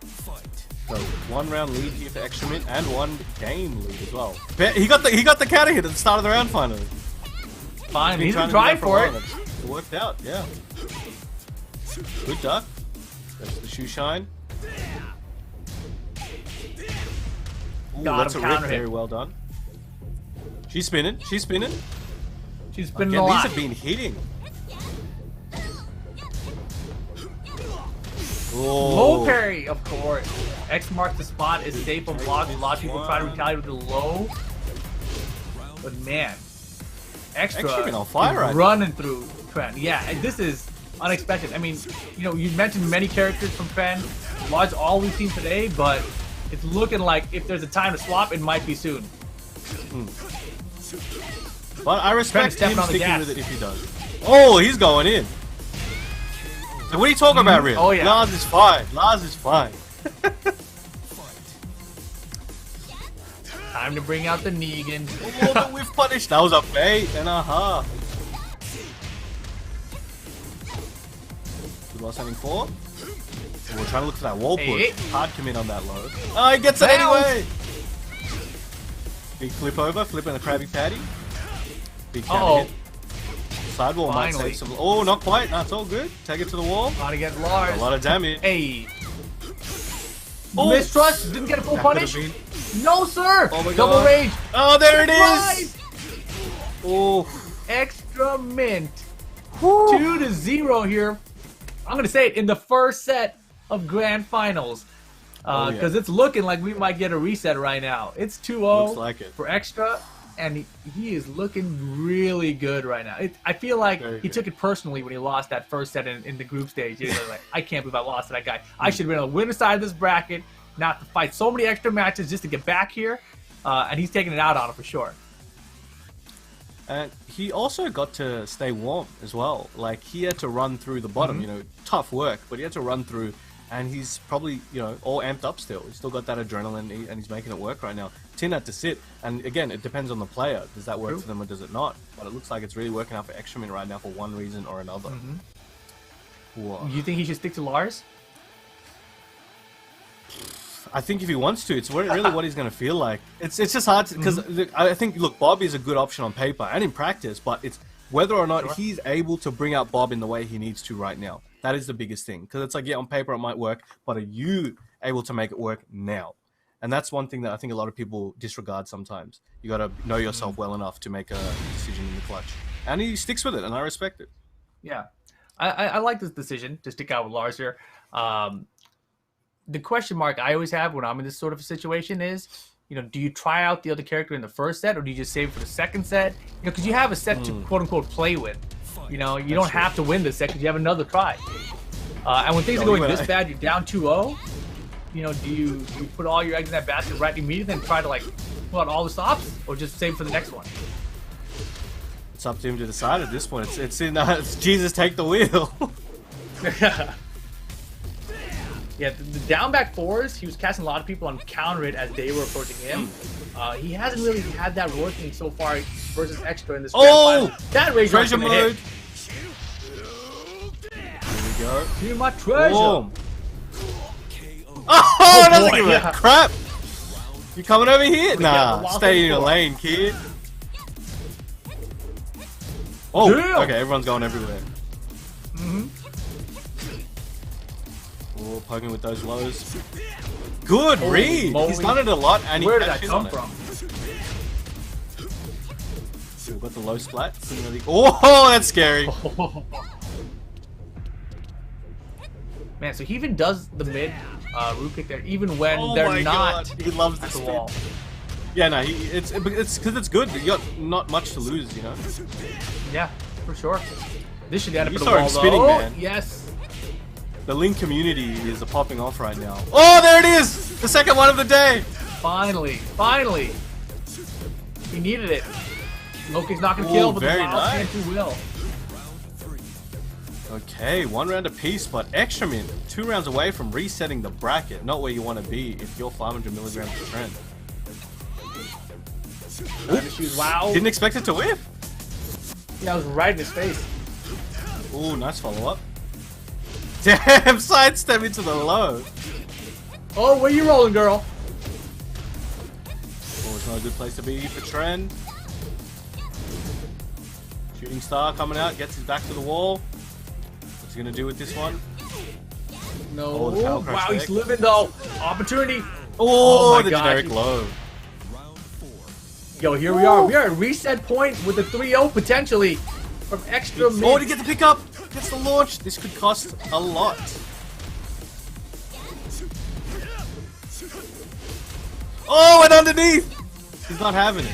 Fight. So 1 round lead here for XTramint and 1 game lead as well. He got the counter hit at the start of the round finally. Fine, he's been trying trying to do that for a it. while. It worked out, yeah. Good duck. Goes to the shoe shine. Ooh, Got that's a him, rip. counter hit. Very well done. She's spinning. She's spinning. She's been Again, a these lot. have been hitting. Low parry, of course. X marks the spot, is safe on blocks. A lot of people try to retaliate with the low. But man, Extra XTramint on fire is right now. running through Trent. Yeah, and this is unexpected. I mean, you mentioned many characters from Trent. Lars all we've seen today, but it's looking like if there's a time to swap, it might be soon. But I respect stepping him on the sticking gas. with it if he does. Oh, he's going in. So what are you talking about, Rip? Oh, yeah. Lars is fine. Lars is fine. Time to bring out the Negan. Oh, the whiff punish. That was a bait and a half. Good loss having 4. We're trying to look for that wall push. Hey. Hard commit on that low. Oh, he gets it anyway! Big flip over, flipping the Krabby Patty. Big counter hit. Sidewall might Finally. save some. Oh, not quite. No, it's all good. Take it to the wall. Not against Lars. A lot of damage. Hey. Oh. Mistrust. Didn't get a full That punish. could've No, sir. Oh my Double God. rage. Oh, there it Surprise! is! Oh. XTramint. 2-0 here. I'm going to say it in the first set of Grand Finals. Oh, Because yeah. it's looking like we might get a reset right now. It's 2-0 Looks like it. for Extra. And he is looking really good right now. I feel like Very he good. took it personally when he lost that first set in the group stage. He was like, I can't believe I lost to that guy. I should have been on the winner side of this bracket, not to fight so many extra matches just to get back here. And he's taking it out on him for sure. And he also got to stay warm as well. Like, he had to run through the bottom, you know, tough work, but he had to run through, and he's probably, you know, all amped up still. He's still got that adrenaline, and he's making it work right now. Tin had to sit, and again, it depends on the player. Does that work for them or does it not? But it looks like it's really working out for XTramint right now for one reason or another. Whoa. You think he should stick to Lars? I think if he wants to, it's really what he's going to feel like. It's just hard because I think, look, Bob is a good option on paper and in practice, but it's whether or not he's able to bring out Bob in the way he needs to right now. That is the biggest thing, because it's like, yeah, on paper it might work, but are you able to make it work now? And that's one thing that I think a lot of people disregard sometimes. You got to know yourself well enough to make a decision in the clutch. And he sticks with it, and I respect it. Yeah. I like this decision to stick out with Lars here. The question mark I always have when I'm in this sort of a situation is, you know, do you try out the other character in the first set, or do you just save it for the second set? You know, because you have a set to quote-unquote play with. You know, you don't have to win this set because you have another try. And when things are going this bad, you're down 2-0. You know, do you put all your eggs in that basket right immediately and try to, like, pull out all the stops, or just save for the next one? It's up to him to decide at this point. It's Jesus take the wheel. Yeah, the down back fours, he was casting a lot of people on counter it as they were approaching him. He hasn't really had that working so far versus Extra in this grand final. That rage treasure mode. hit. Here we go. See my treasure. Boom. Oh, doesn't boy, give yeah. a crap. You coming over here? the Nah, wild stay in thing your for- lane, kid. Oh, Damn. okay, everyone's going everywhere. Oh, poking with those lows. Good read. moly. He's done it a lot, and Where he did that cashes come on it. from? We've got the low splat. Oh, that's scary. Man, so he even does the mid root kick there, even when Oh they're my not God. He loves the at the spin. wall. Yeah, no, it's because it's good. You got not much to lose, you know. Yeah, for sure. This should end up You in the saw him wall, spinning, though. man. Yes. The Link community is popping off right now. Oh, there it is! The second one of the day! Finally. Finally. He needed it. Loki's not going to Ooh, kill, but the very Wild nice. Panther will. Okay, one round apiece, but XTramint 2 rounds away from resetting the bracket. Not where you want to be if you're 500 milligrams of trend. Wow. Didn't expect it to whiff. Yeah, I was right in his face. Ooh, nice follow-up. Damn, sidestep into the low. Oh, where you rolling, girl? Oh, it's not a good place to be for trend. Shooting star coming out, gets his back to the wall. What's he gonna do with this one? No. Oh, the power crush Wow, he's deck. living, though. Opportunity. Oh, my the God, generic he- low. Yo, here we are. We are at reset point with a 3-0 potentially from Extra Mid. Oh, to get the pickup! Gets the launch! This could cost a lot. Oh, and underneath! He's not having it.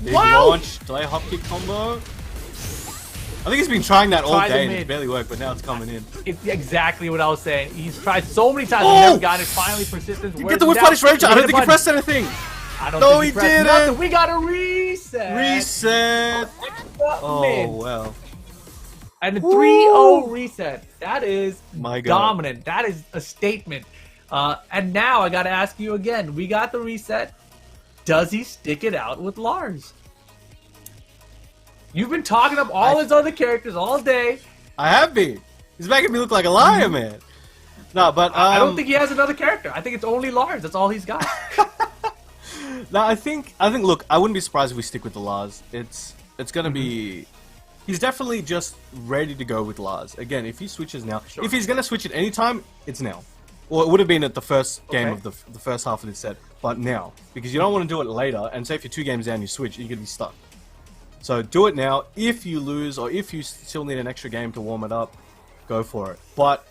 Big Wow! launch, delay hop kick combo. I think he's been trying that all Try the day and mid. it's barely worked, but now it's coming in. It's exactly what I was saying. He's tried so many times Oh! and never got it. Finally, persistence. You wears get the him whip down. punish range. I Hit don't the think he button. pressed anything. I don't No, think he pressed didn't. nothing. We got a reset. Reset. Extra Oh, Mid. well. And a 3-0 reset. That is My God. dominant. That is a statement. And now I got to ask you again. We got the reset. Does he stick it out with Lars? You've been talking up all his other characters all day. I have been. He's making me look like a liar, man. No, but I don't think he has another character. I think it's only Lars. That's all he's got. No, I think. Look, I wouldn't be surprised if we stick with the Lars. It's gonna be. He's definitely just ready to go with Lars. Again, if he switches now, if he's gonna switch at any time, it's now. Well, it would have been at the first game of the first half of this set, but now because you don't want to do it later. And say if you're 2 games down, you switch, you're gonna be stuck. So do it now. If you lose or if you still need an extra game to warm it up, go for it. But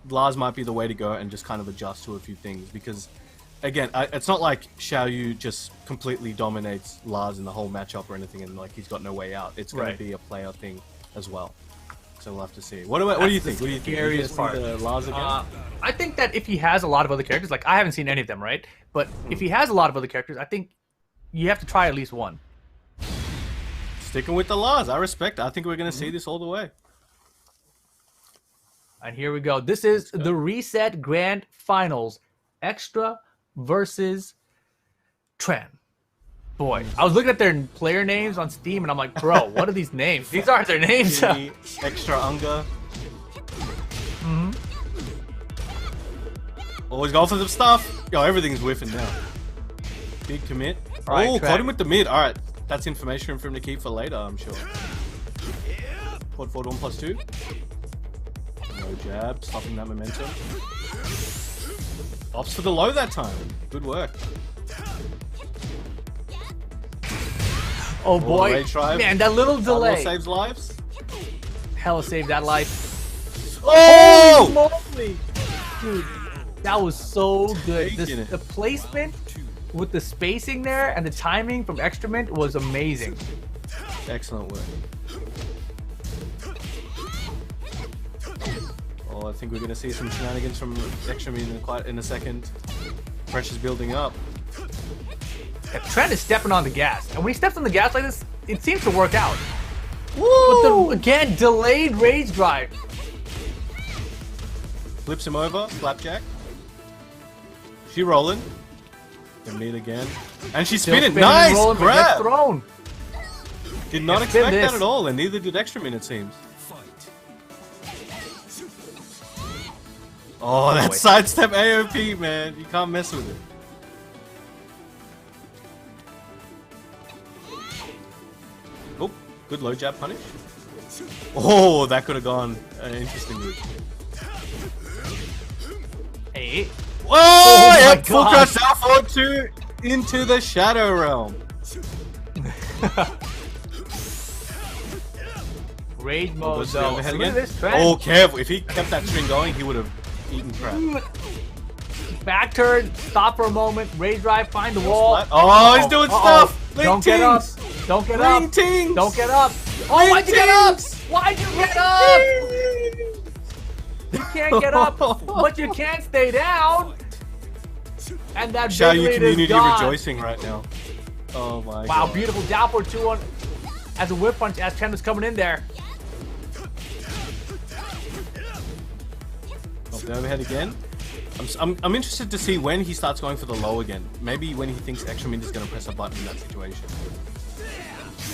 Lars might be the way to go and just kind of adjust to a few things because, again, it's not like Xiaoyu just completely dominates Lars in the whole matchup or anything and like he's got no way out. It's going to be a player thing as well. So we'll have to see. What do you think? What do you think? Scariest part. Lars again? I think that if he has a lot of other characters, like I haven't seen any of them, right? But if he has a lot of other characters, I think you have to try at least one. Sticking with the Lars. I respect it. I think we're going to see this all the way. And here we go. This is the Reset Grand Finals. Extra versus Tren. Boy, I was looking at their player names on Steam and I'm like, bro, what are these names? These aren't their names. Extra Unga. Always go for some stuff. Yo, everything's whiffing now. Big commit. Right, oh, caught him with the mid. Alright, that's information for him to keep for later, I'm sure. Quad forward 1+2. No jab, stopping that momentum. Opts for the low that time. Good work. Oh boy, man, that little delay. Saves lives. Hella saved that life. Oh! Holy moly! Dude, that was so good. The placement with the spacing there and the timing from XTramint was amazing. Excellent work. Oh, I think we're going to see some shenanigans from XTramint in a second. Pressure's building up. Yeah, Trent is stepping on the gas, and when he steps on the gas like this, it seems to work out. Woo! But again, delayed rage drive. Flips him over, flapjack. She rolling. The meet again. And she's spinning. Nice grab! Thrown. Did not expect that at all, and neither did XTramint, it seems. Oh, that sidestep AOP, man. You can't mess with it. Oh, good low jab punish. Oh, that could have gone interestingly. Hey. Whoa! Oh, yeah, full crush down forward 2 into the Shadow Realm. Rage mode, though. Look at this trend. Oh, careful. If he kept that string going, he would have eaten crap. Back turn, stop for a moment, rage drive, find the wall. Oh, he's doing stuff! Don't get up! Don't get up! Don't get up! Oh, why'd you get up? Why'd you get up? You can't get up, but you can't stay down. And that Xiaoyu community is gone. rejoicing right now. Oh my god. Wow, beautiful downward 2-1 as a whip punch as Chen was coming in there. The overhead again. I'm interested to see when he starts going for the low again. Maybe when he thinks XTramint is going to press a button in that situation.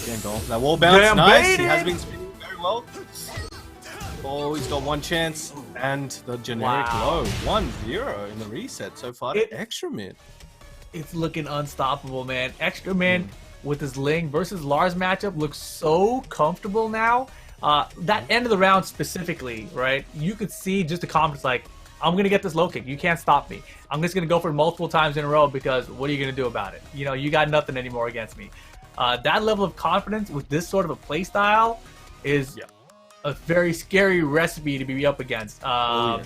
Again, go for that wall bounce. Nice. He has been spinning very well. Oh, he's got one chance. And the generic low. 1-0 in the reset so far to XTramint. It's looking unstoppable, man. XTramint with his Ling versus Lars matchup looks so comfortable now. That end of the round specifically, right? You could see just the confidence, like, I'm going to get this low kick. You can't stop me. I'm just going to go for it multiple times in a row because what are you going to do about it? You know, you got nothing anymore against me. That level of confidence with this sort of a play style is a very scary recipe to be up against. I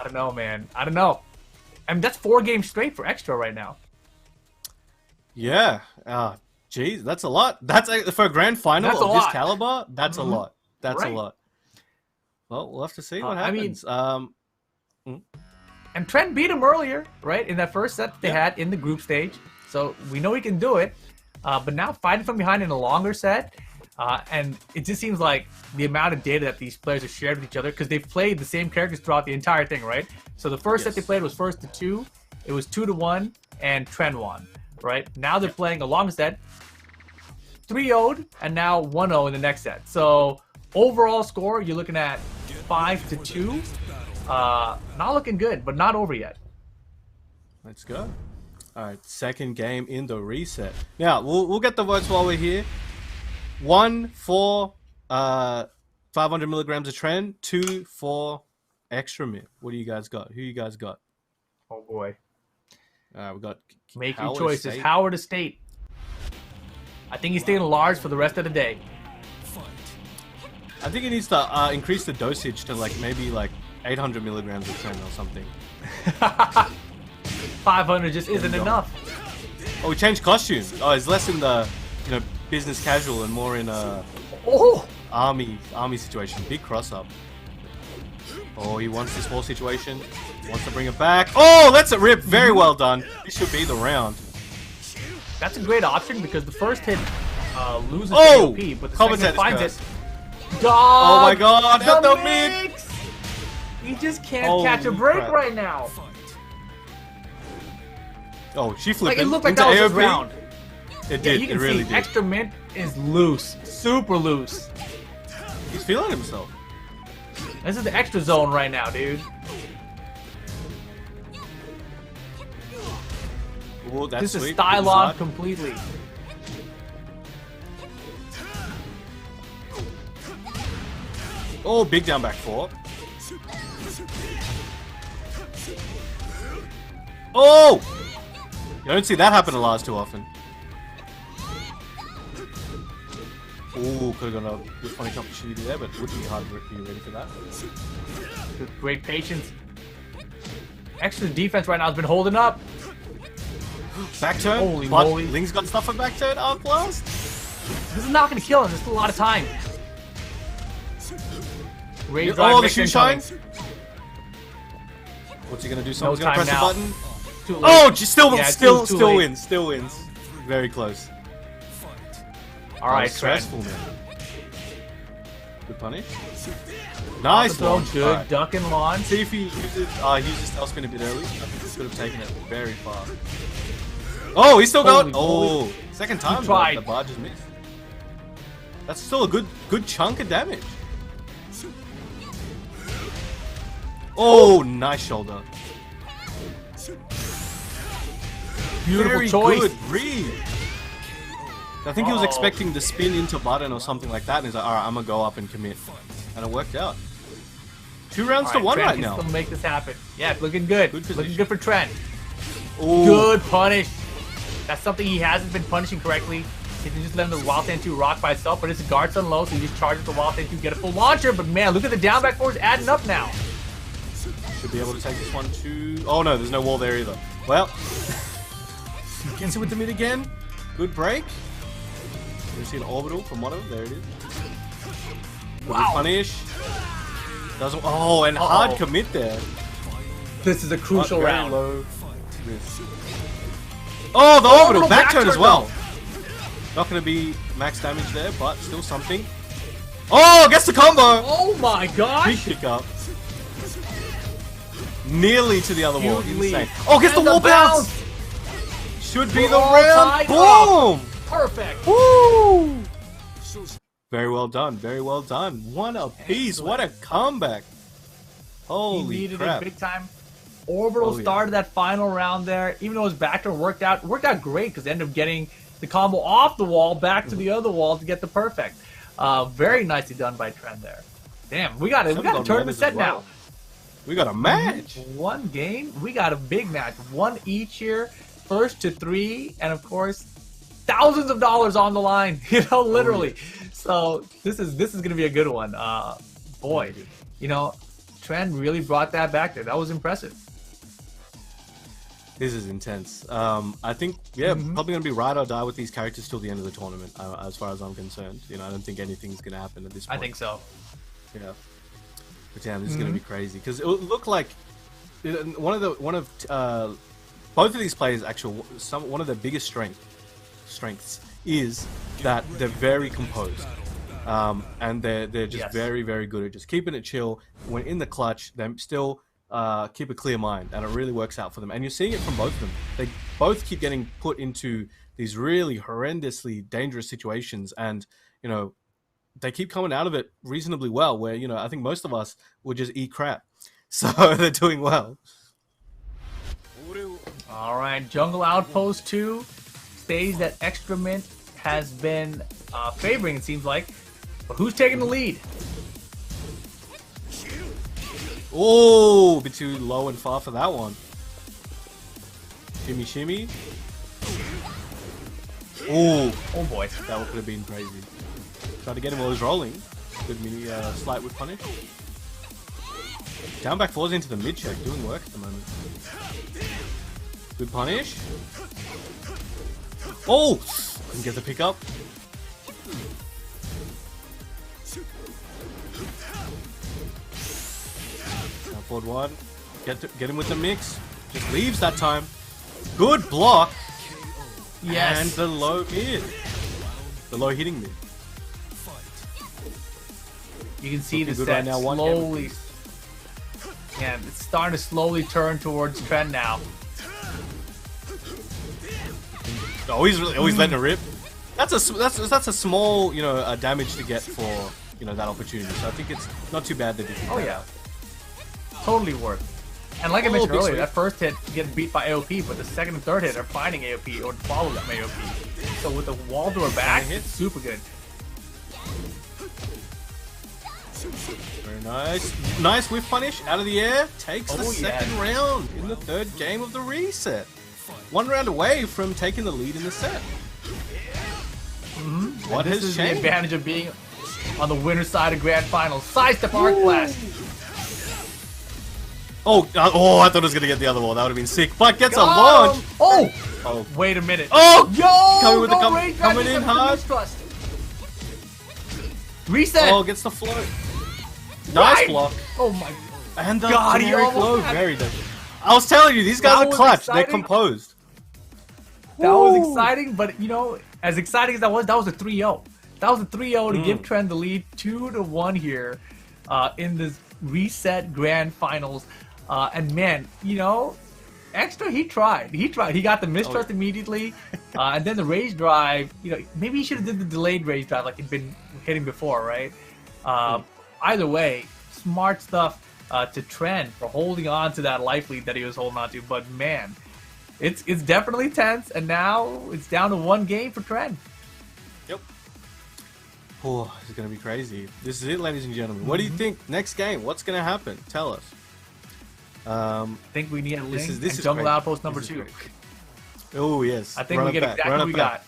don't know, man. I don't know. I mean, that's 4 games straight for Extra right now. Yeah. Jeez, that's a lot. That's for a grand final of this caliber. That's a lot. That's a lot. Well, we'll have to see what happens. And Trent beat him earlier, right? In that first set they had in the group stage. So we know he can do it. But now fighting from behind in a longer set. And it just seems like the amount of data that these players have shared with each other, because they've played the same characters throughout the entire thing, right? So the first set they played was 1-2. It was 2-1, and Trent won, right? Now they're playing a longer set, 3-0'd and now 1-0 in the next set. So overall score, you're looking at 5-2. Not looking good, but not over yet. Let's go. All right, second game in the reset. Now we'll get the votes while we're here. 1 for 500 milligrams of trend. 2 for XTramint. What do you guys got? Who you guys got? Oh boy. We got Make your Howard choices. Estate. Howard Estate. I think he's staying Lars for the rest of the day. I think he needs to increase the dosage to like maybe like 800 milligrams of trend or something. 500 just isn't enough. Oh, we changed costumes. Oh, it's less in the business casual and more in a Oh! army situation. Big cross up. Oh, he wants this whole situation. Wants to bring it back. Oh, that's a rip. Very well done. This should be the round. That's a great option because the first hit loses Oh! the AOP, but the second hit finds curse. it. Dog, Oh my god, at the mix! mix! He just can't Holy catch a break crap. right now. Oh, she flipped Like, it looked like into that was his AOP. round. It Yeah, did. you It can really see did. XTramint is loose. Super loose. He's feeling himself. This is the extra zone right now, dude. Oh, that's This is sweet. style This on hard. completely. Oh, big down back four. Oh! You don't see that happen to Lars too often. Oh, could have got a good funny opportunity there, but would be hard to be ready for that. With great patience. Extra defense right now has been holding up. Back turn. Holy but moly. Ling's got stuff for back turn. Up last. This is not going to kill him. There's still a lot of time. Rage Oh, drive the mix shoe incoming. shine. What's he gonna do? Someone's time gonna press now. the button. Too late. Oh, just still Yeah, still too late. wins. Still wins. Very close. All right, stressful, man. Good punish. Nice Nice throw. launch. Good Alright. duck and launch. See if he uses tail spin a bit early. I think this could have taken it very far. Oh, he's still Holy going. moly. Oh, second time tried. the barge is missed. That's still a good chunk of damage. Oh, nice shoulder. Beautiful Very choice. good read. I think he was Oh. expecting the spin into button or something like that, and he's like, alright, I'm gonna go up and commit. And it worked out. 2 rounds All to 1 Trent right can now. still make this happen. Yeah, looking good. Good Looking position. good for Trent. Ooh. Good punish. That's something he hasn't been punishing correctly. He can just let him the Wild Stand 2 rock by itself, but it's guard on low, so he just charges the Wild Stand 2, get a full launcher. But man, look at the down back forwards adding up now. Should be able to take this one too. Oh no, there's no wall there either. Well, gets it with the mid again. Good break. You see an orbital from one of them. There it is. Wow. Punish. Doesn't. Oh, and hard commit there. This is a crucial Very round. low miss. Oh, the orbital back turn as well. Not going to be max damage there, but still something. Oh, gets the combo. Oh my Big gosh! pick up. Nearly to the other wall. Huge lead. Insane. Oh, gets the And wall the bounce. Should be the All round. tied up. Boom. Perfect. Woo. Very well done. Very well done. One apiece. What a comeback. He Holy needed crap. it big time. Orbital Oh, yeah. started that final round there. Even though his back turn worked out great because they ended up getting the combo off the wall back to the other wall to get the perfect. Very nicely done by Trent there. Damn, we got a Some tournament set as well. now. We got a match. One game, we got a big match. One each here, first to 3, and of course, thousands of dollars on the line. You know, literally. So this is gonna be a good one. Boy, you know, Trent really brought that back there. That was impressive. This is intense. I think, yeah, probably going to be ride or die with these characters till the end of the tournament, as far as I'm concerned. You know, I don't think anything's going to happen at this point. I think so. Yeah. But damn, this is going to be crazy. Because it looked like both of these players, one of their biggest strengths is that they're very composed. And they're just Yes. very, very good at just keeping it chill. When in the clutch, they're still keep a clear mind, and it really works out for them. And you're seeing it from both of them. They both keep getting put into these really horrendously dangerous situations, and you know, they keep coming out of it reasonably well. Where you know, I think most of us would just eat crap. So they're doing well. All right, Jungle Outpost 2, stage that XTramint has been favoring, it seems like. But who's taking the lead? Oh, a bit too low and far for that one. Shimmy, shimmy. Oh, Oh boy. that could have been crazy. Tried to get him while he's rolling. Good mini slight with punish. Down back falls into the mid check, doing work at the moment. Good punish. Oh! Couldn't get the pick up. Down forward one. Get him with the mix. Just leaves that time. Good block. Yes. And the low mid. The low hitting mid. You can see the Looking good set right now, one slowly. Yeah, it's starting to slowly turn towards trend now. Oh, he's letting it rip. That's a small, you know, damage to get for, you know, that opportunity. So I think it's not too bad that he can Oh yeah, totally worth. And like I mentioned big earlier, sweep. that first hit getting beat by AOP, but the second and third hit are finding AOP or follow up AOP. So with the wall to her back, hit. it's super good. Very nice. Nice whiff punish out of the air. Takes the Oh, yeah. second round in the third game of the reset. One round away from taking the lead in the set. What This has is the changed? advantage of being on the winner's side of Grand Finals. Sidestep Arc Blast. Oh, I thought it was going to get the other wall. That would have been sick. But gets a Got launch. him. Oh! Oh, Wait a minute. Oh! Yo! Coming with the no range coming drive, in just a hard. mistrust. Reset! Oh, gets the float. Nice Right. block. Oh my And the God, he generic almost low. had it. Very dangerous. I was telling you, these guys That are was clutch. They're exciting. composed. That was Woo. exciting, but you know, as exciting as that was a 3-0. That was a 3-0 to give Trend the lead 2-1 here in this reset grand finals. And man, you know, Extra, he tried. He got the mistrust immediately. And then the rage drive, you know, maybe he should have did the delayed rage drive like he'd been hitting before, right? Either way, smart stuff to Trend for holding on to that life lead that he was holding on to. But man, it's definitely tense, and now it's down to one game for Trend. Yep. Oh, this is going to be crazy. This is it, ladies and gentlemen. What do you think? Next game, what's going to happen? Tell us. I think we need a This link is and Jungle great. Outpost number This is 2. great. Oh, yes. I think Run we it get back. exactly Run what it we back.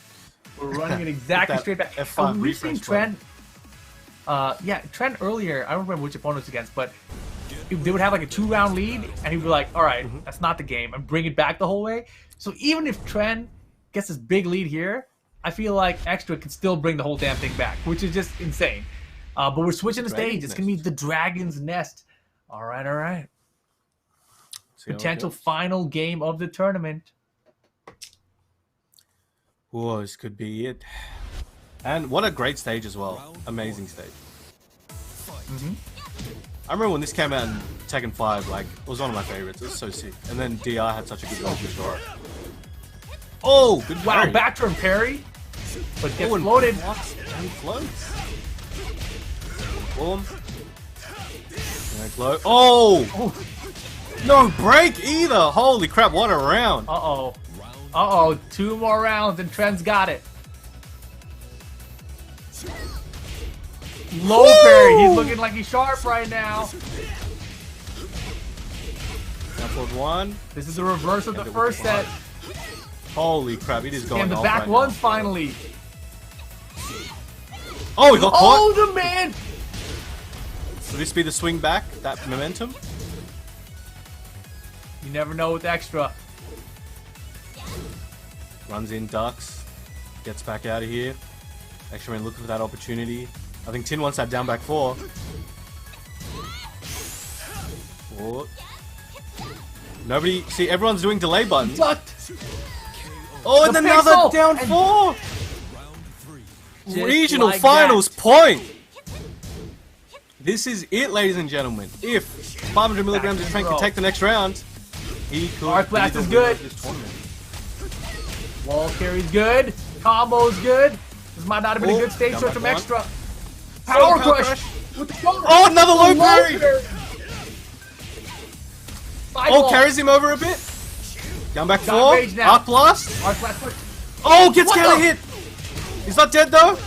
got. We're running it exactly that straight back. F5 And we've seen refresh Trend. Yeah, Trend earlier. I don't remember which opponent it was against, but they would have like a 2-round lead, and he'd be like, "All right, that's not the game," and bring it back the whole way. So even if Trend gets this big lead here, I feel like Extra can still bring the whole damn thing back, which is just insane. But we're switching the stage. It's gonna be the Dragon's Nest. All right, all right. See how it Potential goes. final game of the tournament. Oh, this could be it. And what a great stage as well. Amazing stage. I remember when this came out in Tekken 5, like, it was one of my favorites. It was so sick. And then DR had such a good version for it. Oh, good Wow, parry. back turn parry, but gets Oh, and floated. blocks and floats. Boom. Generic low. Oh! No break either! Holy crap, what a round! Uh-oh. Uh-oh, 2 more rounds and Trent's got it. Low parry. He's looking like he's sharp right now. Down forward one. This is the reverse of the And it first was set. Holy crap, it is going And the off back right one's now. finally. Oh, he got caught! Oh, the man! Will this be the swing back? That momentum? You never know with Extra. Runs in, ducks. Gets back out of here. XTramint looking for that opportunity. I think Tin wants that down back 4. Oh. Nobody... See, everyone's doing delay buttons. Ducked. Oh, and The another pixel! down And- 4! Just Regional like finals that. point! This is it, ladies and gentlemen. If 500 milligrams of Trent can take the next round, he could Arc be Blast the is winner good. of this tournament. Wall carry's good. Combo's good. This might not have been a good stage down switch back from one. Extra. Power Power crush. crush. With the shoulder. Oh, another low parry! Sidewall. Oh, carries him over a bit. Down back Got four. rage now. Arc Blast. Arc Blast push. Oh, gets What counter the- hit. He's not dead though.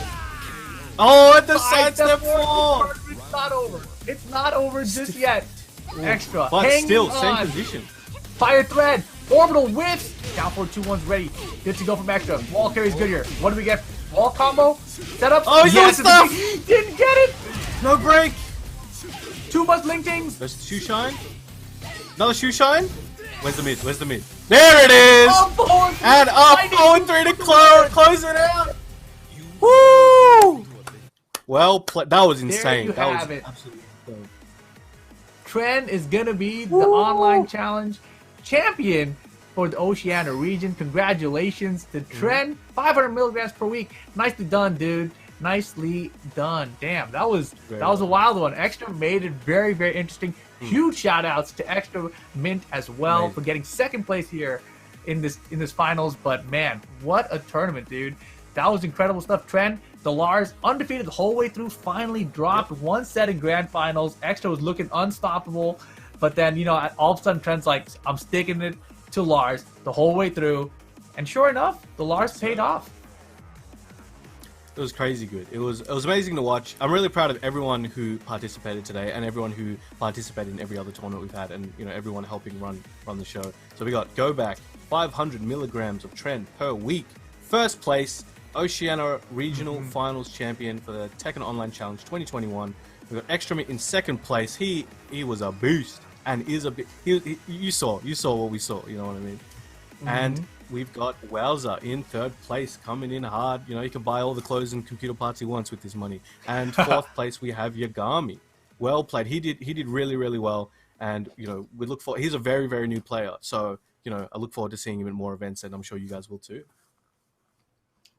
Oh, at the sidestep four. 4. It's not over. It's not over just yet. Extra. But Hanging still, on. same position. Fire thread. Orbital whiffs. Down 4-2-1's ready. Good to go from Extra. Wall carry's good here. What do we get? Wall combo. Setup. Oh, he's yes, on stuff. Didn't get it. No break. Too much link things. There's the shoe shine. Another shoe shine. Where's the mid? Where's the mid? There it is. Up 4-3. And up 0-3 to close it out. Woo! Well played. That was insane. you That have was it. absolutely insane. Tren is gonna be the online challenge champion for the Oceania region. Congratulations to Tren. 500 milligrams per week. Nicely done, dude. Nicely done. Damn, that was a wild one. Extra made it very, very interesting. Huge shout outs to Extra Mint as well Amazing. for getting second place here in this finals. But man, what a tournament, dude. That was incredible stuff. Tren, the Lars, undefeated the whole way through, finally dropped one set in grand finals. Extra was looking unstoppable. But then, you know, all of a sudden Tren's like, I'm sticking it to Lars the whole way through. And sure enough, the Lars paid off. It was crazy good. It was amazing to watch. I'm really proud of everyone who participated today and everyone who participated in every other tournament we've had, and you know, everyone helping run the show. So we got Go Back, 500 milligrams of Tren per week. First place, Oceania Regional Finals champion for the Tekken Online Challenge 2021. We got XTramint in second place. He was a beast and is a bit. You saw what we saw. You know what I mean? And we've got Wowzer in third place, coming in hard. You know, he can buy all the clothes and computer parts he wants with his money. And fourth place, we have Yagami. Well played. He did really, really well. And you know, we look for. He's a very, very new player. So you know, I look forward to seeing him in more events, and I'm sure you guys will too.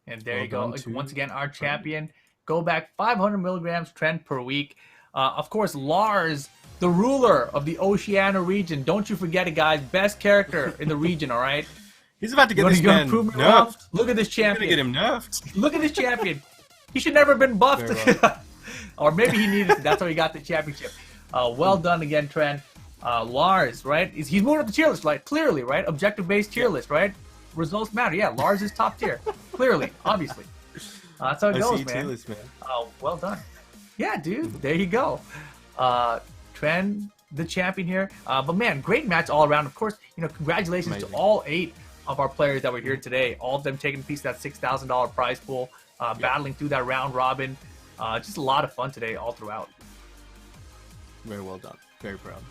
And there Well you go. done to Once again, our champion. Go Back, 500 milligrams Tren per week. Of course, Lars, the ruler of the Oceania region. Don't you forget it, guys. Best character in the region, all right? He's about to get You this man prove me wrong? nerfed. Look at this He's gonna get champion. him nerfed. Look at this champion. He should never have been buffed. Very Or maybe he needed it. That's how he got the championship. Well done again, Tren. Lars, right? He's moving up the tier list, right? Clearly, right? Objective-based tier list, right? Results matter. Yeah, Lars is top tier. Clearly, obviously. That's how it goes, tier man. list, man. Well done. Yeah, dude. There you go. Tren, the champion here. But man, great match all around. Of course, you know, congratulations Amazing. to all 8 of our players that were here today. All of them taking a piece of that $6,000 prize pool, battling through that round robin. Just a lot of fun today, all throughout. Very well done. Very proud.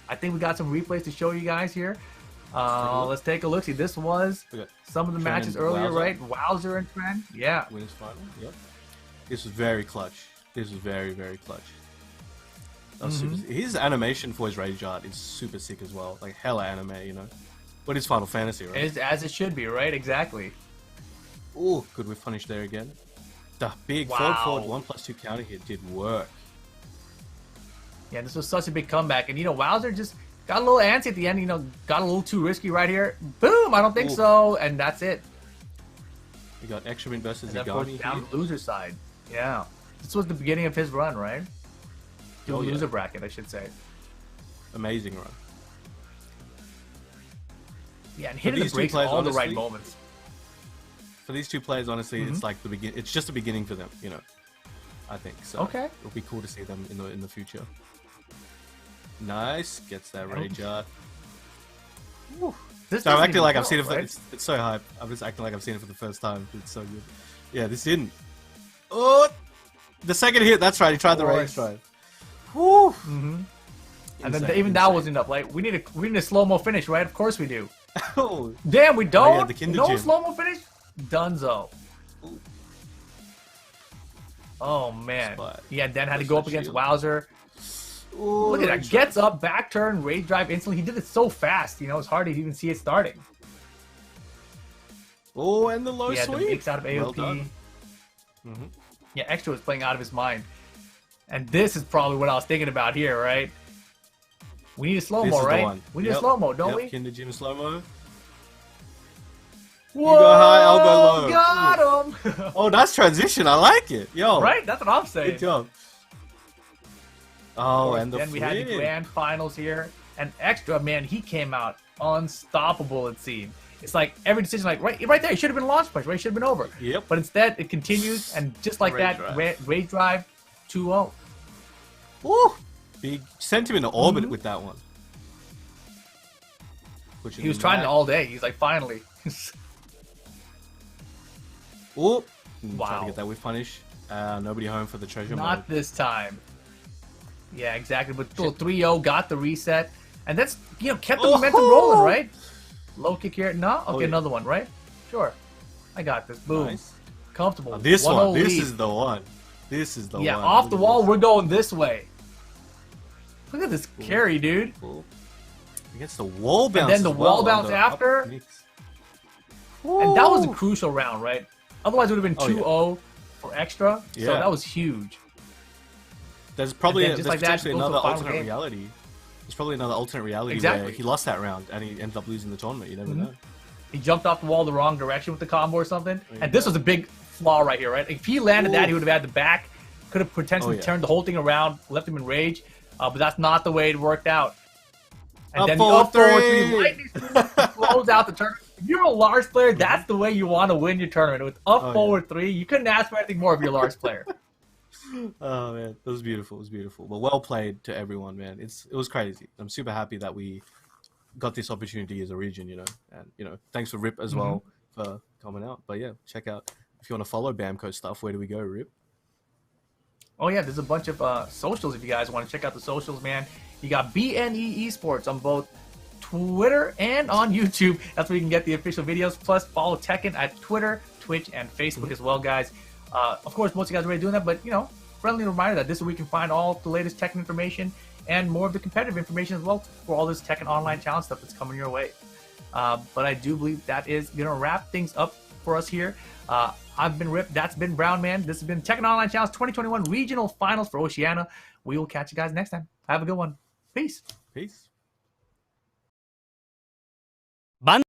I think we got some replays to show you guys here. Let's take a look. See, this was We got some of the Tren matches and earlier, Wowzer. right? Wowzer and Tren. Yeah. Winners final. Yep. This was very clutch. This was very, very clutch. That was super. His animation for his rage art is super sick as well. Like hella anime, you know. But it's Final Fantasy, right? As it should be, right? Exactly. Ooh, good with punish there again. The big Wow. forward 1+2 counter hit did work. Yeah, this was such a big comeback. And, you know, Wowzer just got a little antsy at the end, you know, got a little too risky right here. Boom! I don't think Ooh. so. And that's it. We got XTramint versus And then of course, Yagami. down the loser side. Yeah. This was the beginning of his run, right? The Oh, yeah. loser bracket, I should say. Amazing run. Yeah, and hitting the these two brakes at players, all the right honestly, moments. For these two players, honestly, it's like the begin. It's just the beginning for them, you know. I think so. Okay. It'll be cool to see them in the future. Nice, gets that rage art. This So I'm doesn't acting even like I've go, seen it. right? It's so hype. I'm just acting like I've seen it for the first time. It's so good. Yeah, this didn't. Oh, the second hit. That's right. He tried the rage course. drive. Woo. And then even that wasn't enough. Like we need a slow mo finish, right? Of course we do. Oh, Damn, we don't. yeah, the Kinder No Gym. slow mo finish. Dunzo. Oh man. Spot. Yeah, then had to Where's go that up against shield? Wowzer. Ooh, Look at that. rage drive. Gets up, back turn, rage drive instantly. He did it so fast. You know, it's hard to even see it starting. Oh, and the low Yeah, the sweep. mix out of Well AOP. done. Yeah, Extra was playing out of his mind. And this is probably what I was thinking about here, right? We need a slow-mo, right? We need a slow-mo, don't we? Kinder Jim slow-mo. Whoa! Go high, I'll go low. Got him! Oh, nice transition. I like it. Yo. Right? That's what I'm saying. Good job. Oh, and the then we had the grand finals here. And Extra, man, he came out unstoppable, it seemed. It's like every decision, like right there, it should have been launch punch, right? It should have been over. Yep. But instead, it continues, and just like Rage that, drive. Rage Drive 2-0. Woo! Big sent him into orbit with that one. He was trying it all day. He's like, finally. Ooh. Wow. Trying to get that whiff punish. Nobody home for the treasure Not mode. this time. Yeah, exactly. But still 3-0, got the reset. And that's, kept the momentum rolling, right? Low kick here. No? Okay, yeah. another one, right? Sure. I got this. Boom. Nice. Comfortable. This 1-0 one. This lead. is the one. This is the one. Yeah, off the Look at wall, this. we're going this way. Look at this carry, dude. Cool. Against the wall bounce. And then the as well wall bounce on the after. up mix. And that was a crucial round, right? Otherwise, it would have been Oh, 2-0 for Extra. So Yeah. that was huge. There's probably And then just like that, potentially goes to another the final alternate game. reality. There's probably another alternate reality Exactly. where he lost that round and he ended up losing the tournament. You never know. He jumped off the wall the wrong direction with the combo or something. There you And this go. was a big flaw right here, right? If he landed that, Ooh. he would have had the back. Could have potentially Oh, yeah. turned the whole thing around, left him in rage. But that's not the way it worked out. And Up then the forward up forward three. three, lightning speed close out the tournament. If you're a Lars player, that's the way you want to win your tournament. With up Oh, forward three, you couldn't ask for anything more if you're a Lars player. Oh man, it was beautiful. It was beautiful. But well played to everyone, man. It was crazy. I'm super happy that we got this opportunity as a region, and thanks for Rip as well for coming out. But yeah, check out if you want to follow Bamco stuff. Where do we go, Rip? Oh yeah, there's a bunch of socials if you guys want to check out the socials, man. You got BNE Esports on both Twitter and on YouTube. That's where you can get the official videos. Plus, follow Tekken at Twitter, Twitch, and Facebook as well, guys. Of course, most of you guys are already doing that, but friendly reminder that this is where we can find all the latest Tekken information and more of the competitive information as well for all this Tekken Online Challenge stuff that's coming your way. But I do believe that is going to wrap things up for us here. I've been Rip. That's been Brown Man. This has been Tekken Online Challenge 2021 Regional Finals for Oceania. We will catch you guys next time. Have a good one. Peace. Peace.